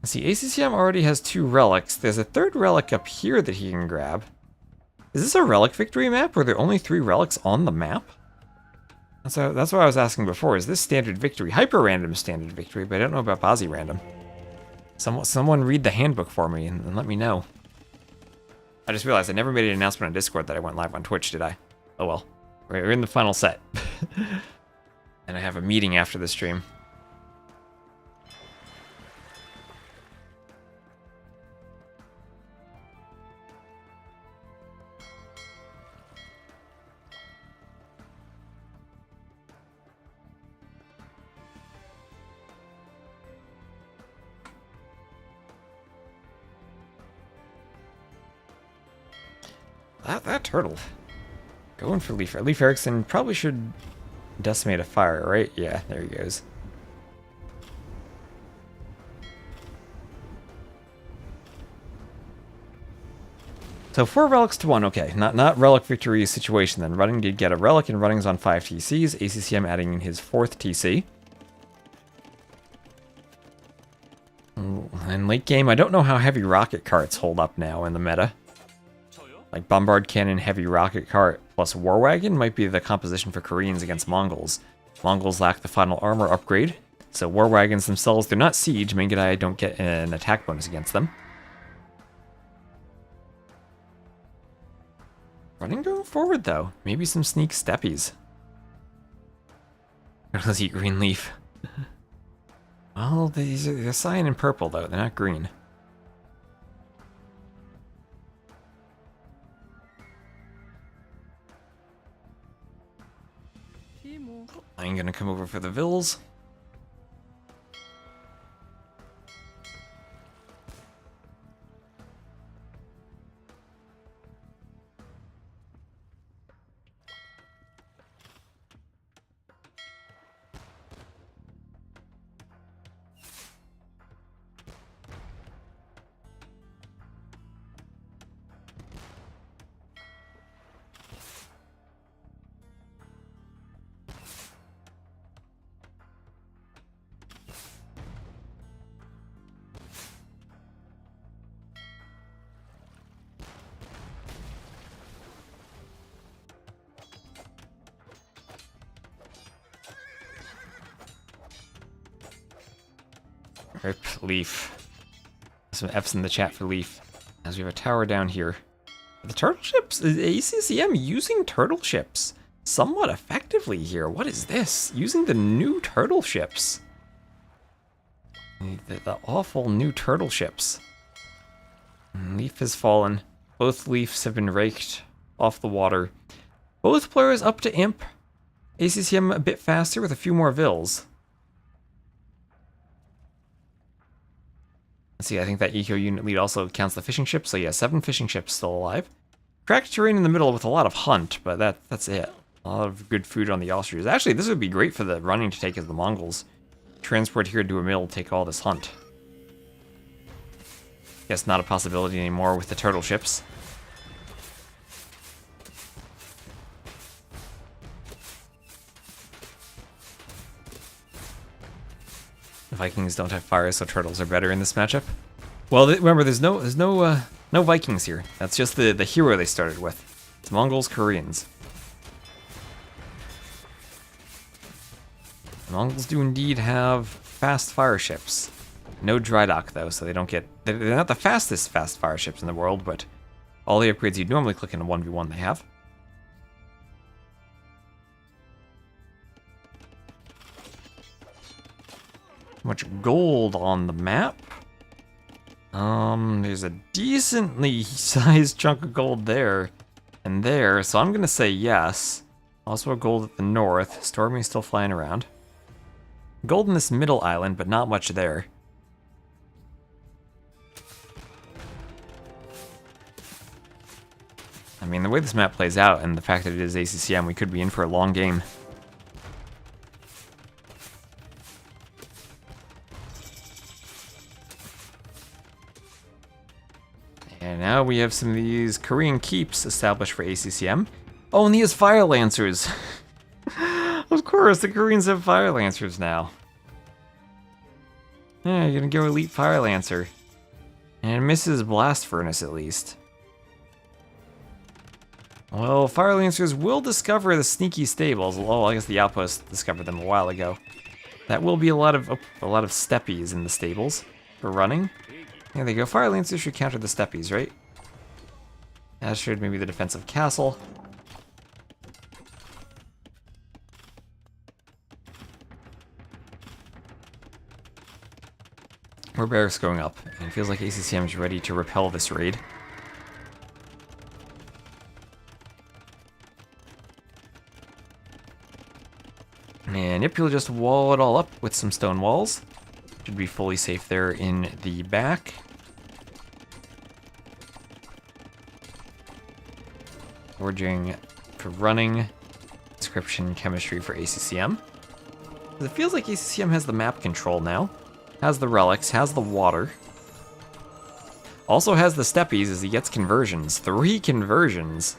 Let's see, ACCM already has 2 relics. There's a 3rd relic up here that he can grab. Is this a relic victory map where there are only 3 relics on the map? That's what I was asking before. Is this standard victory? Hyper random standard victory, but I don't know about Bozzy random. Someone read the handbook for me and let me know. I just realized I never made an announcement on Discord that I went live on Twitch, did I? Oh well. We're in the final set. And I have a meeting after the stream. That turtle. Going for Leif. Leif Erikson probably should decimate a fire, right? Yeah, there he goes. So 4 relics to 1, okay. Not relic victory situation then. Running did get a relic and Running's on 5 TCs. ACCM adding in his 4th TC. And late game, I don't know how heavy rocket carts hold up now in the meta. Like Bombard Cannon, Heavy Rocket Cart, plus War Wagon might be the composition for Koreans against Mongols. Mongols lack the final armor upgrade, so War Wagons themselves, they're not siege. Mengadai don't get an attack bonus against them. Running going forward though. Maybe some sneak steppies. Let's eat green leaf. Well, they're cyan and purple though, they're not green. I'm gonna come over for the Vils. Rip Leaf. Some F's in the chat for Leaf. As we have a tower down here. The turtle ships? Is ACCM using turtle ships somewhat effectively here? What is this? Using the new turtle ships. The awful new turtle ships. Leaf has fallen. Both Leafs have been raked off the water. Both players up to Imp. ACCM a bit faster with a few more Vils. Let's see, I think that eco unit lead also counts the fishing ships, so yeah, 7 fishing ships still alive. Cracked terrain in the middle with a lot of hunt, but that's it. A lot of good food on the ostriches. Actually, this would be great for the running to take as the Mongols. Transport here to a mill, take all this hunt. Guess not a possibility anymore with the turtle ships. Vikings don't have fire, so turtles are better in this matchup. Well, remember, there's no Vikings here. That's just the hero they started with. It's Mongols, Koreans. The Mongols do indeed have fast fire ships. No dry dock though, so they don't get. They're not the fastest fast fire ships in the world, but All the upgrades you'd normally click in a 1v1 they have. Much gold on the map. There's a decently sized chunk of gold there and there, so I'm gonna say yes. Also gold at the north. Stormy's still flying around. Gold in this middle island, but not much there. I mean, the way this map plays out and the fact that it is ACCM, we could be in for a long game. And now we have some of these Korean keeps established for ACCM. Oh, and he has Fire Lancers! Of course, the Koreans have Fire Lancers now. Yeah, you're gonna go Elite Fire Lancer. And misses Blast Furnace at least. Well, Fire Lancers will discover the sneaky stables. Oh, I guess the outpost discovered them a while ago. That will be a lot of steppies in the stables for running. There they go. Fire Lancers should counter the steppies, right? As should maybe the defensive castle. We're barracks going up, and it feels like ACCM is ready to repel this raid. And yep, you'll just wall it all up with some stone walls. Should be fully safe there in the back. Forging for running. Description chemistry for ACCM. It feels like ACCM has the map control now. Has the relics, has the water. Also has the steppies as he gets conversions. 3 conversions.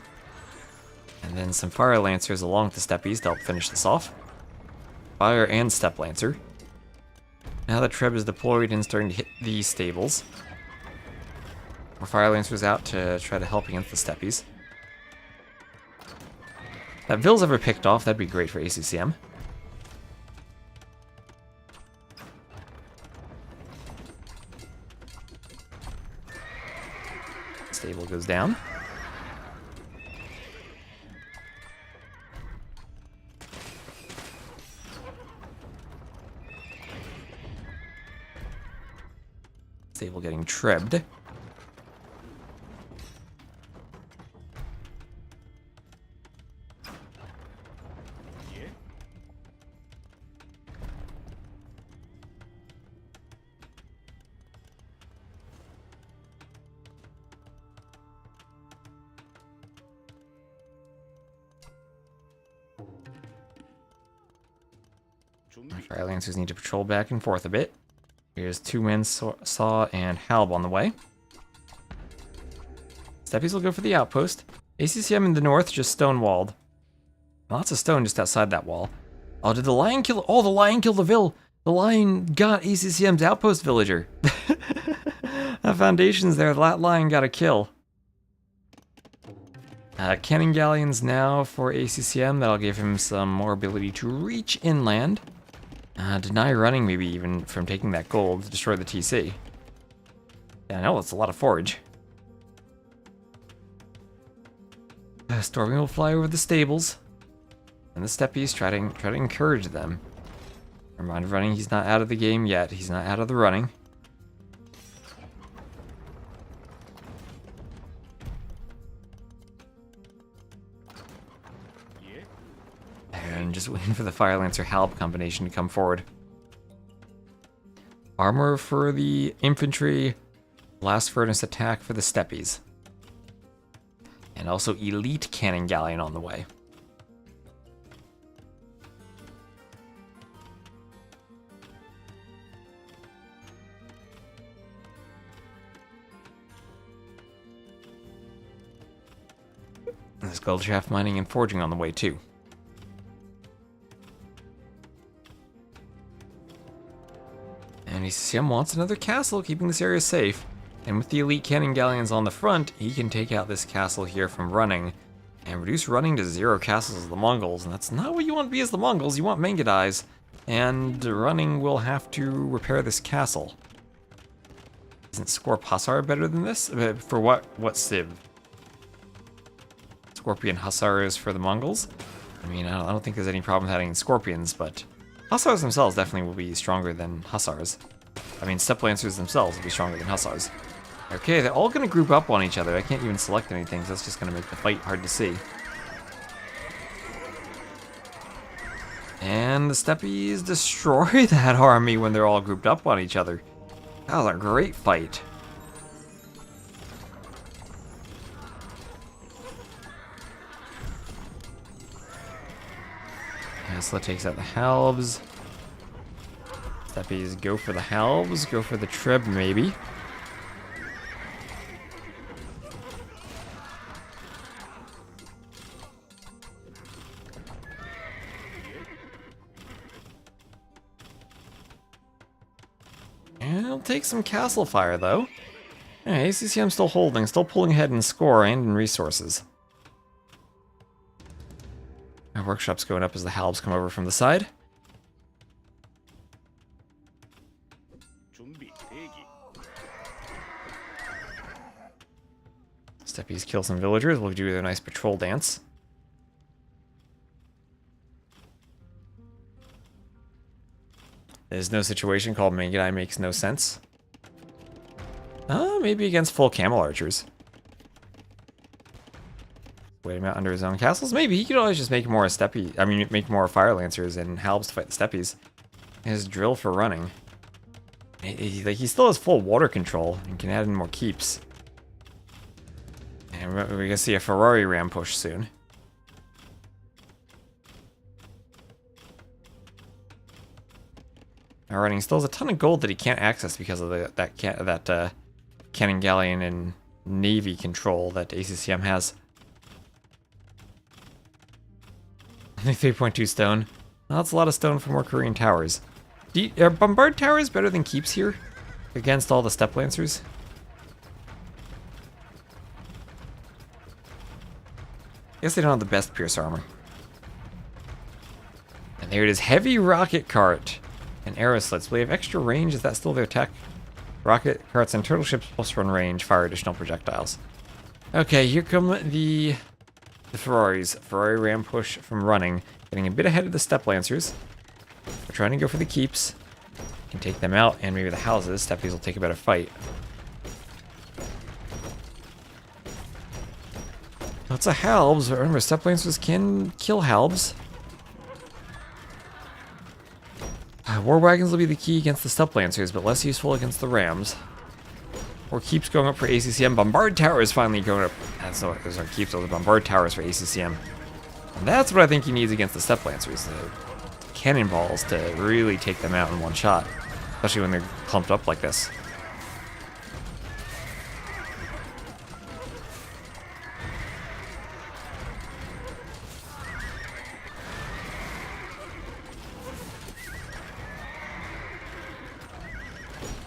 And then some Fire Lancers along with the steppies to help finish this off. Fire and Step Lancer. Now that Treb is deployed and starting to hit the stables. More Fire Lancers out to try to help against the steppies. That Ville's ever picked off, that'd be great for ACCM. Stable goes down. Stable getting tribbed. Fire Lancers need to patrol back and forth a bit. Here's 2-man Saw and Halb on the way. Steppies will go for the outpost. ACCM in the north just stone-walled. Lots of stone just outside that wall. Oh, did the lion kill? Oh, the lion killed the Ville! The lion got ACCM's outpost villager. That foundation's there. That lion got a kill. Cannon galleons now for ACCM. That'll give him some more ability to reach inland. Deny running, maybe even from taking that gold to destroy the TC. Yeah, I know, it's a lot of forage. Stormy will fly over the stables. And the steppies try to encourage them. Remind of running, he's not out of the game yet. He's not out of the running. And just waiting for the Fire Lancer Halb combination to come forward. Armor for the infantry, Blast Furnace attack for the steppies. And also Elite Cannon Galleon on the way. And there's gold shaft mining and forging on the way too. And ACCM wants another castle, keeping this area safe. And with the elite cannon galleons on the front, he can take out this castle here from running. And reduce running to 0 castles as the Mongols. And that's not what you want to be as the Mongols, you want Mangudais. And running will have to repair this castle. Isn't Score Passar better than this? For what civ? Scorpion Hussars for the Mongols. I mean, I don't think there's any problem with having Scorpions, but Hussars themselves definitely will be stronger than Hussars. I mean, Steppe Lancers themselves will be stronger than Hussars. Okay, they're all going to group up on each other. I can't even select anything, so that's just going to make the fight hard to see. And the Steppies destroy that army when they're all grouped up on each other. That was a great fight. Tesla takes out the halbs. Steppies go for the halbs, go for the trib maybe. And it'll take some castle fire though. Yeah, ACCM still holding, still pulling ahead in score and in resources. Our workshop's going up as the halbs come over from the side. Steppies kill some villagers. We'll do a nice patrol dance. There's no situation called Mangadai makes no sense. Maybe against full camel archers. Wait him out under his own castles? Maybe. He could always just make more Steppe. I mean, make more Fire Lancers and halbs to fight the Steppies. His drill for running. He still has full water control and can add in more keeps. And we're gonna see a Ferrari ram push soon. Now running still has a ton of gold that he can't access because of that cannon galleon and navy control that ACCM has. Only 3.2 stone. Well, that's a lot of stone for more Korean towers. Are bombard towers better than keeps here against all the Steppe Lancers? I guess they don't have the best pierce armor. And there it is, heavy rocket cart and arrow slits. Will they have extra range? Is that still their tech? Rocket carts and turtle ships plus run range, fire additional projectiles. Okay, here come the Ferraris. Ferrari ram push from running, getting a bit ahead of the Steppe Lancers. We're trying to go for the keeps. Can take them out, and maybe the houses. Steppies will take a better fight. Lots of halbs. Remember, Steppe Lancers can kill halbs. War wagons will be the key against the Steppe Lancers, but less useful against the rams. Or keeps going up for ACCM. Bombard towers finally going up. That's what those are keeps. Those are bombard towers for ACCM. And that's what I think he needs against the Steppe Lancers. Cannonballs to really take them out in one shot, especially when they're clumped up like this.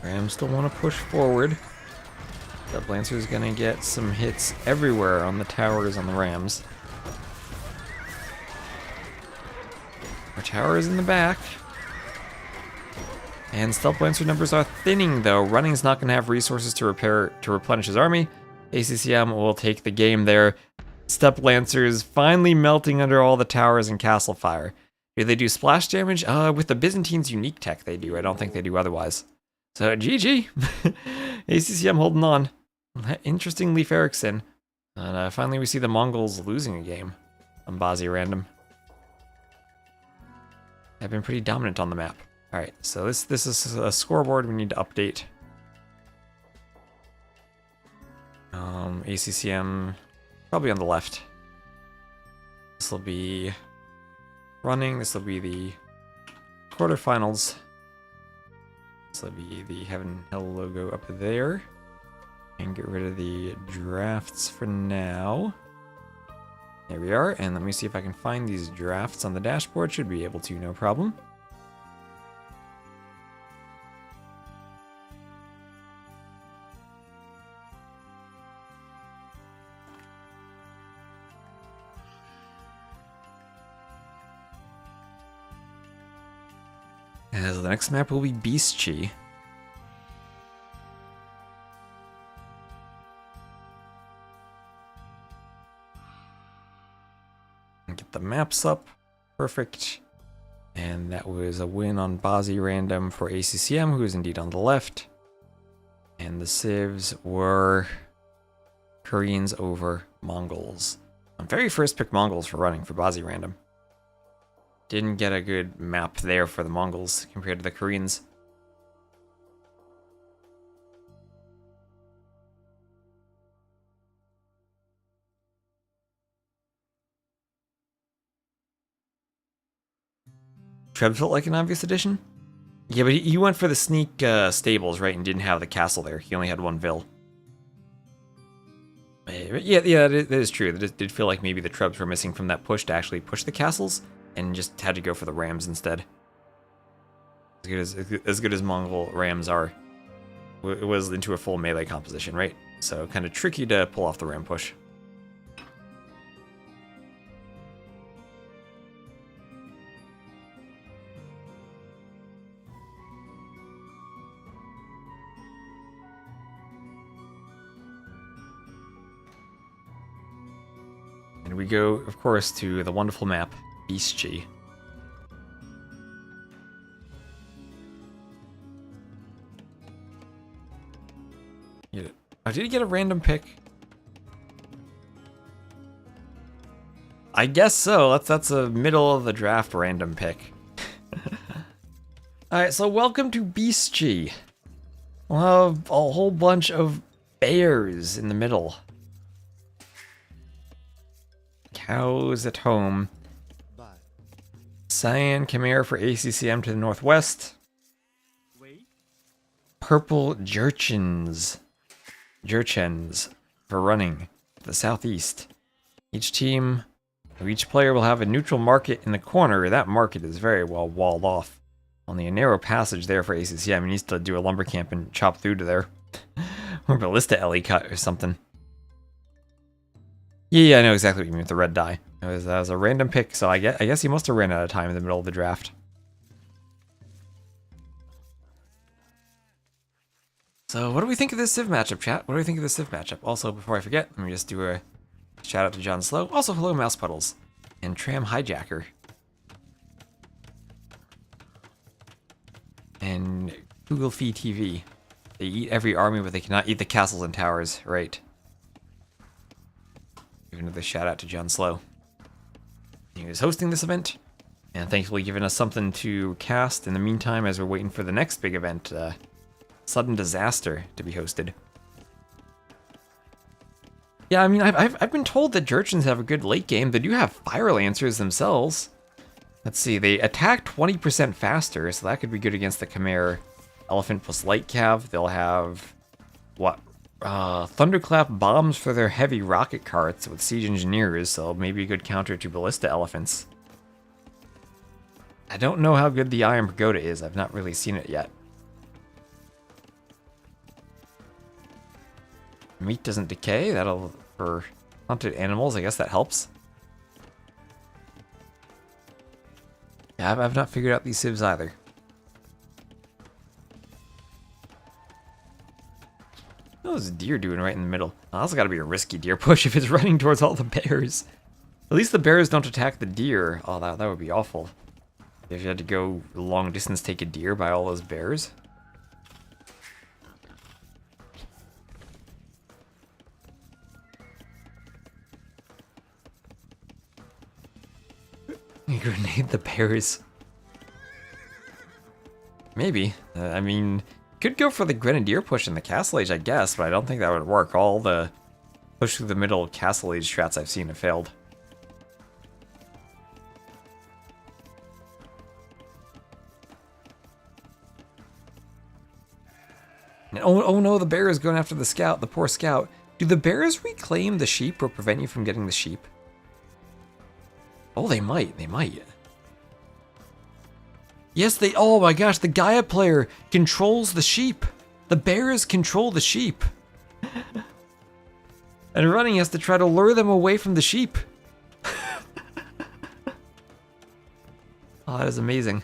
Rams still want to push forward. The Lancer's gonna get some hits everywhere on the towers on the Rams. Our tower is in the back. And Steppe Lancer numbers are thinning though. Running's not gonna have resources to replenish his army. ACCM will take the game there. Steppe Lancers finally melting under all the towers and castle fire. Do they do splash damage? With the Byzantines' unique tech they do. I don't think they do otherwise. So GG. ACCM holding on. Interesting Leif Erikson. And finally we see the Mongols losing a game on Bazi random. They've been pretty dominant on the map. Alright, so this is a scoreboard we need to update. ACCM probably on the left. This will be running, this will be the quarterfinals. This will be the Heaven Hell logo up there. And get rid of the drafts for now. There we are, and let me see if I can find these drafts on the dashboard. Should be able to, no problem. As the next map will be Beastchi. get the maps up. Perfect. And that was a win on Bazi random for ACCM, who is indeed on the left. And the civs were Koreans over Mongols. I very first picked Mongols for running for Bazi random. Didn't get a good map there for the Mongols compared to the Koreans. Treb felt like an obvious addition? Yeah, but he went for the sneak stables, right, and didn't have the castle there. He only had one vill. Yeah, that is true. It did feel like maybe the Trebs were missing from that push to actually push the castles, and just had to go for the Rams instead. As good as Mongol Rams are, it was into a full melee composition, right? So kind of tricky to pull off the Ram push. And we go, of course, to the wonderful map, Beastchi. Oh, did he get a random pick? I guess so. That's a middle of the draft random pick. Alright, so welcome to Beastchi. We'll have a whole bunch of bears in the middle. Cows at home. Cyan Khmer for ACCM to the northwest. Purple Jurchens for running to the southeast. Each player will have a neutral market in the corner. That market is very well walled off. Only a narrow passage there for ACCM. He needs to do a lumber camp and chop through to there. Or ballista LE cut or something. Yeah, I know exactly what you mean with the red die. That was a random pick, so I guess he must have ran out of time in the middle of the draft. So what do we think of this Civ matchup, chat? What do we think of this Civ matchup? Also, before I forget, let me just do a shout out to John Slow. Also, hello Mouse Puddles. And Tram Hijacker. And Google Fee TV. They eat every army, but they cannot eat the castles and towers, right? Give another shout out to John Slow. He was hosting this event, and thankfully giving us something to cast in the meantime as we're waiting for the next big event, Sudden Disaster, to be hosted. Yeah, I mean, I've been told that Jurchens have a good late game. They do have Fire Lancers themselves. Let's see, they attack 20% faster, so that could be good against the Khmer Elephant plus Light Cav. They'll have, what, Thunderclap bombs for their heavy rocket carts with Siege Engineers, so maybe a good counter to Ballista Elephants. I don't know how good the Iron Pagoda is. I've not really seen it yet. Meat doesn't decay. That'll, for hunted animals, I guess that helps. Yeah, I've not figured out these civs either. What's deer doing right in the middle? Oh, that's gotta be a risky deer push if it's running towards all the bears. At least the bears don't attack the deer. Oh, that would be awful. If you had to go a long distance, take a deer by all those bears. You grenade the bears. Maybe. I mean, could go for the Grenadier push in the Castle Age, I guess, but I don't think that would work. All the push through the middle Castle Age strats I've seen have failed. And oh no, the bear is going after the scout, the poor scout. Do the bears reclaim the sheep or prevent you from getting the sheep? Oh, they might. Yes, oh my gosh, the Gaia player controls the sheep. The bears control the sheep. And running has to try to lure them away from the sheep. Oh, that is amazing.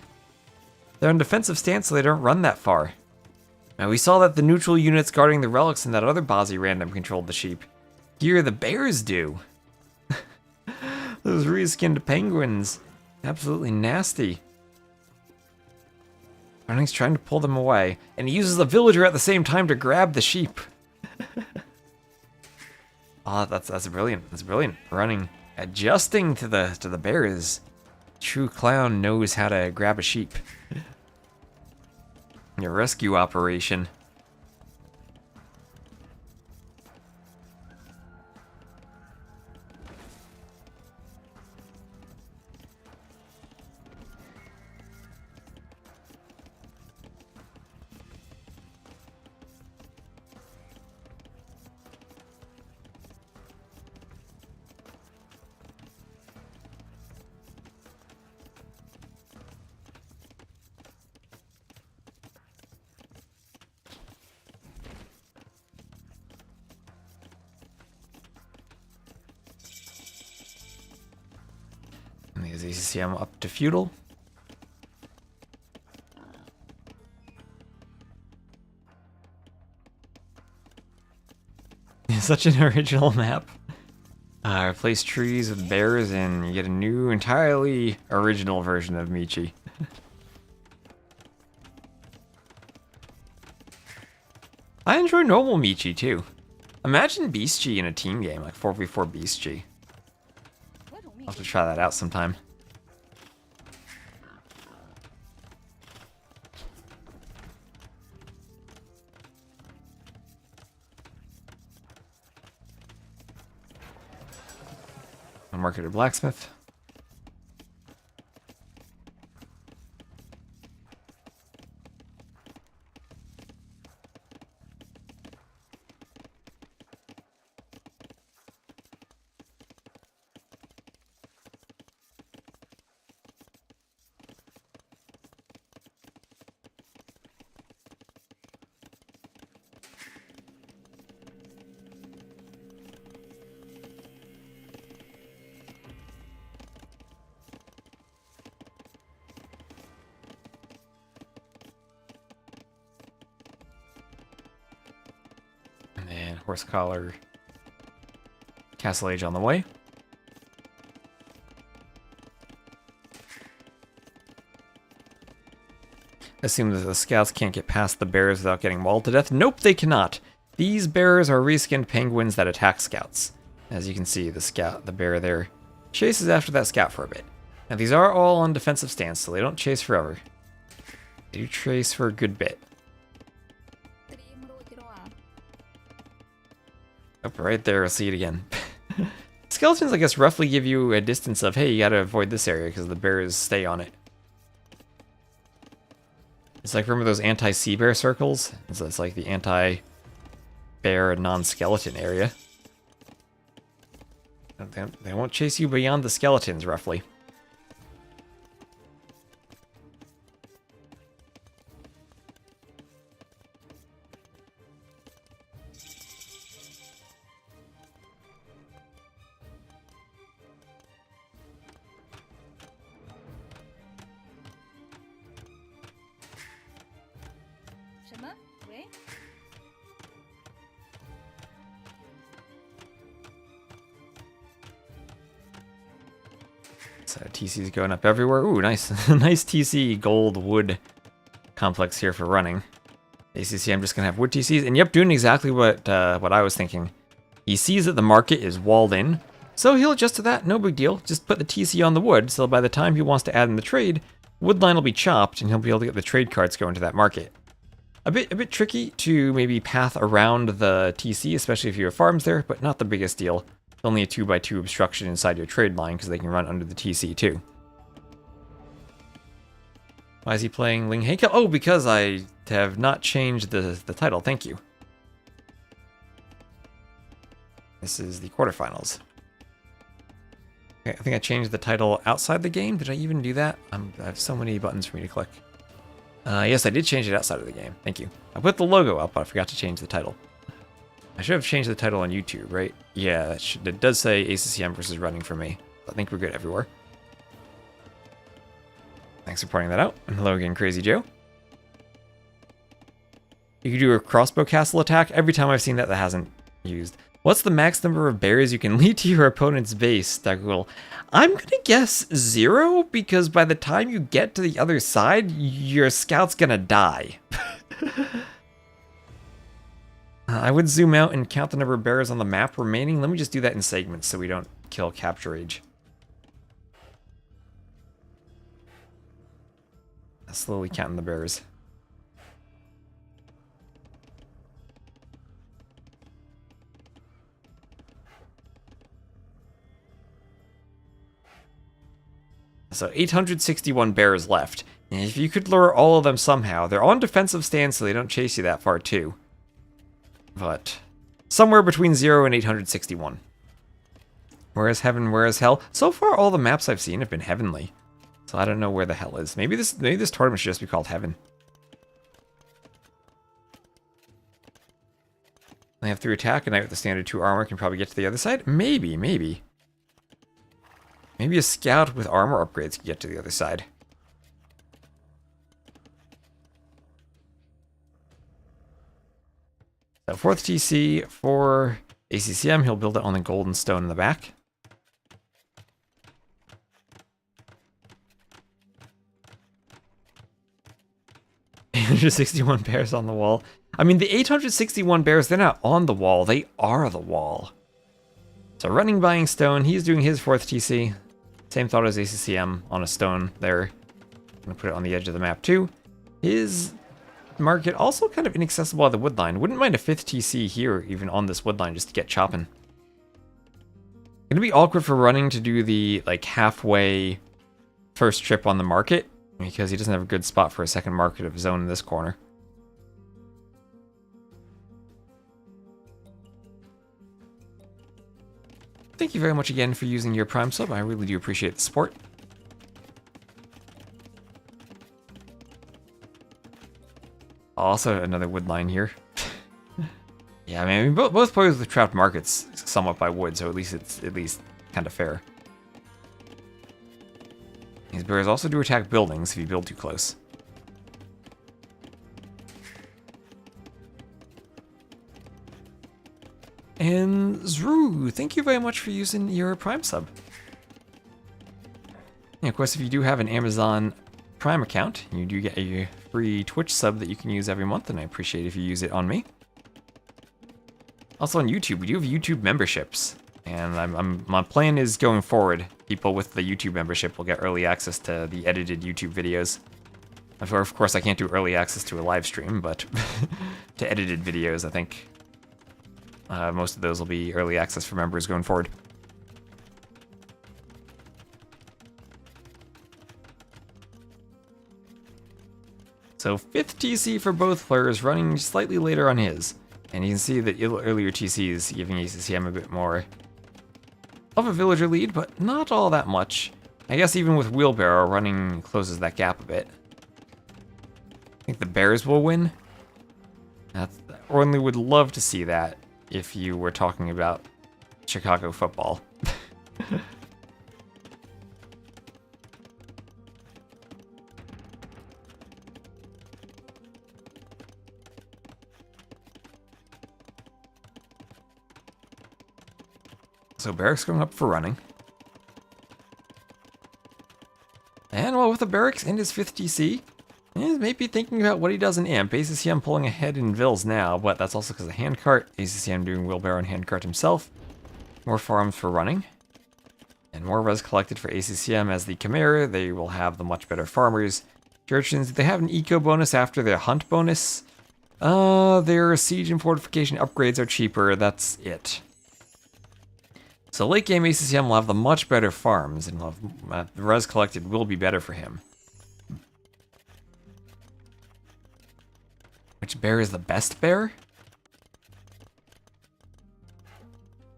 They're in defensive stance, so they don't run that far. Now, we saw that the neutral units guarding the relics in that other Bazi random controlled the sheep. Here, the bears do. Those reskinned penguins. Absolutely nasty. Running's trying to pull them away, and he uses the villager at the same time to grab the sheep. Oh, that's brilliant. That's brilliant. Running, adjusting to the bears. True clown knows how to grab a sheep. Your rescue operation. And as you see, I'm up to feudal. Such an original map. Replace trees with bears and you get a new, entirely original version of Michi. I enjoy normal Michi too. Imagine Beast G in a team game, like 4v4 Beast G. I'll have to try that out sometime. Unmarketed blacksmith. And horse collar, castle age on the way. Assume that the scouts can't get past the bears without getting mauled to death. Nope, they cannot. These bears are reskinned penguins that attack scouts. As you can see, the bear there chases after that scout for a bit. Now these are all on defensive stance, so they don't chase forever. They do chase for a good bit. Oh, right there, I'll see it again. Skeletons, I guess, roughly give you a distance of, hey, you gotta avoid this area because the bears stay on it. It's like, remember those anti-sea bear circles? It's like the anti-bear non-skeleton area. They won't chase you beyond the skeletons, roughly. So TC's going up everywhere. Ooh, nice, nice TC gold wood complex here for running. ACC, I'm just gonna have wood TCs, and yep, doing exactly what I was thinking. He sees that the market is walled in, so he'll adjust to that. No big deal. Just put the TC on the wood, so by the time he wants to add in the trade, wood line will be chopped, and he'll be able to get the trade carts going to that market. A bit tricky to maybe path around the TC, especially if you have farms there, but not the biggest deal. It's only a 2x2 obstruction inside your trade line because they can run under the TC too. Why is he playing LingHe? Oh, because I have not changed the title. Thank you. This is the quarterfinals. Okay, I think I changed the title outside the game. Did I even do that? I have so many buttons for me to click. Yes, I did change it outside of the game. Thank you. I put the logo up, but I forgot to change the title. I should have changed the title on YouTube, right? Yeah, it does say ACCM versus running for me. I think we're good everywhere. Thanks for pointing that out. And hello again, Crazy Joe. You can do a crossbow castle attack. Every time I've seen that, that hasn't used. What's the max number of bears you can lead to your opponent's base, Dagul? I'm gonna guess 0, because by the time you get to the other side, your scout's gonna die. I would zoom out and count the number of bears on the map remaining. Let me just do that in segments so we don't kill capture age. Slowly counting the bears. So 861 bears left. And if you could lure all of them somehow, they're on defensive stance so they don't chase you that far too. But somewhere between 0 and 861. Where is heaven, where is hell? So far all the maps I've seen have been heavenly. So I don't know where the hell is. Maybe this tournament should just be called Heaven. They have 3 attack, a knight with the standard 2 armor can probably get to the other side. Maybe. Maybe a scout with armor upgrades can get to the other side. So 4th TC for ACCM, he'll build it on the golden stone in the back. 861 bears on the wall. I mean, the 861 bears, they're not on the wall, they are the wall. So running buying stone, he's doing his 4th TC. Same thought as ACCM on a stone there. I'm gonna put it on the edge of the map too. His market also kind of inaccessible at the woodline. Wouldn't mind a 5th TC here, even on this woodline, just to get chopping. Gonna be awkward for running to do the like halfway first trip on the market, because he doesn't have a good spot for a second market of his own in this corner. Thank you very much again for using your Prime sub. I really do appreciate the support. Also, another wood line here. Yeah, I mean, both players with trapped markets somewhat by wood, so it's at least kind of fair. These bears also do attack buildings if you build too close. And Zru, thank you very much for using your Prime sub. And of course, if you do have an Amazon Prime account, you do get a free Twitch sub that you can use every month, and I appreciate if you use it on me. Also on YouTube, we do have YouTube memberships, and my plan is going forward, people with the YouTube membership will get early access to the edited YouTube videos. Of course, I can't do early access to a live stream, but to edited videos, I think most of those will be early access for members going forward. So 5th TC for both players, running slightly later on his. And you can see that earlier TCs giving ACCM a bit more of a villager lead, but not all that much. I guess even with Wheelbarrow, running closes that gap a bit. I think the Bears will win. Ornley would love to see that if you were talking about Chicago football. So Barracks going up for running. And well, with the Barracks and his 5th TC, he's maybe thinking about what he does in Amp. ACCM pulling ahead in Vills now, but that's also because of Handcart. ACCM doing Wheelbarrow and Handcart himself. More farms for running. And more res collected for ACCM as the Chimera. They will have the much better farmers. Urchins, they have an eco bonus after their hunt bonus. Their siege and fortification upgrades are cheaper, that's it. So late game ACCM will have the much better farms, and will have, the res collected will be better for him. Which bear is the best bear?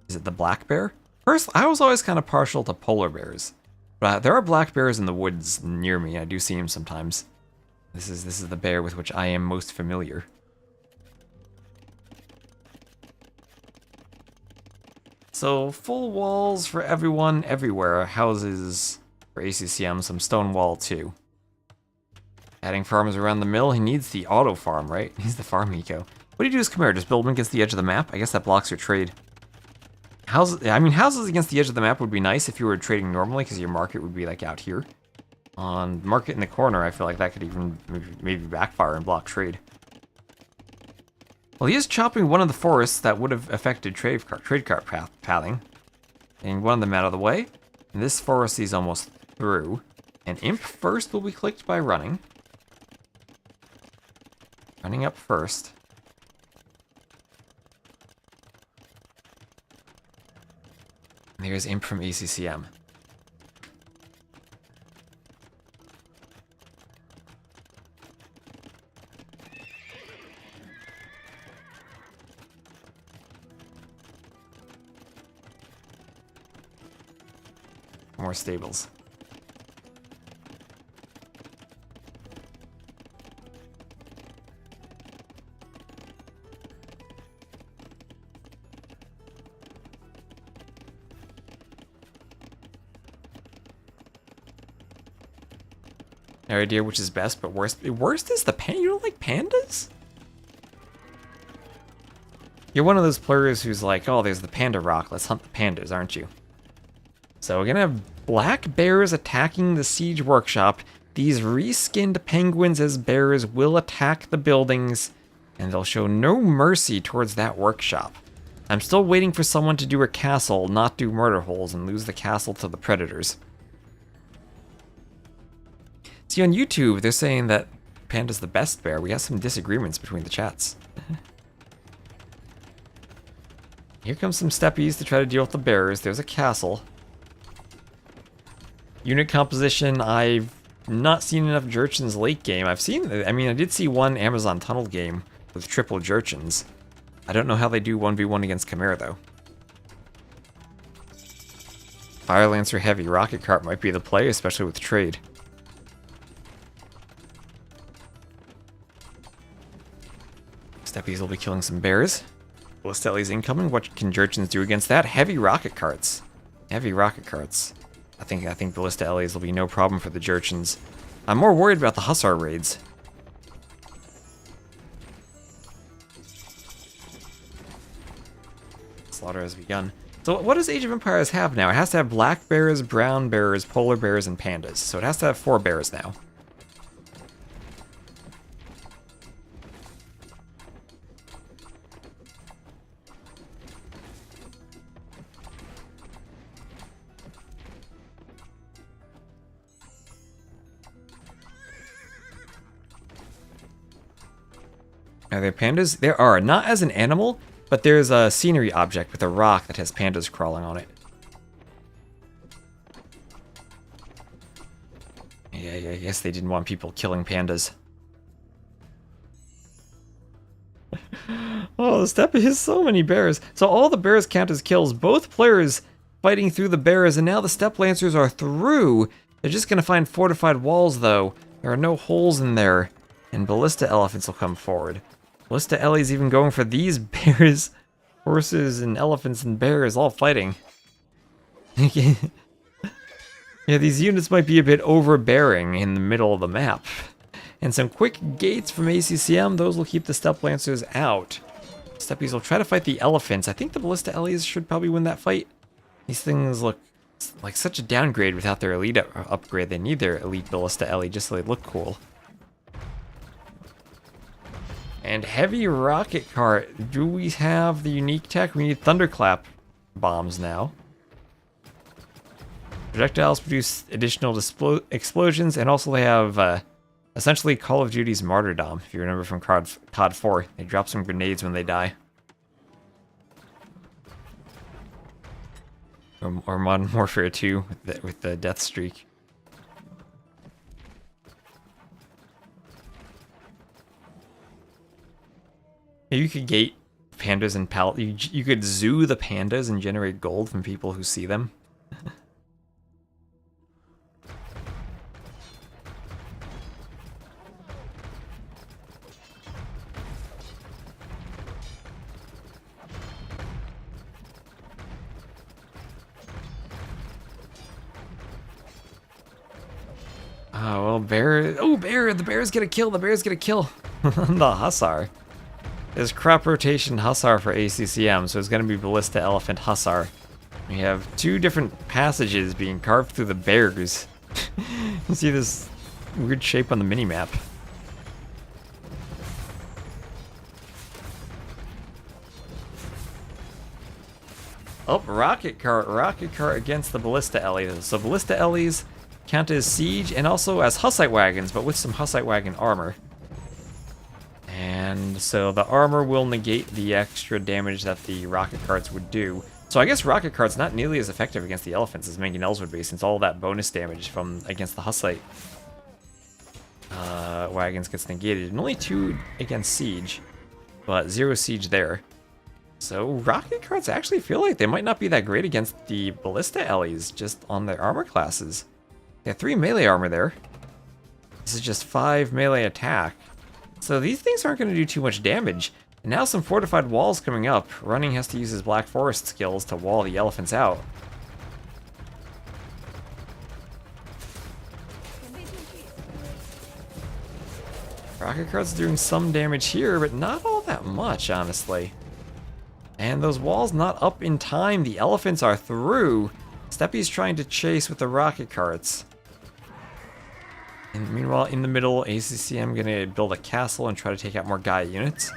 Is it the black bear? First, I was always kind of partial to polar bears, but there are black bears in the woods near me. I do see them sometimes. This is the bear with which I am most familiar. So full walls for everyone, everywhere. Houses for ACCM, some stone wall too. Adding farms around the mill. He needs the auto farm, right? He's the farm eco. What do you do as Chimera? Just build him against the edge of the map? I guess that blocks your trade. houses against the edge of the map would be nice if you were trading normally, because your market would be like out here. On market in the corner, I feel like that could even maybe backfire and block trade. Well, he is chopping one of the forests that would have affected trade cart pathing. Getting one of them out of the way. And this forest is almost through. And Imp first will be clicked by running. Running up first. And there's Imp from ACCM. More stables. No idea which is best, but worst. Worst is the panda. You don't like pandas? You're one of those players who's like, oh, there's the panda rock. Let's hunt the pandas, aren't you? So we're gonna have black bears attacking the siege workshop. These reskinned penguins as bears will attack the buildings, and they'll show no mercy towards that workshop. I'm still waiting for someone to do a castle, not do murder holes, and lose the castle to the predators. See, on YouTube, they're saying that panda's the best bear. We have some disagreements between the chats. Here comes some steppies to try to deal with the bears. There's a castle. Unit composition, I've not seen enough Jurchens late game. I did see one Amazon Tunnel game with triple Jurchens. I don't know how they do 1v1 against Chimera, though. Fire Lancer Heavy Rocket Cart might be the play, especially with trade. Steppies will be killing some bears. Ballistelli's incoming. What can Jurchens do against that? Heavy rocket carts. Heavy rocket carts. I think Ballista Ellies will be no problem for the Jurchens. I'm more worried about the Hussar raids. Slaughter has begun. So what does Age of Empires have now? It has to have black bears, brown bears, polar bears, and pandas. So it has to have 4 bears now. Are there pandas? There are. Not as an animal, but there's a scenery object with a rock that has pandas crawling on it. Yeah, I guess they didn't want people killing pandas. Oh, the steppe has so many bears. So all the bears count as kills. Both players fighting through the bears, and now the steppe lancers are through. They're just going to find fortified walls, though. There are no holes in there. And ballista elephants will come forward. Ballista Ellie's even going for these bears, horses, and elephants and bears all fighting. Yeah, these units might be a bit overbearing in the middle of the map. And some quick gates from ACCM, those will keep the steppe lancers out. Steppies will try to fight the elephants. I think the Ballista Ellies should probably win that fight. These things look like such a downgrade without their elite upgrade. They need their elite Ballista Ellie just so they look cool. And heavy rocket cart. Do we have the unique tech? We need thunderclap bombs now. Projectiles produce additional explosions, and also they have essentially Call of Duty's Martyrdom, if you remember from COD 4. They drop some grenades when they die. Or Modern Warfare 2 with the death streak. You could gate pandas and you could zoo the pandas and generate gold from people who see them. Oh, well, bear. Oh, bear. The bear's gonna kill. The bear's gonna kill the Hussar. There's crop rotation Hussar for ACCM, so it's going to be Ballista Elephant Hussar. We have two different passages being carved through the bears. You see this weird shape on the mini-map. Oh, rocket cart against the ballista ellies. So ballista ellies count as siege and also as hussite wagons, but with some hussite wagon armor. And so the armor will negate the extra damage that the rocket carts would do. So I guess rocket carts not nearly as effective against the elephants as mangonels would be, since all that bonus damage from against the hussite wagons gets negated. And only 2 against siege, but 0 siege there. So rocket carts actually feel like they might not be that great against the ballista ellies, just on their armor classes. They have 3 melee armor there. This is just 5 melee attack. So these things aren't going to do too much damage. And now some fortified walls coming up. Running has to use his Black Forest skills to wall the elephants out. Rocket cart's doing some damage here, but not all that much, honestly. And those walls not up in time. The elephants are through. Steppy's trying to chase with the rocket carts. And meanwhile, in the middle, ACCM gonna build a castle and try to take out more Gaia units.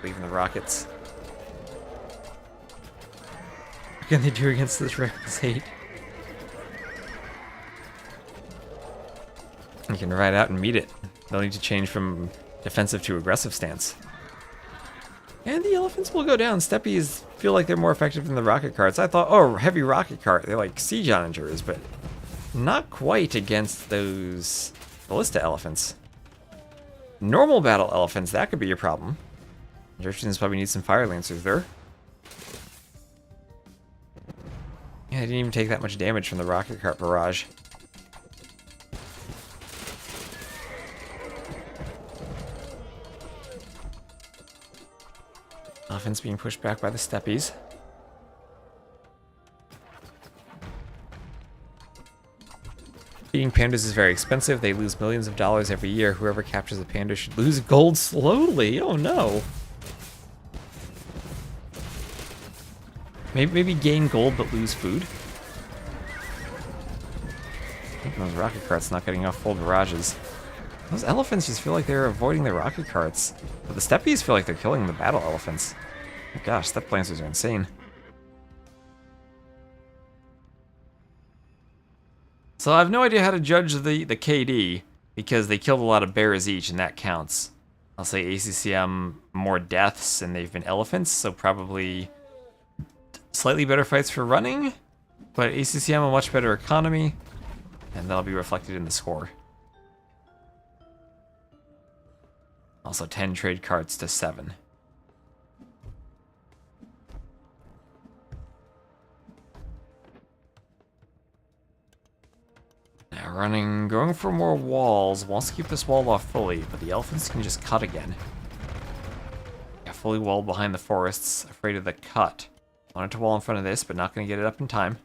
Leaving the rockets. What can they do against this reckless hate? You can ride out and meet it. They'll need to change from defensive to aggressive stance. And the elephants will go down. Steppies feel like they're more effective than the rocket carts. I thought, oh, heavy rocket cart. They're like siege onagers, but not quite against those ballista elephants. Normal battle elephants, that could be your problem. Egyptians probably need some fire lancers there. Yeah, I didn't even take that much damage from the rocket cart barrage. Elephants being pushed back by the steppies. Feeding pandas is very expensive. They lose millions of dollars every year. Whoever captures a panda should lose gold slowly. Oh no. Maybe gain gold but lose food. I think those rocket carts not getting off full barrages. Those elephants just feel like they're avoiding the rocket carts. But the steppies feel like they're killing the battle elephants. Oh gosh, step lancers are insane. So I have no idea how to judge the KD, because they killed a lot of bears each, and that counts. I'll say ACCM more deaths, and they've been elephants, so probably slightly better fights for running, but ACCM a much better economy, and that'll be reflected in the score. Also 10 trade carts to 7. Now running, going for more walls, wants to keep this wall off fully, but the elephants can just cut again. Yeah, fully walled behind the forests, afraid of the cut. Wanted to wall in front of this, but not going to get it up in time.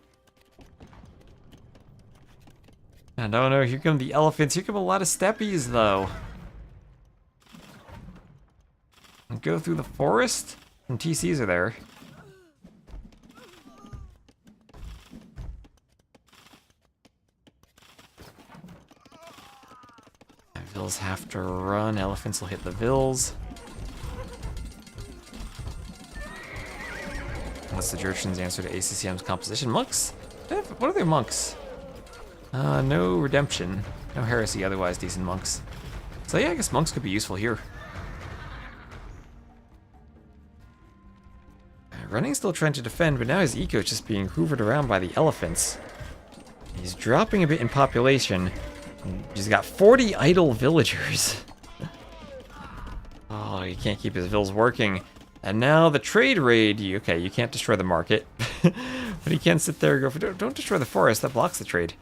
And oh no, here come the elephants. Here come a lot of steppies, though. And go through the forest? Some TCs are there. And Vills have to run. Elephants will hit the Vills. What's the Jerchin's answer to ACCM's composition? Monks? What are their monks? No redemption. No heresy, otherwise decent monks. So yeah, I guess monks could be useful here. Running's still trying to defend, but now his eco is just being hoovered around by the elephants. He's dropping a bit in population. He's got 40 idle villagers. Oh, he can't keep his vills working. And now the trade raid. Okay, you can't destroy the market. But he can sit there and go for, don't destroy the forest, that blocks the trade.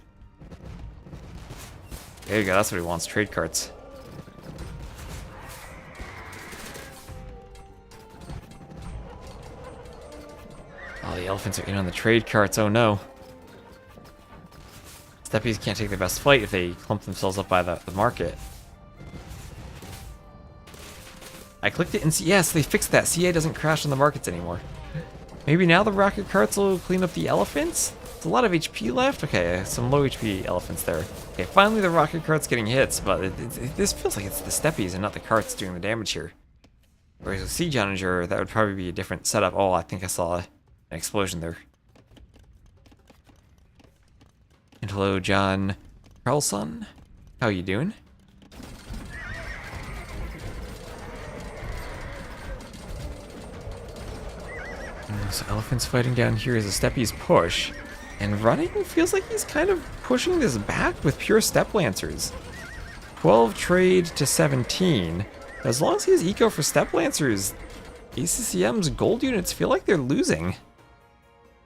There you go, that's what he wants, trade carts. Oh, the elephants are in on the trade carts, oh no. Steppies can't take their best flight if they clump themselves up by the market. I clicked it and see, yes, they fixed that. CA doesn't crash on the markets anymore. Maybe now the rocket carts will clean up the elephants? There's a lot of HP left. Okay, some low HP elephants there. Okay, finally the rocket cart's getting hits, but this feels like it's the steppies and not the carts doing the damage here. Whereas with Siege Onager, that would probably be a different setup. Oh, I think I saw an explosion there. And hello, John Carlson. How you doing? So elephants fighting down here is a steppies push. And running feels like he's kind of pushing this back with pure step lancers. 12 trade to 17. As long as he has eco for step lancers, ACCM's gold units feel like they're losing.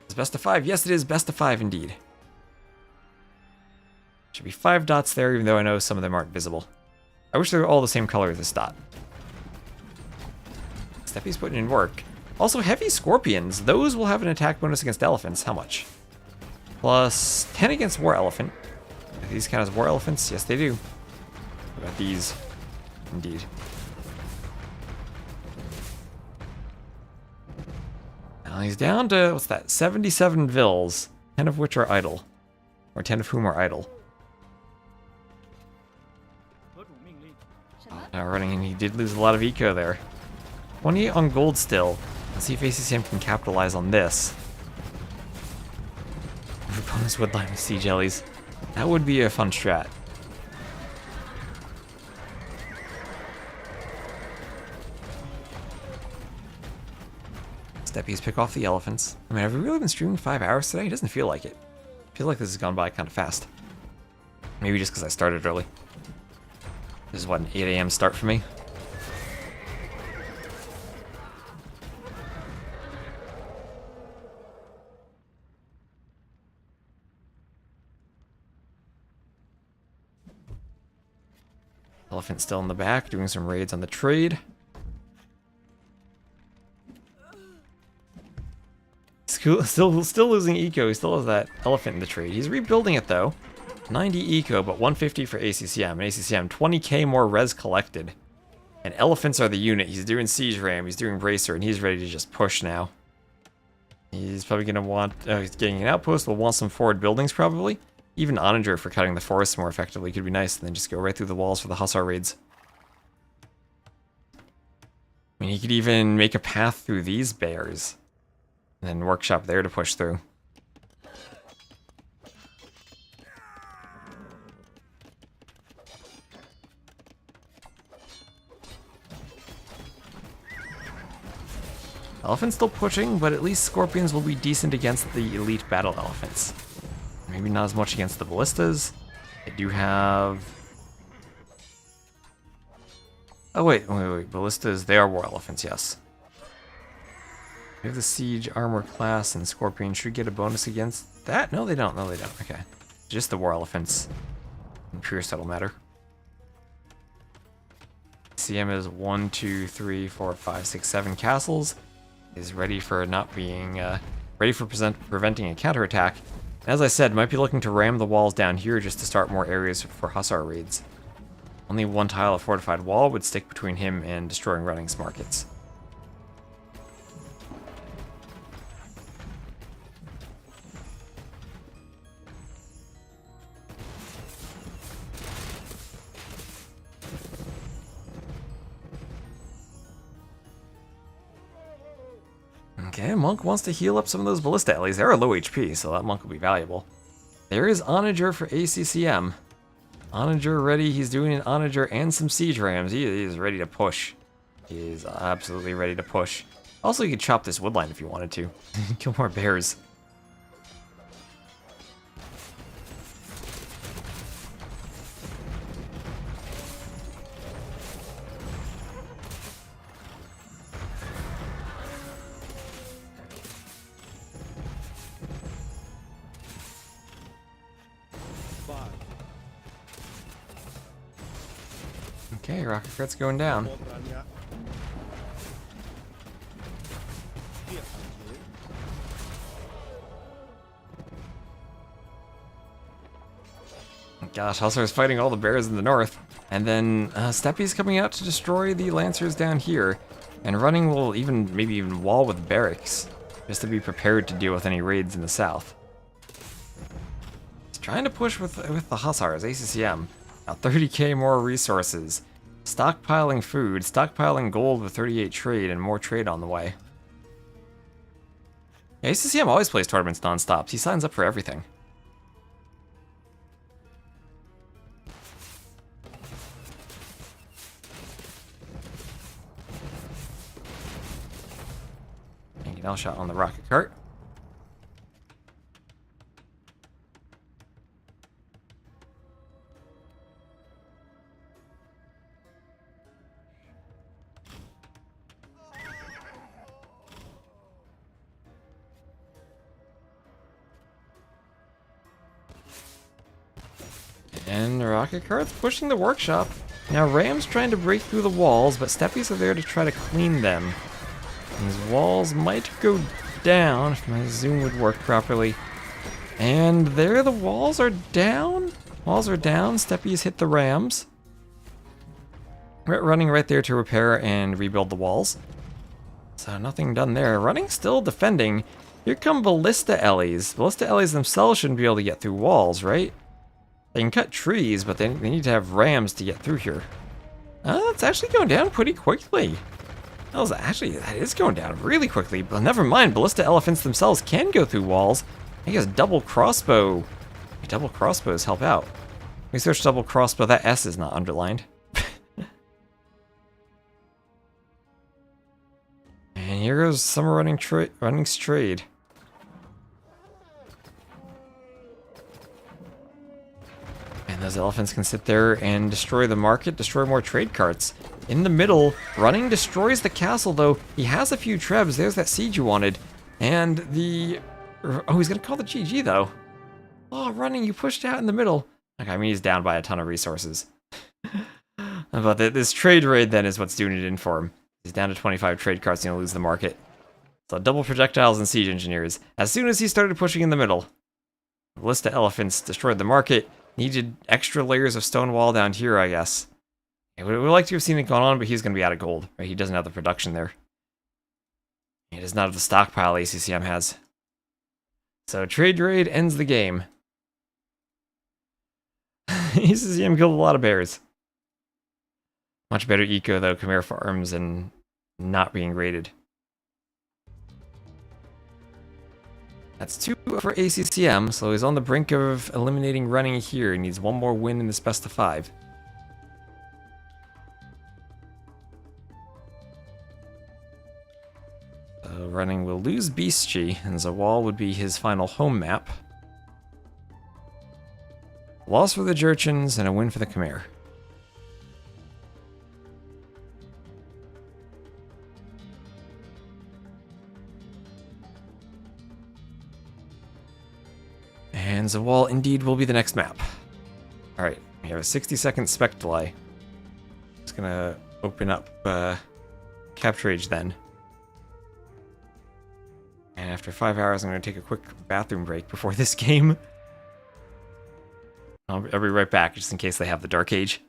It's best of 5. Yes, it is best of 5 indeed. Should be 5 dots there, even though I know some of them aren't visible. I wish they were all the same color as this dot. Steppy's putting in work. Also, heavy scorpions. Those will have an attack bonus against elephants. How much? Plus 10 against war elephant. Do these count as war elephants? Yes, they do. What about these? Indeed. Now he's down to, what's that, 77 vills, 10 of which are idle. Or 10 of whom are idle. Running in, he did lose a lot of eco there. 28 on gold still. Let's see if ACCM can capitalize on this. Opponents would line with sea jellies. That would be a fun strat. Steppies pick off the elephants. I mean, have we really been streaming 5 hours today? It doesn't feel like it. I feel like this has gone by kind of fast. Maybe just because I started early. This is what, an 8 AM start for me? Elephant still in the back, doing some raids on the trade. Still losing eco. He still has that elephant in the trade. He's rebuilding it though. 90 eco, but 150 for ACCM. And ACCM, 20k more res collected. And elephants are the unit. He's doing siege ram, he's doing bracer, and he's ready to just push now. He's probably gonna want. He's getting an outpost. Will want some forward buildings probably. Even Onager for cutting the forest more effectively could be nice, and then just go right through the walls for the Hussar raids. I mean, he could even make a path through these bears. And then workshop there to push through. Elephant's still pushing, but at least Scorpions will be decent against the elite battle elephants. Maybe not as much against the ballistas. They do have... Oh wait, ballistas, they are war elephants, yes. We have the siege armor class, and Scorpion should get a bonus against that. No, they don't. No, they don't. Okay, just the war elephants. And pure subtle matter. CM is 1, 2, 3, 4, 5, 6, 7 castles. Is ready for not being ready for preventing a counterattack. As I said, might be looking to ram the walls down here just to start more areas for Hussar raids. Only one tile of fortified wall would stick between him and destroying Running's markets. Okay, Monk wants to heal up some of those ballista allies. They are low HP, so that Monk will be valuable. There is Onager for ACCM. Onager ready. He's doing an Onager and some siege rams. He is ready to push. He is absolutely ready to push. Also, you could chop this woodline if you wanted to. Kill more bears. Okay, rocket crit's going down. Gosh, Hussar's fighting all the bears in the north. And then Steppy's coming out to destroy the lancers down here. And Running will maybe even wall with barracks. just to be prepared to deal with any raids in the south. He's trying to push with the Hussars, ACCM. Now 30k more resources. Stockpiling food, stockpiling gold with 38 trade, and more trade on the way. Yeah, ACCM always plays tournaments non-stop. He signs up for everything. L shot on the rocket cart. And the rocket cart's pushing the workshop. Now Ram's trying to break through the walls, but Steppies are there to try to clean them. These walls might go down if my zoom would work properly. And there the walls are down. Walls are down. Steppies hit the rams. Running right there to repair and rebuild the walls. So nothing done there. Running still defending. Here come Ballista Ellies. Ballista Ellies themselves shouldn't be able to get through walls, right? They can cut trees, but they need to have rams to get through here. It's actually going down pretty quickly. That is going down really quickly, but never mind, ballista elephants themselves can go through walls. I guess double crossbow. Double crossbows help out. We search double crossbow, that S is not underlined. And here goes summer running trade. And those elephants can sit there and destroy the market, destroy more trade carts. In the middle, Running destroys the castle, though. He has a few trebs. There's that siege you wanted. And the... Oh, he's going to call the GG, though. Oh, Running, you pushed out in the middle. Okay, I mean, he's down by a ton of resources. But this trade raid, then, is what's doing it in for him. He's down to 25 trade carts, and he'll lose the market. So double projectiles and siege engineers. As soon as he started pushing in the middle, Ballista elephants destroyed the market. Needed extra layers of stone wall down here, I guess. We would like to have seen it going on, but he's going to be out of gold. Right? He doesn't have the production there. He does not have the stockpile ACCM has. So trade raid ends the game. ACCM killed a lot of bears. Much better eco, though, Khmer farms and not being raided. That's 2 for ACCM, so he's on the brink of eliminating Running here. He needs one more win in this best of 5. Running will lose Beastchi, and Zawal would be his final home map. Loss for the Jurchens, and a win for the Khmer. And Zawal indeed will be the next map. Alright, we have a 60-second spec delay. Just gonna open up Capture Age then. And after 5 hours, I'm going to take a quick bathroom break before this game. I'll be right back, just in case they have the Dark Age.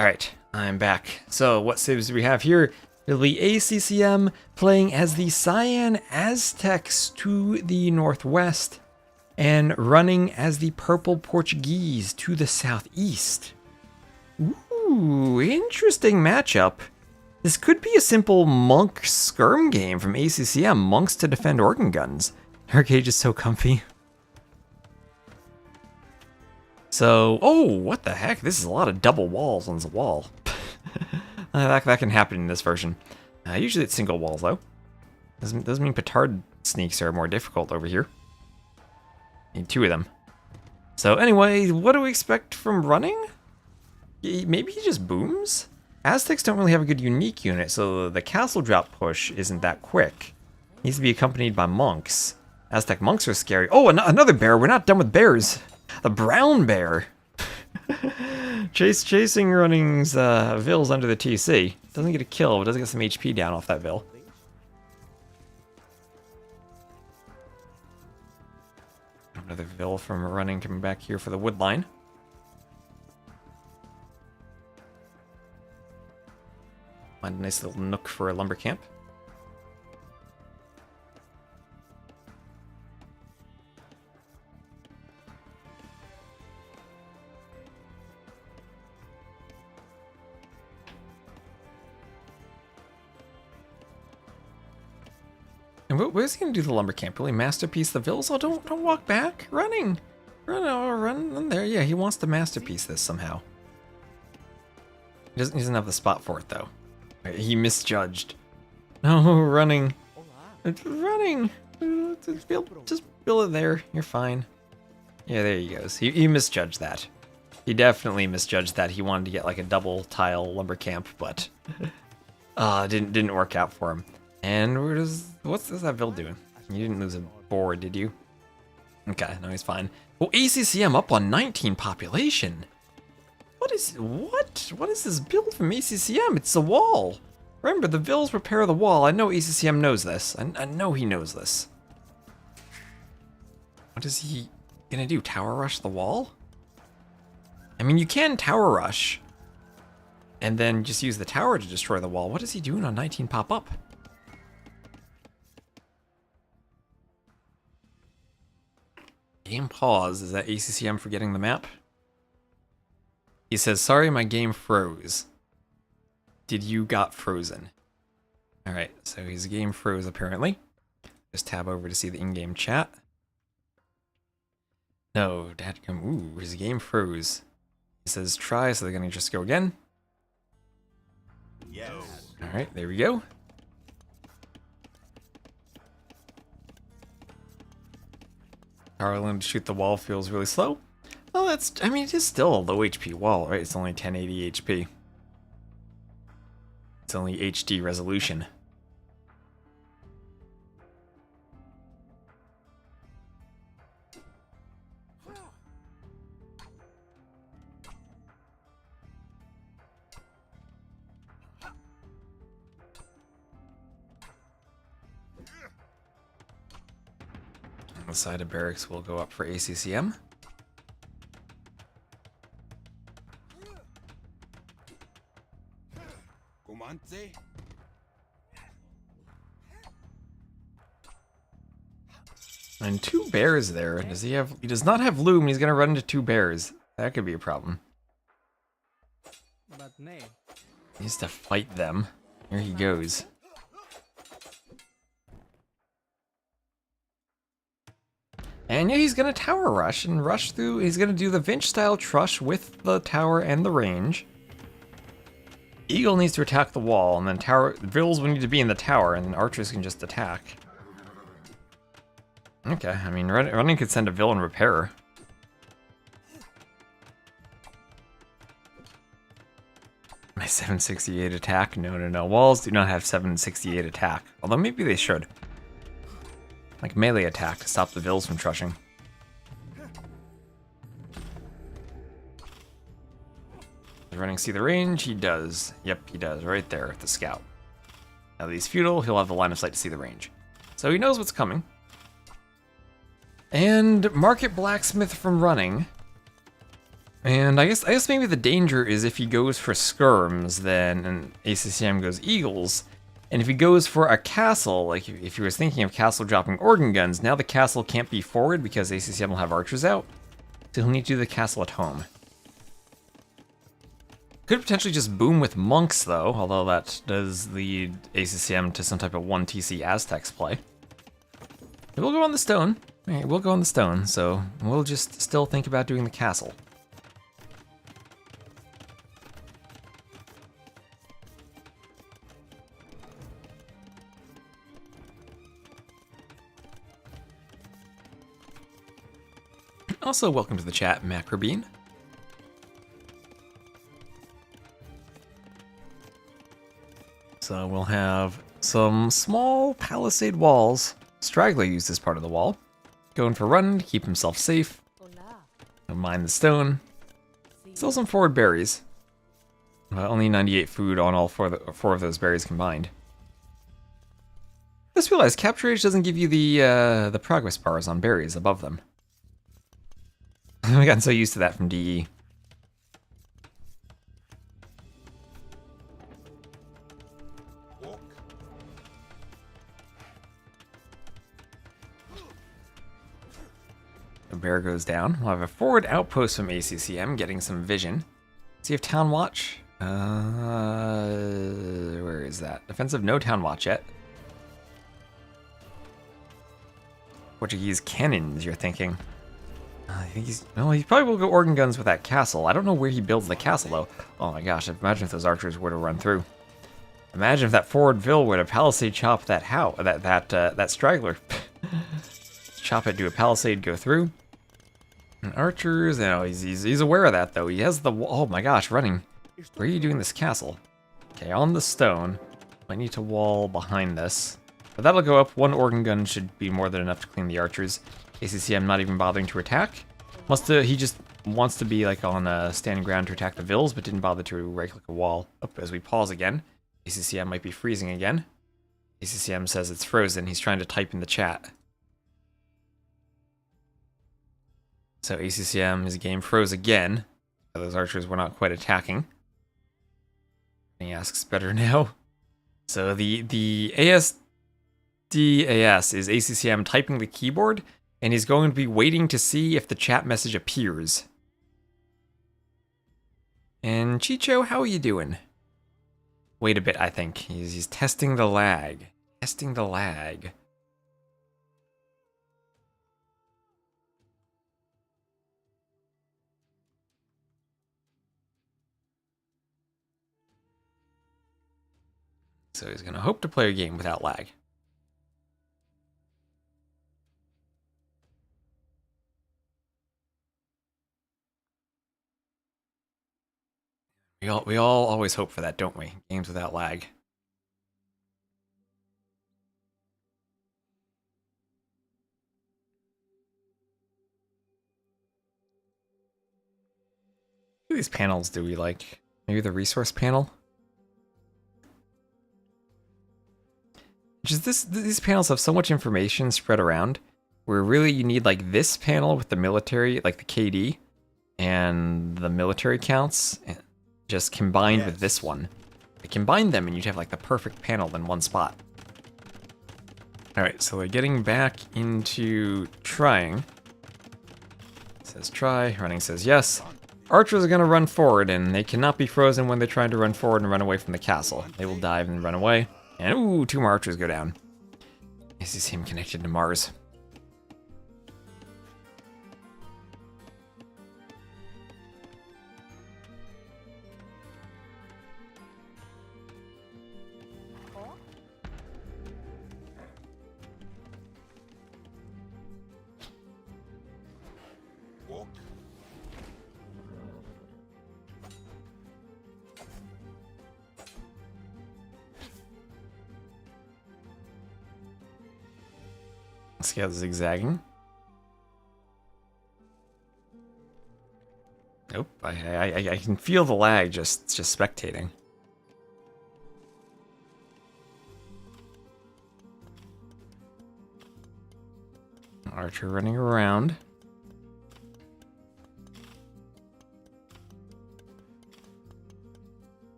Alright, I'm back. So, what saves do we have here? It'll be ACCM playing as the Cyan Aztecs to the northwest, and running as the Purple Portuguese to the southeast. Ooh, interesting matchup. This could be a simple Monk skirm game from ACCM. Monks to defend organ guns. Her cage is so comfy. So, oh, what the heck? This is a lot of double walls on the wall. That can happen in this version. Usually it's single walls, though. Doesn't mean petard sneaks are more difficult over here. Need 2 of them. So anyway, what do we expect from running? Maybe he just booms? Aztecs don't really have a good unique unit, so the castle drop push isn't that quick. Needs to be accompanied by monks. Aztec monks are scary. Oh, another bear. We're not done with bears. The brown bear. Chasing running's Vils under the TC. Doesn't get a kill, but does get some HP down off that Vil. Another Vil from running coming back here for the wood line. Find a nice little nook for a lumber camp. And what is he gonna do to the lumber camp? Really masterpiece the Vils? Oh, don't walk back. Run in there. Yeah, he wants to masterpiece this somehow. He doesn't have the spot for it though. He misjudged. No, running. It's running. Just build it there. You're fine. Yeah, there he goes. He misjudged that. He definitely misjudged that. He wanted to get like a double tile lumber camp, but didn't work out for him. And what's that Vil doing? You didn't lose a board, did you? Okay, no, he's fine. Well, ACCM up on 19 population. What is this build from ACCM? It's the wall. Remember, the Vils repair the wall. I know ACCM knows this. I know he knows this. What is he gonna do? Tower rush the wall? I mean, you can tower rush and then just use the tower to destroy the wall. What is he doing on 19 pop up? Game pause. Is that ACCM forgetting the map? He says, sorry, my game froze. Did you got frozen? Alright, so his game froze apparently. Just tab over to see the in-game chat. No, dadgum. Ooh, his game froze. He says try, so they're gonna just go again. Yes. Alright, there we go. Harlan to shoot the wall feels really slow. Well, I mean, it is still a low HP wall, right? It's only 1080 HP. It's only HD resolution. The side of barracks will go up for ACCM. And 2 bears there. Does he have? He does not have loom. He's gonna run into 2 bears. That could be a problem. He needs to fight them. Here he goes. And yeah, he's gonna tower rush and rush through. He's gonna do the Vinch style trush with the tower and the range. Eagle needs to attack the wall, and then Vils will need to be in the tower, and then archers can just attack. Okay, I mean, running could send a Vil and repair. My 768 attack? No. Walls do not have 768 attack. Although maybe they should. Like melee attack to stop the Vils from trushing. Does running see the range? He does. Yep, he does. Right there at the scout. Now that he's feudal, he'll have the line of sight to see the range. So he knows what's coming. And Market Blacksmith from running And I guess maybe the danger is if he goes for skirms, then an ACCM goes eagles. And if he goes for a castle, like if he was thinking of castle dropping organ guns, now the castle can't be forward because ACCM will have archers out. So he'll need to do the castle at home. Could potentially just boom with monks though, although that does lead ACCM to some type of 1TC Aztecs play. We'll go on the stone. Alright, we'll go on the stone, so we'll just still think about doing the castle. Also, welcome to the chat, Macrobean. So we'll have some small palisade walls. Straggler used this part of the wall. Going for run to keep himself safe. Don't mind the stone. Still some forward berries. Only 98 food on all four of those berries combined. Just realized Capture Age doesn't give you the progress bars on berries above them. I've gotten so used to that from DE. The bear goes down. We'll have a forward outpost from ACCM getting some vision. Does he have Town Watch? Where is that? Defensive, no Town Watch yet. Portuguese cannons, you're thinking. I think he probably will go organ guns with that castle. I don't know where he builds the castle though. Oh my gosh, imagine if those archers were to run through. Imagine if that forward Vil were to palisade chop that straggler. Chop it, do a palisade, go through. And archers, you know, he's aware of that though. He has the, oh my gosh, running. Where are you doing this castle? Okay, on the stone. Might need to wall behind this. But that'll go up. One organ gun should be more than enough to clean the archers. ACCM not even bothering to attack. He just wants to be like on standing ground to attack the Vils, but didn't bother to right-click a wall. Up as we pause again. ACCM might be freezing again. ACCM says it's frozen. He's trying to type in the chat. So ACCM, his game froze again. Those archers were not quite attacking. And he asks better now. So the ASDAS is ACCM typing the keyboard, and he's going to be waiting to see if the chat message appears. And Chicho, how are you doing? Wait a bit, I think. He's testing the lag. Testing the lag. So he's going to hope to play a game without lag. We all always hope for that, don't we? Games without lag. What these panels do we like? Maybe the resource panel? Just these panels have so much information spread around, where really you need like this panel with the military, like the KD, and the military counts, just combined with this one. Combine them and you'd have like the perfect panel in one spot. Alright, so we're getting back into trying. It says try, running says yes. Archers are going to run forward, and they cannot be frozen when they're trying to run forward and run away from the castle. They will dive and run away. And ooh, 2 more archers go down. This is him connected to Mars. Scout zigzagging. Nope, I can feel the lag just spectating. Archer running around.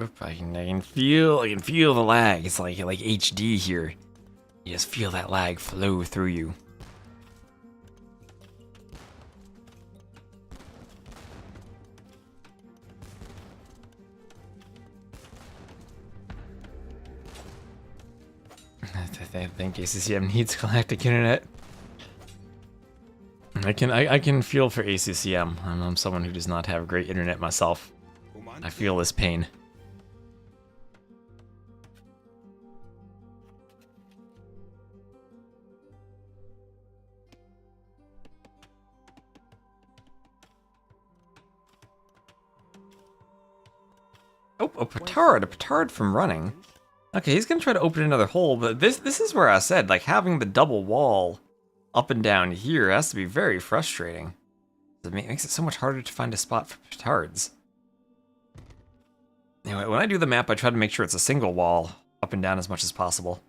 Oop, I can feel the lag. It's like HD here. You just feel that lag flow through you. I think ACCM needs galactic internet. I can feel for ACCM. I'm someone who does not have great internet myself. I feel this pain. Oh, a petard from running. Okay, he's gonna try to open another hole, but this is where I said, like, having the double wall up and down here has to be very frustrating. It makes it so much harder to find a spot for petards. Anyway, when I do the map, I try to make sure it's a single wall up and down as much as possible.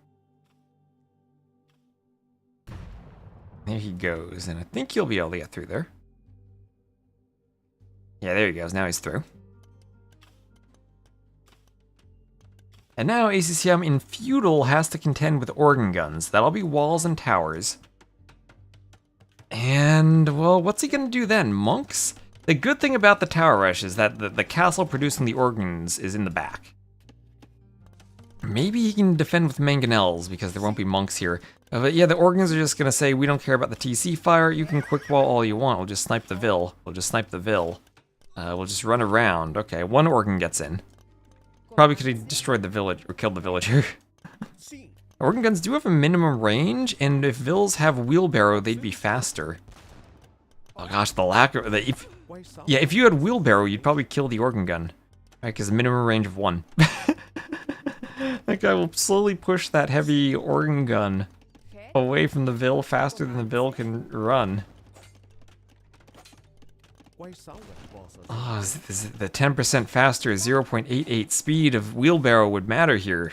There he goes, and I think he'll be able to get through there. Yeah, there he goes. Now he's through. And now ACCM in Feudal has to contend with organ guns. That'll be walls and towers. And, well, what's he gonna do then? Monks? The good thing about the tower rush is that the castle producing the organs is in the back. Maybe he can defend with mangonels because there won't be monks here. But yeah, the organs are just gonna say, we don't care about the TC fire, you can quick wall all you want, we'll just snipe the Vil. We'll just just run around. Okay, one organ gets in. Probably could have destroyed the village, or killed the villager. Organ guns do have a minimum range, and if Vils have wheelbarrow, they'd be faster. Oh gosh, the lack of... if you had wheelbarrow, you'd probably kill the organ gun. Right, because minimum range of 1. That guy will slowly push that heavy organ gun away from the Vil faster than the Vil can run. Oh, the 10% faster 0.88 speed of wheelbarrow would matter here.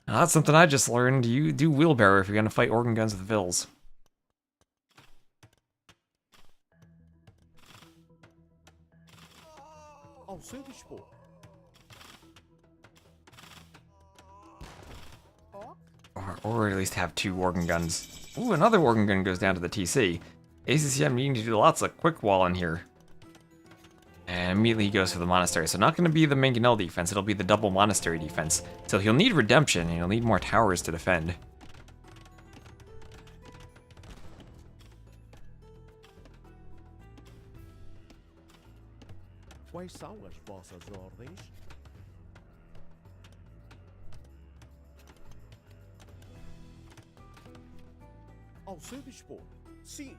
Now, that's something I just learned. You do wheelbarrow if you're gonna fight organ guns with Vils. Or at least have 2 organ guns. Ooh, another organ gun goes down to the TC. ACCM needing to do lots of quick wall in here. And immediately he goes for the monastery. So not going to be the mangonel defense, it'll be the double monastery defense. So he'll need redemption, and he'll need more towers to defend. Quais são as vossas ordens? Ao seu dispor. Sim.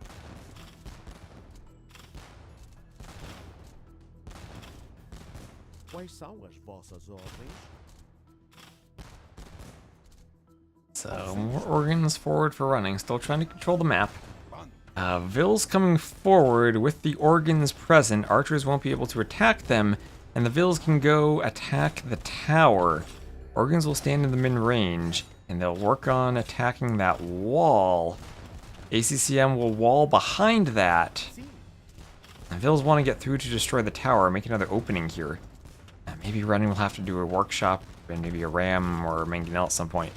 Quais são as vossas ordens? So, more organs forward for running. Still trying to control the map. Vils coming forward with the organs present. Archers won't be able to attack them, and the Vils can go attack the tower. Organs will stand in the mid-range, and they'll work on attacking that wall. ACCM will wall behind that. The Vils want to get through to destroy the tower, make another opening here. Maybe running will have to do a workshop, and maybe a ram or a mangonel at some point.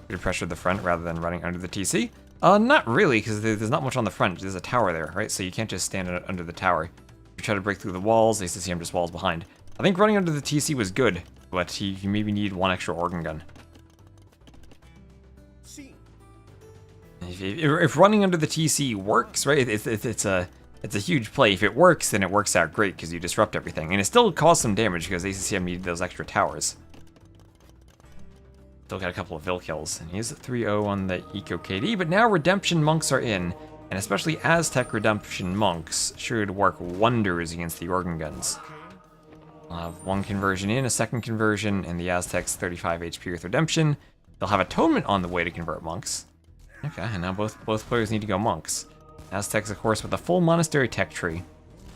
To pressure the front rather than running under the TC. Not really, because there's not much on the front. There's a tower there, right? So you can't just stand under the tower. If you try to break through the walls, ACCM just walls behind. I think running under the TC was good, but you maybe need 1 extra organ gun. If running under the TC works, right? It's a huge play. If it works, then it works out great because you disrupt everything, and it still caused some damage because ACCM needed those extra towers. Still got a couple of Vil kills, and he's at 3-0 on the Eco KD, but now Redemption Monks are in, and especially Aztec Redemption Monks should work wonders against the organ guns. I'll have 1 conversion in, a 2nd conversion, and the Aztecs 35 HP with Redemption. They'll have Atonement on the way to convert Monks. Okay, and now both players need to go Monks. Aztecs, of course, with a full Monastery Tech Tree,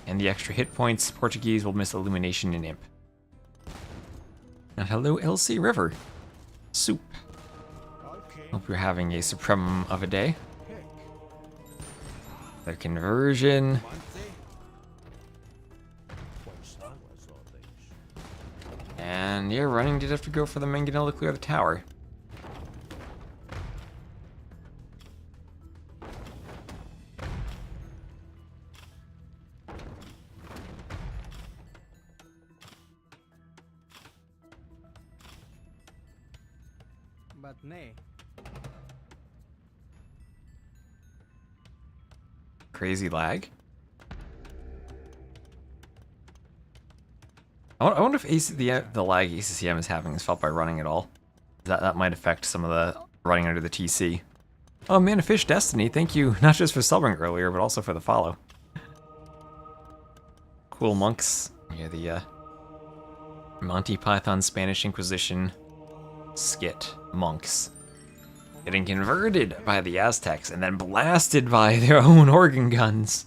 and the extra hit points. Portuguese will miss Illumination and Imp. And hello, LC River. Soup. Hope you're having a supremum of a day. Their conversion. And yeah, running did have to go for the mangonel to clear the tower. But nay. Crazy lag. I wonder if the lag ACCM is having is felt by running at all. That might affect some of the running under the TC. Oh man, a fish destiny, thank you not just for subbing earlier, but also for the follow. Cool monks. Yeah, the Monty Python Spanish Inquisition skit monks getting converted by the Aztecs and then blasted by their own organ guns.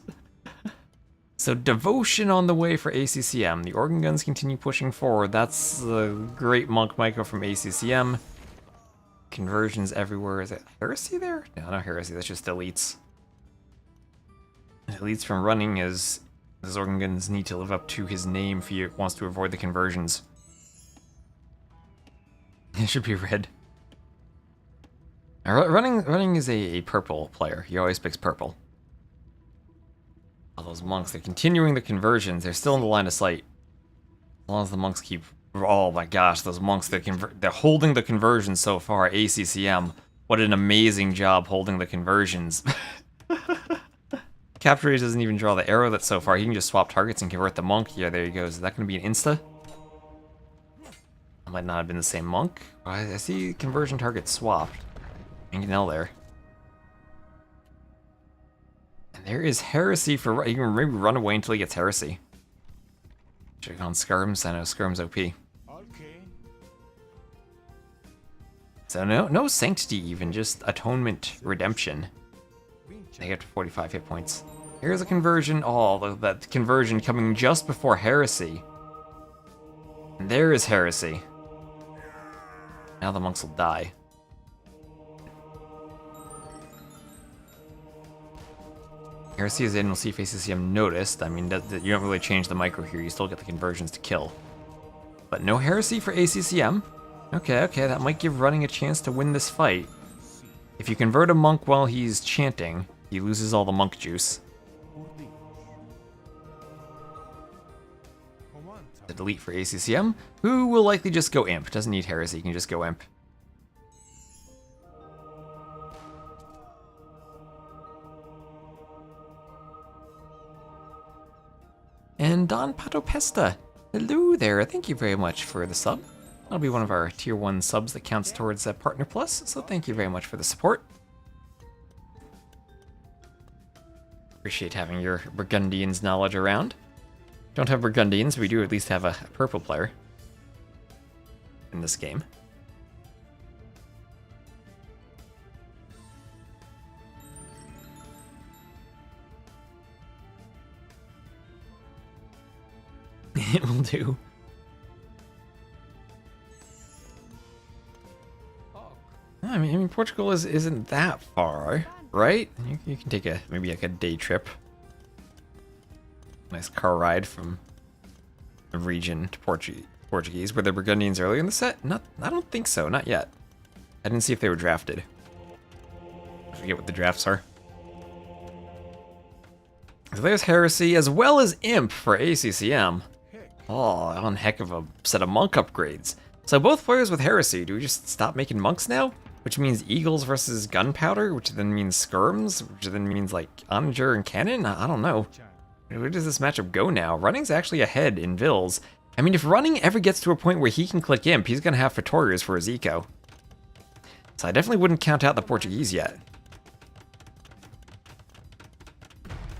So devotion on the way for ACCM. The organ guns continue pushing forward. That's the great monk Michael from ACCM. Conversions everywhere. Is it heresy there? No, not heresy. That's just elites. Elites from running as his organ guns need to live up to his name if he wants to avoid the conversions. It should be red. Running is a purple player. He always picks purple. All those monks, they're continuing the conversions. They're still in the line of sight. As long as the monks keep... Oh my gosh, those monks, they're holding the conversions so far. ACCM, what an amazing job holding the conversions. Capture Rage doesn't even draw the arrow that's so far. He can just swap targets and convert the monk. Yeah, there he goes. Is that going to be an insta? That might not have been the same monk. I see conversion target swapped. Mangonel there. And there is heresy for... You can maybe run away until he gets heresy. Check on Skirms. I know Skirms OP. Okay. So no sanctity even, just atonement redemption. They get to 45 hit points. Here's a conversion. Oh, that conversion coming just before heresy. And there is heresy. Now the monks will die. Heresy is in, we'll see if ACCM noticed. I mean, you don't really change the micro here, you still get the conversions to kill. But no heresy for ACCM. Okay, that might give running a chance to win this fight. If you convert a monk while he's chanting, he loses all the monk juice. The delete for ACCM, who will likely just go imp. Doesn't need heresy, he can just go imp. And Don Patopesta, hello there, thank you very much for the sub. That'll be one of our tier 1 subs that counts towards Partner Plus, so thank you very much for the support. Appreciate having your Burgundians knowledge around. Don't have Burgundians, we do at least have a purple player in this game. It will do. I mean Portugal isn't that far, right? You can take maybe like a day trip. Nice car ride from the region to Portuguese. Were there Burgundians earlier in the set? I don't think so, not yet. I didn't see if they were drafted. I forget what the drafts are. So there's Heresy as well as Imp for ACCM. Oh, one heck of a set of monk upgrades. So both players with Heresy, do we just stop making monks now? Which means Eagles versus Gunpowder, which then means Skirms, which then means like Onager and Cannon? I don't know. Where does this matchup go now? Running's actually ahead in Vils. I mean, if Running ever gets to a point where he can click Imp, he's going to have Pretorius for his eco. So I definitely wouldn't count out the Portuguese yet.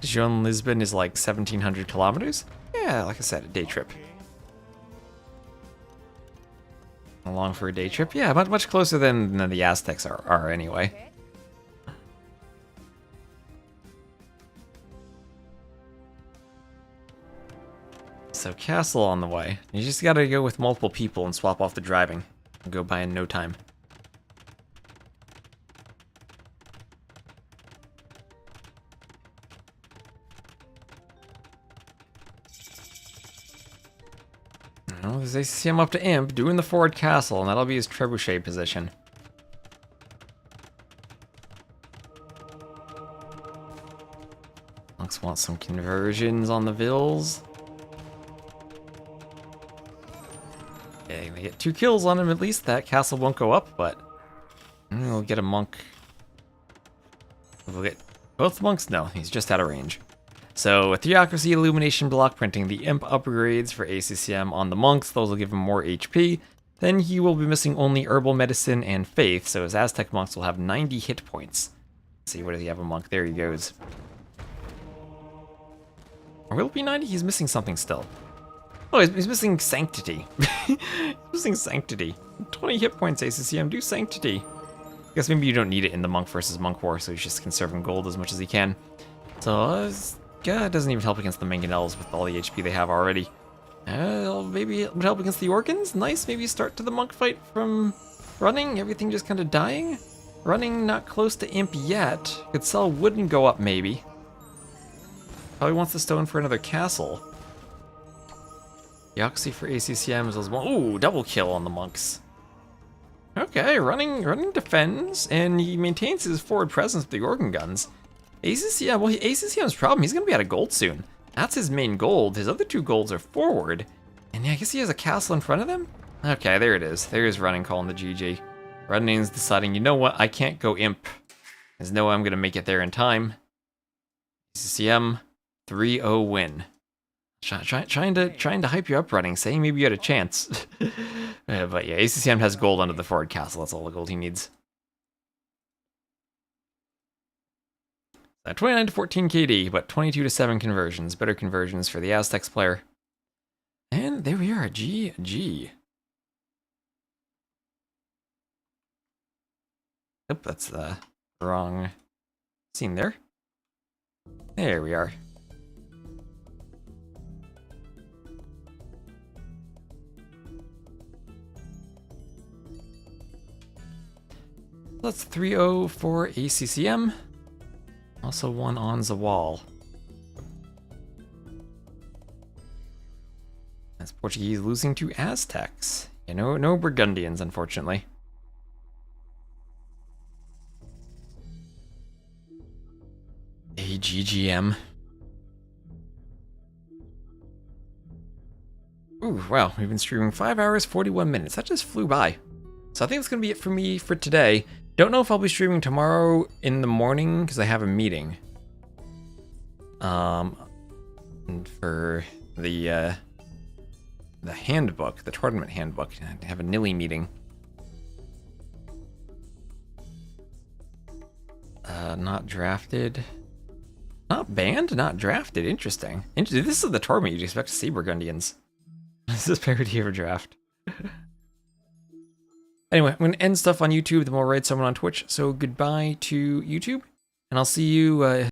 Dijon Lisbon is like 1,700 kilometers? Yeah, like I said, a day trip. Along for a day trip? Yeah, much closer than the Aztecs are anyway. So castle on the way. You just gotta go with multiple people and swap off the driving. It'll go by in no time. Oh, there's ACCM up to Imp, doing the forward castle, and that'll be his trebuchet position. Monks want some conversions on the Vills. Okay, they get 2 kills on him at least. That castle won't go up, but we'll get a monk. We'll get both monks? No, he's just out of range. So with Theocracy, Illumination, Block Printing, the Imp upgrades for ACCM on the monks, those will give him more HP. Then he will be missing only Herbal Medicine and Faith, so his Aztec monks will have 90 hit points. Let's see, what does he have a monk? There he goes. Or will it be 90? He's missing something still. Oh, he's missing Sanctity. He's missing Sanctity. 20 hit points, ACCM, do Sanctity. I guess maybe you don't need it in the monk versus monk war, so he's just conserving gold as much as he can. So, yeah, it doesn't even help against the Mangonels with all the HP they have already. Maybe it would help against the Orcans. Nice, maybe start to the monk fight from running, everything just kind of dying. Running not close to Imp yet. Could sell wood and go up maybe. Probably wants the stone for another castle. Yoxie for ACCM is well. Ooh, double kill on the monks. Okay, running defends, and he maintains his forward presence with the organ guns. ACCM, well, ACCM's problem, he's gonna be out of gold soon. That's his main gold. His other 2 golds are forward. And yeah, I guess he has a castle in front of him? Okay, there it is. There's Running calling the GG. Running's deciding, you know what, I can't go Imp. There's no way I'm gonna make it there in time. ACCM, 3-0 win. Trying to hype you up, Running, saying maybe you had a chance. But yeah, ACCM has gold under the forward castle. That's all the gold he needs. 29 to 14 KD, but 22 to 7 conversions. Better conversions for the Aztecs player. And there we are, GG. Oh, that's the wrong scene there. There we are. That's 3-0 for ACCM. Also 1 on Zawal. That's Portuguese losing to Aztecs. Yeah, no Burgundians, unfortunately. AGGM. Ooh, wow, we've been streaming 5 hours, 41 minutes. That just flew by. So I think that's going to be it for me for today. Don't know if I'll be streaming tomorrow in the morning because I have a meeting. And for the handbook, the tournament handbook, I have a Nilly meeting. Not drafted. Not banned, not drafted. Interesting. This is the tournament you'd expect to see Burgundians. This is parody of a draft. Anyway, I'm going to end stuff on YouTube, then we'll raid someone on Twitch. So goodbye to YouTube, and I'll see you